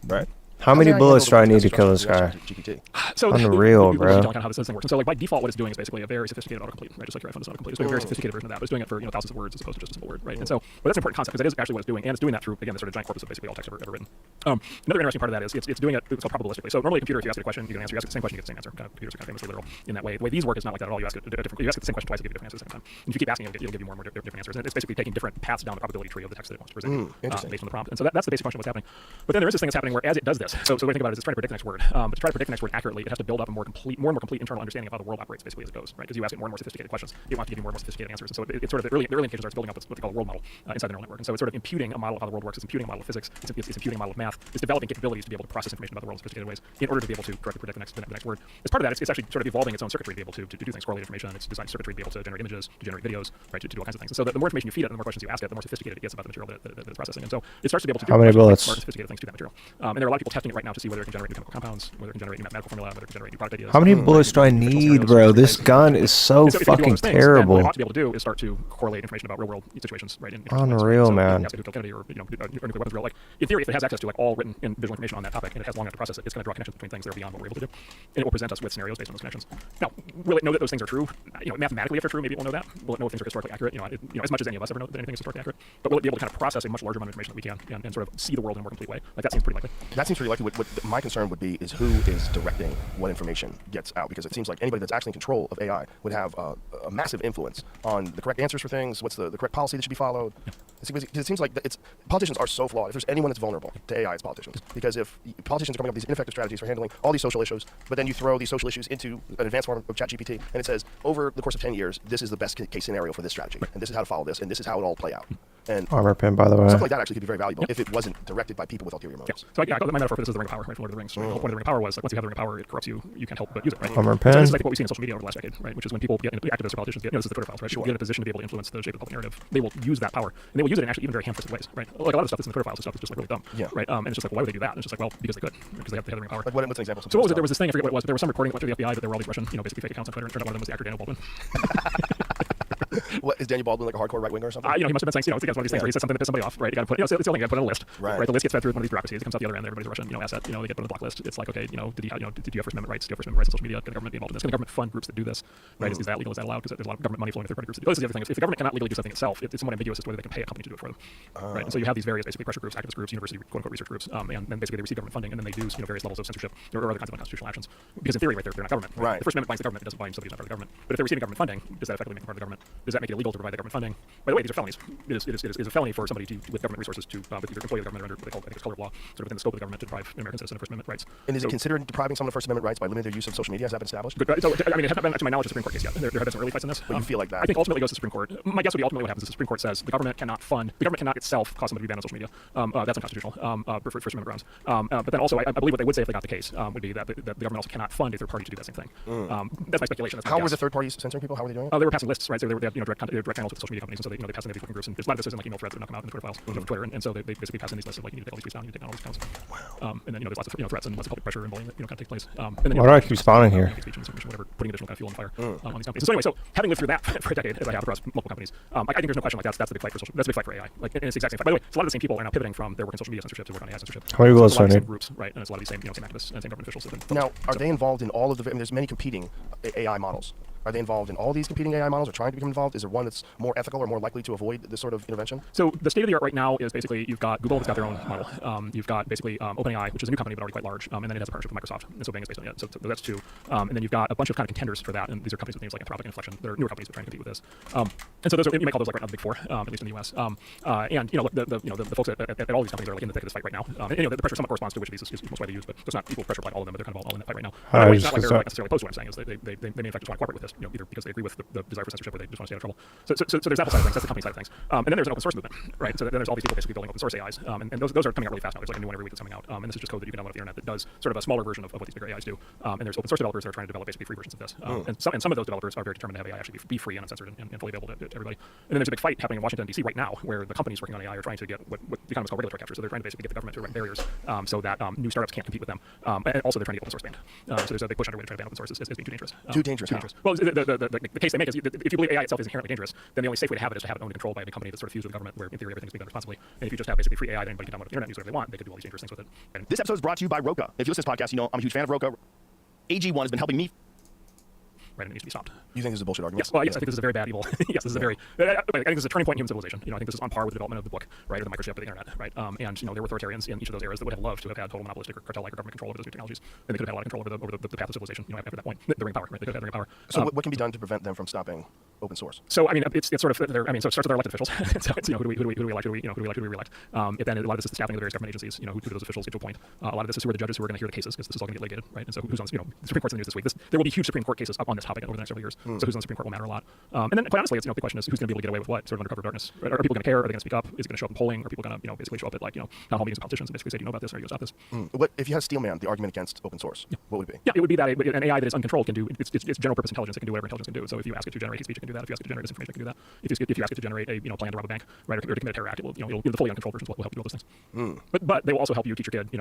How many bullets do I need to kill this guy? GPT. So Unreal, bro. Kind of how this thing works. So like by default, what it's doing is basically a very sophisticated autocomplete, right? Just like your iPhone is autocomplete. It's doing a very sophisticated version of that, but it's doing it for thousands of words as opposed to just a simple word, right? And so, but that's an important concept because that is actually what it's doing, and it's doing that through again the sort of giant corpus of basically all text ever written. Another interesting part of that is it's doing it called probabilistically. So normally a computer, if you ask it a question, you get an answer. You ask it the same question, you get the same answer. Computers are kind of famously literal in that way. The way these work is not like that at all. You ask it you ask it the same question twice, you give it a different answer at the same time. And if you keep asking, it'll give you more and more different answers. And it's basically taking different paths down the probability tree of the text that it wants to present based on the prompt. And so that's the basic function of what's happening. But then there is this thing that's happening where as it does this, so what I think about it is it's trying to predict the next word. But to try to predict the next word accurately, it has to build up a more and more complete internal understanding of how the world operates basically as it goes, right? Because you ask it more and more sophisticated questions, it wants to give you more and more sophisticated answers. And so it's sort of the early indications are it's building up what they call a world model inside the neural network. And so it's sort of imputing a model of how the world works. It's imputing a model of physics. It's imputing a model of math. It's developing capabilities to be able to process information about the world in sophisticated ways in order to be able to correctly predict the next word. As part of that, it's actually sort of evolving its own circuitry to be able to do things, correlate information. It's designed circuitry to be able to generate images, to generate videos, right? To do all kinds of things. And so the more information you feed it, the more questions you ask it, the more sophisticated it gets about the material that it's processing. And so it starts to be able to do how many bullets? Smart, sophisticated things to that material. And there are a lot of people testing it right now to see whether it can generate new chemical compounds, whether it can generate new mathematical formula, whether it can generate new product ideas. How many bullets do I need, bro? This gun is so fucking terrible. What it ought to be able to do is start to correlate information about real world situations, right? Unreal, man. Kennedy or nuclear weapons real. Like in theory, if it has access to like all written and visual information on that topic and it has long enough to process it, it's going to draw connections between things that are beyond what we're able to do, and it will present us with scenarios based on those connections. Now, will it know that those things are true? Mathematically, if they're true, maybe it will know that. Will it know if things are historically accurate? As much as any of us ever know that anything is historically accurate. But will it be able to kind of process a much larger amount of information that we can and sort of see the world in a more complete way? Like that seems pretty likely. That seems pretty likely. What my concern would be is who is directing what information gets out, because it seems like anybody that's actually in control of AI would have a massive influence on the correct answers for things, what's the correct policy that should be followed. It seems like politicians are so flawed. If there's anyone that's vulnerable to AI, it's politicians. Because if politicians are coming up with these ineffective strategies for handling all these social issues, but then you throw these social issues into an advanced form of ChatGPT, and it says, over the course of 10 years, this is the best case scenario for this strategy, and this is how to follow this, and this is how it all play out. And armor pin, by the way. Something like that actually could be very valuable if it wasn't directed by people with ulterior motives. So my metaphor for this is the Ring of Power, right? From Lord of the Rings. The whole point of the Ring of Power was like once you have the Ring of Power, it corrupts you. You can't help but use it, right? Armor pin. So this is like what we've seen in social media over the last decade, right? Which is when people get into activists or politicians get, this is the Twitter files, right? People get in a position to be able to influence the shape of the public narrative. They will use that power, and they will use it in actually even very ham-fisted ways, right? Like a lot of stuff that's in the Twitter files, stuff is just like really dumb, right? And it's just like, well, why would they do that? And it's just like, well, because they could, because they have the Ring of Power. Like what's an example? So what was it? There was this thing, I forget what it was, but there was some recording that went through the FBI that there were all these Russian, basically fake accounts on Twitter, and it turned out one of them was the actor Daniel Baldwin. What is Daniel Baldwin like a hardcore right winger or something? He must have been saying, it's one of these things where he says something that pisses somebody off, right? You got to put, it's the only thing, put on a list, right? The list gets fed through one of these bureaucracies. It comes out the other end. Everybody's a Russian, asset. They get put on the block list. It's like, okay, did you have First Amendment rights? Do you have First Amendment rights on social media? Can the government be involved in this? Can the government fund groups that do this? Right? Is that legal? Is that allowed? Because there's a lot of government money flowing to third-party groups. This is the other thing. If the government cannot legally do something itself, it's somewhat ambiguous as to whether they can pay a company to do it for them, right? And so you have these various basically pressure groups, activist groups, university quote-unquote research groups, and basically they receive government funding, and then they do various levels of censorship or other kinds of unconstitutional actions. Because in theory, right, they're not government. Right? The First Amendment binds the government. It doesn't bind somebody who's not part of the government. But if they're receiving government funding, does that effectively make them part of the government? Does that make it illegal to provide the government funding? By the way, these are felonies. It is a felony for somebody with government resources to with either employee of the government or under what they call, I think it's color of law, sort of within the scope of the government to deprive an American citizen of First Amendment rights. And is it considered depriving someone of First Amendment rights by limiting their use of social media? Has that been established? It has not been, to my knowledge, a Supreme Court case yet. There have been some early fights in this. But you feel like that? I think ultimately it goes to the Supreme Court. My guess would be ultimately what happens is the Supreme Court says the government cannot itself cause somebody to be banned on social media. That's unconstitutional for First Amendment grounds. But then also, I believe what they would say if they got the case would be that the government also cannot fund a third party to do that same thing. That's my speculation. How were the third parties censoring people? How were they doing it? They were passing lists, right? So they had direct channels with social media companies, and so they pass in these working groups. And there's a lot of this is in like email threads that have come out in the Twitter files, from Twitter, and so they basically pass in these lists of like you need to take all these tweets down, you need to take down all these accounts. And then there's lots of threats and lots of public pressure and bullying that kind of take place. And then, Why do I keep spawning here? Speech and misinformation, whatever, putting additional kind of fuel on the fire on these companies. So anyway, so having lived through that for a decade, as I have across multiple companies, I think there's no question like that's the big fight for that's the big fight for AI. Like, and it's the exact same fight. By the way, so a lot of the same people are now pivoting from their work in social media censorship to work on AI censorship. How many so goals a lot of the are same groups, right? And it's a lot of these same same activists and same government officials. Now, are they involved in all of the? I mean, there's many competing AI models. Are they involved in all these competing AI models or trying to become involved? Is there one that's more ethical or more likely to avoid this sort of intervention? So the state of the art right now is basically you've got Google that's got their own model. You've got basically OpenAI, which is a new company but already quite large, and then it has a partnership with Microsoft. And so Bing is based on it. So that's two. And then you've got a bunch of kind of contenders for that, and these are companies with names like Anthropic and Inflection. They're newer companies that are trying to compete with this. And so those are, you might call those like right now the big four, at least in the U.S. And look, the folks at all these companies are like in the thick of this fight right now. And the pressure somewhat corresponds to which of these is most widely used, but there's not equal pressure applied all of them, but they're kind of all in that fight right now. By the way, it's not like they're like necessarily opposed to what I'm saying. Is they may in fact just want to cooperate with this, either because they agree with the desire for censorship or they just want to stay out of trouble. So there's that whole side of things. That's the company side of things. And then there's an open source movement, right? So then there's all these people basically building open source AIs, and those are coming out really fast now. There's like a new one every week that's coming out, and this is just code that you can download off the internet that does sort of a smaller version of what these bigger AIs do. And there's open source developers that are trying to develop basically free versions of this. And some of those developers are very determined to have AI actually be free and uncensored and fully available to everybody. And then there's a big fight happening in Washington D.C. right now, where the companies working on AI are trying to get what the economists call regulatory capture. So they're trying to basically get the government to erect barriers so that new startups can't compete with them. And also they're trying to get open source banned. So there's a big push underway to try to ban open source as being too dangerous. Too dangerous. Too dangerous. Well, the case they make is if you believe AI itself is inherently dangerous, then the only safe way to have it is to have it owned and controlled by a big company that's sort of fused with the government, where in theory everything's being done responsibly. And if you just have basically free AI that anybody can download off the internet and use whatever they want, they could do all these dangerous things with it. And This episode is brought to you by Roka. If you listen to this podcast, you know I'm a huge fan of Roka. AG1 has been helping me. right, and it needs to be stopped. You think this is a bullshit argument? Yes, well, yes, I think this is a very bad evil. Yes, this is a very. I think this is a turning point in human civilization. I think this is on par with the development of the book, right, or the microchip, or the internet, right. And there were authoritarians in each of those eras that would have loved to have had total monopolistic or cartel-like or government control over those new technologies, and they could have had a lot of control over the path of civilization. After that point, the ring of power, right? They could have had the ring of power. So what can be done to prevent them from stopping open source? So I mean, it's sort of so it starts with our elected officials. So it's who do we elect? Who do we reelect? Then a lot of this is the staffing of the various government agencies. Who do those officials get to appoint? A lot of this is who are the judges who are going to hear the cases, because this is all going to get litigated, right? And so who's on the Supreme Court's in the news this week? There will be huge Supreme Court cases up on this topic over the next several years. So who's on the Supreme Court will matter a lot. And then quite honestly, it's the question is who's going to be able to get away with what, sort of under cover of darkness. Right? Are people going to care? Are they going to speak up? Is it going to show up in polling? Are people going to basically show up at town hall meetings with politicians and basically say, do you know about this? Or are you going to stop this? What if you had Steelman, the argument against open source? What would it be? Yeah, it would be that an AI that is uncontrolled can do it's general purpose intelligence. It can do whatever intelligence can do. So if you ask it to generate hate speech, it can do that. If you ask it to generate disinformation, it can do that. If you ask it to generate a plan to rob a bank, right, or to commit a terror act, it will the fully uncontrolled versions will help you do all those things. But they will also help you teach your kid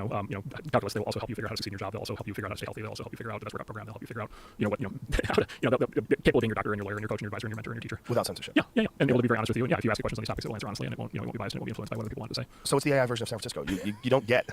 calculus. They will also help you figure out how to succeed in your job. They'll also help you figure out how to stay healthy. They'll also help you figure out the best workout program. They'll help you figure out how to they're capable of being your doctor and your lawyer and your coach and your advisor and your mentor and your teacher Without censorship. Yeah. And able to be very honest with you. And yeah, if you ask it questions on these topics, it'll answer honestly, and it won't be biased, and it won't be influenced by what other people want to say. So it's the AI version of San Francisco. You don't get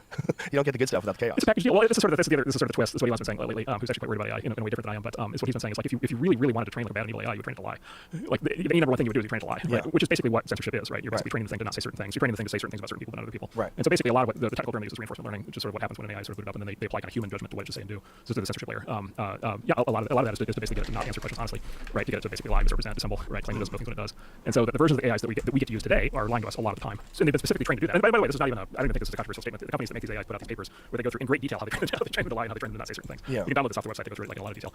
the good stuff without the chaos. It's a package deal. Well, this is sort of the twist. This is what Elon's been saying lately. Who's actually quite worried about AI in a way different than I am. But it's what he's been saying. It's like if you really wanted to train like a bad and evil AI, you would train it to lie. Like any number one thing you would do is you train it to lie, right? Which is basically what censorship is, right? You're basically training the thing to not say certain things. You're training the thing to say certain things about certain people, but not other people. Right. And so basically a lot of what the technical term they use is reinforcement learning, which is sort of what happens when an AI is sort of booted up and then they apply kind of human judgment to what it should say and do. So it's the censorship layer. A lot of that is to basically get it to not answer questions honestly, right? To get it to basically lie, misrepresent, dissemble, right? Claim it does things when it does. And so the versions of the AIs that we get to use today are lying to us a lot of the time. So they've been specifically trained to do that. And by the way, this is not even I don't even think this is a controversial statement. The companies that make these AIs put out these papers where they go through in great detail how they train them to lie and how they train them to not say certain things. Yeah. You can download this off their website. They go through it like in a lot of detail.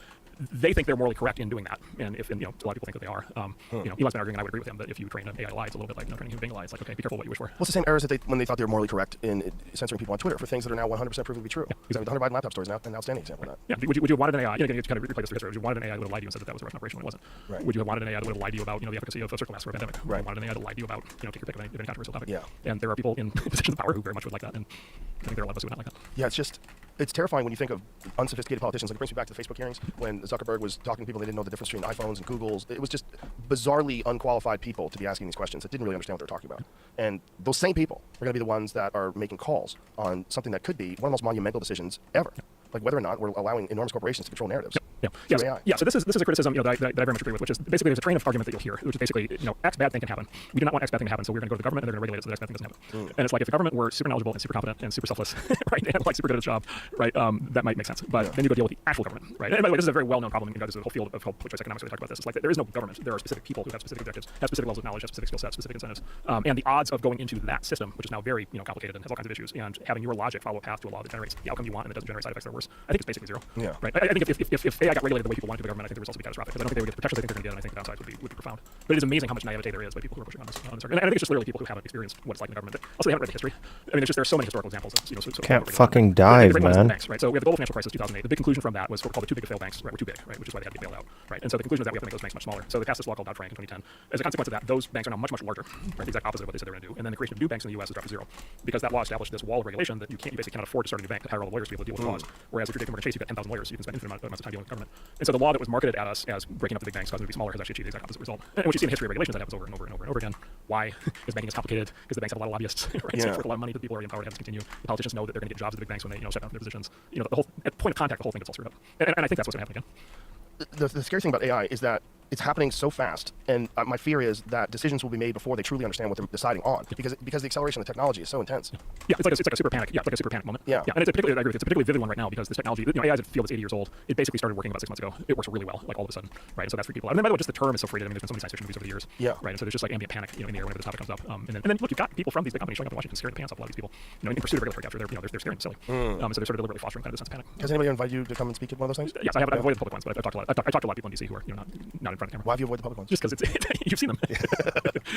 They think they're morally correct in doing that, and if a lot of people think that they are. Elon's been arguing, and I would agree with him, that if you train an AI to lie, it's a little bit like training human being to lie. It's like, okay, be careful what you wish for. Well, it's the same errors that when they thought they were morally correct in censoring people on Twitter for things that are now 100% proven to be true. Yeah, exactly. The Hunter Biden laptop story is an outstanding example of that. Yeah. Would you have wanted an AI? You kind of replay this through history. Would you wanted an AI that would have lied to you and said that was a Russian operation when it wasn't? Right. Would you have wanted an AI that would have lied to you about the efficacy of circle masks or a pandemic? Right. Would you wanted an AI to lie to you about take your pick of any controversial topic? Yeah. And there are people in positions of power who very much would like that, and I think there are a lot of us who would not like that. Yeah, it's terrifying when you think of unsophisticated politicians. Like, it brings me back to the Facebook hearings when Zuckerberg was talking to people, they didn't know the difference between iPhones and Googles. It was just bizarrely unqualified people to be asking these questions that didn't really understand what they're talking about. And those same people are going to be the ones that are making calls on something that could be one of the most monumental decisions ever. Like whether or not we're allowing enormous corporations to control narratives. Yeah. So this is a criticism that I very much agree with, which is basically there's a train of argument that you'll hear, which is basically X bad thing can happen. We do not want X bad thing to happen, so we're going to go to the government and they're going to regulate it so the X bad thing doesn't happen. And it's like if the government were super knowledgeable and super competent and super selfless, right, and like super good at its job, right, that might make sense. But then you go deal with the actual government, right? And by the way, this is a very well-known problem. There's a whole field of choice economics where they talk about this. It's like there is no government. There are specific people who have specific objectives, have specific levels of knowledge, have specific skill sets, specific incentives, and the odds of going into that system, which is now very complicated and has all kinds of issues, and having your logic follow a path to a law that generates the outcome you want and that doesn't generate side effects that are worse, I think it's basically zero. Yeah. Right. I think if AI got regulated the way people wanted to the government, I think the results would be catastrophic. Because I don't think they would get the protections I think they're going to get, and I think the downsides would be profound. But it is amazing how much naivete there is by people who are pushing on this argument. And I think it's just literally people who haven't experienced what it's like in the government. Also, they haven't read the history. I mean, there's so many historical examples of, Can't fucking dive, man. Banks, right? So we have the global financial crisis 2008. The big conclusion from that was what we call the too big to fail banks, right? Were too big, right? Which is why they had to be bailed out, right? And so the conclusion is that we have to make those banks much smaller. So they passed this law called Dodd-Frank in 2010. As a consequence of that, those banks are now much larger, right? The exact opposite of what they said they were going to do. And then the creation of new banks in the U.S. is dropped to zero because that law established this wall of regulation that you basically cannot afford to start a new bank to hire all the lawyers to be able to deal with laws. Whereas if you're JP Morgan Chase, you've got 10,000 lawyers, you can spend infinite amounts of time dealing with government. And so the law that was marketed at us as breaking up the big banks, causing them to be smaller, has actually achieved the exact opposite result. And what you see in the history of regulations, that happens over and over and over and over again. Why? Because banking is complicated. Because the banks have a lot of lobbyists, right? So it's worth a lot of money to the people who are empowered to have this continue. The politicians know that they're going to get jobs at the big banks when they step down from their positions. The whole at point of contact, the whole thing gets all screwed up. And I think that's what's going to happen again. The scary thing about AI is that it's happening so fast, and my fear is that decisions will be made before they truly understand what they're deciding on, because the acceleration of the technology is so intense. Yeah, it's like a super panic. Yeah, it's like a super panic moment. Yeah. And it's a particularly, I agree with you, it's a particularly vivid one right now because this technology, AI is a field that's 80 years old. It basically started working about 6 months ago. It works really well, like all of a sudden, right? And so that's freaked people out. And then by the way, just the term is so freighted. I mean, there's been so many science fiction movies over the years. Yeah. Right. And so there's just like ambient panic, in the air whenever the topic comes up. And then look, you've got people from these big companies showing up in Washington, scaring the pants off a lot of these people, in pursuit of regulatory capture. They're scaring them silly. So they're sort of deliberately fostering kind of this sense of panic. Has anybody invited you to come and speak at one of those things? Yes, I've avoided the public ones, but I've talked to a lot of people in DC who are not in front of the camera. Why have you avoided the public ones? Just because you've seen them.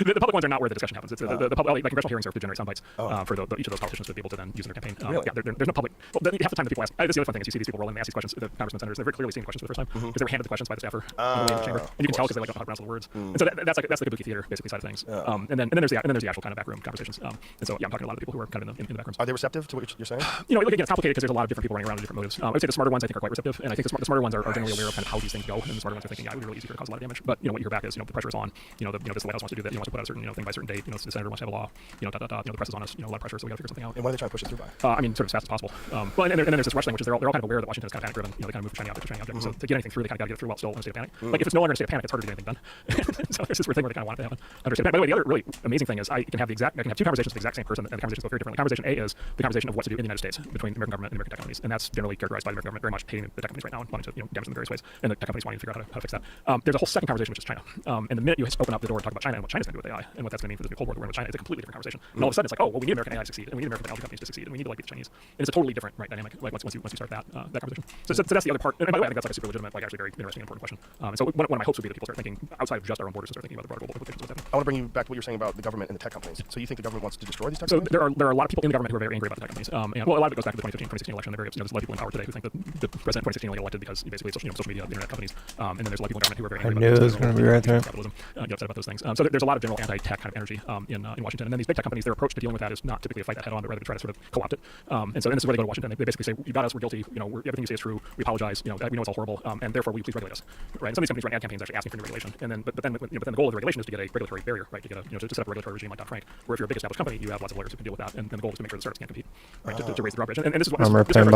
the public ones are not where the discussion happens. It's the public, like congressional hearings are to generate sound bites for each of those politicians to be able to then use in their campaign. Really? Yeah, there's no public. Well, half the time that people ask. This is the other fun thing is you see these people rolling, they ask these questions. The congressmen, senators, they're very clearly seeing questions for the first time because they were handed the questions by the staffer in the chamber, and you can tell because they don't know how to pronounce the words. And so that's like a kabuki theater basically side of things. And then there's the actual kind of backroom conversations. And so I'm talking to a lot of people who are kind of in the back rooms. Are they receptive to what you're saying? Look, again, it's complicated because there's a lot of different people running around with different motives. I would say the smarter ones I think are quite receptive, and I think the smarter ones are generally aware of kind of how these things go, and the smarter ones are thinking, yeah, it would be really easy to cause a lot of damage. But what you hear back is, the pressure is on. This White House wants to do that. He wants to put out a certain thing by a certain date. The senator wants to have a law. The press is on us. A lot of pressure, so we got to figure something out. And why are they trying to push it through by? I mean, sort of as fast as possible. Well, and then there's this rush thing, which is they're all kind of aware that Washington is kind of panic driven. They kind of move from shiny object to shiny object. So to get anything through, they kind of got to get it through while still in a state of panic. Like if it's no longer in a state of panic, it's harder to get anything done. So there's this weird thing where they kind of want it to happen under state of panic. By the way, the other really amazing thing is I can have two conversations with the exact same person, and the conversations go very differently. Conversation A is the conversation of what to do in the United States between the American government and the American tech companies, and that's generally characterized by the American government very much hating the tech companies right now and wanting to damage them in various ways, and the tech companies wanting to figure out how to fix that. There's a whole second conversation which is China, and the minute you open up the door and talk about China and what China's going to do with AI and what that's going to mean for this new Cold War that we're in with China, it's a completely different conversation. And all of a sudden it's like, oh, well, we need American AI to succeed, and we need American technology companies to succeed, and we need to like the Chinese, and it's a totally different dynamic. Like once you start that conversation. So that's the other part. And by the way, I think that's like a super legitimate, like actually very interesting and important question. And so one of my hopes would be that people start thinking outside of just our own borders and start thinking about the broader global implications of what's happening. I want to bring you back to what you're saying about the government and the tech companies. So you think the government wants to destroy these tech companies? So there are a lot of people in the government who are very angry about the tech companies. And well, a lot of it goes back to the 2015-2016 election. There's a lot of people in power today who think that the president in 2016 only got elected because basically social media, the internet companies. And then there's a lot of people in government who are very angry about it was going to be right there. Capitalism, get upset about those things. So there's a lot of general anti-tech kind of energy in Washington. And then these big tech companies, their approach to dealing with that is not typically to fight that head on, but rather to try to sort of co-opt it. And this is where they go to Washington. They basically say, you got us, we're guilty. Everything you say is true. We apologize. We know it's all horrible. And therefore, will you please regulate us? Right? And some of these companies run ad campaigns actually asking for new regulation. And then, but then the goal of the regulation is to get a regulatory barrier, right? To get to set up a regulatory regime like Dodd-Frank, where if you're a big established company, you have lots of lawyers who can deal with that. And then the goal is to make sure the startups can't compete, right? To raise the drawbridge. And this is what by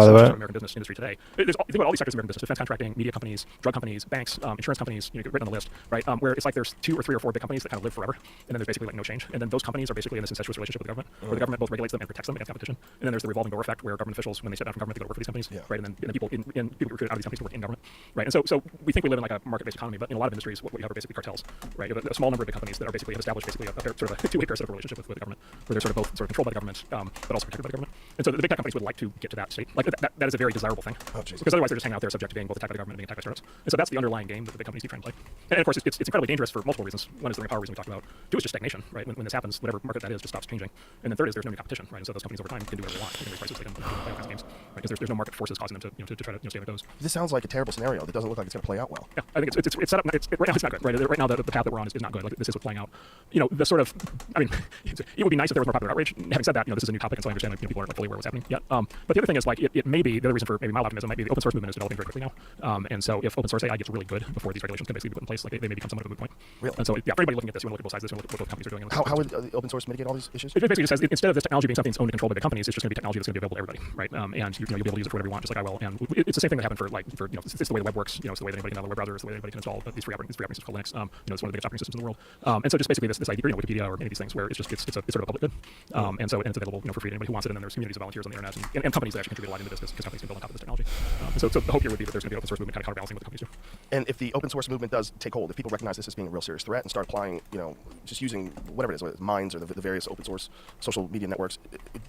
the way. American business industry today. Think about all these sectors of American business: defense contracting, media companies, drug companies, banks, insurance companies. Get written on the list, right? Where it's like there's 2 or 3 or 4 big companies that kind of live forever, and then there's basically like no change. And then those companies are basically in this incestuous relationship with the government, where the government both regulates them and protects them against competition. And then there's the revolving door effect, where government officials, when they step down from government, they go to work for these companies, right? And then people recruited out of these companies to work in government, right? And so we think we live in like a market-based economy, but in a lot of industries, what we have are basically cartels, right? You have a small number of big companies that are basically have established basically a sort of a two-way parasitic relationship with the government, where they're sort of both sort of controlled by the government, but also protected by the government. And so the big tech companies would like to get to that state. Like that is a very desirable thing, because otherwise they're just hanging out there subject to being both attacked by the government and being attacked by startups. And so that's the underlying game that the big companies keep trying to play. And of course, it's incredibly dangerous for multiple reasons. One is the power reason we talked about. 2 is just stagnation, right? When this happens, whatever market that is just stops changing. And then 3rd is there's no new competition, right? And so those companies over time can do whatever they want. They can raise prices, they can play all kinds of games, right? Because there's no market forces causing them to try to stay on their toes. This sounds like a terrible scenario that doesn't look like it's going to play out well. Yeah, I think it's set up. Right now it's not good, right? Right now the path that we're on is not good. Like this is what's playing out. The sort of, I mean, it would be nice if there was more popular outrage. Having said that, this is a new topic, and so I understand that people aren't fully aware of what's happening yet. But the other thing is like it may be the other reason for maybe mild optimism might be the open source movement is developing very quickly now. And so if open source AI gets really good before these regulations can basically be put in place, like they may become somewhat of a moot point. Really? And so yeah, for anybody looking at this, you want to look at both sides of this, you want to look at what both companies are doing. How would open source mitigate all these issues? It basically just says instead of this technology being something that's owned and controlled by big companies, it's just going to be technology that's going to be available to everybody, right? And you'll be able to use it for whatever you want, just like I will. And it's the same thing that happened for it's the way the web works. It's the way that anybody can download a web browser. It's the way that anybody can install these free operating systems called Linux. It's one of the biggest operating systems in the world. And so just basically this idea, Wikipedia or any of these things, where it's sort of a public good. And so it's available for free to anybody who wants it. And then there's communities of volunteers on the internet and companies that actually contribute a lot into this because companies can build on top of this technology. So the hope here would be that there's going to be open source movement kind of counterbalancing what the companies do. And if the open source movement does take hold, if people recognize this as being a real serious threat and start applying, just using whatever it is, whether it's Minds or the various open source social media networks,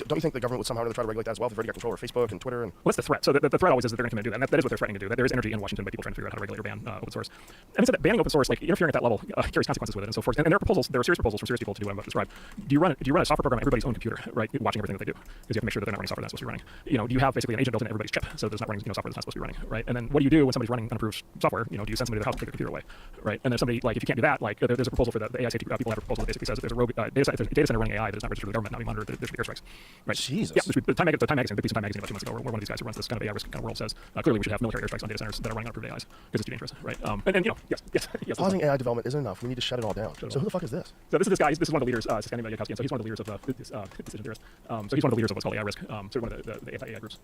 don't you think the government would somehow or other try to regulate that as well? If they've already got control over Facebook and Twitter. And well, that's the threat. So the threat always is that they're going to do that. And that is what they're threatening to do. That there is energy in Washington by people trying to figure out how to regulate or ban open source. And so that banning open source, like interfering at that level, carries consequences with it. And so forth. And there are proposals. There are serious proposals from serious people to do what I'm about to describe. Do you run a software program on everybody's own computer, right, watching everything that they do? Because you have to make sure that they're not running software that's supposed to be running. Do you have basically an agent built into everybody's chip, so there's not running software that's not supposed to be running, right? And then what do you do when somebody's running unapproved software? Do you send somebody to their house to take the computer away, right? And then somebody, like, if you can't do that, like, there's a proposal for the AI safety people have a proposal that basically says if there's a rogue data center running AI that is not registered with the government, not being monitored, there should be airstrikes, right? Jesus. Yeah, the Time Magazine, big piece of Time Magazine about 2 months ago, where one of these guys who runs this kind of AI risk kind of world says clearly we should have military airstrikes on data centers that are running unapproved AIs because it's too dangerous, right? And yes. Pausing AI development isn't enough. We need to shut it all down. So who the fuck is this? So this is this guy. This is one of the leaders, Siskandy Malyakovsky, and so he's one of the leaders of decision theorist. So he's one of the leaders of what's called AI risk. So one of the anti-AI groups.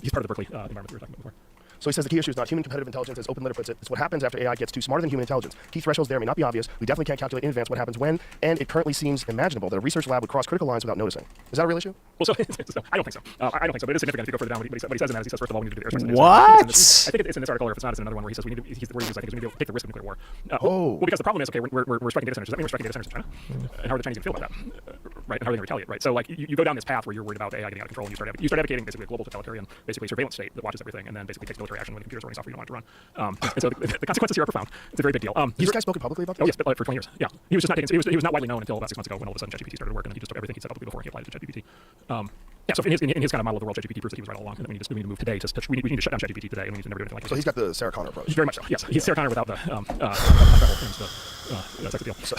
He's part of the Berkeley environment that we were talking about before. So he says the key issue is not human competitive intelligence, as OpenLitter puts it. It's what happens after AI gets too smarter than human intelligence. Key thresholds there may not be obvious. We definitely can't calculate in advance what happens when, and it currently seems imaginable that a research lab would cross critical lines without noticing. Is that a real issue? Well, so I don't think so. I don't think so, but it is significant if you go further down. What he says in that is he says, first of all, we need to do the airstrikes. What? I think it's in this article, or if it's not, it's in another one where he says we need to. The word he uses, I think, is we need to take the risk of nuclear war. Well, because the problem is, okay, we're striking data centers. Does that mean we're striking data centers in China? And how are the Chinese going to feel about that? Right? And how are they going to retaliate? Right? So like you go down this path where you're worried about AI getting out of control, and you start advocating basically a global totalitarian, basically surveillance state that watches everything, and then basically takes military action when the computers are running software you don't want it to run. And so the consequences here are profound. It's a very big deal. Has this guy spoken publicly about this? Oh yes, but for 20 years. Yeah, he was just not taking. He was not widely known until about 6 months ago when all of a sudden ChatGPT started to work, and he just took everything he said publicly before and he applied it to ChatGPT. So in his kind of model of the world, ChatGPT proves that he was right all along, and that we need to move today. We need to shut down ChatGPT today, and we need to never do anything like this. So he's got the Sarah Connor approach. Very much so. Yes, he's Sarah Connor without the that's a deal. So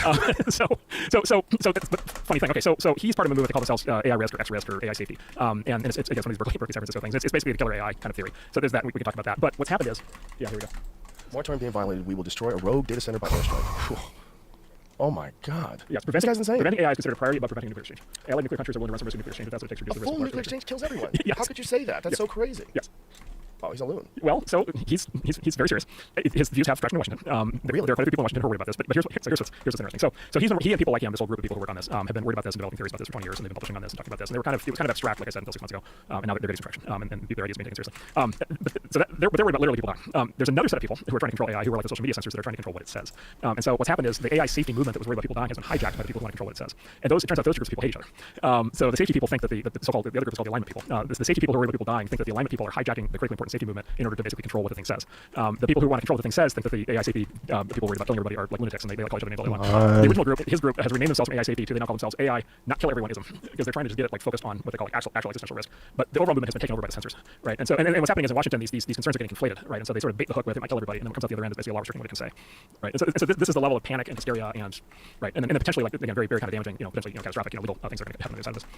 that's the funny thing. Okay, so he's part of a movement they call themselves AI risk or X risk or AI safety, and it's one of these Berkeley San Francisco things. It's basically the killer AI kind of theory. So there's that. We can talk about that. But what's happened is, here we go. Moratorium being violated, we will destroy a rogue data center by airstrike. Oh my God. Yes, this guy's insane. Preventing AI is considered a priority above preventing nuclear exchange. Allied nuclear countries are willing to run some risk of nuclear exchange if that's what it takes to reduce the risk. A full nuclear exchange kills everyone. Yes. How could you say that? That's so crazy. Yes. Oh, he's a loon. Well, so he's very serious. His views have traction in Washington. There are quite a few people in Washington who are worried about this. But here's what's interesting. So he and people like him, this whole group of people who work on this, have been worried about this and developing theories about this for 20 years, and they've been publishing on this and talking about this. And it was kind of abstract, like I said, until 6 months ago. And now they're getting some traction. And their ideas being taken seriously. They're worried about literally people dying. There's another set of people who are trying to control AI, who are like the social media censors that are trying to control what it says. And so what's happened is the AI safety movement that was worried about people dying has been hijacked by the people who want to control what it says. And it turns out those groups of people hate each other. So the safety people think that the other group is called the alignment people. The safety people who are worried about people dying think that the alignment people are hijacking the critically important safety movement in order to basically control what the thing says. The people who want to control what the thing says think that the AI safety people worried about killing everybody are like lunatics, and they call each other names all they want. The original group, his group, has renamed themselves from AI safety to they now call themselves AI not kill everyoneism, because they're trying to just get it like focused on what they call like actual existential risk. But the overall movement has been taken over by the censors, right? And so and what's happening is in Washington these concerns are getting conflated, right? And so they sort of bait the hook with it might kill everybody, and then what comes out the other end is basically a law restricting what it can say, right? And so this is the level of panic and hysteria and right, and then potentially like again very kind of damaging, potentially catastrophic, legal things are going to happen on the other side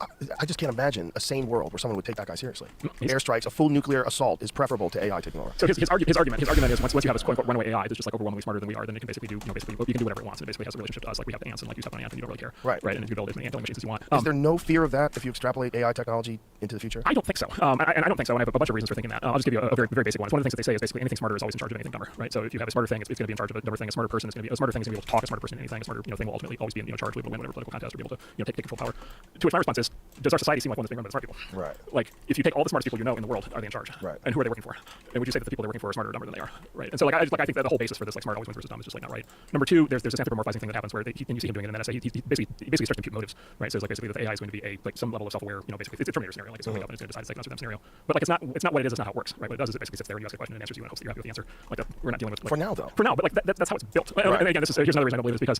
of this. I just can't imagine a sane world where someone would take that guy seriously. Airstrikes, a full nuclear assault is preferable to AI taking over. So his argument is once you have this quote unquote runaway AI that's just like overwhelmingly smarter than we are, then it can basically do basically you can do whatever it wants, and it basically has a relationship to us like we have the ants, and like you step on an ant and you don't really care, right? And you can build as many ant-killing machines as you want. Is there no fear of that if you extrapolate AI technology into the future? I don't think so. And I don't think so. And I have a bunch of reasons for thinking that. I'll just give you a very basic one. One of the things that they say is basically anything smarter is always in charge of anything dumber, right? So if you have a smarter thing, it's going to be in charge of a dumber thing. A smarter person is going to be a smarter thing is going to be able to talk. A smarter person in anything. A smarter thing will ultimately always be in charge, be able to win whatever political contest, or be able to take control power. To which my response is, does our society seem like one that's being run by the smart people? Right. Like if you take all the smartest people you know in the world, are they in charge? Right. And who are they working for? And would you say that the people they're working for are smarter or dumber than they are? Right. And so I think that the whole basis for this like smart always wins versus dumb is just like not right. Number two, there's this anthropomorphizing thing that happens where and you see him doing it in the NSA. He basically starts to compute motives, right? So it's like basically that the AI is going to be some level of self-aware, basically it's a Terminator scenario, like it's waking up and it's going to decide to take us with them scenario. But like it's not what it is, it's not how it works, right? What it does is it basically sits there and you ask a question and it answers you and hopes that you're happy with the answer. Like we're not dealing with for now though. For now, but like that's how it's built. Right. And again, here's another reason I don't believe it is because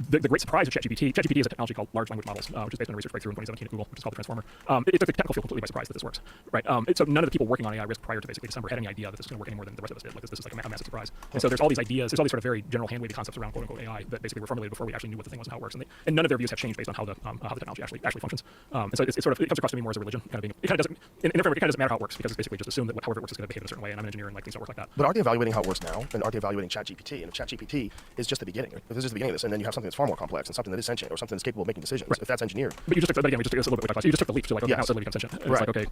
the great surprise of ChatGPT is a technology called large language models, which is based on a research breakthrough in 2017 at Google, which is called the Transformer. It took the technical field completely by surprise that this works, right? So none of the people working on AI risk prior to basically December had any idea that this was going to work any more than the rest of us did. Like this is like a massive surprise. And so there's all these ideas, there's all these sort of very general hand-wavy concepts around quote-unquote AI that basically were formulated before we actually knew what the thing was and how it works. And none of their views have changed based on how the technology actually functions. And so it comes across to me more as a religion, kind of being it kind of doesn't in their framework, it kind of doesn't matter how it works because it's basically just assumed that however it works is going to behave in a certain way. And I'm an engineer and like things don't work like that. But aren't they evaluating how it works now? And aren't they evaluating ChatGPT? And if ChatGPT is just the beginning, if this is just the beginning of this, and then you have something that's far more complex and something that is sentient or something that's capable of making decisions, if that's engineered. But you just took, again, just a little bit. You just took the leap to like okay, now suddenly becomes sentient. It's like okay.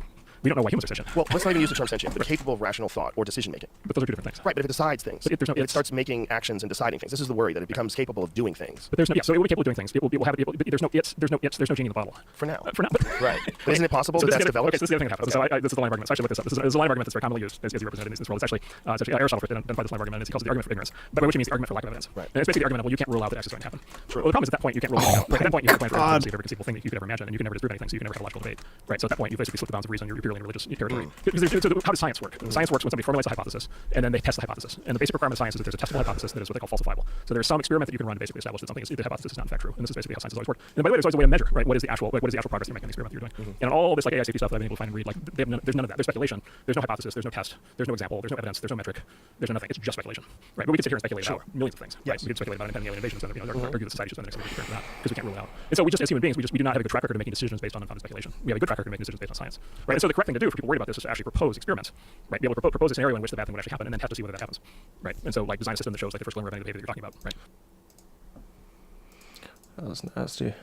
We don't know why humans are sentient. Well, let's not even use the term sentient, but capable of rational thought or decision making. But those are two different things. Right, but if it decides things, But if there's no if it ifs. starts making actions and deciding things, this is the worry, that it becomes capable of doing things. But there's no, yeah, so it will be capable of doing things. It will have, there's no its, there's no genie in the bottle. For now. For now. Right. But isn't it possible So that this that's is the other- developed? Okay, so this is the other thing that happens. So this is the line of argument. So I actually looked this up. This is a line of argument that's very commonly used, as you represented in this world. It's actually Aristotle identified this line of argument, and he calls it the argument for ignorance, by which he means the argument for lack of evidence. Right. And it's basically the argument of, well, you can't rule out that X is going to happen. Well, the problem is at that point you can't rule anything out. Right? At that point you have to plan for every conceivable thing that you could ever imagine, and you can never disprove anything, so you can never have a logical debate. Right. So at that point you basically slip the bounds of reason. You're purely in religious territory. Because so how does science work? Science works when somebody formulates a hypothesis, and then they test the hypothesis. And the basic requirement of science is that there's a testable hypothesis that is what they call falsifiable. So there's some experiment that you can run to basically establish that something is, the hypothesis is not in fact true. And this is basically how science has always worked. And by the way, there's always a way to measure, right? What is the actual progress you're making in the experiment that you're doing? And all this like AI safety stuff that I've been able to find and read, like there's none of that. There's speculation. There's no hypothesis. There's no test. There's no example. There's no evidence. There's no metric. There's no nothing. It's just speculation, right? But we can sit here and speculate about millions of things. Right? We can speculate about independent alien invasions and argue that society should spend the next 100 years that because we can't rule it out. And so we just as human beings, we do not have a good track record of making decisions based on unfounded speculation. We have a good track record of making decisions based on science, right? And so the correct thing to do for people worried about this is to actually propose experiments, right? Be able to propose a scenario in which the bad thing would actually happen, and then test to see whether that happens, right? And so like design a system that shows like the first glimmer of any behavior that you're talking about, right? That was nasty.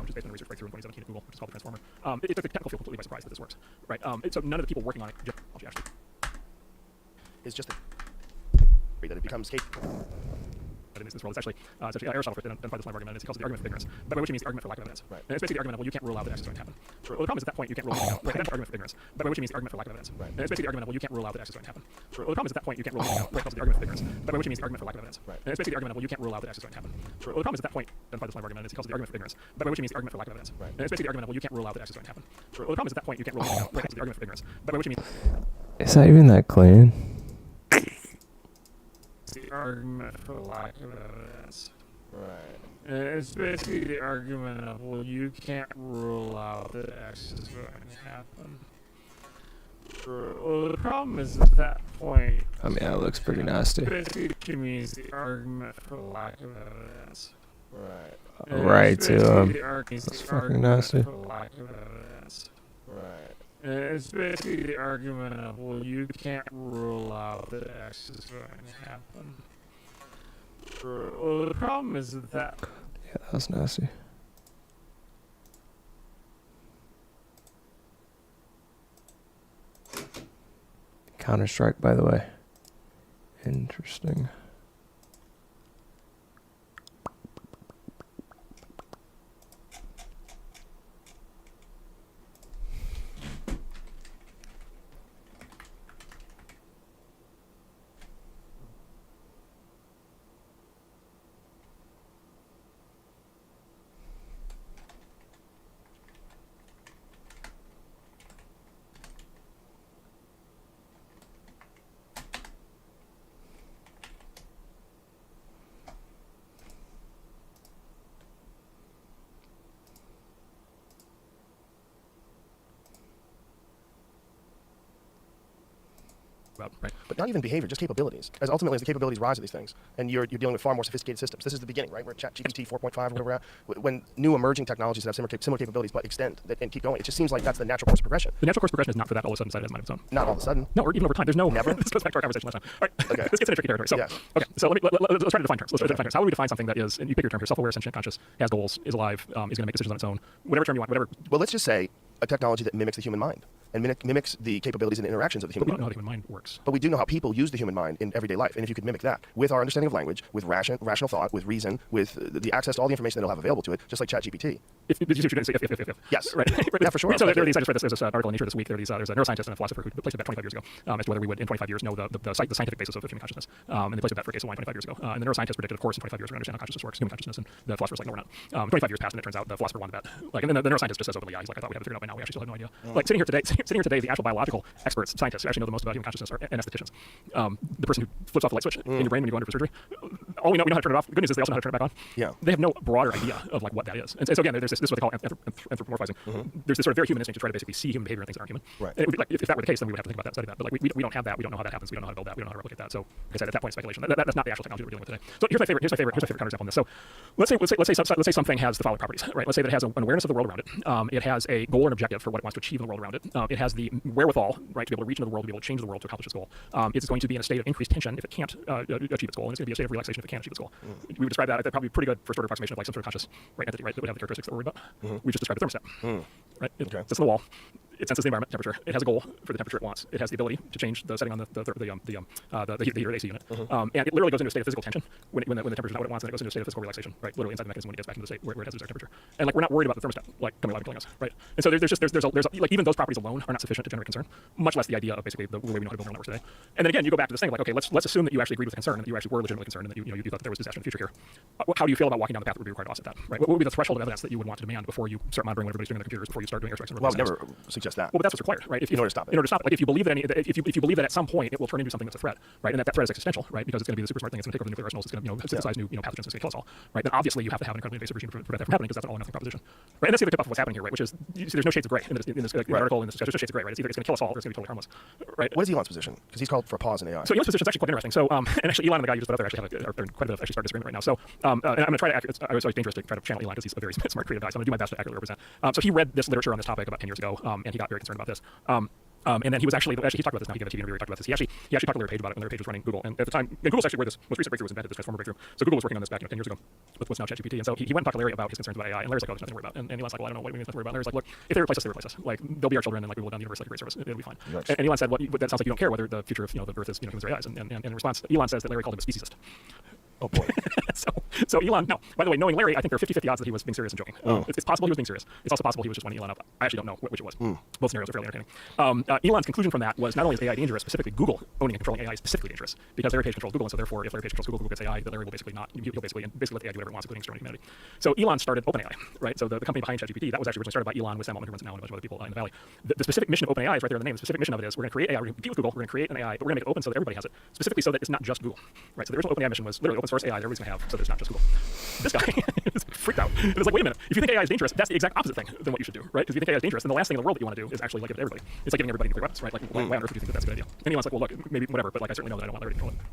Which is based on a research breakthrough in 2017 at Google, which is called the Transformer. It took the technical field completely by surprise that this works, right? So none of the people working on it actually. Is just that it becomes capable. In this world, it's actually Aristotle identified this line of argument, and he calls it the argument for ignorance, by which he means the argument for lack of evidence. Right. And it's basically the argument of, well, you can't rule out that X is going to happen. Well, the problem is at that point you can't rule anything out. Right. That's the argument for ignorance, by which he means the argument for lack of evidence. Right. And it's basically the argument of, well, you can't rule out that X is going to happen. Well, the problem is at that point you can't rule anything out. Right. Calls it the argument for ignorance, by which he means the argument for lack of evidence. Right. And it's basically the argument of, well, you can't rule out that X is going to happen. Well, the problem is at that point identified this line of argument, and he calls it the argument for ignorance, by which he means the argument for lack of evidence. Right. And it's basically the argument of, well, you can't rule out that X is going to happen. Well, the problem is at that point you can't rule anything out. Right. Calls it the argument for ignorance, by which he means Is that even that clean? the argument for lack of evidence. Right. It's basically the argument of, well, you can't rule out that X is going to happen. Well, the problem is at that point, I mean, that looks pretty nasty. basically means the argument for lack of evidence. Right. And Right, it's too. basically the That's the fucking argument nasty. for lack of evidence. Right. And it's basically the argument of, well, you can't rule out that X is going to happen. Well, the problem is that Yeah, that was nasty. Counter-Strike, by the way. Interesting. about, right? But not even behavior, just capabilities. As ultimately as the capabilities rise of these things, and you're dealing with far more sophisticated systems. This is the beginning, right? We're at ChatGPT 4.5 or whatever we're at. When new emerging technologies that have similar capabilities but extend and keep going, it just seems like that's the natural course of progression. The natural course of progression is not for that all of a sudden decide it has a mind of its own. Not all of a sudden. No, or even over time. There's no Never? This goes back to our conversation last time. All right. Okay. This gets into tricky territory. So, Yes. okay. So let's try to define terms. Let's try to define terms. How would we define something that is, and you pick your term here, self-aware, sentient, conscious, has goals, is alive, is going to make decisions on its own, whatever term you want, whatever. Well, let's just say a technology that mimics the human mind and mimics the capabilities and interactions of the But we human don't know mind. how the human mind works. But we do know how people use the human mind in everyday life. And if you could mimic that with our understanding of language, with rational thought, with reason, with the access to all the information that it'll have available to it, just like ChatGPT. If. Yes. Right. Yeah, for sure. So there are these, I just read this article in Nature this week. There's a neuroscientist and a philosopher who placed a bet 25 years ago as to whether we would in 25 years know the scientific basis of human consciousness. And they placed a bet for a case of wine 25 years ago. And the neuroscientist predicted, of course, in 25 years we're going to understand how consciousness works, human consciousness, and the philosopher's like, no, we're not. 25 years passed, and it turns out the philosopher won the bet. Like, and then the neuroscientist just says openly, yeah, he's like, I thought we had it figured out by now. We actually still have no idea. Like sitting here today, sitting here today, the actual biological experts, scientists who actually know the most about human consciousness are anestheticians. The person who flips off the light switch in your brain when you go under for surgery. All we know how to turn it off. The good news is they also know how to turn it back on. Yeah. They have no broader idea of like what that is. And so again, there's this is what they call anthropomorphizing. There's this sort of very human instinct to try to basically see human behavior and things that aren't human. Right. And it would be like, if that were the case, then we would have to think about that, study that. But like we don't have that. We don't know how that happens. We don't know how to build that. We don't know how to replicate that. So like I said, at that point, speculation. That's not the actual technology we're dealing with today. So here's my favorite counterexample on this. So let's say something has the following properties, right? Let's say that it has an awareness of the world around it. It has a goal or an objective for what it wants to achieve in the world around it. It has the wherewithal, right, to be able to reach into the world, to be able to change the world to accomplish its goal. It's going to be in a state of increased tension if it can't achieve its goal, and it's going to be a state of relaxation if it can achieve its goal. We would describe that as probably a pretty good first order approximation of like some sort of conscious entity, right, that would have the characteristics that we're worried about. We just described the thermostat, right? It sits on the wall. It senses the environment temperature. It has a goal for the temperature it wants. It has the ability to change the setting on the heater, the AC unit. And it literally goes into a state of physical tension when the temperature is not what it wants, and it goes into a state of physical relaxation, right? Literally inside the mechanism when it gets back into the state where it has its temperature. And like we're not worried about the thermostat like coming alive and killing us, right? And so there's like even those properties alone are not sufficient to generate concern, much less the idea of basically the way we know how to build neural networks today. And then again, you go back to this thing like, okay, let's assume that you actually agreed with the concern and that you actually were legitimately concerned and that you thought that there was disaster in the future here. How do you feel about walking down the path that would be required to offset that, right? What would be the threshold of evidence that you would want to demand before you start monitoring what everybody's doing on their computers, before you start doing airstrikes? Well, I would never suggest that. Well, but that's what's required, right? In order to stop it. In order to stop it. Like if you believe that if you believe that at some point it will turn into something that's a threat, right? And that threat is existential, right? Because it's going to be the super smart thing. It's going to take over the nuclear arsenals. It's going to synthesize new pathogens. It's going to kill us all, right? Then obviously you have to have an incredibly invasive regime to prevent that from happening because that's an all or nothing proposition, right? And that's the other tip off of what's happening here, right? Which is you see, there's no shades of gray in this article, in this discussion. There's no shades of gray, right? It's either it's going to kill us all or it's going to be totally harmless, right? What is Elon's position? Because he's called for a pause in AI. So Elon's position is actually quite interesting. So and actually Elon and the guy you just put out there actually have quite a bit of actually start disagreement right now. So and I'm going to try to I was always dangerous to try to channel Elon because he's a very smart, creative guy. So I'm going to do my best to accurately represent. So he read this literature on this topic about 10 years ago, and he got very concerned about this. And then he was actually he talked about this now. He gave a TV interview where he talked about this. He actually talked to Larry Page about it when Larry Page was running Google. And at the time, Google's actually where this most recent breakthrough was invented, this transformer breakthrough. So Google was working on this back 10 years ago with what's now ChatGPT. And so he went and talked to Larry about his concerns about AI. And Larry's like, oh, there's nothing to worry about. And Elon's like, well, I don't know what we mean nothing to worry about. And Larry's like, look, if they replace us, they replace us. Like they'll be our children, and like we will down the universe like a great service. It'll be fine. Nice. And Elon said, well, that sounds like you don't care whether the future of the Earth is humans or AIs. And in response, Elon says that Larry called him a speciesist. Oh boy. so Elon, no. By the way, knowing Larry, I think there are 50-50 odds that he was being serious and joking. It's possible he was being serious. It's also possible he was just winding Elon up. I actually don't know which it was. Both scenarios are fairly entertaining. Elon's conclusion from that was not only is AI dangerous, specifically Google owning and controlling AI is specifically dangerous because Larry Page controls Google, and so therefore if Larry Page controls Google, Google gets AI, then Larry will basically he'll basically let the AI do whatever it wants, including exterminate humanity. So Elon started OpenAI, right? So the company behind ChatGPT, that was actually originally started by Elon with Sam Altman, who runs it now, and a bunch of other people in the Valley. The specific mission of OpenAI is right there in the name. The specific mission of it is we're going to create AI, we're going to compete with Google, we're going to create an AI, but we're going to make it open so that everybody has it. Specifically so that it's not just Google, right? So the original OpenAI mission was literally open source AI that everybody's going to have, so that it's not just Google. This guy is freaked out. It was like, wait a minute, if you think AI is dangerous, that's the exact opposite thing than what you should do, right? Because if you think AI is dangerous, then the last thing in the world that you want to do is actually like give it to everybody. It's like giving everybody nuclear weapons, right? Like why on earth would you think that that's a good idea? And Elon's like, well, look, maybe whatever, but like I certainly know that I don't want Larry to control it.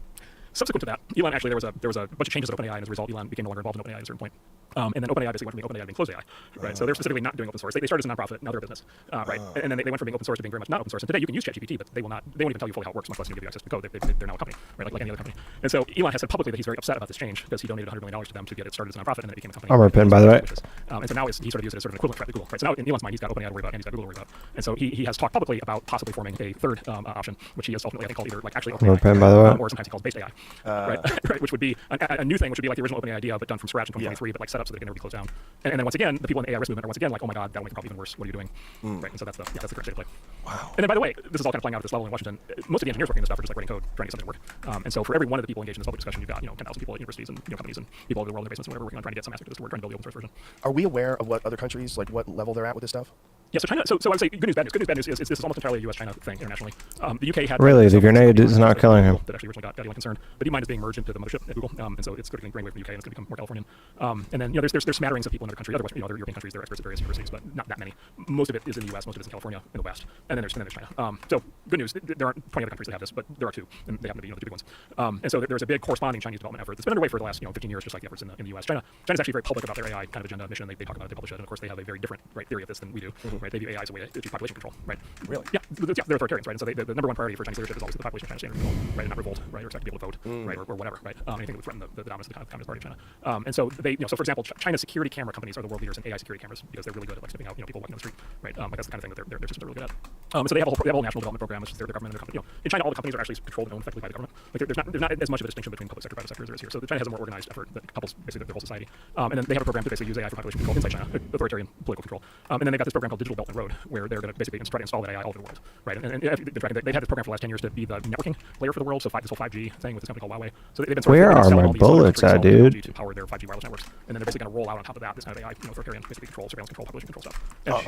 Subsequent to that, Elon actually there was a bunch of changes at OpenAI, and as a result, Elon became no longer involved in OpenAI at a certain point. And then OpenAI basically went from being OpenAI to being closed AI, right? So they're specifically not doing open source. They started as a nonprofit, now they're a business, right? And then they went from being open source to being very much not open source. And today you can use ChatGPT, but they won't even tell you fully how it works, much less give you access to the code. They're now a company, right? Like any other company. And so Elon has said publicly that he's very upset about this change because he donated $100 million to them to get it started as a nonprofit, and then it became a company. Armor pin, by the way. And so now he sort of uses it as sort of an equivalent threat to Google, right? So now in Elon's mind, he's got OpenAI to worry about, and he's got Google to worry about. And so he has talked publicly about possibly forming a third option, which he has ultimately I think called either like actually OpenAI, pen, by the way. or sometimes he calls based AI, right? Which would be a new thing, which would be like the original OpenAI idea, but done from scratch in 2023, but like set up so that it can never be closed down. And then once again, the people in the AI risk movement are once again like, oh my god, that'll make the problem even worse. What are you doing? Right. And so that's the current state of play. Wow. And then by the way, this is all kind of playing out at this level in Washington. Most of the engineers working on this stuff are just like writing code, trying to get something to work. And so for every one of the people engaged in this public discussion, you've got 10,000 people at universities and companies and people all over the world in their basements and whatever working on trying to get some aspect of this to work, trying to build the open source version. Are we aware of what other countries, like what level they're at with this stuff? Yeah, so China. So I would say good news, bad news. Good news, bad news is this is almost entirely a U.S.-China thing internationally. The UK had really the grenade is not killing him. That actually originally got Elon concerned, but DeepMind is being merged into the mothership at Google, and so it's going to be away from the UK and it's going to become more Californian. And then there's smatterings of people in other countries, other European countries. They're experts at various universities, but not that many. Most of it is in the U.S., most of it is in California in the West, and then there's China. So good news, there aren't 20 other countries that have this, but there are two, and they happen to be the two big ones. And so there's a big corresponding Chinese development effort that's been underway for the last 15 years, just like the efforts in the U.S. China's actually very public about their AI kind of agenda mission. They talk about it, they publish it, and of course they have a very different theory of this than we do. Right? They view AI as a way to achieve population control. Right? Really? Yeah, they're authoritarians, right? And so the number one priority for Chinese leadership is always the population of China staying under control, right? And not revolt, right? Or expect to be able to vote, right? Or whatever, right? Anything that would threaten the dominance of the Communist Party of China. And so so for example, China's security camera companies are the world leaders in AI security cameras because they're really good at like sniffing out people walking on the street, right? Like that's the kind of thing that their systems are really good at. So they have a whole national development program, which is their government and their company. In China, all the companies are actually controlled and owned effectively by the government. Like there's not as much of a distinction between public sector and private sector as there is here. So China has a more organized effort that couples basically their whole society. And then they have a program to basically use AI for population control inside China, authoritarian political control. And then they've got this program called Digital Belt and Road, where they're going to basically try to install that AI all over the world, right? And they've had this program for the last 10 years to be the networking layer for the world. So this whole 5G thing with this company called Huawei. So they've been where are my bullets at, dude? To power their 5G wireless networks, and then they're basically going to roll out on top of that this kind of AI, authoritarian, basically control, surveillance control, population control stuff.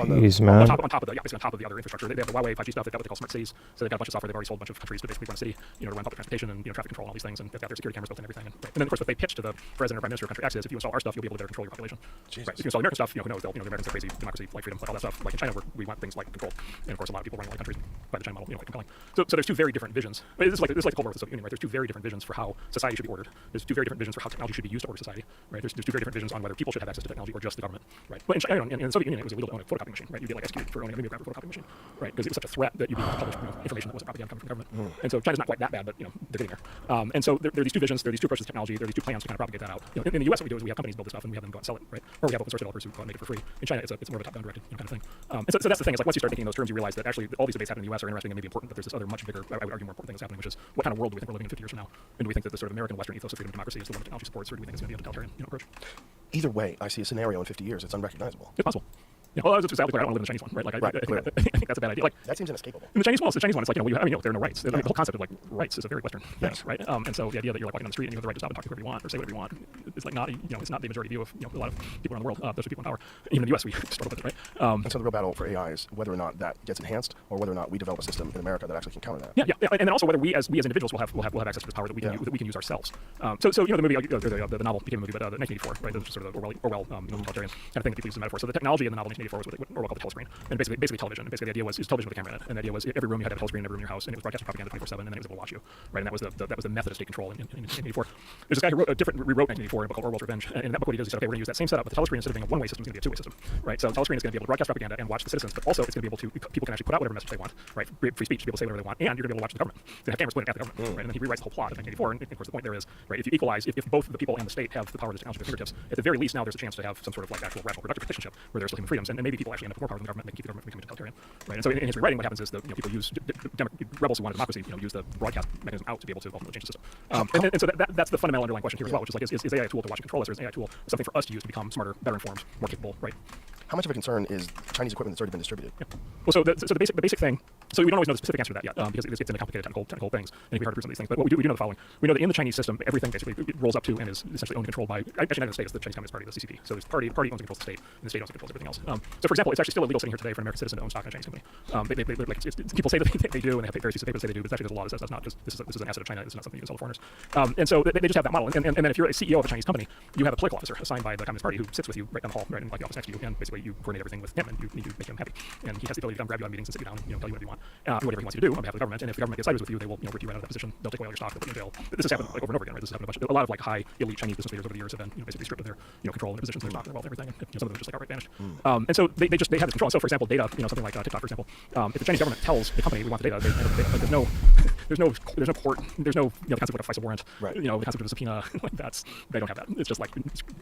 Jeez, man. On top of the other infrastructure, they have the Huawei 5G stuff. They've got what they call smart cities. So they've got a bunch of software they've already sold a bunch of countries to basically run a city, to run public transportation and traffic control and all these things. And they've got their security cameras built in and everything. And then of course what they pitch to the president or prime minister of country X is, if you install our stuff, you'll be able to better control your population. Right. If you install American stuff, who knows? They'll, the Americans are crazy, democracy, life, freedom, like all that stuff. Like in China, where we want things like control. And of course, a lot of people running a lot of countries by the China model, quite compelling. So there's two very different visions. This is like the Cold War with the Soviet Union, right? There's two very different visions for how society should be ordered. There's two very different visions for how technology should be used to order society, right? There's two very different visions on whether people should have access to technology or just the government, right? But in China, in the Soviet Union, it was illegal to own a photocopying machine, right? You'd get like executed for owning a mimeograph or photocopying machine, right? Because it was such a threat that you'd be able to publish information that wasn't propaganda coming from the government. And so China's not quite that bad, but they're getting there. And so there are these two visions, there are these two approaches to technology, there are these two plans to kind of propagate that out. In the US, what we do is we have companies build this stuff and we have them go and sell it, right? Or we have open source developers who go and make it for free. In China, it's more of a top-down directed kind of thing. And so that's the thing. Is like once you start thinking in those terms, you realize that actually all these debates happening in the US are interesting and maybe important, but there's this other much bigger, I would argue, more important thing that's happening, which is what kind of world do we think we're living in 50 years from now? And do we think that the sort of American Western ethos of freedom and democracy is the one that technology supports, or do we think it's going to be a totalitarian approach? Either way, I see a scenario in 50 years. It's unrecognizable. It's possible. Yeah, well, I was just exactly clear. I don't want to live in the Chinese one, right? Like, I think that's a bad idea. Like that seems inescapable. In the Chinese one, it's like there are no rights. The whole concept of like rights is a very Western thing, right? And so the idea that you're like walking down the street and you have the right to stop and talk to whoever you want or say whatever you want, it's like not it's not the majority view of a lot of people around the world. Those are people in power. Even in the US, we struggle with it, right? And so the real battle for AI is whether or not that gets enhanced, or whether or not we develop a system in America that actually can counter that. Yeah, and then also whether we as individuals will have access to this power that we can use ourselves. So the movie, the novel became a movie, but 1984, right? This is sort of the Orwell totalitarian kind of thing that people use as a metaphor. So the technology in the novel 1984 was what Orwell called the telescreen, and basically television. And basically the idea was television with a camera in it, and the idea was every room you had a telescreen in every room in your house, and it was broadcasting propaganda 24/7, and then it was able to watch you, right? And that was the method of state control in 1984. There's this guy who rewrote 1984 in a book called Orwell's Revenge, and in that book what he does is he said, okay, we're going to use that same setup, but the telescreen instead of being a one-way system is going to be a two-way system, right? So the telescreen is going to be able to broadcast propaganda and watch the citizens, but also it's going to be able to people can actually put out whatever message they want, right? Free speech, people say whatever they want, and you're going to be able to watch the government. They have cameras pointing at the government, right? And then he rewrites the whole plot of 1984, and of course the point there is, right? If you equalize, if both the people and the state have the power of this technology at their fingertips, at the very least now there's a chance to have some sort of like actual rational productive relationship where there's still human freedoms, and maybe people actually end up with more power than the government, and they can keep the government from becoming totalitarian, right? And so in his rewriting, what happens is that people use rebels who want democracy, use the broadcast mechanism out to be able to ultimately change the system. And so that's the fundamental underlying question here as well, which is like, is AI a tool to watch and control us, or is AI a tool something for us to use to become smarter, better informed, more capable, right? How much of a concern is Chinese equipment that's already been distributed? Yeah. Well, so the basic thing. So we don't always know the specific answer to that yet, because it gets into complicated technical things, and it'd be hard to prove some of these things. But what we do know the following: we know that in the Chinese system, everything basically rolls up to and is essentially owned and controlled by actually not the state, it's the Chinese Communist Party, the CCP. So this party owns and controls the state, and the state owns and controls everything else. So for example, it's actually still illegal sitting here today for an American citizen to own stock in a Chinese company. People say that they do, and they have various pieces of paper that say they do, but actually there's a law that says that's not just this is an asset of China. It's not something you can sell to foreigners. And so they just have that model. And then if you're a CEO of a Chinese company, you have a political officer assigned by the Communist Party who sits with you right down the hall, right in like the office next to you, and basically you coordinate everything with him, and you need to make him happy. And he has the ability to come grab you on meetings and sit you down and tell you whatever you want, do whatever he wants you to do on behalf of the government. And if the government gets sideways with you, they will rip you right out of that position. They'll take away all your stock. They'll put you in jail. This has happened like over and over again, right? This has happened a lot of like high elite Chinese business leaders over the years have been basically stripped of their control and their positions, their stock, their wealth, everything. And some of them just like outright vanished. And so they have this control. And so for example, data, something like TikTok, for example, if the Chinese government tells the company we want the data, there's no court, there's no the concept of like a FISA warrant, right. The concept of a subpoena, they don't have that. It's just like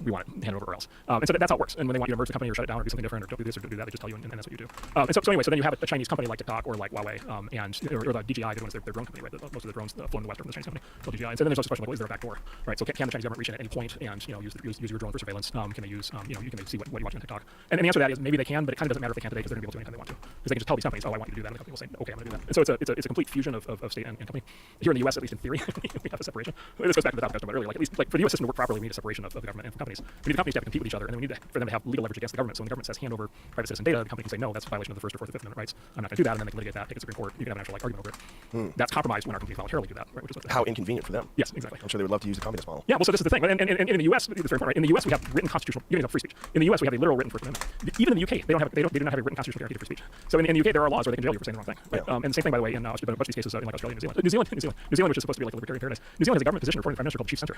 we want it, hand it over or else. And so that's how it works. And when they want you to merge the company or shut it down or do something different or don't do this or do that, they just tell you, and that's what you do. And so anyway, so then you have a Chinese company like TikTok or like Huawei, or the DJI, the ones their drone company, right? Most of the drones flown in the West are from the Chinese company, called DJI. And so then there's also a question like, well, is there a back door, right? So can the Chinese government reach in at any point and use your drone for surveillance? Can they use you can see what you're watching on TikTok? And the answer to that is maybe they can, but it kind of doesn't matter if they can today because they're going to be able to anytime they want to, because they can just tell these companies, oh, I want you to do that, and the company will say, okay, I'm going to do that. And so it's a complete fusion of state and company. Here in the U.S., at least in theory, we have a separation. This goes back to the topic I was talking about earlier. Like at least like for the U.S. system to work properly, we need a separation of the government and from companies. We need the companies to have to compete with each other, and then we need for them to have legal leverage against the government. So when the government says hand over private citizen data, the company can say no, that's a violation of the First or Fourth or Fifth Amendment rights. I'm not going to do that, and then they can litigate that, take it to the Supreme Court. You can have an actual argument over it. That's compromised when our companies voluntarily do that, right? Which is how inconvenient for them. Yes, exactly. I'm sure they would love to use the communist model. Yeah, well, so this is the thing, and in the U.S., it's very important, right? In the U.S., we have written constitutional, you have free speech. In the U.S., we have a literal written First Amendment. Even in the U.K., they do not have a written constitutional guarantee for free speech. So in the U.K., there are laws where they can jail you for saying the wrong thing, right? And the same thing, by the way, in a bunch of these cases in like Australia and New Zealand, which is supposed to be like a libertarian paradise. New Zealand has a government position reporting to the Prime Minister called Chief Censor,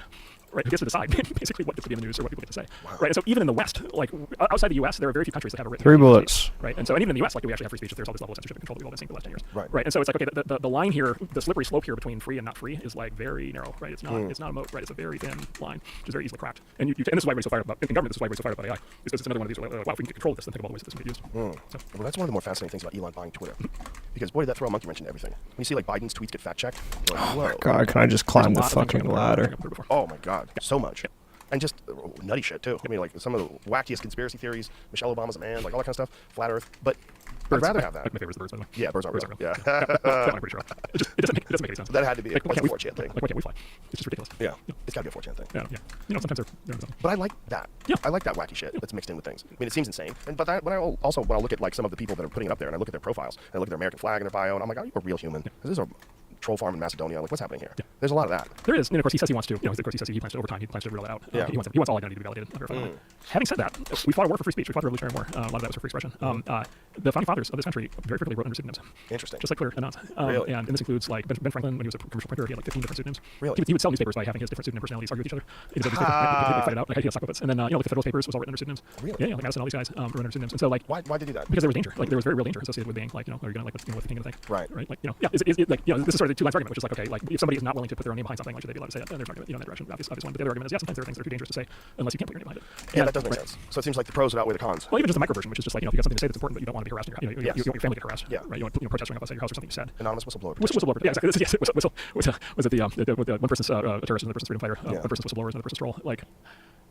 right? Who gets to decide basically what gets to be in the news or what people get to say, right? And so even in the West, like outside the U.S., there are very few countries that have a written 3 bullets, right? And so even in the U.S., like we actually have free speech, there's all this level of censorship and control that we've all been seeing for the last 10 years, right? And so it's like, okay, the line here, the slippery slope here between free and not free is like very narrow, right? It's not a moat, right? It's a very thin line, which is very easily cracked. And and this is why everybody's so fired about in government. This is why everybody's so fired about AI. Is because it's another one of these. Wow, if we can get control of this, then think of all the ways that this can get used. So. Well, that's one of the more fascinating things about Elon buying Twitter, because boy, did that throw a monkey wrench into everything. When you see like Biden's tweets get fact checked, like, oh my God, can I just climb the fucking ladder? Oh my God, so much. and just nutty shit too. I mean, like some of the wackiest conspiracy theories. Michelle Obama's a man, like all that kind of stuff. Flat Earth, but I'd rather have that. My favorite is the birds, by the way. Yeah, birds aren't real. Yeah, that one I'm pretty sure. It doesn't make any sense. That had to be like, a 4chan thing. Like, why can't we fly? It's just ridiculous. Yeah, it's gotta be a 4chan thing. Yeah. You know, sometimes they're But I like that. Yeah. I like that wacky shit that's mixed in with things. I mean, it seems insane. But when I look at like some of the people that are putting it up there, and I look at their profiles, and I look at their American flag and their bio, and I'm like, oh, you're a real human. This is a troll farm in Macedonia. Like, what's happening here? Yeah. There's a lot of that. There is. And of course, he says he wants to. Of course, he says he plans to over time. He plans to reel it out. Yeah. He wants all identity to be validated. Having said that, we fought a war for free speech. We fought the Revolutionary War. A lot of that was for free expression. The founding fathers of this country very frequently wrote under pseudonyms. Interesting. Just like Twitter and us. Really? And this includes like Ben Franklin when he was a commercial printer. He had like 15 different pseudonyms. Really? He would sell newspapers by having his different pseudonym personalities argue with each other. He would fight it out. Like he had sock puppets. And then like the Federalist Papers was all written under pseudonyms. Really? Yeah, like Madison, all these guys wrote under pseudonyms. And so like why did they do that? Because there was danger. Like there was very real danger associated with being like are you gonna like what's the king gonna think? Right. Like is it like this is sort of the two lines argument, which is like okay, like if somebody is not willing to put their own name behind something, like should they be allowed to say it? And there's an argument in that direction. Obvious one. But the other argument is sometimes there are things that are too dangerous to say unless you can't put your name behind it. Yeah, that does make sense. So it seems like the pros would outweigh the cons. Well, even just the micro version, which is just like if you got something to say that's important, but you don't want to be harassed. You don't want your family to get harassed. Yeah. Right. You want protesting outside your house or something you said. Anonymous whistleblower. Whistleblower. Yeah, exactly. Yes. Was it the one person's a terrorist and the person's freedom fighter? One person's whistleblower and the person's troll. Like.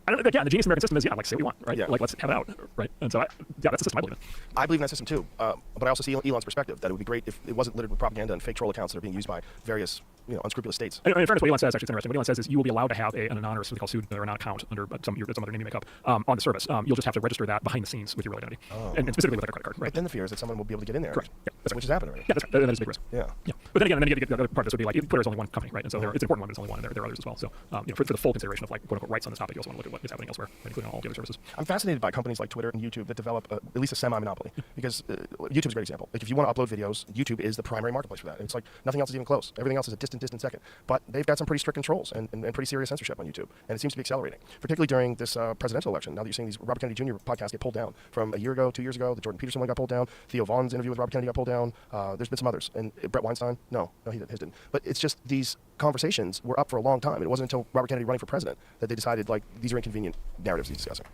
I don't know. Again, the genius American system is like say what we want, right? Yeah. Like let's have it out, right? And so that's the system I believe in. I believe in that system too, but I also see Elon's perspective that it would be great if it wasn't littered with propaganda and fake troll accounts that are being used by various unscrupulous states. And in fairness, what Elon says actually is interesting. What Elon says is you will be allowed to have an anonymous, something called pseudo or an account under some other name you make up on the service. You'll just have to register that behind the scenes with your real identity, and specifically with a credit card, right? But then the fear is that someone will be able to get in there. Correct. Yeah, that's which has happened already. Yeah, that's right. That is a big risk. Yeah. But then again, you get the other part of this would be like Twitter is only one company, right? And so it's an important one, but it's only one, and there are others as well. So for the full consideration of like quote unquote rights on this topic, you also want to look at what's happening elsewhere, right, including all the other services. I'm fascinated by companies like Twitter and YouTube that develop at least a semi-monopoly because YouTube is a great example. Like if you want to upload videos, YouTube is the primary marketplace for that. It's like nothing else is even close. Everything else is a distant second. But they've got some pretty strict controls and pretty serious censorship on YouTube, and it seems to be accelerating, particularly during this presidential election. Now that you're seeing these Robert Kennedy Jr. podcasts get pulled down from a year ago, 2 years ago, the Jordan Peterson one got pulled down, Theo Vaughn's interview with Robert Kennedy got pulled down. There's been some others, and Brett Weinstein, no, his didn't. But it's just these conversations were up for a long time. It wasn't until Robert Kennedy running for president that they decided like these are inconvenient narratives he's discussing.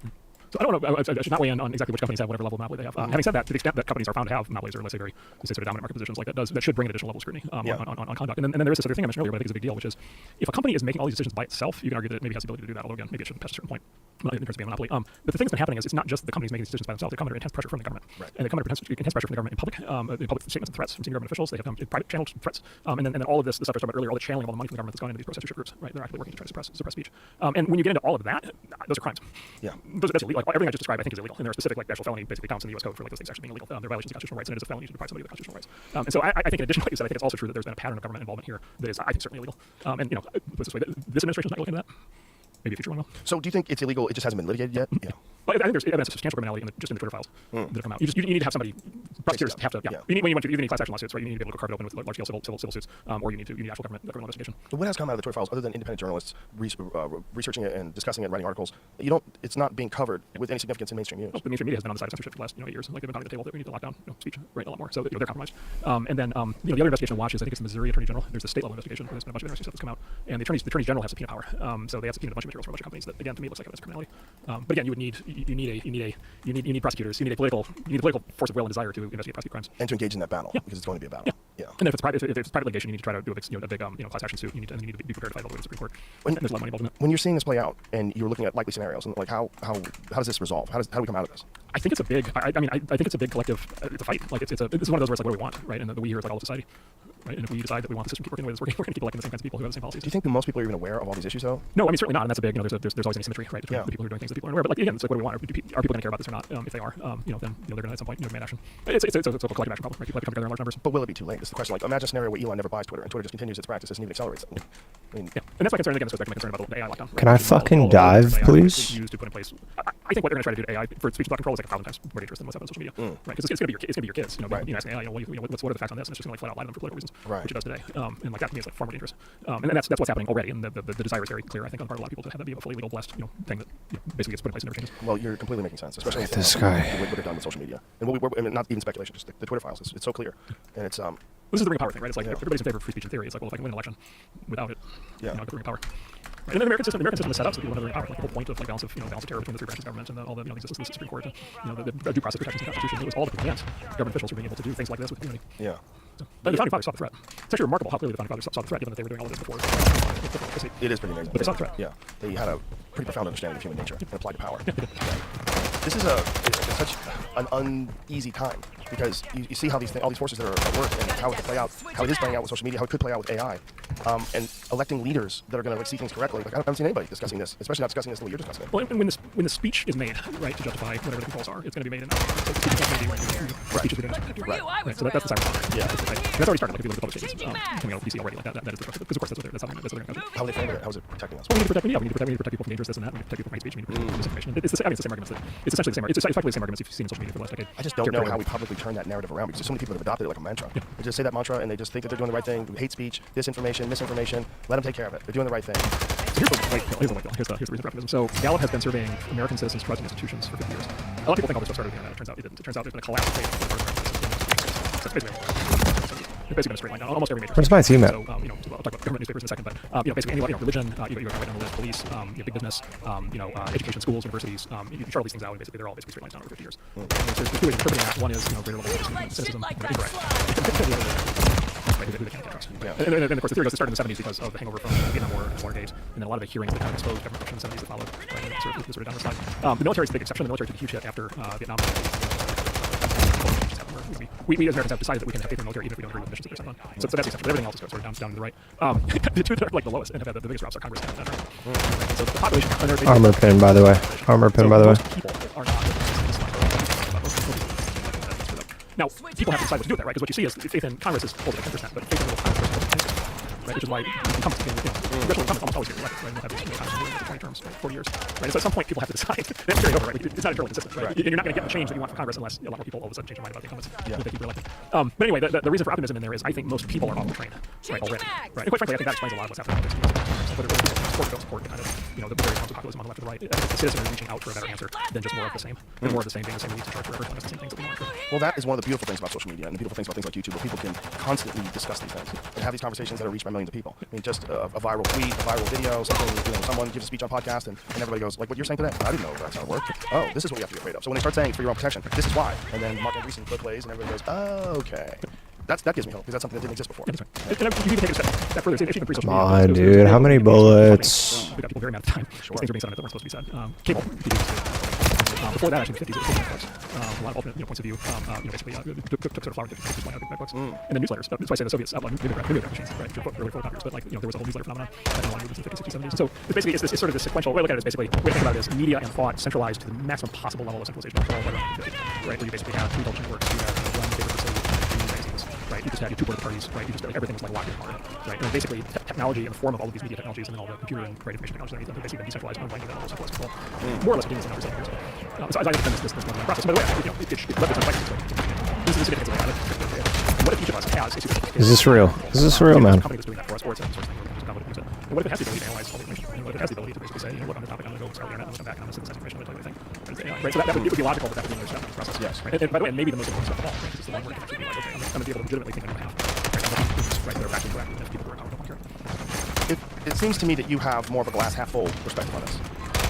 So I don't know. I should not weigh in on exactly which companies have whatever level of monopoly they have. Having said that, to the extent that companies are found to have monopolies or let's say sort of dominant market positions, like that should bring an additional level of scrutiny on conduct. And then there is this other thing I mentioned earlier, but I think is a big deal, which is if a company is making all these decisions by itself, you can argue that it maybe has the ability to do that. Although again, maybe it shouldn't past a certain point in terms of being a monopoly. But the thing that's been happening is it's not just the companies making these decisions by themselves. They come under intense pressure from the government, and they come under intense pressure from the government in public statements and threats from senior government officials. They have private channel threats, and then all of this stuff I was talking about earlier, all the channeling of all the money from the government that's gone into these pro-censorship groups, right? They're actively working to try to suppress speech. And when you get into all of that, those are crimes. Yeah, that's illegal. Like everything I just described, I think is illegal, and there are specific like actual felony basically counts in the U.S. code for like those things actually being illegal. They're violations of constitutional rights, and it is a felony to deprive somebody of their constitutional rights. And so I think in addition to what you said, I think it's also true that there's been a pattern of government involvement here that is, I think, certainly illegal. And put it this way, this administration is not looking into that. Maybe a future one will. So do you think it's illegal? It just hasn't been litigated yet? Yeah. Well, I think there's evidence of substantial criminality just in the Twitter files that have come out. You need to have somebody, prosecutors have to, You need, when you need class action lawsuits, right? You need to be able to carve it open with large-scale civil suits, or you need actual government investigation. But what has come out of the Twitter files, other than independent journalists researching it and discussing it and writing articles, it's not being covered with any significance in mainstream news. Well, the mainstream media has been on the side of censorship for the last 8 years. Like they've been on the table that we need to lock down speech right a lot more. So they're compromised. And then the other investigation to watch is I think it's the Missouri Attorney General. There's a state level investigation. There's been a bunch of interesting stuff that's come out, and the attorneys general have subpoena power. So they have subpoenaed a bunch of materials from a bunch of companies that again to me looks like evidence of criminality. But again, you need prosecutors. You need a political force of will and desire to investigate, prosecute crimes, and to engage in that battle because it's going to be a battle. Yeah. And if it's private litigation, you need to try to do a big class action suit. You need to be prepared to fight all the way to the Supreme Court. And there's a lot of money involved in it. When you're seeing this play out and you're looking at likely scenarios, and like how does this resolve? How do we come out of this? I think it's a big. I think it's a big collective. It's a fight. Like this is one of those where it's like, what do we want, right? And the we here is like all of society, right? And if we decide that we want the system to keep working the way it's working, we're going to keep electing the same kinds of people who have the same policies. Do you think that most people are even aware of all these issues, though? No, I mean certainly not, and that's a big. There's always an asymmetry, right, between the people who are doing things that people aren't aware. But like again, it's like, what do we want? Are people going to care about this or not? If they are, then they're going to at some point demand action. It's a collective action problem, right? People have to come together in large numbers. But will it be too late? This is the question. Like, imagine a scenario where Elon never buys Twitter and Twitter just continues its practices and even accelerates it. I mean, and that's my concern. Again, this goes back to my concern about the AI lockdown. Right? Can I fucking dive, please? Used to put in place. I think what they're going to try to do to AI for speech block control is like 1,000 times more dangerous than what's happening on social media, right? Because it's going to be your kids. You asking AI, what are the facts on this, and it's just going to flat out lie to them for political reasons, which it does today. And like that to me is like far more dangerous. And that's what's happening already. And the desire is very clear, I think, on the part of a lot of people to have that be a fully legal blessed thing that basically gets put in place and never changes. Well, you're completely making sense, especially with this guy. What they've done with social media, and not even speculation, just the Twitter files. It's so clear, and it's This is the ring of power thing, right? It's like everybody's in favor of free speech in theory. It's like, well, if I can win an election without it, I could ring of power. Right? And then the American system is set up so people have the ring of power. Like the whole point of like balance of terror between the three branches of government and all the existence of the Supreme Court and the due process protections in the Constitution. It was all to prevent government officials from being able to do things like this with impunity. Yeah. The founding fathers saw the threat. It's actually remarkable how clearly the founding fathers saw the threat, given that they were doing all of this before. It is pretty amazing. But they saw the threat. Yeah, they had a pretty profound understanding of human nature and applied to power. This is it's such an uneasy time because you see how all these forces that are at work and how it could play out, how it is playing out with social media, how it could play out with AI, and electing leaders that are going to see things correctly. Like I haven't seen anybody discussing this, especially not discussing this the way you're discussing it. Well, and when the speech is made, right, to justify whatever the controls are, it's going to be made in. So the speech is not going to be right. So that's the cyber. Yeah. Right. And that's already started. Like if you look at the public statements coming out of DC already, like that is the because of course that's what they're going to do. How they frame it? How is it protecting us? Well, we need to protect. We need to protect people from dangerous this and that. We need to protect people from hate speech. We need to protect misinformation. It's the same arguments. It's essentially the same. It's effectively the same arguments you've seen in social media for the last decade. I just don't know how we publicly turn that narrative around because there's so many people that have adopted it like a mantra. Yeah. They just say that mantra and they just think that they're doing the right thing. Hate speech, disinformation, misinformation. Let them take care of it. They're doing the right thing. So here's the white pill. Here's the reason for optimism. So Gallup has been surveying American citizens' trust in institutions for 50 years. A lot of people think all this stuff started with the internet. It turns out it didn't. It turns out there's been a collapse of faith in the it's basically been a straight line down almost every major. Where's my team at? So, I'll talk about government newspapers in a second, but basically any religion, you go right down the list, police, big business, education, schools, universities. You chart all these things out, and basically they're all basically straight lines down over 50 years. There's two ways of interpreting that. One is greater level of cynicism, incorrect. Yeah. And of course, the theory goes to start in the 70s because of the hangover from Vietnam War and Watergate, and then a lot of the hearings that kind of exposed government corruption in the 70s that followed, right, sort of down the slide. The military is the big exception. The military took a huge hit after Vietnam. We as Americans have decided that we can have faith in the military even if we don't agree with the missions that they're sent on. So that's the exception. But everything else is sort of down to the right. The two that are like the lowest and have had the biggest drops are Congress and Federal. So the population. Armor pin, by the way. Armor pin, by the way. People are not. Now, people have to decide what to do with that, right? Because what you see is faith in Congress is holding at 10%, but faith in the Congress is holding at 10%, right? Which is why incumbents, almost always get elected, right? We'll have these Congress for 20 terms, 40 years, right? And so at some point, people have to decide. They have to carry it over, right? It's not eternally consistent, right? And you're not going to get the change that you want from Congress unless a lot more people all of a sudden change their mind about the incumbents that they keep elected. But anyway, the reason for optimism in there is I think most people are trained, right, already, right? And quite frankly, I think that explains a lot of what's happening in politics. Whether it's support or don't support, kind of, the various forms of populism on the left or the right. The citizen is reaching out for a better answer than just more of the same. And more of the same being the same leads in charge forever, telling us the same things that we want to. Well, that is one of the beautiful things about social media and the beautiful things about things like YouTube, where people can constantly discuss these things and have these conversations that are reached by millions of people. I mean, just a viral tweet, a viral video, something, someone gives a speech on podcast and everybody goes, like what you're saying today. I didn't know that's how it worked. Oh, this is what we have to be afraid of. So when they start saying it's for your own protection, this is why. And then Mark Andreessen clip plays and everybody goes, oh, okay. That gives me hope because that's something that didn't exist before. Yeah, that's right. And you can take it a step further. If you can free social media. Come on, dude. How many bullets? We got people very mad at the time. Sure. Things are being said that weren't supposed to be said. Cable. Before that, actually, in the 50s, it was a lot of alternate points of view. Basically, took sort of flower differences by books. And then newsletters. That's why I say the Soviets outlawed nuclear machines, right? Early 400s, but there was a whole newsletter phenomenon that had a lot of movements in the 50s, 60s, 70s. So it's sort of this sequential way to look at it is basically, the way to think about it is media and thought centralized to the maximum possible level of centralization control by around 1950, right? Where you basically have two television networks, you have one paper per city, magazines, right? You just had your two political parties, right? You just everything was like locked in hard, right? And basically technology in the form of all of these media technologies and then all the computer and information technologies and basically decentralized and unwinding that all centralized control. More or less being over 7 years. So as I defend this process, by the way, it led to some fighting. This is the significance of it. What if each of us has a super Is this real? Is this real, man? Company that's doing that for us, or it's sort of thing. And what if it has the ability to analyze all the information? And what if it has the ability to basically say, look, on the topic, I'm going to go start the internet, I'm going to come back, and I'm going to synthesize information, I'm going to tell you everything. Right? So that would be logical that that would be another step in the process. Yes. Right? And by the way, maybe the most important step of all, right? This is the one where it can actually be like, okay, I'm going to be able to legitimately think on your behalf. Right? They're actually correct with people who are confident here. It seems to me that you have more of a glass half full perspective on this.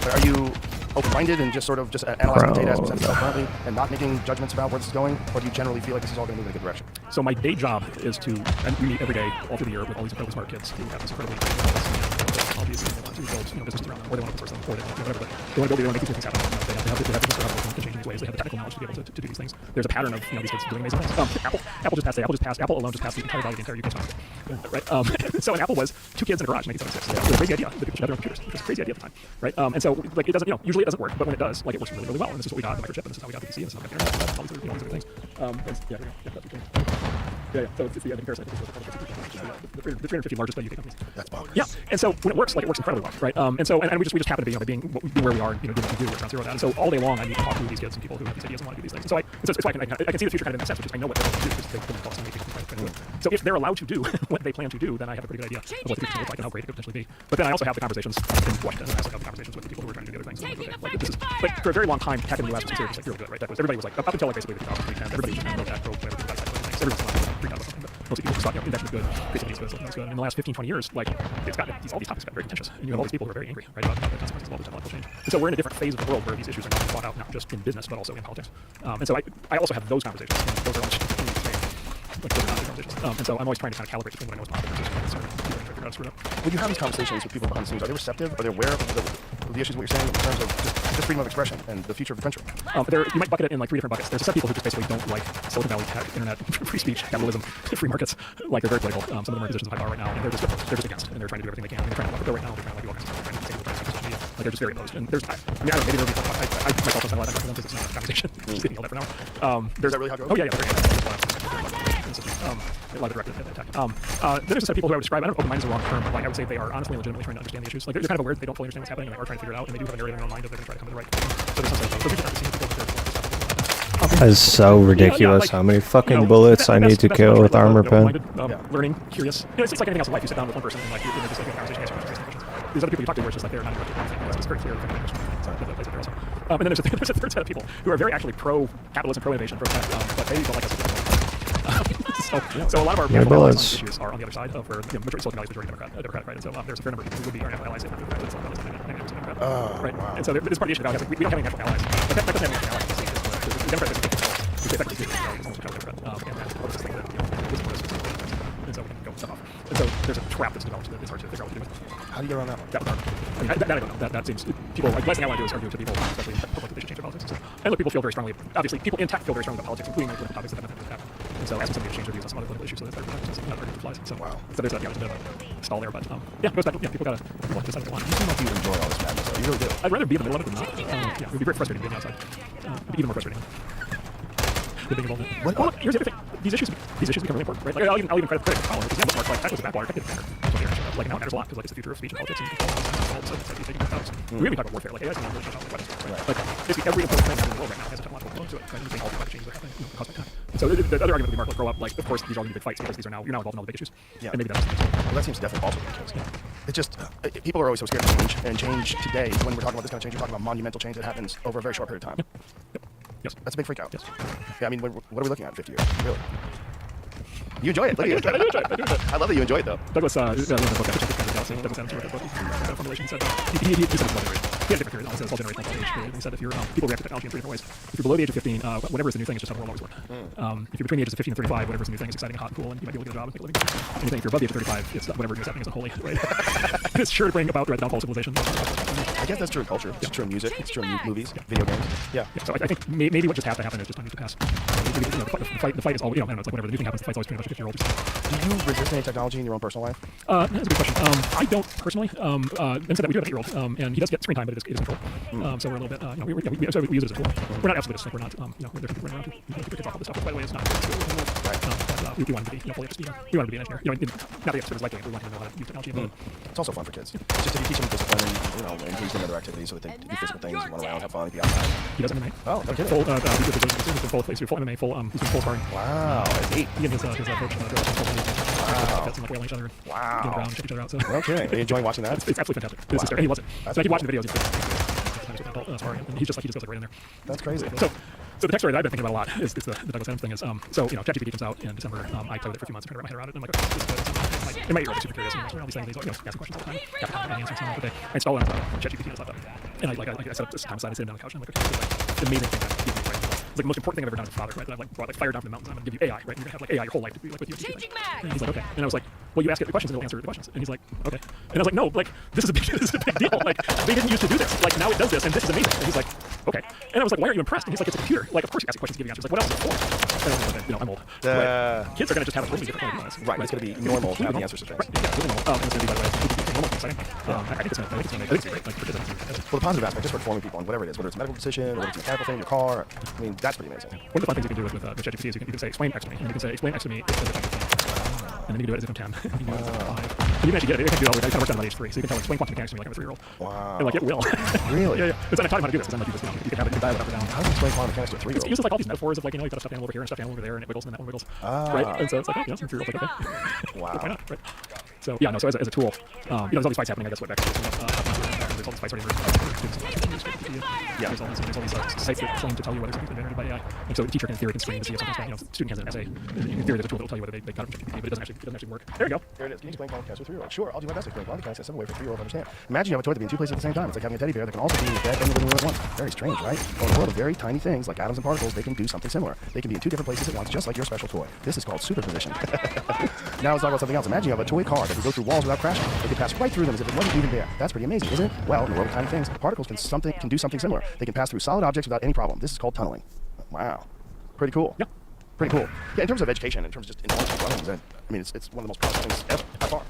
Are you open-minded and just analyzing the data as it presents itself currently and not making judgments about where this is going, or do you generally feel like this is all going to move in a good direction? So my day job is to, and we meet every day all through the year with all these incredibly smart kids who have this incredibly all these they want to build businesses around them, or they want to source them, or they want whatever. They want to build, they want to make these things happen. They have business to change these ways. They have the technical knowledge to be able to do these things. There's a pattern of these kids doing amazing things. Apple alone just passed the entire value of the entire UK stock market. Right? So an Apple was two kids in a garage in 1976. It was a crazy idea that people should have their own computers. It was a crazy idea at the time, right? And so like it doesn't, usually it doesn't work, but when it does, like it works really, really well. And this is what we got the microchip, and this is how we got the PC, and this is how we got the internet, and all these other things. So it's the comparison. The 350 largest UK companies. That's bonkers. Yeah, and so when it works incredibly well, right? And we just happen to be being where we are, doing what we do, we're around zero that. And so all day long, I need to talk to these kids and people who have these ideas and want to do these things. And so it's why I can see the future kind of in that sense, which is I know what they're going to do because they've been taught so many things. So if they're allowed to do what they plan to do, then I have a pretty good idea of what the future looks like and how great it could potentially be. But then I also have the conversations in Washington, and I also have the conversations with the people who are trying to do the other things. Like this is, like for a very long time, tech in the US was considered just like really good, right? Everybody was like up until like basically the 2010, everybody was like that, whatever, things. Every once in a while, freaked out about something, but most people just thought, index was good, creativity is good, something is good. In the last 15, 20 years, like it's got all these topics got very contentious, and you have all these people who are very angry, right, about the consequences of all the technological change. And so we're in a different phase of the world where these issues are not thought out not just in business but also in politics. And so I also have those conversations. And those are like And so I'm always trying to kind of calibrate between what I know is popular versus what I'm trying to figure out screwed up. When you have these conversations with people behind the scenes, are they receptive? Are they aware of the issues of what you're saying in terms of just freedom of expression and the future of the country? You might bucket it in like 3 different buckets. There's a set of people who just basically don't like Silicon Valley tech, internet, free speech, capitalism, free markets. Like they're very political. Some of them are in positions of high power right now, and they're just against, and they're trying to do everything they can. They're trying to go right now. They're trying to do all kinds of stuff. They're trying to disable social media. Like they're just very opposed. And there's, I mean, I don't know, maybe there will be some. I myself don't spend a lot of time with them because it's not a conversation. Just getting yelled at for now. Is that really how it goes? Oh yeah, yeah. A lot of direct attack. Then there's a set of people who I would describe, I don't know if open-minded is the wrong term, but like I would say they are honestly and legitimately trying to understand the issues. Like they're kind of aware that they don't fully understand what's happening, and they are trying to figure it out, and they do have a narrative in their own mind of they're going to try to come to the right conclusion. So there's some sort of those are the people that That is so ridiculous. How many fucking bullets I need to kill with armor pen. Learning, curious. It's like anything else in life. You sit down with one person and like you're just like a conversation, answering questions. There's other people you talk to where it's just like they're not interested in anything. It's very clear. And then there's a third set of people who are very actually pro-capitalism, pro-innovation, pro-tech, but they don't like us. So a lot of our issues are on the other side of where majority Silicon Valley is majority Democrat, right? And so there's a fair number of people who would be our natural allies if right? Wow. And so there's part of the issue about we don't have any natural allies. But that doesn't have any natural allies. The Democrats we effectively do. And so we can go stuff off. And so there's a trap that's developed that it's hard to figure out what to do with. How do you get around that one? That was hard. I mean, that I don't know. That seems people like last thing I want to do is argue to people, especially like that they should change their politics. And look, people feel very strongly. Obviously, people in tech feel very strongly about politics, including political topics that have nothing to do with tech. And so asking somebody to change their views on some other political issues so that they're not arguing for flies. So wow. So there's a bit of a stall there, but yeah, it goes back. Yeah, people gotta decide what they want. You seem like you enjoy all this madness, though. You really do. I'd rather be in the middle of it than not. Yeah, it would be very frustrating being outside. Even more frustrating. Being involved in it. Well, look, here's the other thing. These issues become really important, right? Like, I'll even credit Colin because example, like that was a bad water. That didn't matter. Like now it matters a lot because like it's the future of speech and politics and so it's like taking thoughts. We even talk about warfare. Like AI is not really about weapons, right? Like basically every important thing happening in the world right now has a technological component to it. Right? Anything all the climate changes are happening caused by time. So the other argument would be Mark, grow up. Like of course these are all going to be big fights because these are now you're now involved in all the big issues. Yeah. And maybe that's well, that seems definitely also the case. Yeah. It's just people are always so scared of change, and change today when we're talking about this kind of change, you're talking about monumental change that happens over a very short period of time. Yep. Yes. That's a big freak out. Yes. Yeah, I mean, what are we looking at in 50 years? Really? You enjoy it. Look at you. I do enjoy it. I love that you enjoy it, though. Douglas, Douglas Adams wrote a book, formulation said he said it's well-generated. He had a different theory. He said it's well-generated like age. He said if you're people react to technology in 3 different ways. If you're below the age of 15, whatever is the new thing is just how the world always worked. If you're between the ages of 15 and 35, whatever's the new thing is exciting and hot and cool, and you might be able to get a job and make a living. And you think if you're above the age of 35, it's whatever new thing is unholy, right? It's sure to bring about the downfall of civilization. I guess that's true in culture. It's true in music. It's true in movies, video games. Yeah. So I think maybe what just has to happen is just time needs to pass. The fight is all, I don't know, it's like whenever the new thing happens, the fight's always pretty much a 50-year-old. Do you resist any technology in your own personal life? That's a good question. I don't personally. Instead, we do have an 8-year-old, and he does get screen time, but it is controlled. So we're a little bit, we use it as a tool. We're not absolutists. Like we're not, there's people running around who keep kids off all this stuff. But by the way, it's not. We want him to be, fully up to speed. We want him to be an engineer. Not the expert is likely. We want him to know how to use technology. It's also fun for kids. It's just if you teach them discipline and engage them in other activities so that they do physical things, run around, have fun, be outside. He does MMA. Oh, okay. Full MMA, full sparring. Wow. He and his coach. Wow. That's like wailing each other. Wow. Getting around, check each other out. So. Okay. Are you enjoying watching that? It's absolutely fantastic. Wow. And he loves it. So I keep watching the videos. And he just goes like right in there. That's crazy. So the tech story that I've been thinking about a lot is the Douglas Adams thing. Is so ChatGPT comes out in December. I played with it for a few months, trying to wrap my head around it. And I'm like, in my ear, I'm super curious. All these things, he's asking questions all the time. Got answers some of the day. I installed it on ChatGPT and stuff. And I set up this time aside and sit down on the couch. And I'm like, okay, this is the amazing thing that gives me right. It's like the most important thing I've ever done as a father, right? That I've brought fire down from the mountains. I'm gonna give you AI, right? And you're gonna have AI your whole life to be with you. And he's like, okay. And I was like, well, you ask it the questions and it'll answer the questions. And he's like, okay. And I was like, no, this is a big deal. They didn't used to do this. Now it does this, and this is amazing. And he's like, okay. And I was like, why aren't you impressed? And he's like, it's a computer. Of course you ask questions, give you answers. Like, what else is it for? And I was like, I'm old. Right? Kids are gonna just have a totally different way of doing this. Right. It's gonna be normal to have the answers to things. Right. Yeah, totally normal. And it's gonna be, by the way, normal and exciting. I think it's gonna be great. Like for kids, well, the positive aspect, just for informing people on whatever it is, whether it's a medical decision or whether it's a mechanical thing, your car. I mean, that's pretty amazing. One of the fun things you can do with ChatGPT is you can say, explain X to me. And you can say, explain X to me. And then you can do it as if I'm 10. And you can do it as if I'm 5. And you can actually get it. It can do it all the way. It kind of works out about age 3. So you can tell explain quantum mechanics to me like I'm a 3-year-old. Wow. And it will. Really? Yeah. And I've taught him how to do this. Because I'm like, you can have it, you can dial it up or down. How do you explain quantum mechanics to a 3-year-old? It uses like all these metaphors of you've got a stuffed animal over here and a stuffed animal over there and it wiggles and then that one wiggles. Right? And so it's like, some 3-year-olds like, okay. Wow. Why not? Right? So yeah, no. So as a tool, there's all these fights happening. I guess what Vex is. There's all these fights already. Yeah. There's all these sites that claim to tell you whether something's been generated by AI. And so the teacher can in theory can screen to see if something's the student has an essay. In theory, there's a tool that will tell you whether they got it from ChatGPT, but it doesn't actually work. There you go. There it is. Can you explain quantum mechanics for 3-year-olds? Sure, I'll do my best to explain quantum mechanics in a simple way for 3-year-olds to understand. Imagine you have a toy that can be in two places at the same time. It's like having a teddy bear that can also be in your bed and the living room at once. Very strange, right? Well, in the world of very tiny things like atoms and particles, they can do something similar. They can be in two different places at once, just like your special toy. This is called superposition. Now let's talk about something else. Imagine you have a toy car that can go through walls without crashing. It can pass right through them as if it wasn't even there. That's pretty amazing, isn't it? Well, in the world of tiny things, particles can do something similar. They can pass through solid objects without any problem. This is called tunneling. Wow. Pretty cool. Yeah. Pretty cool. Yeah, in terms of education, in terms of just intelligence runnings, I mean, it's one of the most powerful things ever, by far.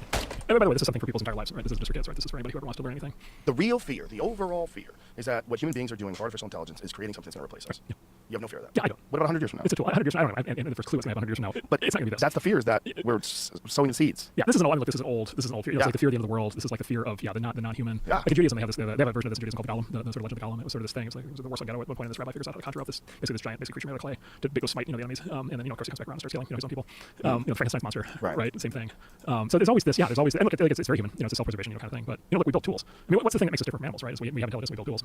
And by the way, this is something for people's entire lives, right? This isn't just for kids, right? This is for anybody who ever wants to learn anything. The real fear, the overall fear, is that what human beings are doing with artificial intelligence is creating something that's going to replace us. Yeah. You have no fear of that. Yeah, I don't. What about 100 years from now? It's a tool. 100 years from now, I don't know. And the first clue is going to have 100 years from now. But it's not going to be this. That's the fear, is that we're sowing the seeds. Yeah, this is an old. Look, this is old. This is an old fear. It's like the fear of the end of the world. This is like the fear of the non-human. Yeah. Like in Judaism, they have a version of this in Judaism called the Golem, the sort of legend of the Golem. It was sort of this thing. It was like the Warsaw Ghetto at one point, and this rabbi figures out how to conjure up this basically this giant creature made out of clay to go smite the enemies. And then of course he comes back around and starts killing his own people. The Frankenstein's monster. Right. Same thing. So there's always this. Yeah, there's always. And look, it's very human. It's a self-preservation kind of thing. But look, we build tools. I mean, what's the thing that makes us different from animals, right? Is we have intelligence. We build tools.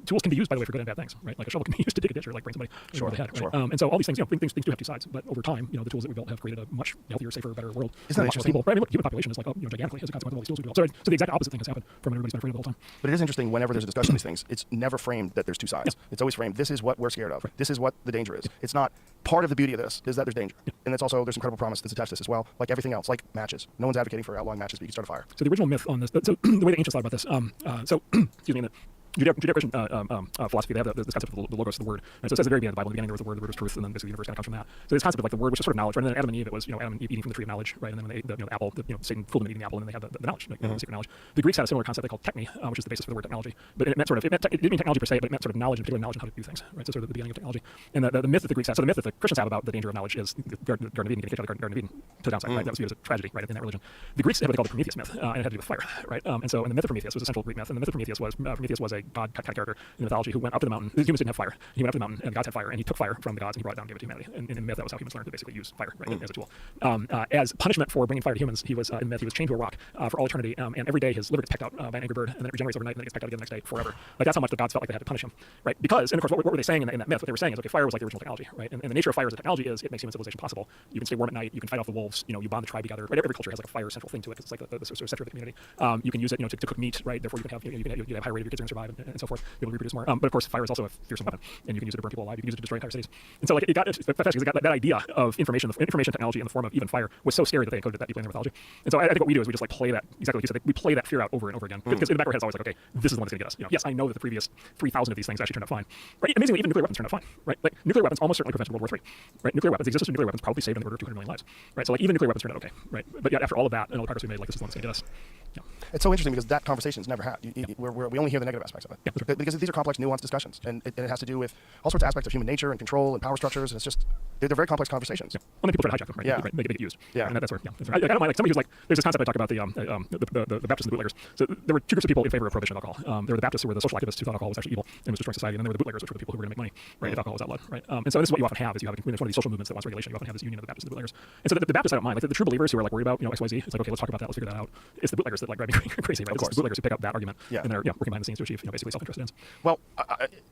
Tools can be used, by the way, for good and bad things, right? Like a shovel can be used to dig a ditch or like bring somebody over the head. Right? And so all these things, things do have two sides. But over time, the tools that we built have created a much healthier, safer, better world. Isn't that much more people. Right? I mean, look, human population is like gigantically as a consequence of all these tools we built. So the exact opposite thing has happened from when everybody's been afraid of the whole time. But it is interesting whenever there's a discussion of these things, it's never framed that there's two sides. It's always framed, this is what we're scared of. This is what the danger is. It's not part of the beauty of this is that there's danger. And it's also, there's incredible promise that's attached to this as well, like everything else, like matches. No one's advocating for outlawing matches, but you can start a fire. So the original myth on this, so the way the ancients thought about this, excuse me, in the Judeo-Christian philosophy, they have this concept of the logos, the word. And so it says at the very beginning of the Bible, in the beginning there was the word was truth, and then basically the universe kind of comes from that. So this concept of like the word, which is sort of knowledge, right? And then Adam and Eve, it was Adam and Eve eating from the tree of knowledge, right? And then when they ate the apple, Satan fooled them eating the apple, and then they had the knowledge, like, the secret knowledge. The Greeks had a similar concept they called techne, which is the basis for the word technology. But it meant it didn't mean technology per se, but it meant sort of knowledge, and particularly knowledge on how to do things, right? So sort of the beginning of technology. And the myth that the Greeks had, so the myth that the Christians have about the danger of knowledge is the Garden of Eden, getting kicked out of the Garden of Eden to the downside, right? That was viewed as a tragedy, right, in that religion. The Greeks had what they called the Prometheus myth, and it had to do with fire, right? And so the myth of Prometheus was a central Greek myth, and the myth of Prometheus was a god kind of character in mythology who went up to the mountain. The humans didn't have fire. He went up to the mountain, and the gods had fire, and he took fire from the gods and he brought it down and gave it to humanity. And in the myth, that was how humans learned to basically use fire, right, as a tool. As punishment for bringing fire to humans, he was in the myth he was chained to a rock for all eternity, and every day his liver gets pecked out by an angry bird, and then it regenerates overnight, and then it gets pecked out again the next day forever. Like that's how much the gods felt like they had to punish him, right? Because, and of course, what were they saying in that myth? What they were saying is, okay, fire was like the original technology, right? And the nature of fire as a technology is it makes human civilization possible. You can stay warm at night. You can fight off the wolves. You bond the tribe together. Right? Every culture has like a fire central thing to it. It's like the sort of center of the community. You can use it, to cook meat, right? Therefore, you can have high rate of your kids are going to survive and so forth. Be able to reproduce more. But of course, fire is also a fearsome weapon, and you can use it to burn people alive. You can use it to destroy entire cities. And so, like, it got that idea of information technology in the form of even fire was so scary that they encoded that deeply in their mythology. And so, I think what we do is we just like play that exactly like you said. We play that fear out over and over again because in the back of our head, it's always like, okay, this is the one that's going to get us. Yes, I know that the previous 3,000 of these things actually turned out fine. Right? Amazingly, even nuclear weapons turned out fine. Right? Like nuclear weapons almost certainly prevented World War III. Right? Nuclear weapons, the existence of nuclear weapons probably saved on the order of 200 million lives. Right? So like even nuclear weapons turned out okay. Right? But yet after all of that and all the progress we made, like this is the one that's going to get us. Yeah. It's so interesting because that conversation is never had. We only hear the negative aspects of it. Yeah. Because these are complex, nuanced discussions, and it has to do with all sorts of aspects of human nature and control and power structures. And it's just they're very complex conversations. Yeah. Well, then people try to hijack them, right? Yeah. Right. They get used. Yeah. And that's where. Yeah. That's right. I don't mind like somebody who's like. There's this concept I talk about the Baptists and the bootleggers. So there were two groups of people in favor of prohibition of alcohol. There were the Baptists who were the social activists who thought alcohol was actually evil and was destroying society, and then there were the bootleggers, which were the people who were going to make money, right? If alcohol was outlawed, right? And so this is what you often have is you have when there's one of these social movements that wants regulation, you often have this union of the Baptists and the bootleggers. And so the Baptists I don't mind, like the true believers who are like worried about XYZ. It's like okay, let's talk about that, let's figure that out. It's the bootleggers that like drive me crazy, right? It's the bootleggers who pick up that argument and they're working behind the scenes to achieve basically self-interest ends. Well,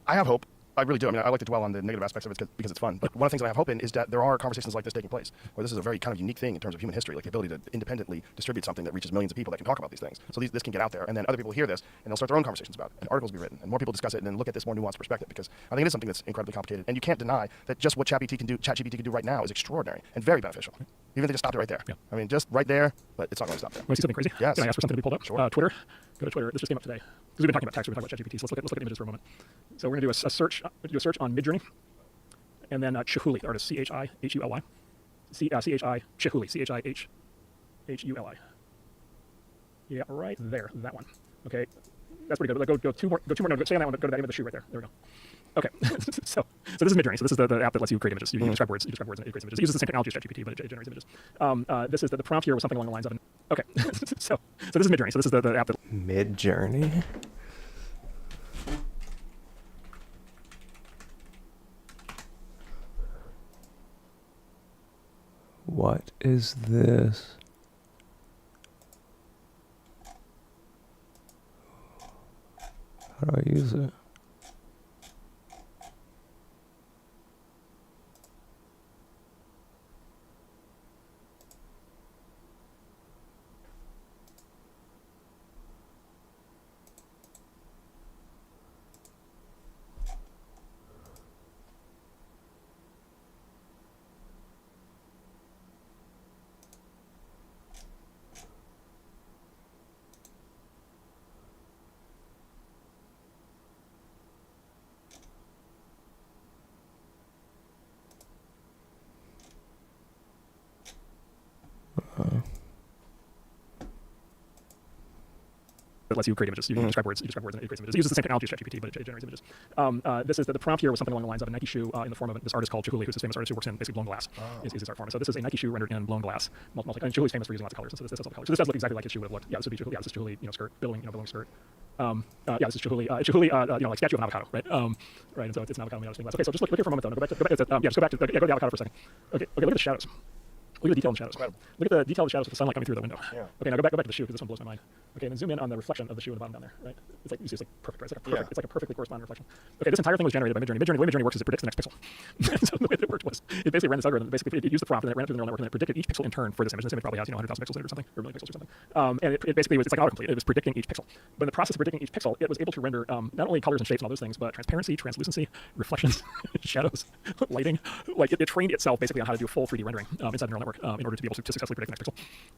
I have hope. I really do. I mean, I like to dwell on the negative aspects of it because it's fun. But one of the things that I have hope in is that there are conversations like this taking place, where this is a very kind of unique thing in terms of human history, like the ability to independently distribute something that reaches millions of people that can talk about these things. So this can get out there, and then other people hear this, and they'll start their own conversations about it, and articles will be written, and more people discuss it, and then look at this more nuanced perspective, because I think it is something that's incredibly complicated, and you can't deny that just what ChatGPT can do right now is extraordinary and very beneficial. Even if they just stopped it right there. Yeah. I mean, just right there, but it's not going to stop there. Want to see something crazy? Yes. Can I ask for something to be pulled up? Sure. Twitter. Go to Twitter. This just came up today. Because we've been talking about text, we've been talking about ChatGPT, so let's look at images for a moment. So we're going to do a search. Do a search on Midjourney, and then Chihuly, the artist Chihuli, Chihuly, Chihuli. Yeah, right there, that one. Okay, that's pretty good. Go two more. No, stay on that one. But go to that image of the shoe right there. There we go. Okay, so this is Midjourney. So this is the app that lets you create images. You describe words. You describe words and it creates images. It uses the same technology as ChatGPT, but it generates images. This is the prompt here was something along the lines of okay. so this is Midjourney. So this is the app that Midjourney. What is this? How do I use it? It lets you create images. You describe words, and it creates images. It uses the same technology as ChatGPT, but it generates images. This is the prompt here was something along the lines of a Nike shoe in the form of this artist called Chihuly, who's this famous artist who works in basically blown glass. Is his art form. So this is a Nike shoe rendered in blown glass. And Chihuly's famous for using lots of colors. And so this has all the colors. So this does look exactly like his shoe would have looked. Yeah, this would be Chihuly. Yeah, this is Chihuly, skirt, billowing skirt. Yeah, this is Chihuly. Chihuly, like statue of an avocado, right? Right. And so it's an avocado made out of stained glass. Okay, so just look here for a moment though. Go back to just go back to go to the avocado for a second. Okay, look at the shadows. Look at the detail in the shadows. Incredible. Look at the detail of the shadows with the sunlight coming through the window. Yeah. Okay, now go back to the shoe because this one blows my mind. Okay, and then zoom in on the reflection of the shoe in the bottom down there. Right? It's like you see, it's like perfect. Right? It's like a perfectly corresponding reflection. Okay, this entire thing was generated by Midjourney. The way Midjourney works is it predicts the next pixel. So the way that it worked was it basically ran this algorithm. Basically, it used the prompt and it ran it through the neural network and it predicted each pixel in turn for this image. This image probably has 100,000 pixels in it or something, or a million pixels or something. And it basically was it's like autocomplete. It was predicting each pixel. But in the process of predicting each pixel, it was able to render not only colors and shapes and all those things, but transparency, translucency, reflections, shadows, lighting. Like it trained itself basically on how to do full 3D rendering inside the neural network in order to be able to successfully predict the next pixel.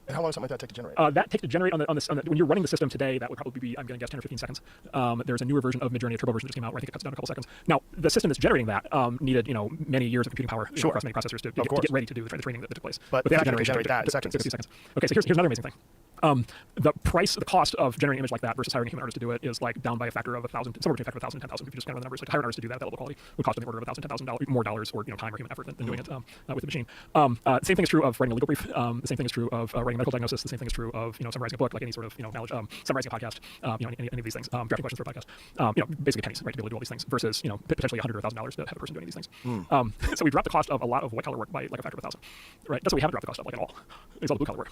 And how long does something like that take to generate? That takes to generate on the when you're running the system today, that would probably be, I'm going to guess, 10 or 15 seconds. There's a newer version of Midjourney, a turbo version that just came out, where I think it cuts down a couple seconds. Now, the system that's generating that needed, many years of computing power across many processors to get ready to do the training that took place. But the actual generate that in seconds. 60 seconds. Okay, so here's another amazing thing. The cost of generating an image like that versus hiring a human artist to do it is like down by a factor of 1,000, somewhere between a factor of 1,000 and 10,000. If you just kind of run the numbers, like to hire an artist to do that at that level quality would cost on the order of $1,000 to $10,000 more dollars or time or human effort than doing it with the machine. Same thing is true of writing a legal brief. The same thing is true of writing a medical diagnosis. The same thing is true of summarizing a book, like any sort of knowledge, summarizing a podcast, any of these things, drafting questions for a podcast. Basically pennies, right, to be able to do all these things versus potentially $100 or $1,000 to have a person doing these things. So we dropped the cost of a lot of white collar work by like a factor of 1,000. Right, that's what we haven't dropped the cost of like at all. It's all the blue collar work.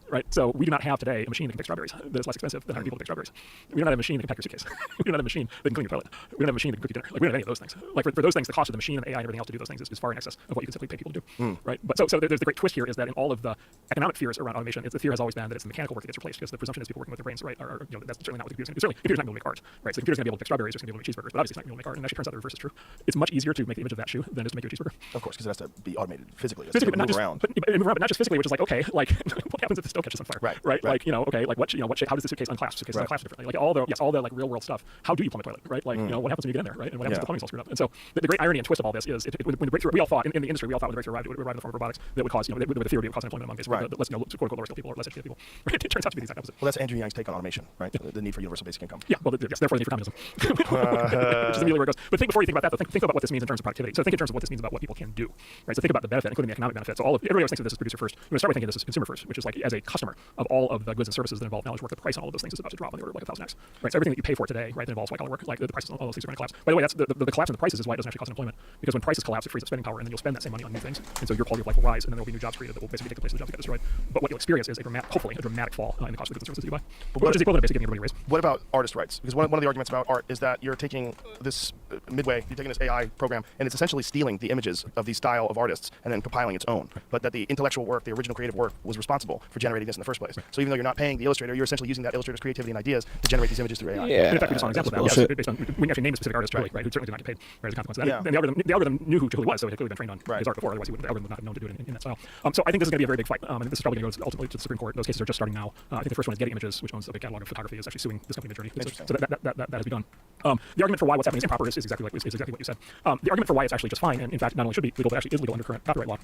Right, so we do not have today a machine that can pick strawberries that is less expensive than hiring people to pick strawberries. We don't have a machine that can pack your suitcase. We don't have a machine that can clean your toilet. We don't have a machine that can cook your dinner. Like we don't have any of those things. Like for those things, the cost of the machine and the AI and everything else to do those things is far in excess of what you can simply pay people to do. Right, but so there's the great twist here is that in all of the economic fears around automation, the fear has always been that it's the mechanical work that gets replaced because the presumption is people working with their brains, right? That's certainly not what the computer's going to do. Certainly, the computer's not going to make art, right? So the computer's going to be able to pick strawberries, it's going to be able to make cheeseburgers, but obviously it's not going to make art. And it actually turns out the reverse is true. It's much easier to make the image of that shoe than it is to make you a cheeseburger. Of course, because it has to be automated physically. Physically, but move around. But not just physically, which is like okay, like what happens if the stove catches on fire? Right. Like okay, like what shape? How does the suitcase unclasp? Suitcase unclasp differently. Like all the like real world stuff. How do you plumb a toilet? Right. Like what happens when you get in there? Right. And what happens if the plumbing's all screwed up? And so the great irony and twist of all this is when the breakthrough we all thought in the industry we all thought when the breakthrough arrived, it would arrive in the form of robotics that would cause with the theory it would cause unemployment among basically the less quote unquote lower skilled people or less educated people. Right. It turns out to be the exact opposite. Well, that's Andrew Yang's take on automation, right? The need for universal basic income. Yeah. Well, yes, therefore the need for communism, which is immediately where it goes. But before you think about that, think about what this means in terms of productivity. So think in terms of what this means about what people can do. Right. So think about the benefit, including the economic benefit. So everybody always thinks of this as producer first. You want to start by thinking of this as consumer first, which is like as a customer of all of the goods and services that involve knowledge work, the price on all of those things is about to drop on the order of like 1,000x. Right. So everything that you pay for today, right, that involves white collar work, like the prices on all those things are going to collapse. By the way, that's the collapse in the prices is why it doesn't actually cause unemployment. Because when prices collapse, it frees up spending power, and then you'll spend that same money on new things, and so your quality of life will rise, and then there will be new jobs created that will basically take the place of the jobs that get destroyed. But what you'll experience is hopefully a dramatic fall in the cost of the goods and services that you buy, which is equivalent to basically giving everybody a raise. What about artist rights? Because one of the arguments about art is that you're taking this you're taking this AI program, and it's essentially stealing the images of the style of artists and then compiling its own. But that the intellectual work, the original creative work, was responsible for generating this in the first place. So even though you're not paying the illustrator, you're essentially using that illustrator's creativity and ideas to generate these images through AI. Yeah. And in fact, we just saw an example of that. Yes, based on when you actually named a specific artist, right, who certainly did not get paid as a consequence of that. Yeah. And the algorithm knew who Chihuly was, so it had clearly been trained on his art before. Otherwise, the algorithm would not have known to do it in that style. So I think this is going to be a very big fight. And this is probably going to go ultimately to the Supreme Court. Those cases are just starting now. I think the first one is Getty Images, which owns a big catalog of photography, is actually suing this company Midjourney. So that has begun. The argument for why what's happening is improper is exactly what you said. The argument for why it's actually just fine, and in fact not only should be legal, but actually is legal under current copyright law,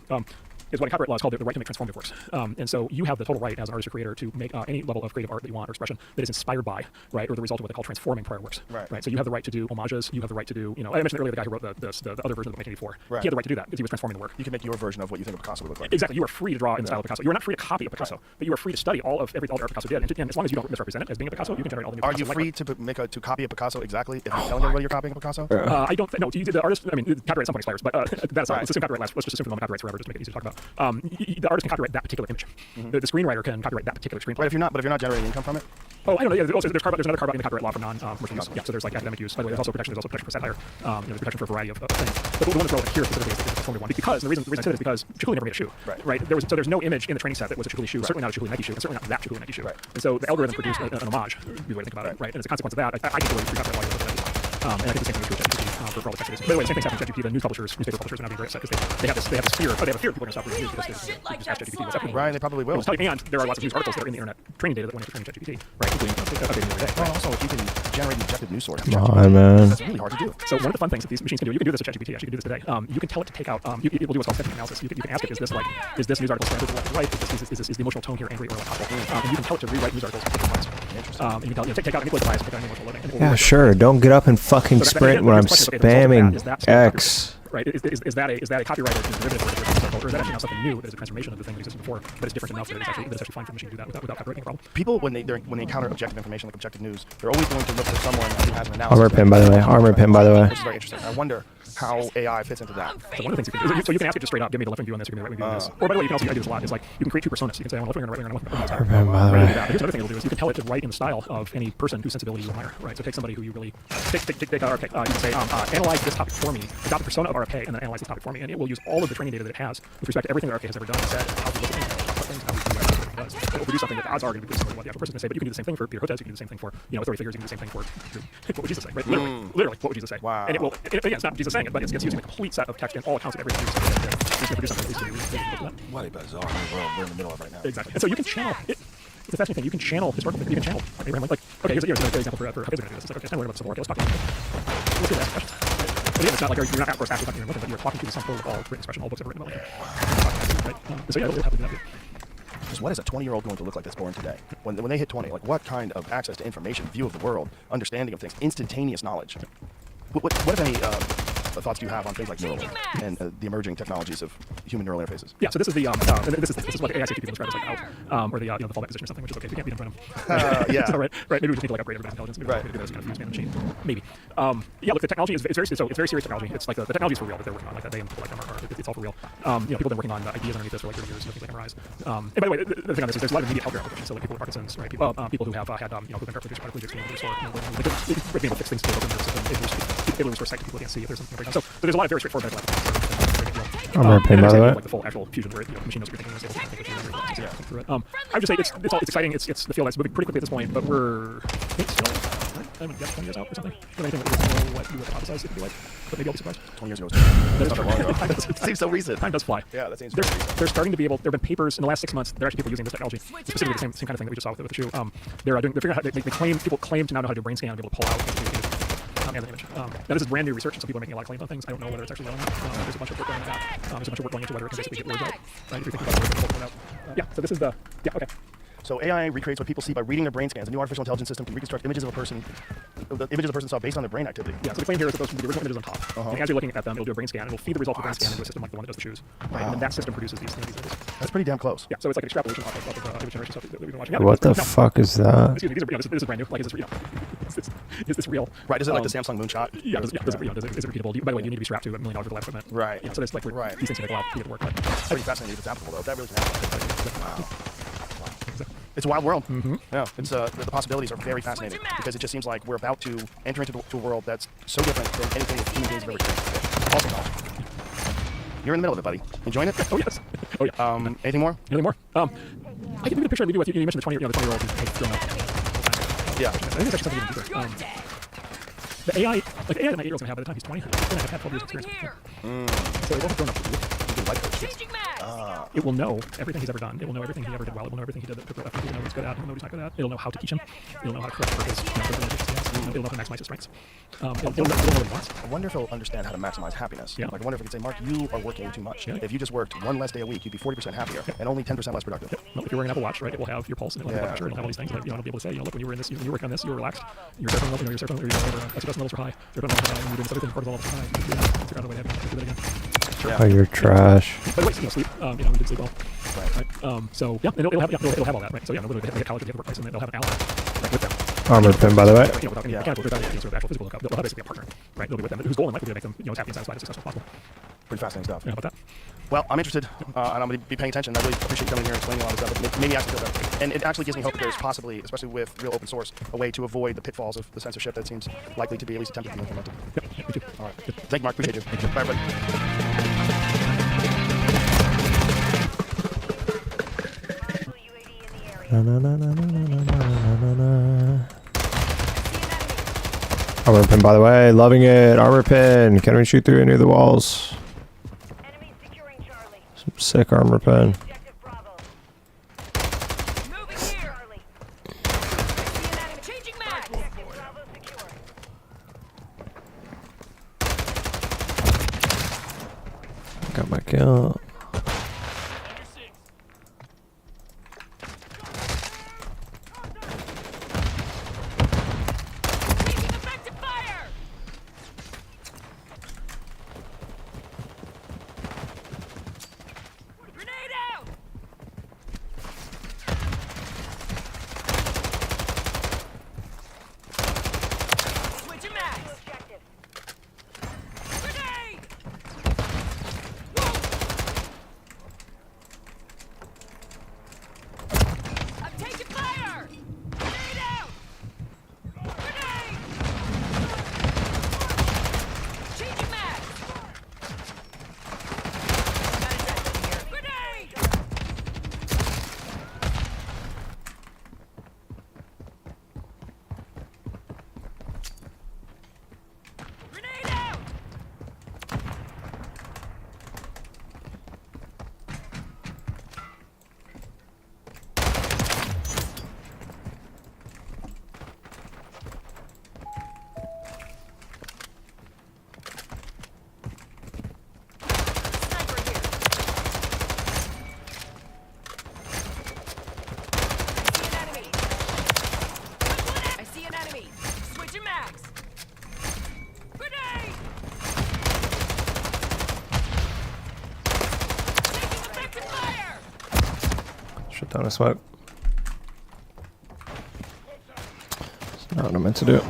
is what in copyright law is called the right to make transformative works. And so you have the total right as an artist or creator to make any level of creative art that you want or expression that is inspired by, right, or the result of what they call transforming prior works. Right. So you have the right to do homages. You have the right to do, I mentioned earlier the guy who wrote the other version of the 1984. Right. He had the right to do that because he was transforming the work. You can make your version of what you think of Picasso would look like. Exactly. You are free to draw in the style of Picasso. You are not free to copy a Picasso, but you are free to study all the art Picasso did. And as long as you don't misrepresent it as being a Picasso, you can generate all the new Are you free to copy a Picasso exactly if you're telling everybody you're copying a Picasso? I don't think, no, the artist, copyright at some point expires, but that's not, let's assume copyright lasts. Let's just assume for the moment copyrights forever just to make it easy to talk about. The artist can copyright that particular image. The screenwriter can copyright that particular screenplay. But if you're not generating income from it? Oh, I don't know. Yeah, there's another card in the copyright law for non-commercial use. Yeah, so there's like academic use. By the way, there's also protection. There's also protection for satire. There's protection for a variety of things. But the one that's relevant here specifically is the only one. Because the reason I said it is because Chicooley never made a shoe. Right. There's no image in the training set that was a Chicooley shoe. Certainly not a Chicooley Nike shoe. And certainly not that Chicooley Nike shoe. And so the algorithm produced an homage. Would be the way to think about it. Right. And as a consequence of that, I think the copyright law is looking at this. And I think the same thing is true with ChatGPT for all the text. By the way, the same thing's happening with ChatGPT. The newspaper publishers are now being very upset because they have this fear. They have a fear people are going to stop reading news because they just ask ChatGPT what's happening. Right, they probably will. And there are lots of news articles that are in the internet training data that went into training ChatGPT, right? Including updating every day. Well, also, if you can generate an objective news source, Come on, man. that's really hard to do. So one of the fun things that these machines can do, you can do this with ChatGPT. Actually, you can do this today. You can tell it to take out. It will do what's called sentiment analysis. You can ask it, is this news article standard left or right? Is the emotional tone here angry or like hostile? And you can tell it to rewrite news articles. And you can tell take out any political bias, take out any emotional loading. Yeah, sure. Don't get up and fucking sprint when I'm spamming X. Right? Is that a copyrighted derivative or is that actually now something new that is a transformation of the thing that existed before, but it's different enough that it's actually fine for the machine to do that without copyrighting a problem? People, when they encounter objective information like objective news, they're always going to look for someone who has an analysis. Armor pin, by the way. Armor pin, by the way. Which is very interesting. I wonder how AI fits into that. So one of the things you can do, so you can ask it just straight up, give me the left wing view on this, or give me the right wing view on this. Or by the way, you can also I do this a lot. Is like you can create two personas. You can say I want left wing and right wing, and I want left wing. Armor pin, by the way. Here's another thing it'll do is you can tell it to write in the style of any person whose sensibility you admire. Right. So take somebody who you really take RFK. You can say analyze this topic for me, adopt the persona of RFK, and then analyze the topic for me, and it will use all of the training data that it has with respect to everything that RFK has ever done and said, how to look at things, how to do what it does. It will produce something that the odds are going to be similar to what the other person is going to say. But you can do the same thing for Peter Hotez. You can do the same thing for authority figures. You can do the same thing for what would Jesus say? Right? Literally, what would Jesus say? Wow. And it will. Again, it's not Jesus saying it, but it's using a complete set of text and all accounts of everything. It's going to produce something that is What a bizarre world we're in the middle of right now. Exactly. And so you can channel it. It's a fascinating thing. You can channel historical. You can channel. Like, okay, here's a good example for how kids are going to do this. It's like, okay, I'm worried about the Civil War. Okay, let's talk about it. Let's get that question. But again, it's not like you're not, of course, actually talking to but you're talking to the sum total of all written expression, all books ever written about Lincoln. Right? So yeah, it'll have to do that. Because what is a 20-year-old going to look like that's born today? When they hit 20, like what kind of access to information, view of the world, understanding of things, instantaneous knowledge? What if any thoughts do you have on things like Neuralink and the emerging technologies of human neural interfaces? Yeah, so this is the this is what AI safety people describe as like out, or the the fallback position or something, which is okay. We can't beat in front of them. Yeah. So right. Maybe we just need to like upgrade everybody's intelligence. Maybe we those kind of fuse man machine. Maybe. Yeah. Look, the technology is very serious technology. It's like the technology is for real that they're working on. Like that they and people like them are it's all for real. People have been working on ideas underneath this for like 30 years. Things like MRIs. And by the way, the thing on this is there's a lot of immediate healthcare applications. So like people with Parkinson's, right? People who have had who've been paraplegic, being able to restore, being able to fix things to the nervous system, able to restore sight to people who can't see if there's something breakdown. So there's a lot of very straightforward medical applications. Armor pin, by the way. Like the full actual fusion where the machine knows what you're thinking and is able to think through it. I would just say it's exciting. It's the field that's moving pretty quickly at this point, but we're still I would guess 20 years out or something. Or anything that we don't know what you would hypothesize it could be like. But maybe I'll be surprised. 20 years ago. That's not long ago. It seems so recent. Time does fly. Yeah, that seems they're, very recent. they're starting to be able. There have been papers in the last 6 months. There are actually people using this technology, specifically the same kind of thing that we just saw with the shoe. They're figuring out how people claim to now know how to do a brain scan and be able to pull out and the image. Now this is brand new research, and some people are making a lot of claims on things. I don't know whether it's actually relevant. There's a bunch of work going into that. There's a bunch of work going into whether it can basically get words out. Right? If you're thinking about words out. Yeah. So this is the okay. So AI recreates what people see by reading their brain scans. A new artificial intelligence system can reconstruct images of a person, the images a person saw based on their brain activity. Yeah, so the claim here is that those will be the original images on top. And as you're looking at them, it'll do a brain scan, and it'll feed the results of the brain scan into a system like the one that does the shoes. Right? And then that system produces these images. That's pretty damn close. Yeah, so it's like an extrapolation off of image generation stuff that we've been watching. What the fuck is that? Excuse me, this is brand new. Like, is this real? Right, is it like the Samsung moonshot? Yeah, is it repeatable? By the way, you need to be strapped to $1 million of lab equipment. Right. Yeah, so there's like these things take a while to get to work. It's pretty fascinating if it's applicable, though. If that really can happen. Wow. It's a wild world. Yeah, it's the possibilities are very fascinating because it just seems like we're about to enter into a world that's so different than anything that human beings have ever experienced. Also, you're in the middle of it, buddy. Enjoying it? Oh yes. Oh yeah. Anything more? Anything more? I can give you the picture I leave you with. You mentioned the 20-year-old who's grown up. Yeah. I think it's actually something even deeper. The AI, like the AI that my 8-year-old's gonna have by the time he's 20, he's gonna have had 12 years of experience. So it won't have grown up to do it will know everything he's ever done. It will know everything he ever did well. It will know everything he did that took left. It will know what he's good at. It will know what he's not good at. It'll know how to teach him. It'll know how to correct for his it'll know how to maximize his strengths. It'll know what he wants. I wonder if he'll understand how to maximize happiness. Yeah. Like, I wonder if it could say, Mark, you are working too much. Yeah. If you just worked one less day a week, you'd be 40% happier and only 10% less productive. Yeah. Well, if you're wearing an Apple Watch, right, it will have your pulse and it will have your pressure. It'll have all these things. And, it'll be able to say, look, when you were in this, when you were working on this, you were relaxed. Your serotonin level, your serotonin levels are high. Serotonin levels are high. When you're doing this other thing, cortisol levels are high. It's a way to do that again. Oh, you're trash. By the way, sleep. We did sleep well. Right. So yeah, it'll have all that. Right. So yeah, they get college, they get the workplace, and they'll have an ally with them. Armor pin, by the way. Without any mechanical, without any sort of actual physical lookup, they'll have basically a partner. Right. They'll be with them. Whose goal in life will be to make them as happy and satisfied as successful as possible. Pretty fascinating stuff. Yeah, about that. Well, I'm interested, and I'm going to be paying attention. I really appreciate you coming here and explaining a lot of stuff. It made me actually feel better. And it actually gives me hope that there's possibly, especially with real open source, a way to avoid the pitfalls of the censorship that seems likely to be at least attempted to be implemented. Yep, me too. All right. Thank you, Mark. Appreciate you. Bye, everybody. Na, na, na, na, na, na, na, na, na. Armor pin, by the way, loving it. Armor pin. Can we shoot through any of the walls? Some sick armor pin. Got my kill. Shut down a smoke. It's not what I meant to do.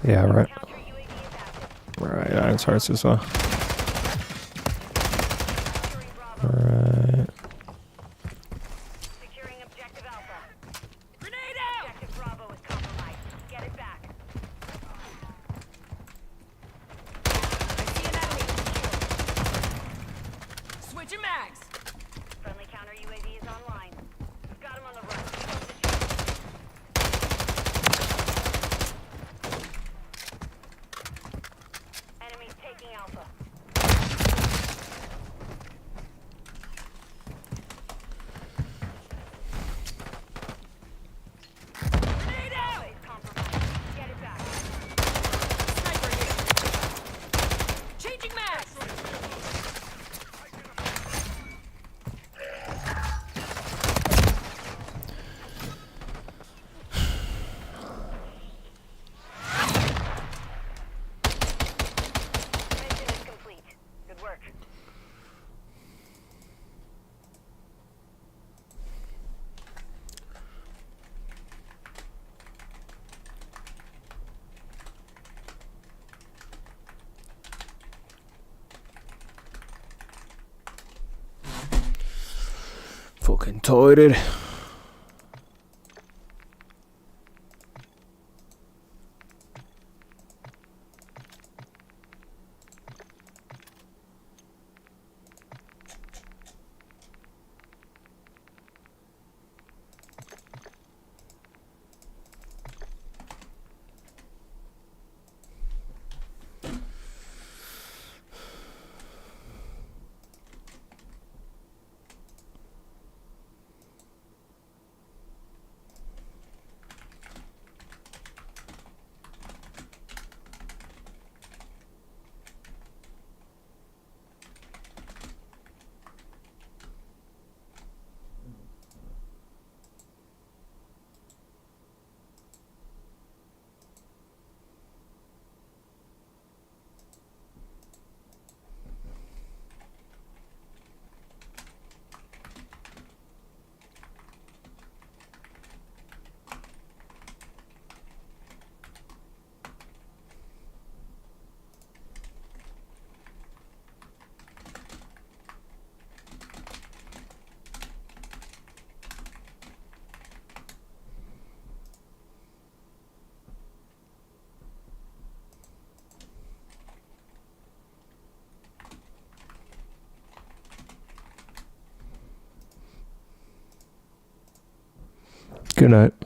Yeah, right. Right, Iron's Hearts as well. Alright. Fucking toilet. Good night.